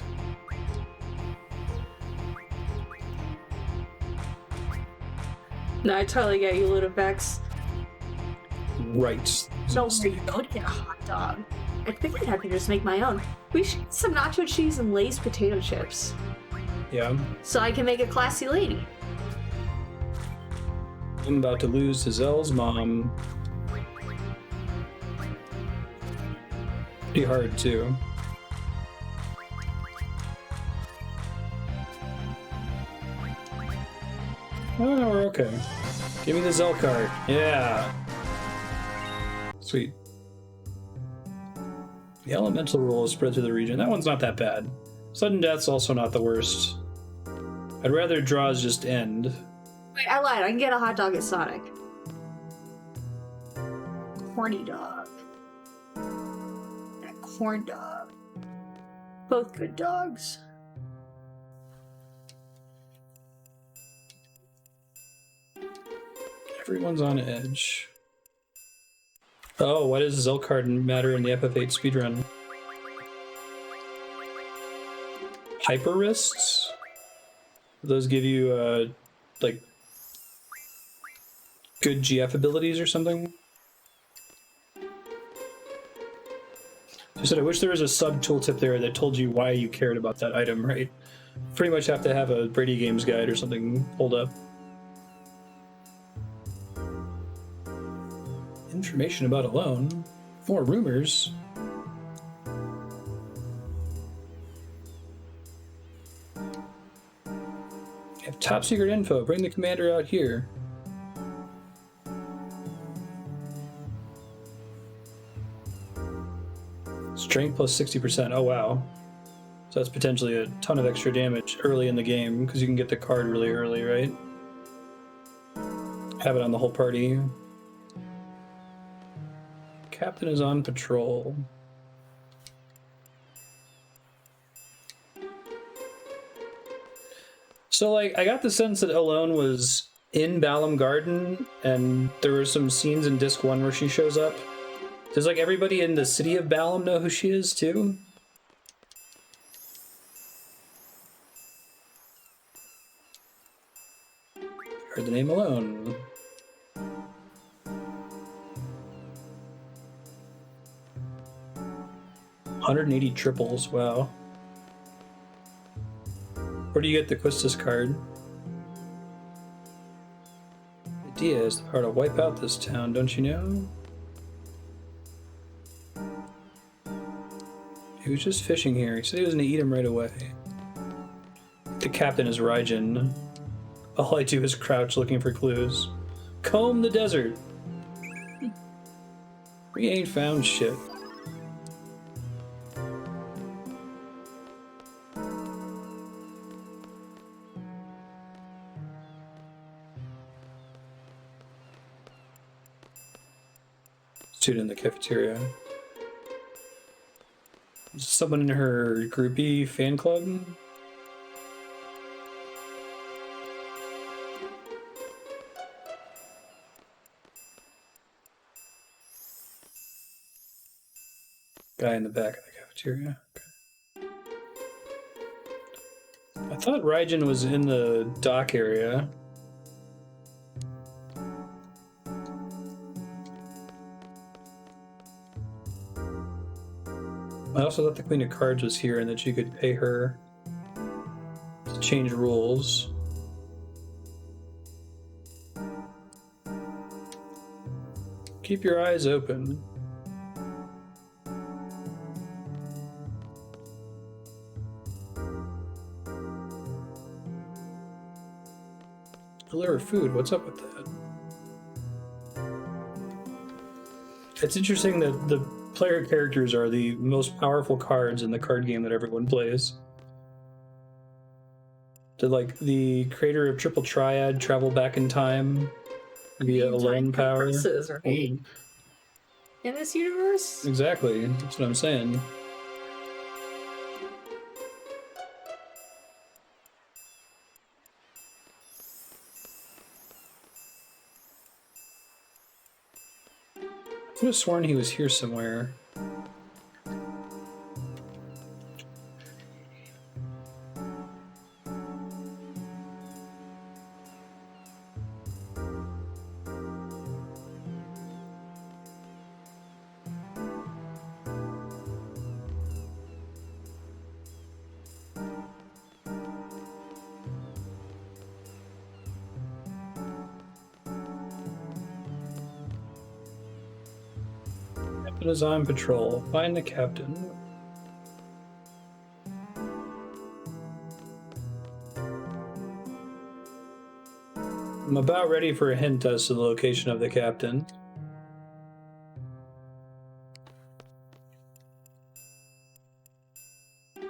No, I totally get you, Ludopex. Right. So where you go to get a hot dog? I think I'd have to just make my own. We should get some nacho cheese and Lay's potato chips. Yeah. So I can make a Classy Lady. I'm about to lose to Zell's mom. Pretty hard, too. Oh, no, we're okay. Give me the Zell card. Yeah. Sweet. The elemental rule is spread through the region. That one's not that bad. Sudden death's also not the worst. I'd rather draws just end. Wait, I lied. I can get a hot dog at Sonic. Horny dog. And a corn dog. Both good dogs. Everyone's on edge. Oh, why does Zell card matter in the FF8 speedrun? Hyper wrists? Those give you, like, good GF abilities or something? I said I wish there was a sub tooltip there that told you why you cared about that item, right? Pretty much have to have a Brady Games guide or something pulled up. Information about Ellone. More rumors. You have top secret info. Bring the commander out here. Strength plus 60%. Oh wow. So that's potentially a ton of extra damage early in the game because you can get the card really early, right? Have it on the whole party. Captain is on patrol. So, like, I got the sense that Ellone was in Balamb Garden, and there were some scenes in Disc 1 where she shows up. Does, like, everybody in the city of Balamb know who she is, too? Heard the name Ellone. 180 triples, wow. Where do you get the Quistis card? Idea is the power to wipe out this town, don't you know? He was just fishing here. He said he was gonna eat him right away. The captain is Raijin. All I do is crouch looking for clues. Comb the desert. We ain't found shit. Student in the cafeteria. Someone in her groupie fan club? Guy in the back of the cafeteria. Okay. I thought Raijin was in the dock area. I also thought the Queen of Cards was here and that you could pay her to change rules. Keep your eyes open. Deliver food, what's up with that? It's interesting that the player characters are the most powerful cards in the card game that everyone plays. Did like the creator of Triple Triad travel back in time via Ellone power? Right? In this universe? Exactly, that's what I'm saying. I could have sworn he was here somewhere. Captain is on patrol. Find the captain. I'm about ready for a hint as to the location of the captain. I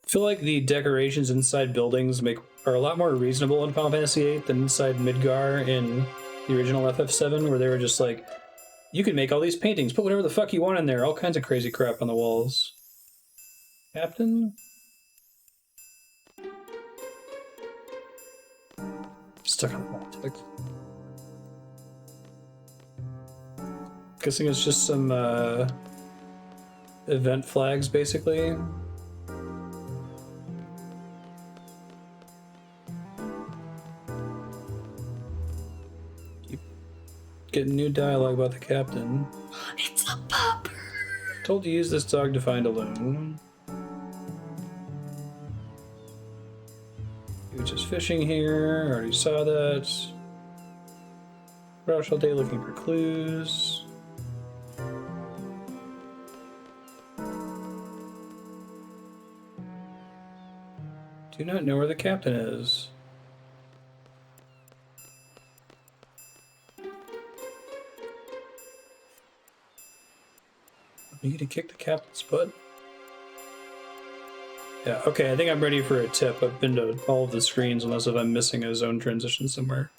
feel like the decorations inside buildings are a lot more reasonable in Final Fantasy VIII than inside Midgar in the original FF7, where they were just like, you can make all these paintings, put whatever the fuck you want in there, all kinds of crazy crap on the walls. Captain? Stuck on politics. Guessing it's just some event flags, basically. Getting new dialogue about the captain. It's a pupper. Told to use this dog to find Ellone. He was just fishing here. Already saw that. Crouch all day looking for clues. Do not know where the captain is. You need to kick the captain's butt? Yeah, okay, I think I'm ready for a tip. I've been to all of the screens unless if I'm missing a zone transition somewhere.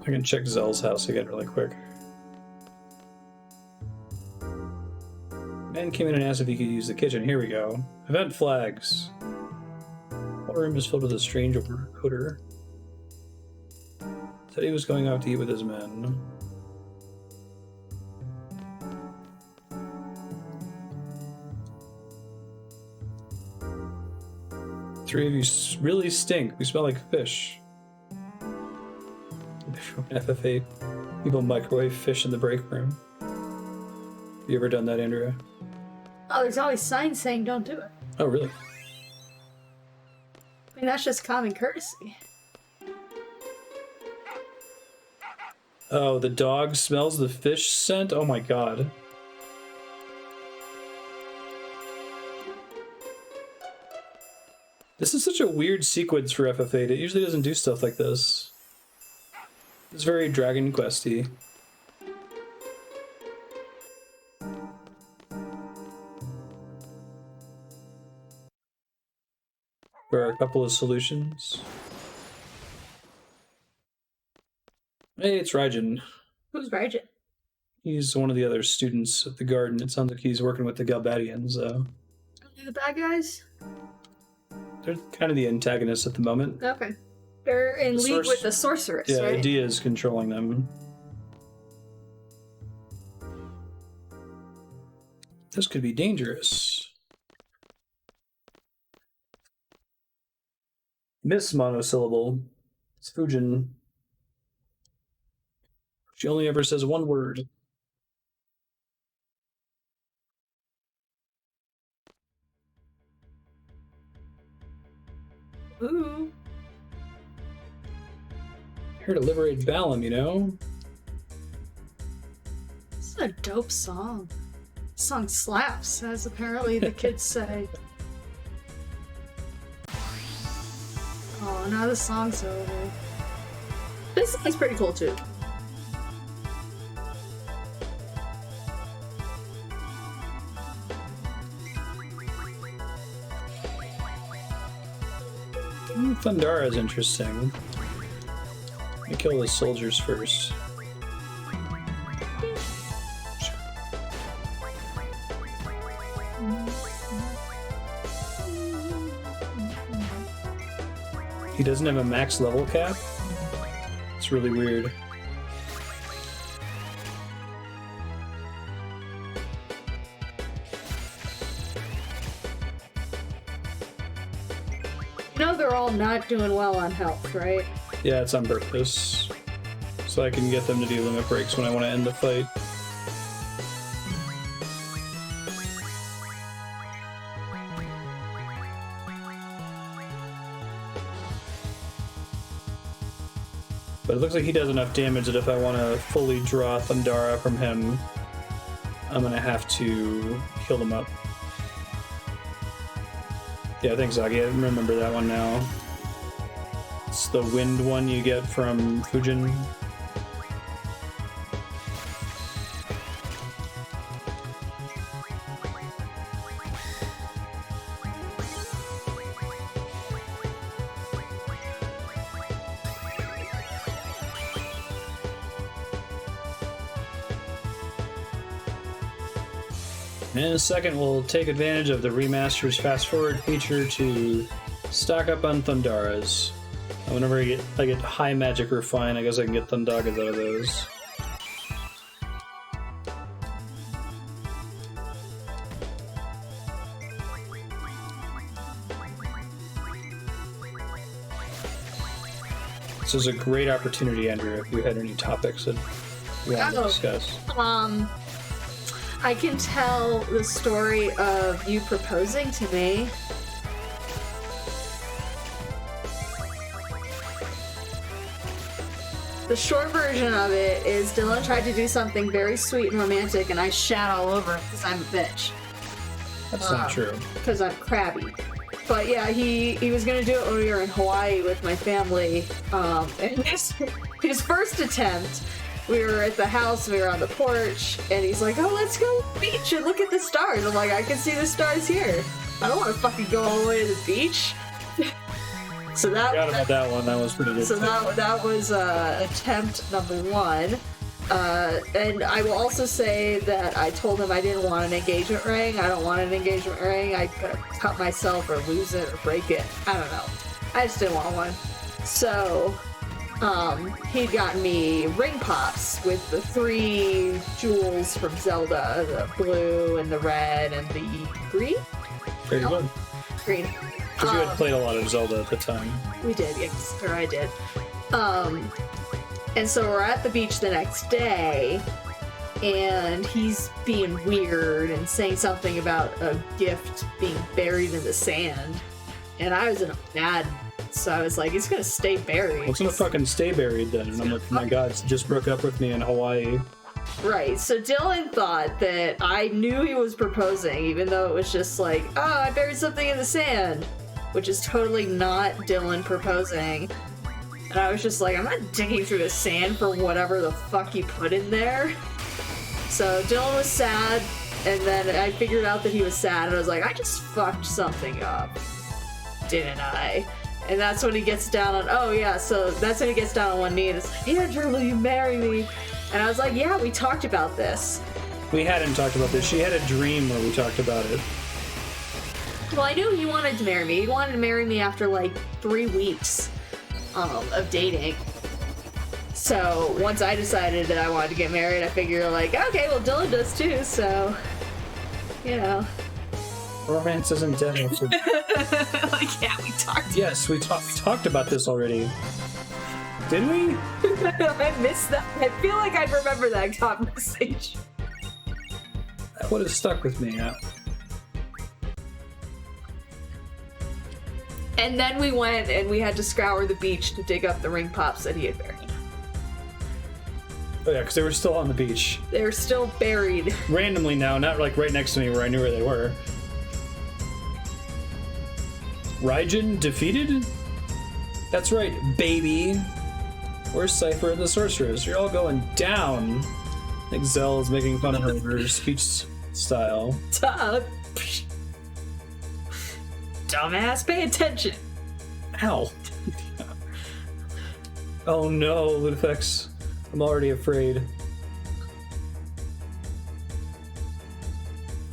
I can check Zell's house again really quick. Man came in and asked if he could use the kitchen. Here we go. Event flags. What room is filled with a strange odor? Said he was going out to eat with his men. three of you really stink. We smell like fish. FF8. People microwave fish in the break room. You ever done that, Andrea? Oh, there's always signs saying don't do it. Oh, really? I mean, that's just common courtesy. Oh, the dog smells the fish scent? Oh my god. This is such a weird sequence for FF8. It usually doesn't do stuff like this. It's very Dragon Questy. There are a couple of solutions. Hey, it's Raijin. Who's Raijin? He's one of the other students at the garden. It sounds like he's working with the Galbadians, though. Are they the bad guys? They're kind of the antagonists at the moment. Okay. They're in league with the sorceress, yeah, right? Idea is controlling them. This could be dangerous. Miss monosyllable. It's Fujin. She only ever says one word. Ooh. Here to liberate Balamb, you know? This is a dope song. This song slaps, as apparently the kids say. Oh, now the song's over. This song's pretty cool, too. Thundara is interesting. Let me kill the soldiers first. He doesn't have a max level cap? It's really weird. You know they're all not doing well on health, right? Yeah, it's on purpose. So I can get them to do limit breaks when I want to end the fight. But it looks like he does enough damage that if I want to fully draw Thundara from him, I'm going to have to heal him up. Yeah, thanks, Zagi. I remember that one now. It's the wind one you get from Fujin. And in a second, we'll take advantage of the remaster's fast forward feature to stock up on Thundaras. And whenever I get high magic refine, I guess I can get Thundagas out of those. This is a great opportunity, Andrew, if you had any topics that you want to discuss. I can tell the story of you proposing to me. The short version of it is Dylan tried to do something very sweet and romantic, and I shat all over it because I'm a bitch. That's not true. Because I'm crabby. But yeah, he was gonna do it when we were in Hawaii with my family. And his first attempt, we were at the house, we were on the porch, and he's like, "Oh, let's go to the beach and look at the stars." I'm like, "I can see the stars here. I don't want to fucking go all the way to the beach." So that I forgot about that one. That was pretty good. So that was attempt number one. And I will also say that I told him I didn't want an engagement ring. I don't want an engagement ring. I could cut myself or lose it or break it. I don't know. I just didn't want one. So he'd gotten me ring pops with the 3 jewels from Zelda, the blue and the red and the green. Very good. Green. Because you had played a lot of Zelda at the time. We did, yes, or I did. And so we're at the beach the next day, and he's being weird and saying something about a gift being buried in the sand. And I was in a mad, so I was like, it's gonna stay buried. Well, it's gonna fucking stay buried then. And I'm like, oh my god, it just broke up with me in Hawaii. Right, so Dylan thought that I knew he was proposing, even though it was just like, oh, I buried something in the sand, which is totally not Dylan proposing. And I was just like, I'm not digging through the sand for whatever the fuck you put in there. So Dylan was sad, and then I figured out that he was sad, and I was like, I just fucked something up, didn't I? And that's when he gets down on, oh yeah, so that's when he gets down on one knee and it's like, Andrew, will you marry me? And I was like, yeah, we talked about this. We hadn't talked about this. She had a dream where we talked about it. Well, I knew he wanted to marry me. He wanted to marry me after like 3 weeks of dating. So once I decided that I wanted to get married, I figured like, okay, well Dylan does too, so, you know. Romance isn't dead. Like, yeah, we talked. Yes, we talked about this already. Did we? I missed that. I feel like I remember that conversation. That would have stuck with me. Yeah. And then we went and we had to scour the beach to dig up the ring pops that he had buried. Oh yeah, because they were still on the beach. They're still buried. Randomly now, not like right next to me where I knew where they were. Raijin defeated? That's right, baby. Where's Cypher and the Sorceress? You're all going down. I think Zell is making fun of her speech style. Dumbass, pay attention. Ow. Oh no, Ludifex. I'm already afraid.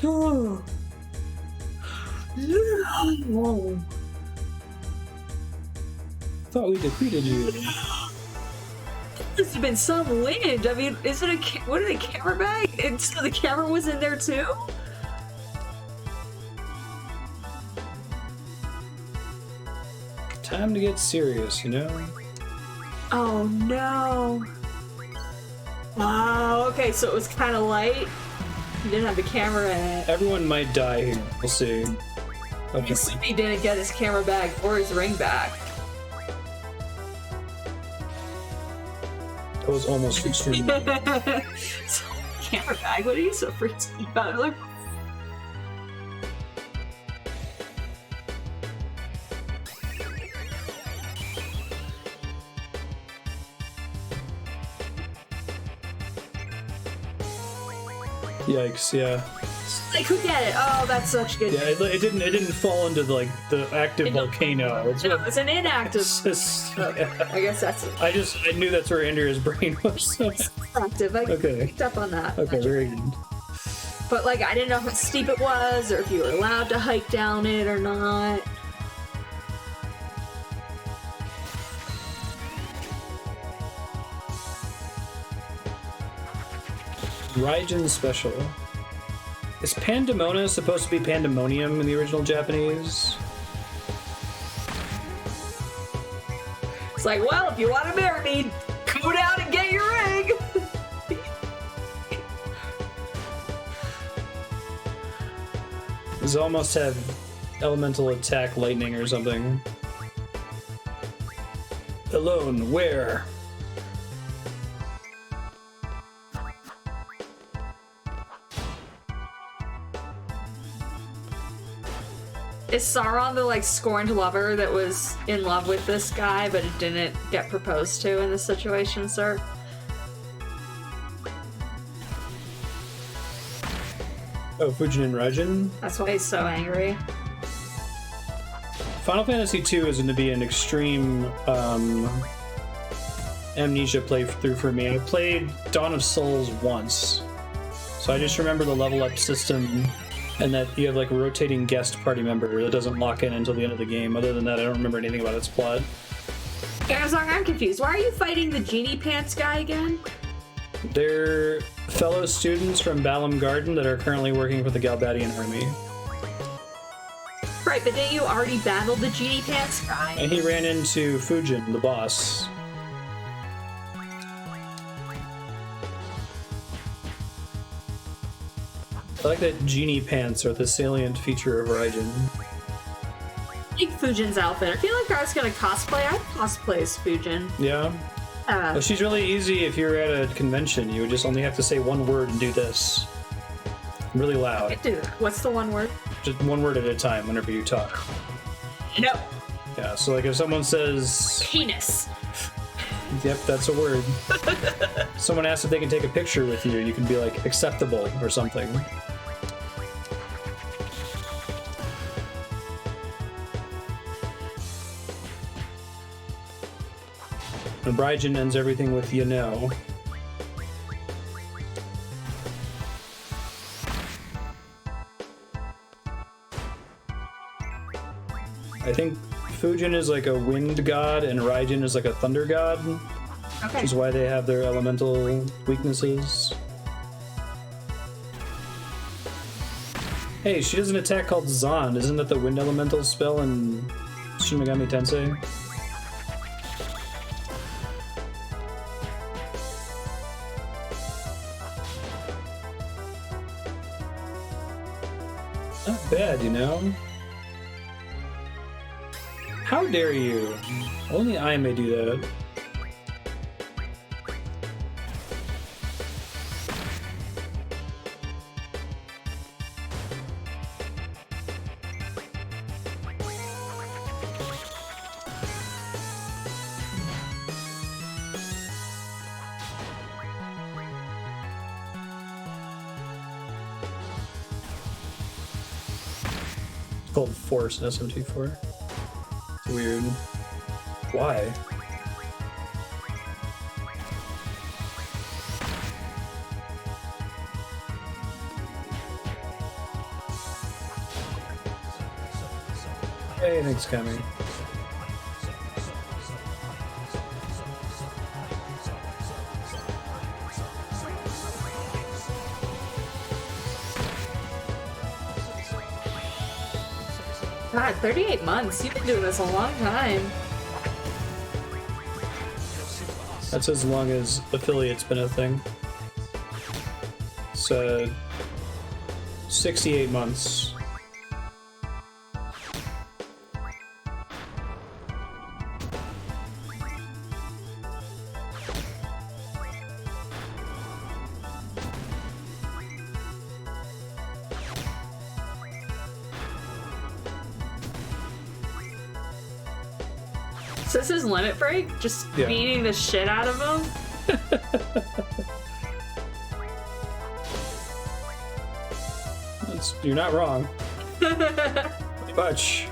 Oh. No. Thought we defeated you. Must have been some wind. I mean, is it what is a camera bag? And so the camera was in there too? Time to get serious, you know? Oh no. Wow, okay, so it was kind of light. You didn't have the camera in it. Everyone might die here. We'll see. Okay. He didn't get his camera bag or his ring back. That was almost extreme. So, camera bag? What are you so freaked about? Like, Yikes! Yeah. like, who get it? Oh, that's such good. Yeah, it didn't fall into the active volcano. It's an inactive. I guess that's. I knew that's where Andrea's brain was. It's active. I picked up on that. Okay, very good. But like, I didn't know how steep it was, or if you were allowed to hike down it or not. Raijin special. Is Pandemona supposed to be pandemonium in the original Japanese? It's like, well, if you want to marry me, go down and get your ring. Does it almost have elemental attack lightning or something? Ellone, where? Is Sauron the like scorned lover that was in love with this guy, but it didn't get proposed to in this situation, sir? Oh, Fujin and Raijin? That's why he's so angry. Final Fantasy II is going to be an extreme amnesia playthrough for me. I played Dawn of Souls once, so I just remember the level up system and that you have like a rotating guest party member that doesn't lock in until the end of the game. Other than that, I don't remember anything about its plot. I'm confused. Why are you fighting the genie pants guy again? They're fellow students from Balamb Garden that are currently working for the Galbadian army. Right, but didn't you already battle the genie pants guy? And he ran into Fujin, the boss. I like that genie pants are the salient feature of Raijin. I like Fujin's outfit. I feel like I was gonna cosplay. I'd cosplay as Fujin. Yeah? Well, she's really easy if you're at a convention. You would just only have to say one word and do this. Really loud. I do that. What's the one word? Just one word at a time whenever you talk. No. Yeah, so like if someone says... Penis. Yep, that's a word. Someone asks if they can take a picture with you, you can be like, acceptable or something. And Raijin ends everything with you know. I think Fujin is like a wind god and Raijin is like a thunder god. Okay. Which is why they have their elemental weaknesses. Hey, she does an attack called Zon. Isn't that the wind elemental spell in Shin Megami Tensei? Not bad, you know? How dare you? Only I may do that. It's called Force in SMT4. It's weird. Why? Hey, anything's coming. God, 38 months. You've been doing this a long time. That's as long as affiliate's been a thing. So 68 months. So this is Limit Break? Just beating the shit out of him? You're not wrong. Pretty much.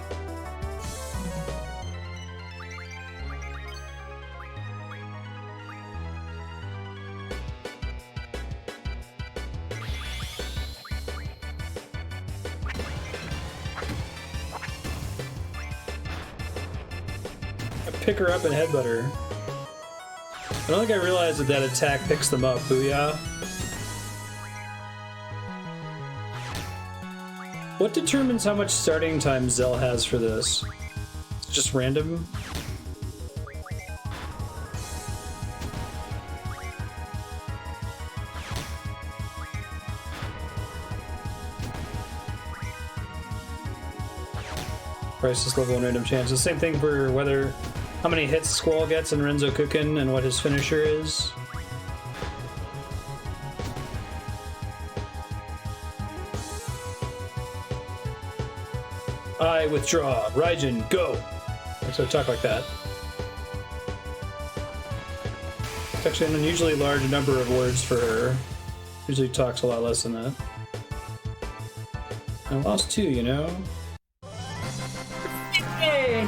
Pick her up and headbutt her. I don't think I realized that attack picks them up. Booyah. What determines how much starting time Zell has for this? It's just random? Crisis level and random chance. The same thing for whether how many hits Squall gets in Renzo Kuken and what his finisher is. I withdraw. Raijin, go! So talk like that. It's actually an unusually large number of words for her. Usually talks a lot less than that. I lost 2, you know? Yay!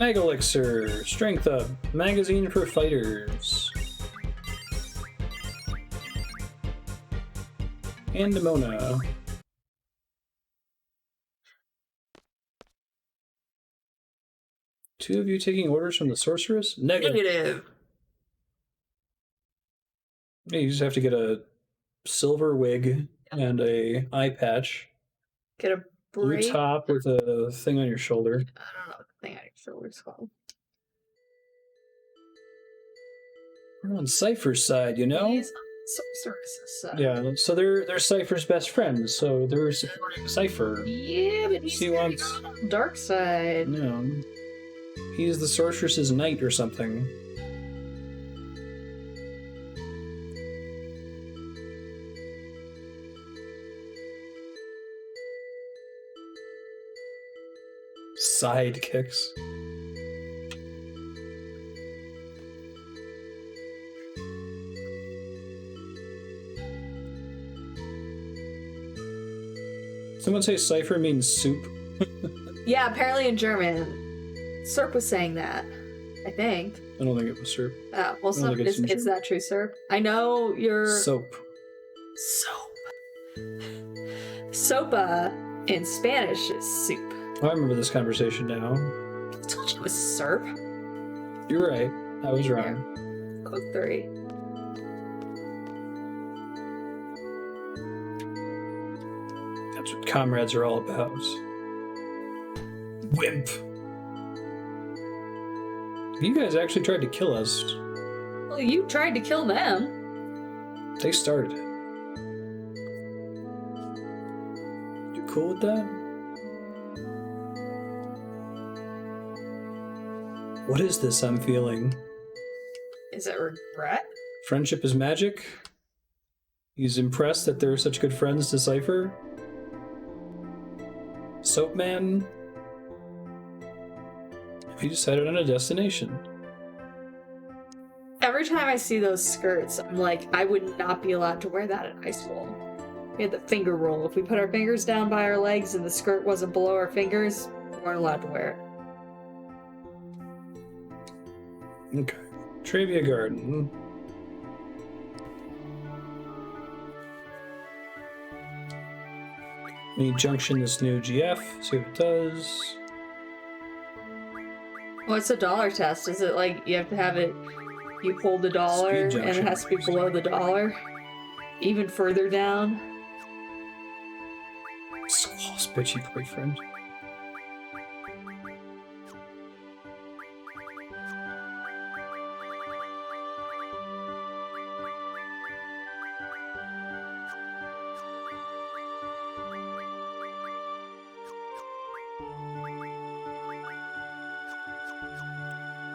Mag Elixir, Strength Up, Magazine for Fighters. And Demona. Two of you taking orders from the sorceress? Negative. Yeah, you just have to get a silver wig. and a eye patch. Get a Blue break. top with a thing on your shoulder. I don't know what the thing on your shoulder's called. We're on Cypher's side, you know? He's on Sorceress's side. Yeah, so they're Cypher's best friends, so they're supporting Cypher. Yeah, but he's He wants on the dark side. No. He's the sorceress's knight or something. Sidekicks. Someone say Cypher means soup. Yeah, apparently in German. Serp was saying that, I think. I don't think it was Serp. Well, is that true, Serp? I know you're... Soap. Sopa in Spanish is soup. Oh, I remember this conversation now. I told you it was Serp. You're right. I was wrong. Code 3. That's what comrades are all about. Wimp. You guys actually tried to kill us. Well, you tried to kill them. They started it. You cool with that? What is this I'm feeling? Is it regret? Friendship is magic? He's impressed that they're such good friends to Cypher? Soap Man? He decided on a destination. Every time I see those skirts, I'm like, I would not be allowed to wear that in high school. We had the finger rule. If we put our fingers down by our legs and the skirt wasn't below our fingers, we weren't allowed to wear it. Okay. Trivia Garden. Need junction this new GF, see what it does. What's a dollar test? Is it like you have to have it, you pull the dollar and it has to be below the dollar? Even further down? Squall's bitchy boyfriend.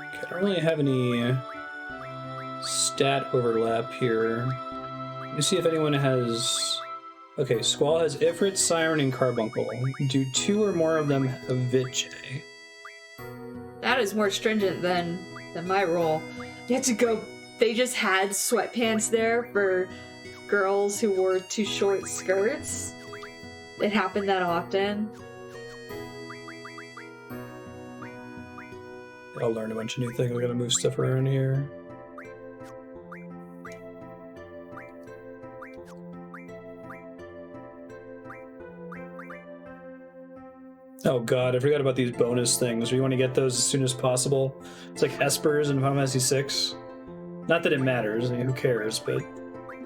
I don't really have any stat overlap here. Let me see if anyone has... Okay, Squall has Ifrit, Siren, and Carbuncle. Do 2 or more of them have Vit-J? That is more stringent than my role. You have to go... They just had sweatpants there for girls who wore too short skirts. It happened that often. I'll learn a bunch of new things. We're gonna move stuff around here. Oh god, I forgot about these bonus things. We want to get those as soon as possible. It's like Espers and Final Fantasy 6. Not that it matters, I mean, who cares, but...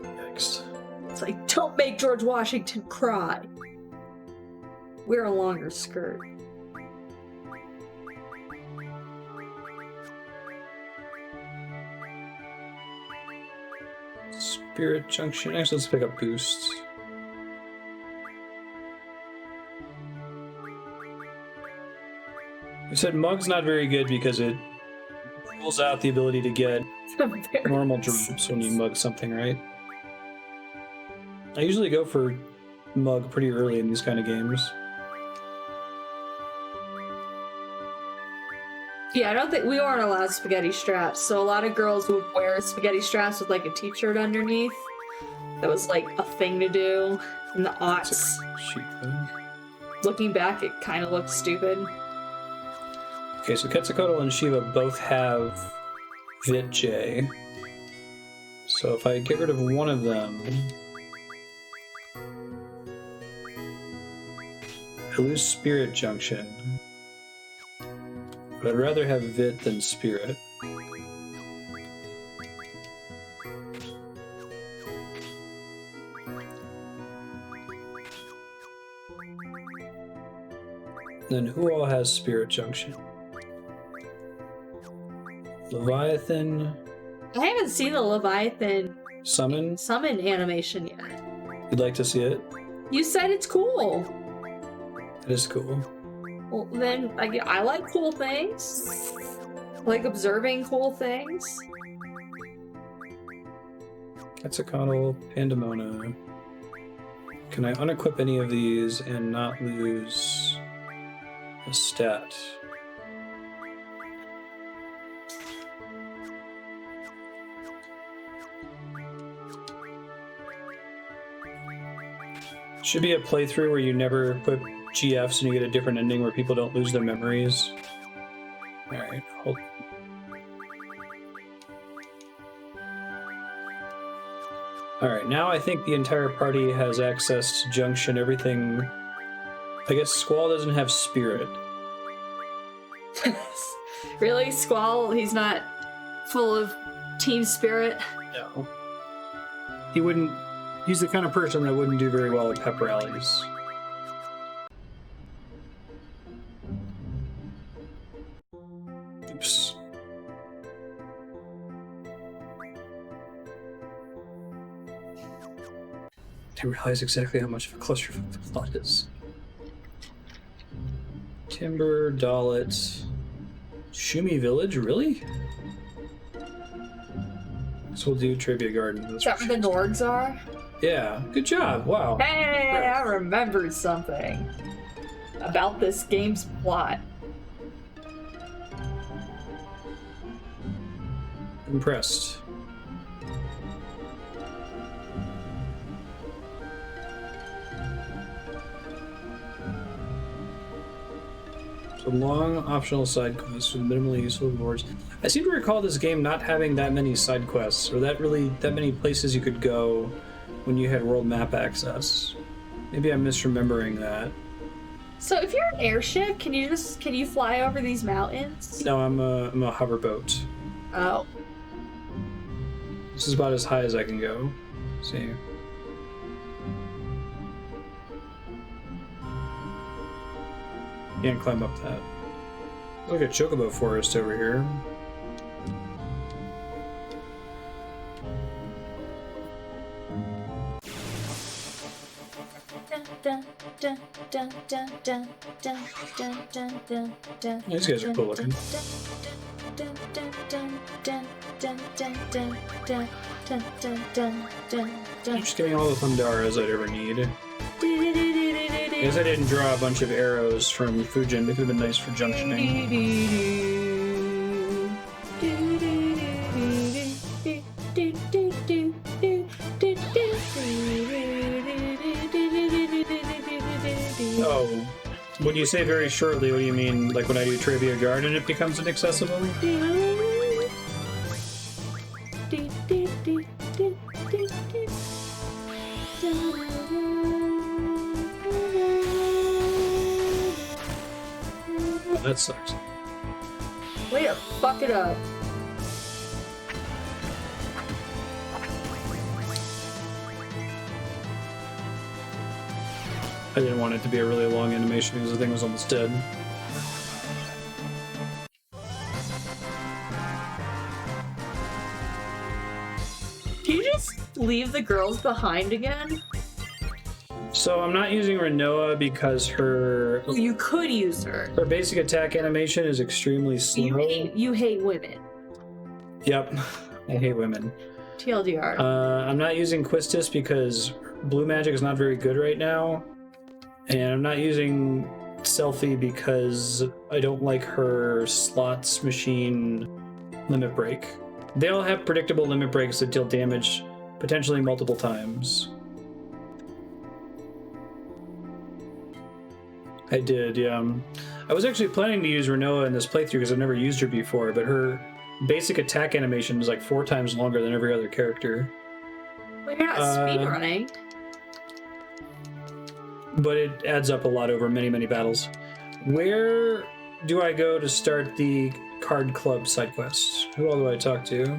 Next. It's like, don't make George Washington cry. Wear a longer skirt. Spirit Junction. Actually, let's pick up boosts. We said Mug's not very good because it rules out the ability to get normal drops when you mug something, right? I usually go for Mug pretty early in these kind of games. Yeah, I don't think we weren't allowed spaghetti straps, so a lot of girls would wear spaghetti straps with like a t-shirt underneath. That was like a thing to do in the aughts. Looking back, it kind of looked stupid. Okay, so Quetzalcoatl and Shiva both have Vit-J. So if I get rid of one of them, I lose Spirit Junction. But I'd rather have Vit than Spirit. Then who all has Spirit Junction? Leviathan. I haven't seen the Leviathan Summon. animation yet. You'd like to see it? You said it's cool. It is cool. Well, then I like cool things. I like observing cool things. Quetzalcoatl, Pandemona. Can I unequip any of these and not lose a stat? Should be a playthrough where you never equip GFs and you get a different ending where people don't lose their memories. Alright, hold. Alright, now I think the entire party has access to Junction, everything. I guess Squall doesn't have Spirit. Really? Squall? He's not full of team spirit? No. He wouldn't. He's the kind of person that wouldn't do very well at pep rallies. Oops. I didn't realize exactly how much of a cluster of thought is. Timber, Dalit, Shumi Village, really? So we'll do Trivia Garden. Is that where the Norgs are? Yeah, good job. Wow. Hey, I remembered something about this game's plot. Impressed. So long optional side quests with minimally useful rewards. I seem to recall this game not having that many side quests, or that many places you could go when you had world map access. Maybe I'm misremembering that. So if you're an airship, can you fly over these mountains? No, I'm a hoverboat. Oh. This is about as high as I can go. See. Can't climb up that. Look at Chocobo Forest over here. These guys are cool looking. I'm just getting all the Thundaras I'd ever need. I guess I didn't draw a bunch of arrows from Fujin. It could have been nice for junctioning. Oh, when you say very shortly, what do you mean? Like when I do Trivia Garden, it becomes inaccessible? Oh, that sucks. Way to fuck it up. I didn't want it to be a really long animation because the thing was almost dead. Can you just leave the girls behind again? So I'm not using Rinoa because her You could use her. basic attack animation is extremely slow. You hate women. Yep, I hate women. TLDR. I'm not using Quistis because blue magic is not very good right now. And I'm not using Selfie because I don't like her slots machine limit break. They all have predictable limit breaks that deal damage potentially multiple times. I did, yeah. I was actually planning to use Rinoa in this playthrough because I've never used her before, but her basic attack animation is like 4 times longer than every other character. Well, you're not speedrunning. But it adds up a lot over many, many battles. Where do I go to start the card club side quests? Who all do I talk to?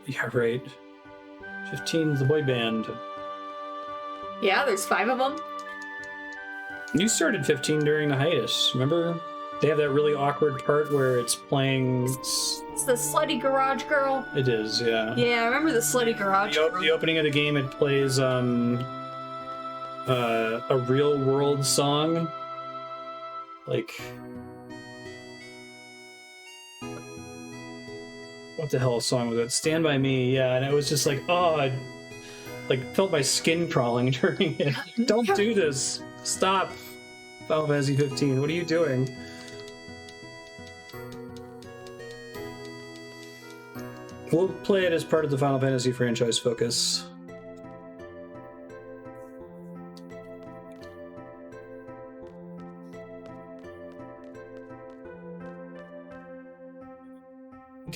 Yeah, right. 15's the boy band. Yeah, there's 5 of them. You started 15 during the hiatus, remember? They have that really awkward part where it's playing... It's the slutty garage girl. It is, yeah. Yeah, I remember the slutty garage girl. The opening of the game, it plays a real world song. Like... What the hell song was it? Stand By Me, yeah, and it was just like, oh, I felt my skin crawling during it. Don't do this. Stop. Final Fantasy 15, what are you doing? We'll play it as part of the Final Fantasy franchise focus.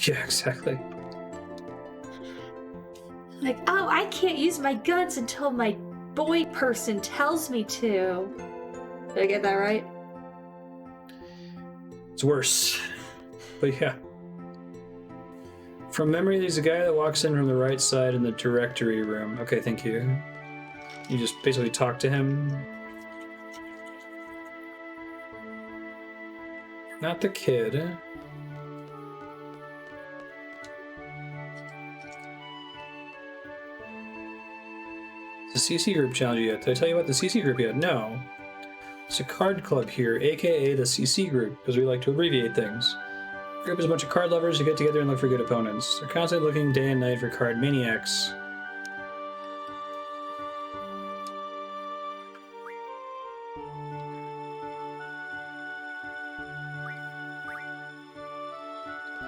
Yeah, exactly. Like, oh, I can't use my guns until my boy person tells me to. Did I get that right? It's worse. But yeah. From memory, there's a guy that walks in from the right side in the directory room. Okay, thank you. You just basically talk to him. Not the kid. The CC group challenge yet? Did I tell you about the CC group yet? No. It's a card club here, aka the CC group, because we like to abbreviate things. The group is a bunch of card lovers who get together and look for good opponents. They're constantly looking day and night for card maniacs.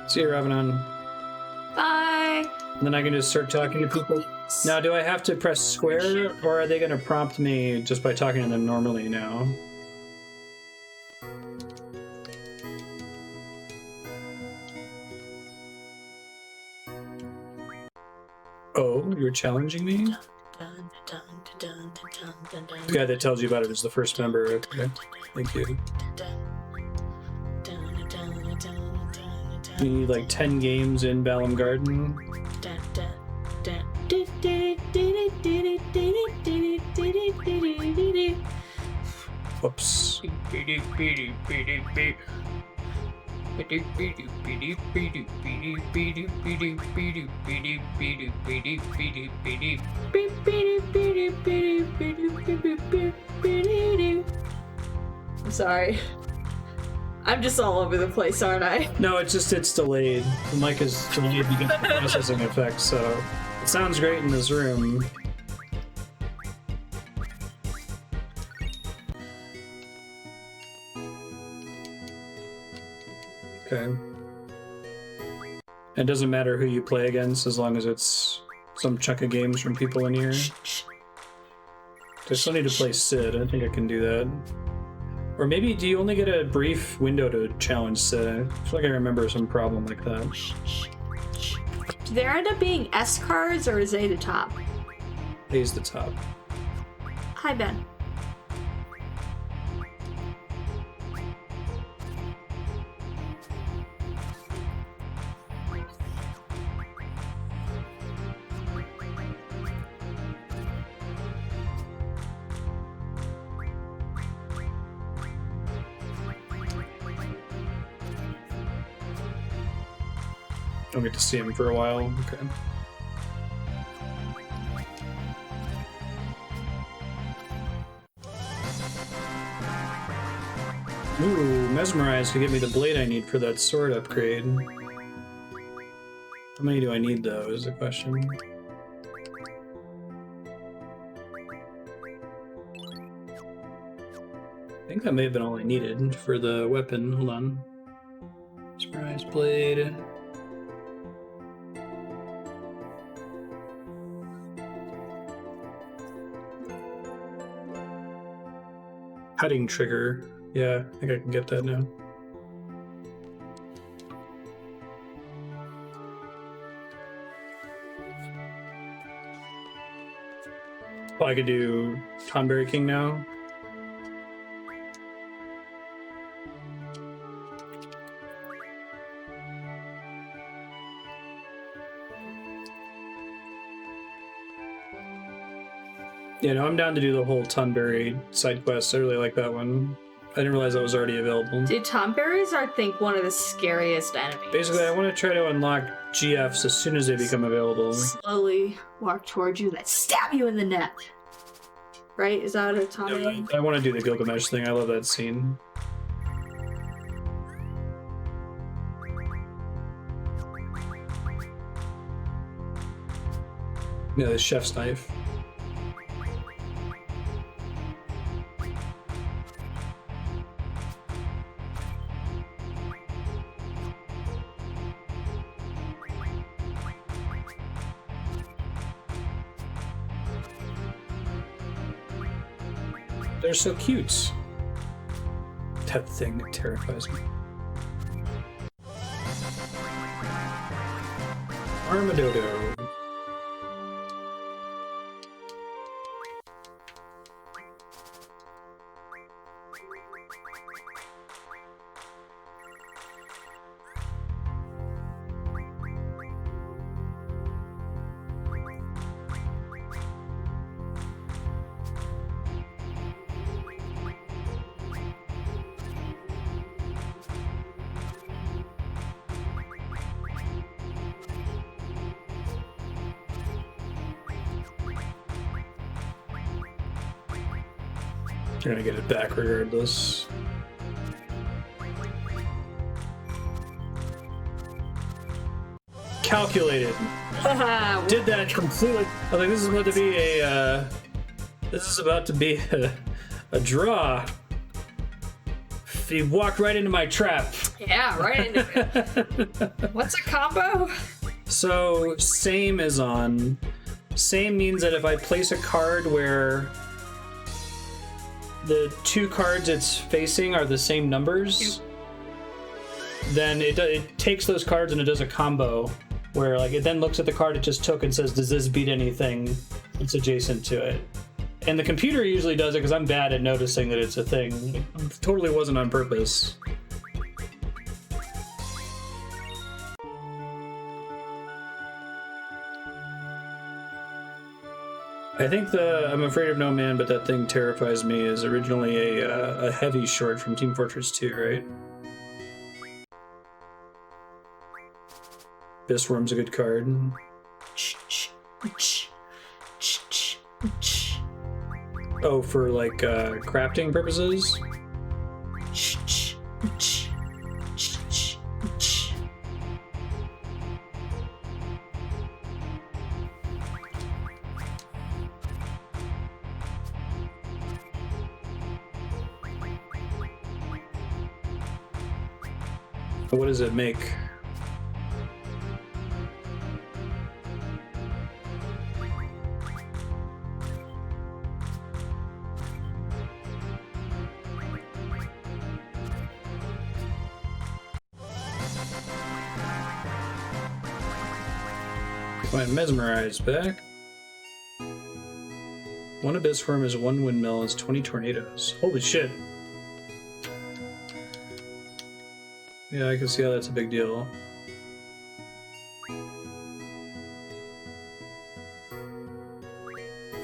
See you, Ravenon. Bye! And then I can just start talking to people. Now, do I have to press square, or are they going to prompt me just by talking to them normally now? Oh, you're challenging me? The guy that tells you about it is the first member. Okay, thank you. You need like 10 games in Balamb Garden. Whoops. I'm sorry. I'm just all over the place, aren't I? No, it's delayed. The mic is delayed because of the processing effect, so it sounds great in this room. Okay. It doesn't matter who you play against as long as it's some chunk of games from people in here. I still need to play Sid. I think I can do that. Or maybe, do you only get a brief window to challenge Sid? I feel like I remember some problem like that. Do there end up being S cards, or is A the top? A's the top. Hi, Ben. Don't get to see him for a while. Okay. Ooh, Mesmerize to get me the blade I need for that sword upgrade. How many do I need, though, is the question. I think that may have been all I needed for the weapon. Hold on. Mesmerize blade. Cutting trigger. Yeah, I think I can get that now. Oh, I could do Tonberry King now. Yeah, no, I'm down to do the whole Tonberry side quest. I really like that one. I didn't realize that was already available. Dude, Tomberries are, I think, one of the scariest enemies. Basically, I want to try to unlock GFs as soon as they become available. Slowly walk towards you, that stab you in the neck. Right? Is that a Tomberry? I want to do the Gilgamesh thing. I love that scene. Yeah, the chef's knife. They're so cute. That thing terrifies me. Armadodo. You're gonna get it back regardless. Calculated. Did that completely. I think this is about to be a. This is about to be a draw. He walked right into my trap. Yeah, right into it. What's a combo? So same is on. Same means that if I place a card where the two cards it's facing are the same numbers, then it takes those cards and it does a combo where like it then looks at the card it just took and says, does this beat anything that's adjacent to it? And the computer usually does it because I'm bad at noticing that it's a thing. It totally wasn't on purpose. I think the I'm Afraid of No Man, but that thing terrifies me is originally a heavy short from Team Fortress 2, right? Bisworm's a good card. Oh, for like crafting purposes? What does it make? Find Mesmerize back. One Abyss Worm is 1 windmill is 20 tornadoes. Holy shit. Yeah, I can see how that's a big deal. I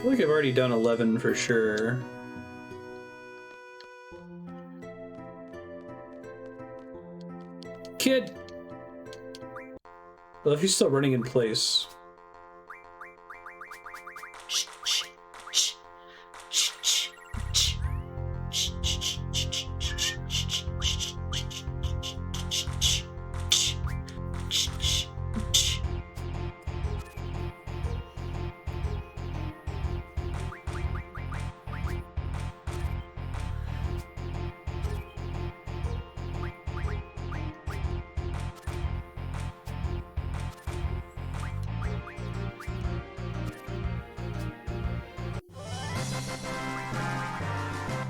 feel like I've already done 11 for sure. Kid! Well, if he's still running in place.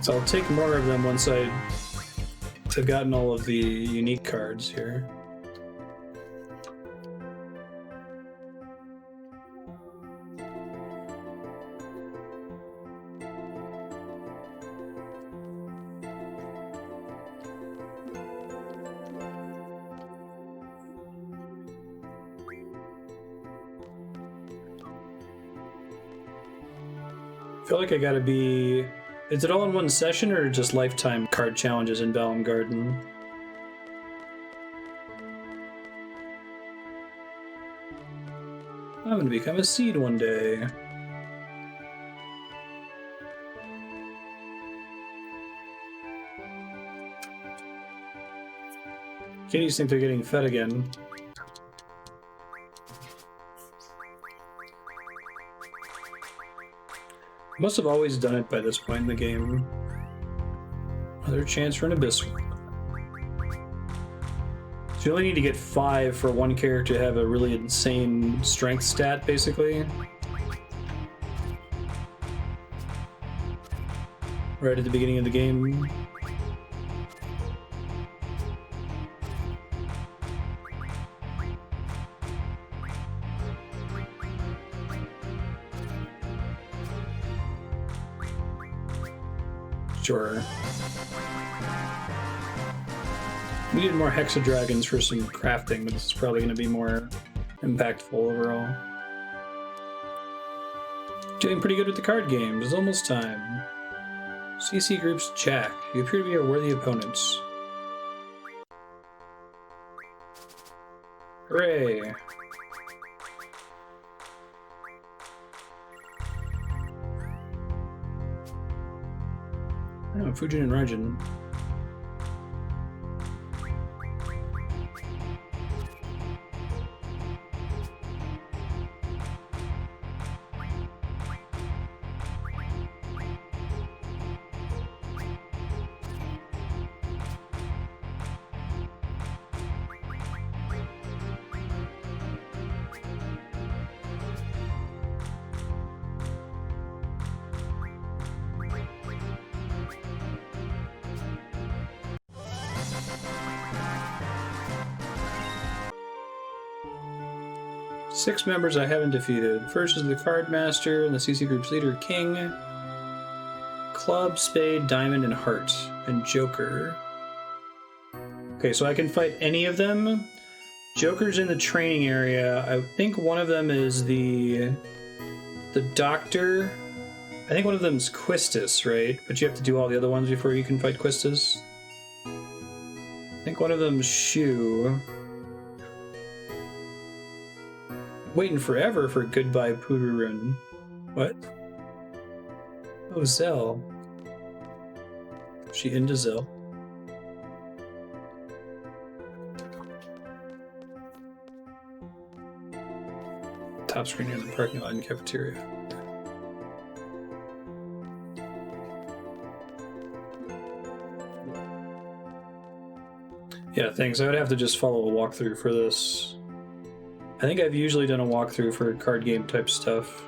So I'll take more of them once I've gotten all of the unique cards here. I feel like I gotta be... Is it all in one session or just lifetime card challenges in Balamb Garden? I'm gonna become a seed one day. Kitties think they're getting fed again. Must have always done it by this point in the game. Another chance for an abyss. So you only need to get 5 for one character to have a really insane strength stat, basically. Right at the beginning of the game. Sure. We needed more hexadragons for some crafting, but this is probably going to be more impactful overall. Doing pretty good with the card games. It's almost time. CC groups Jack. You appear to be a worthy opponent. Hooray! Oh, Fujin and Raijin. Six members I haven't defeated. First is the Card Master and the CC Group's leader, King. Club, Spade, Diamond, and Heart. And Joker. Okay, so I can fight any of them. Joker's in the training area. I think one of them is the Doctor. I think one of them's Quistis, right? But you have to do all the other ones before you can fight Quistis. I think one of them's Shu. Waiting forever for Goodbye Pururun. What? Oh, Zell. She into Zell. Top screen in the parking lot in Cafeteria. Yeah, thanks. I would have to just follow a walkthrough for this. I think I've usually done a walkthrough for card game type stuff.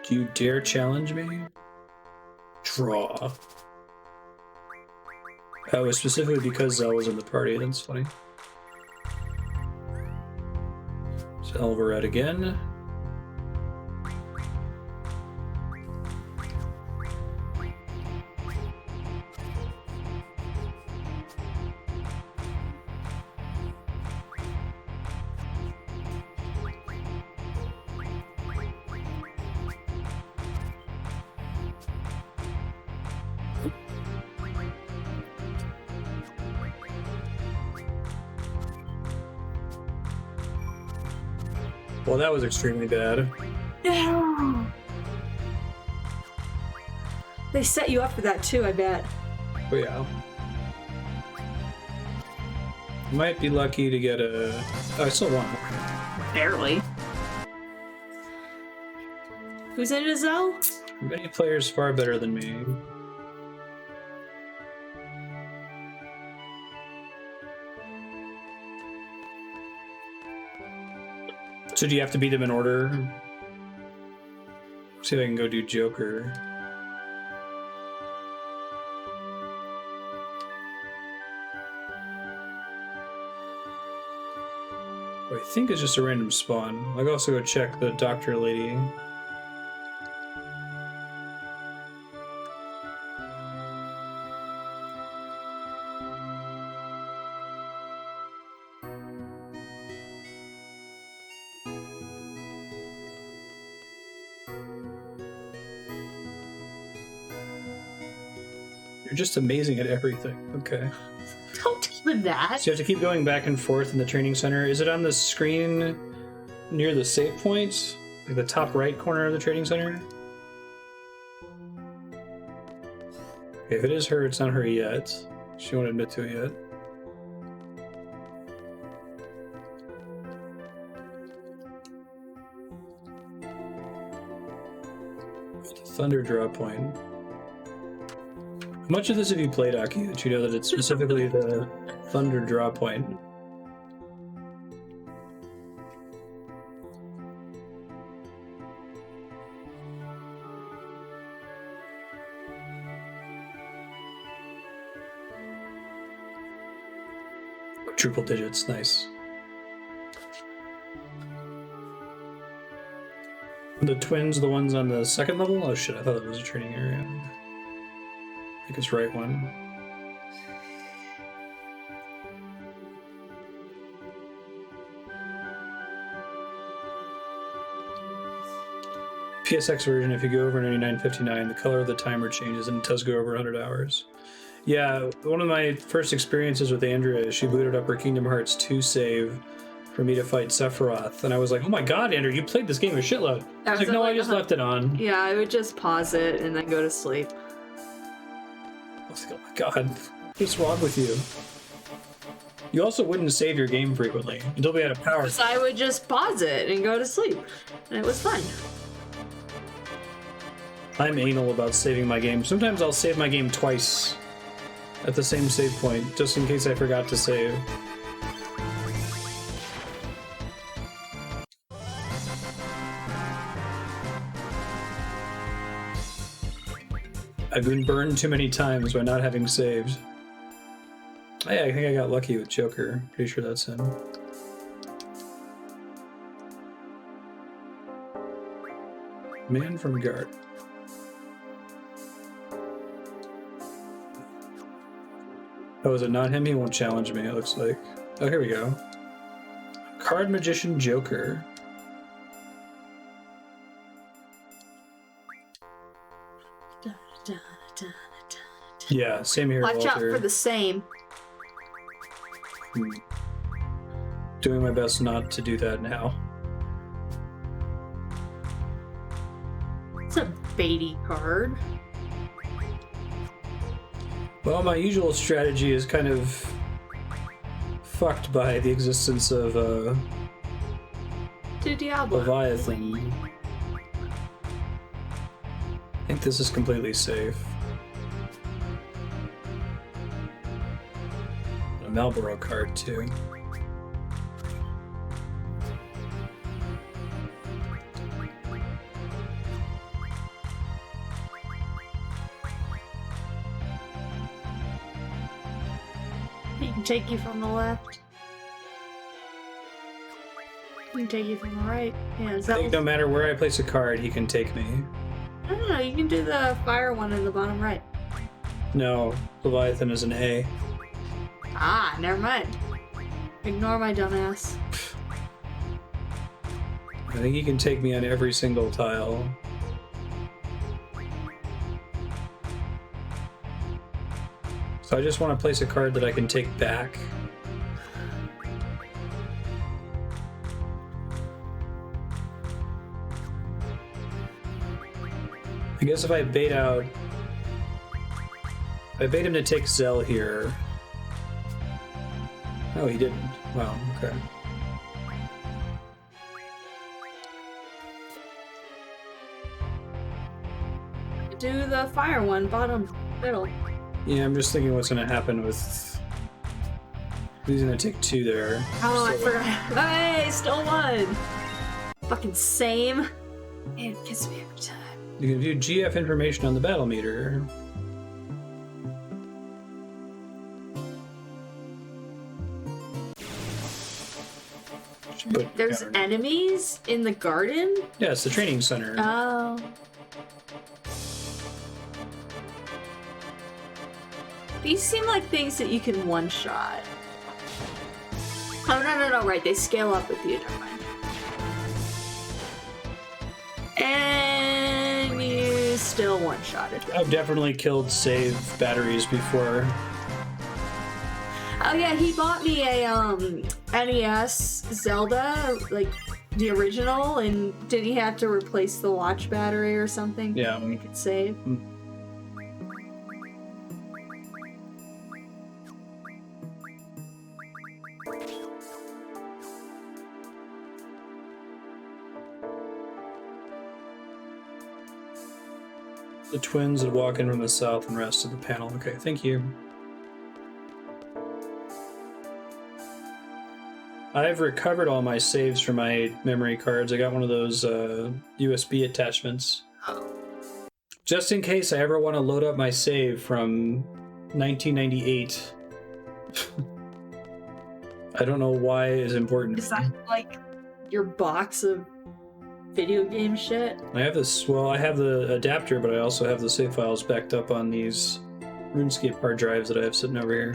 Do you dare challenge me? Draw. Oh, it's specifically because Zell was in the party. That's funny. Zell we're at again. Well, that was extremely bad. No! They set you up for that too, I bet. Oh yeah. Might be lucky to get a... Oh, I still won. Barely. Who's in it, Zell? Many players far better than me. So do you have to beat them in order? See if I can go do Joker. I think it's just a random spawn. I'll also go check the Doctor Lady. You're just amazing at everything. Okay. Don't tell him that. So you have to keep going back and forth in the training center. Is it on the screen near the save points? Like the top right corner of the training center? Okay, if it is her, it's not her yet. She won't admit to it yet. Thunder draw point. How much of this have you played, Aki, that you know that it's specifically the Thunder draw point? Triple digits, nice. The twins, the ones on the second level? Oh shit, I thought that was a training area. I think it's right one. PSX version, if you go over 99.59, the color of the timer changes and it does go over 100 hours. Yeah, one of my first experiences with Andrea is she booted up her Kingdom Hearts 2 save for me to fight Sephiroth, and I was like, oh my god, Andrew, you played this game a shitload. I was like, no, I just left it on. Yeah, I would just pause it and then go to sleep. I was like, oh my god, what's wrong with you? You also wouldn't save your game frequently until we had a power. Because I would just pause it and go to sleep, and it was fun. I'm anal about saving my game. Sometimes I'll save my game twice at the same save point, just in case I forgot to save. I've been burned too many times by not having saved. Oh, yeah, I think I got lucky with Joker. Pretty sure that's him. Man from Guard. Oh, is it not him? He won't challenge me, it looks like. Oh, here we go. Card Magician Joker. Yeah, same here, Watch out Walter. for the same. Doing my best not to do that now. It's a baity card. Well, my usual strategy is kind of fucked by the existence of To Diablo. Leviathan. I think this is completely safe. A Malboro card, too. He can take you from the left. He can take you from the right. Yeah, I think no matter where I place a card, he can take me. No, you can do the fire one in the bottom right. No, Leviathan is an A. Ah, never mind. Ignore my dumbass. I think he can take me on every single tile. So I just want to place a card that I can take back. I guess if I bait out... I bait him to take Zell here. Oh, he didn't. Wow, okay. Do the fire one, bottom, middle. Yeah, I'm just thinking what's going to happen with... He's going to take 2 there. Oh, I forgot. Hey, still one! Fucking same. Man, it gets me every time. You can view GF information on the battle meter. There's enemies in the garden? Yeah, it's the training center. Oh. These seem like things that you can one-shot. Oh, no, right. They scale up with you. Never mind. And still one-shotted. I've definitely killed save batteries before. Oh yeah, he bought me a NES Zelda, like the original, and did he have to replace the watch battery or something? Yeah. I could save. The twins would walk in from the south and rest at the panel. Okay, thank you. I've recovered all my saves from my memory cards. I got one of those USB attachments. Just in case I ever want to load up my save from 1998. I don't know why it's important. Is that like your box of video game shit? I have this, well, I have the adapter, but I also have the save files backed up on these RuneScape hard drives that I have sitting over here.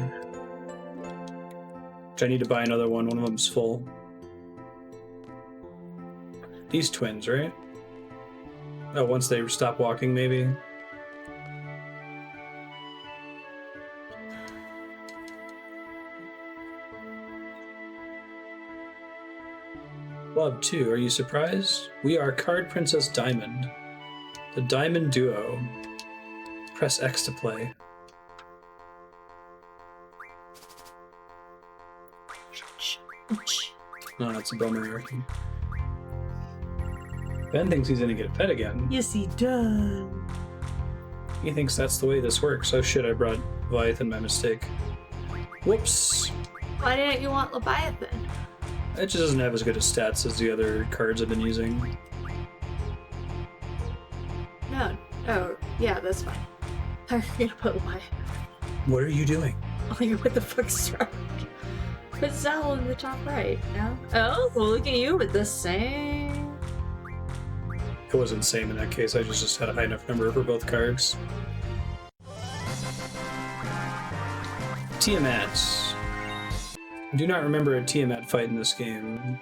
Which I need to buy another one. One of them's full. These twins, right? Oh, once they stop walking, maybe? Love 2, are you surprised? We are Card Princess Diamond. The Diamond Duo. Press X to play. No, that's a bummer. Ben thinks he's gonna get a pet again. Yes, he does. He thinks that's the way this works. Oh shit, I brought Leviathan by mistake. Whoops. Why didn't you want Leviathan? It just doesn't have as good a stats as the other cards I've been using. No. Oh, yeah, that's fine. I'm gonna put Leviathan. What are you doing? Oh, what the fuck's wrong? Put Zell in the top right, no? Oh, well, look at you with the same. It wasn't same in that case, I just had a high enough number for both cards. Tiamat. I do not remember a Tiamat fight in this game.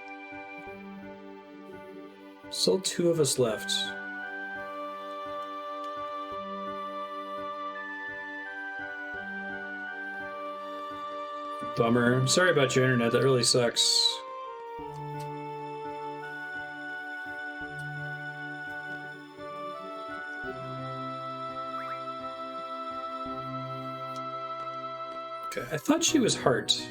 Still 2 of us left. Bummer. Sorry about your internet, that really sucks. Okay, I thought she was Heart.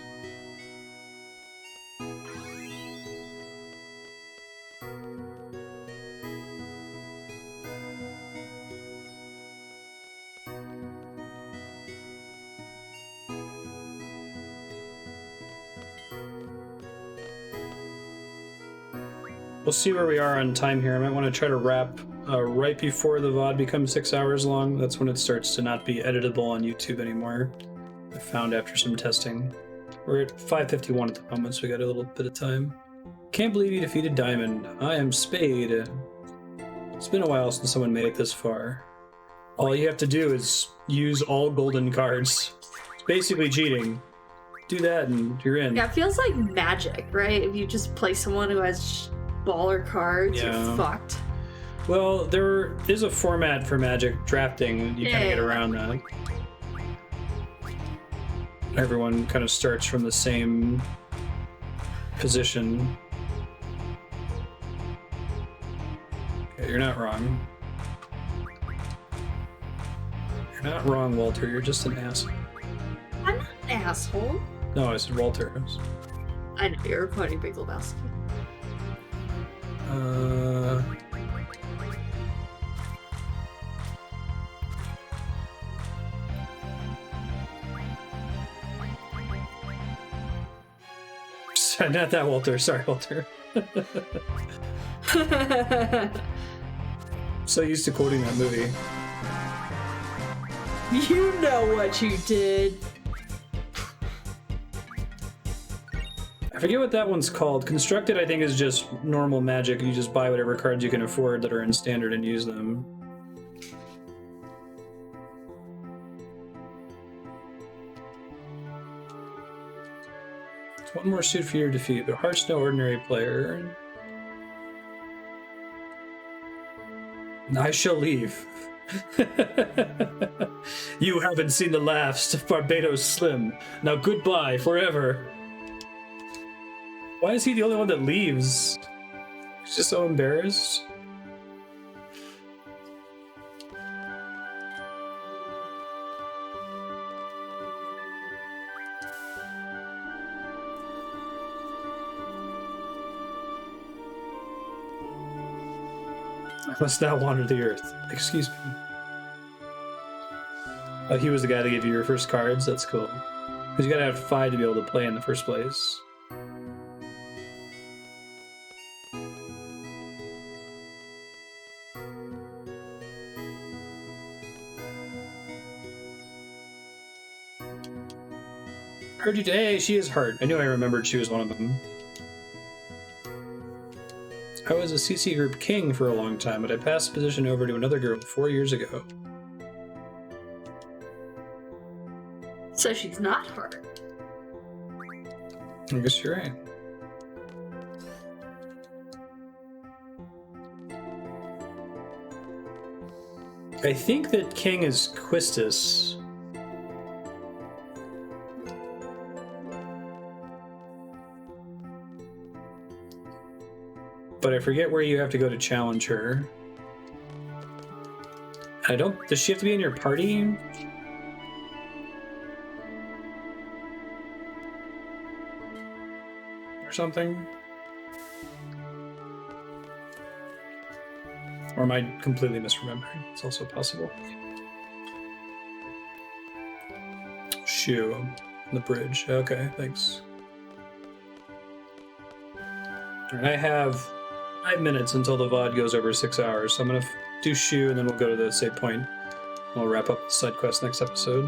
We'll see where we are on time here. I might want to try to wrap right before the VOD becomes 6 hours long. That's when it starts to not be editable on YouTube anymore. I found after some testing. We're at 5:51 at the moment, so we got a little bit of time. Can't believe you defeated Diamond. I am Spade. It's been a while since someone made it this far. All you have to do is use all golden cards. It's basically cheating. Do that and you're in. Yeah, it feels like magic, right? If you just play someone who has baller cards, Yeah. you're fucked. Well, there is a format for Magic drafting. You kind of get around that. Everyone kind of starts from the same position. Okay, you're not wrong. You're not wrong, Walter. You're just an asshole. I'm not an asshole. No, I said Walter. I know, you're quoting Big Lebowski. Not that Walter. Sorry, Walter. So used to quoting that movie. You know what you did. I forget what that one's called. Constructed, I think, is just normal Magic. You just buy whatever cards you can afford that are in standard and use them. One more suit for your defeat, but Heart's no ordinary player. I shall leave. You haven't seen the laughs of Barbados Slim. Now goodbye forever. Why is he the only one that leaves? He's just so embarrassed. I must now wander the earth. Excuse me. Oh, he was the guy that gave you your first cards? That's cool. Because you gotta have 5 to be able to play in the first place. Heard you today. She is hurt. I knew I remembered she was one of them. I was a CC group king for a long time, but I passed the position over to another girl 4 years ago. So she's not hurt. I guess you're right. I think that king is Quistis. But I forget where you have to go to challenge her. I don't... Does she have to be in your party? Or something? Or am I completely misremembering? It's also possible. Shoe on the bridge. Okay, thanks. And I have 5 minutes until the VOD goes over 6 hours, so I'm gonna do Shoe and then we'll go to the save point. We'll wrap up the side quest next episode.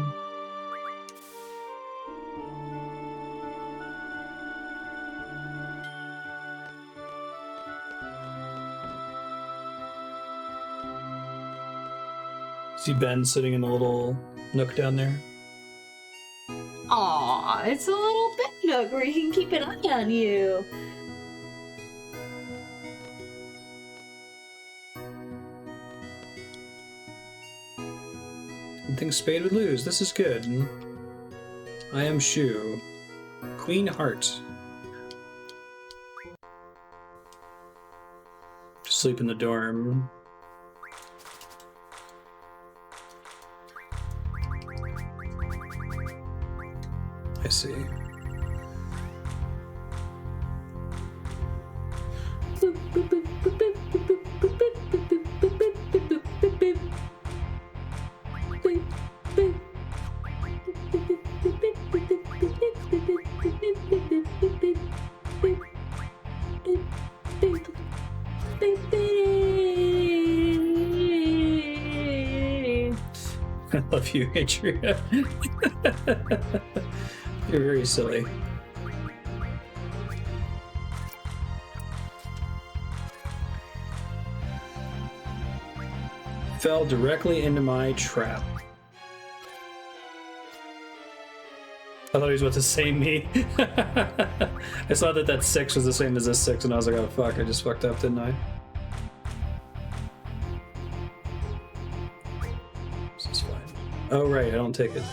See Ben sitting in the little nook down there? Aw, it's a little bit nook where he can keep an eye on you. I think Spade would lose. This is good. I am Shoe. Queen Heart. Sleep in the dorm. I see. I love you, Adria. You're very silly. Fell directly into my trap. I thought he was about to say me. I saw that that 6 was the same as this 6, and I was like, oh fuck, I just fucked up, didn't I? This is fine. Oh right, I don't take it.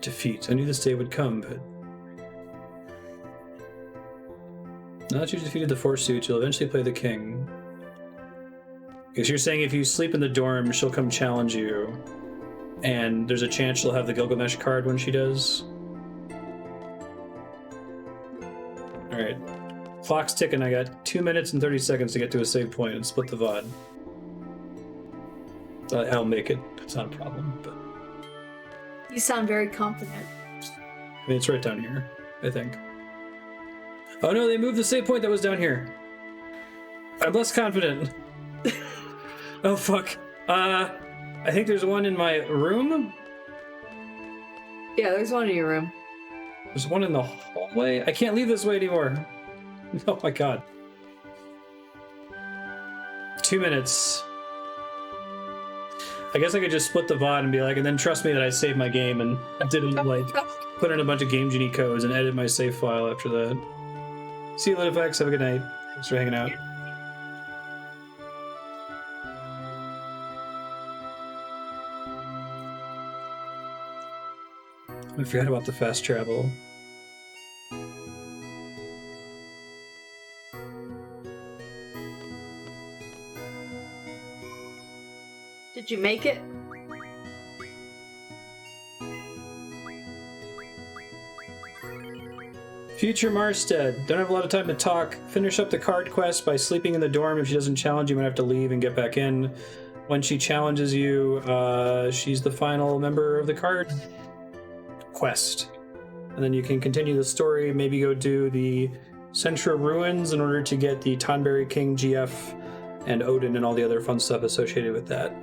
Defeat. I knew this day would come, but... Now that you've defeated the Force Suit, you'll eventually play the king. Because you're saying if you sleep in the dorm, she'll come challenge you. And there's a chance she'll have the Gilgamesh card when she does. Alright. Clock's ticking. I got 2 minutes and 30 seconds to get to a save point and split the VOD. I'll make it. It's not a problem, but... You sound very confident. I mean, it's right down here, I think. Oh no, they moved the save point that was down here. I'm less confident. Oh fuck. I think there's one in my room? Yeah, there's one in your room. There's one in the hallway? I can't leave this way anymore. Oh my god. 2 minutes. I guess I could just split the VOD and be like, and then trust me that I saved my game and I didn't like put in a bunch of Game Genie codes and edit my save file after that. See you later, FX. Have a good night. Thanks for hanging out. I forgot about the fast travel. Did you make it? Future Marstead. Don't have a lot of time to talk. Finish up the card quest by sleeping in the dorm. If she doesn't challenge you, you might have to leave and get back in. When she challenges you, she's the final member of the card quest. And then you can continue the story, maybe go do the Centra Ruins in order to get the Tonberry King GF and Odin and all the other fun stuff associated with that.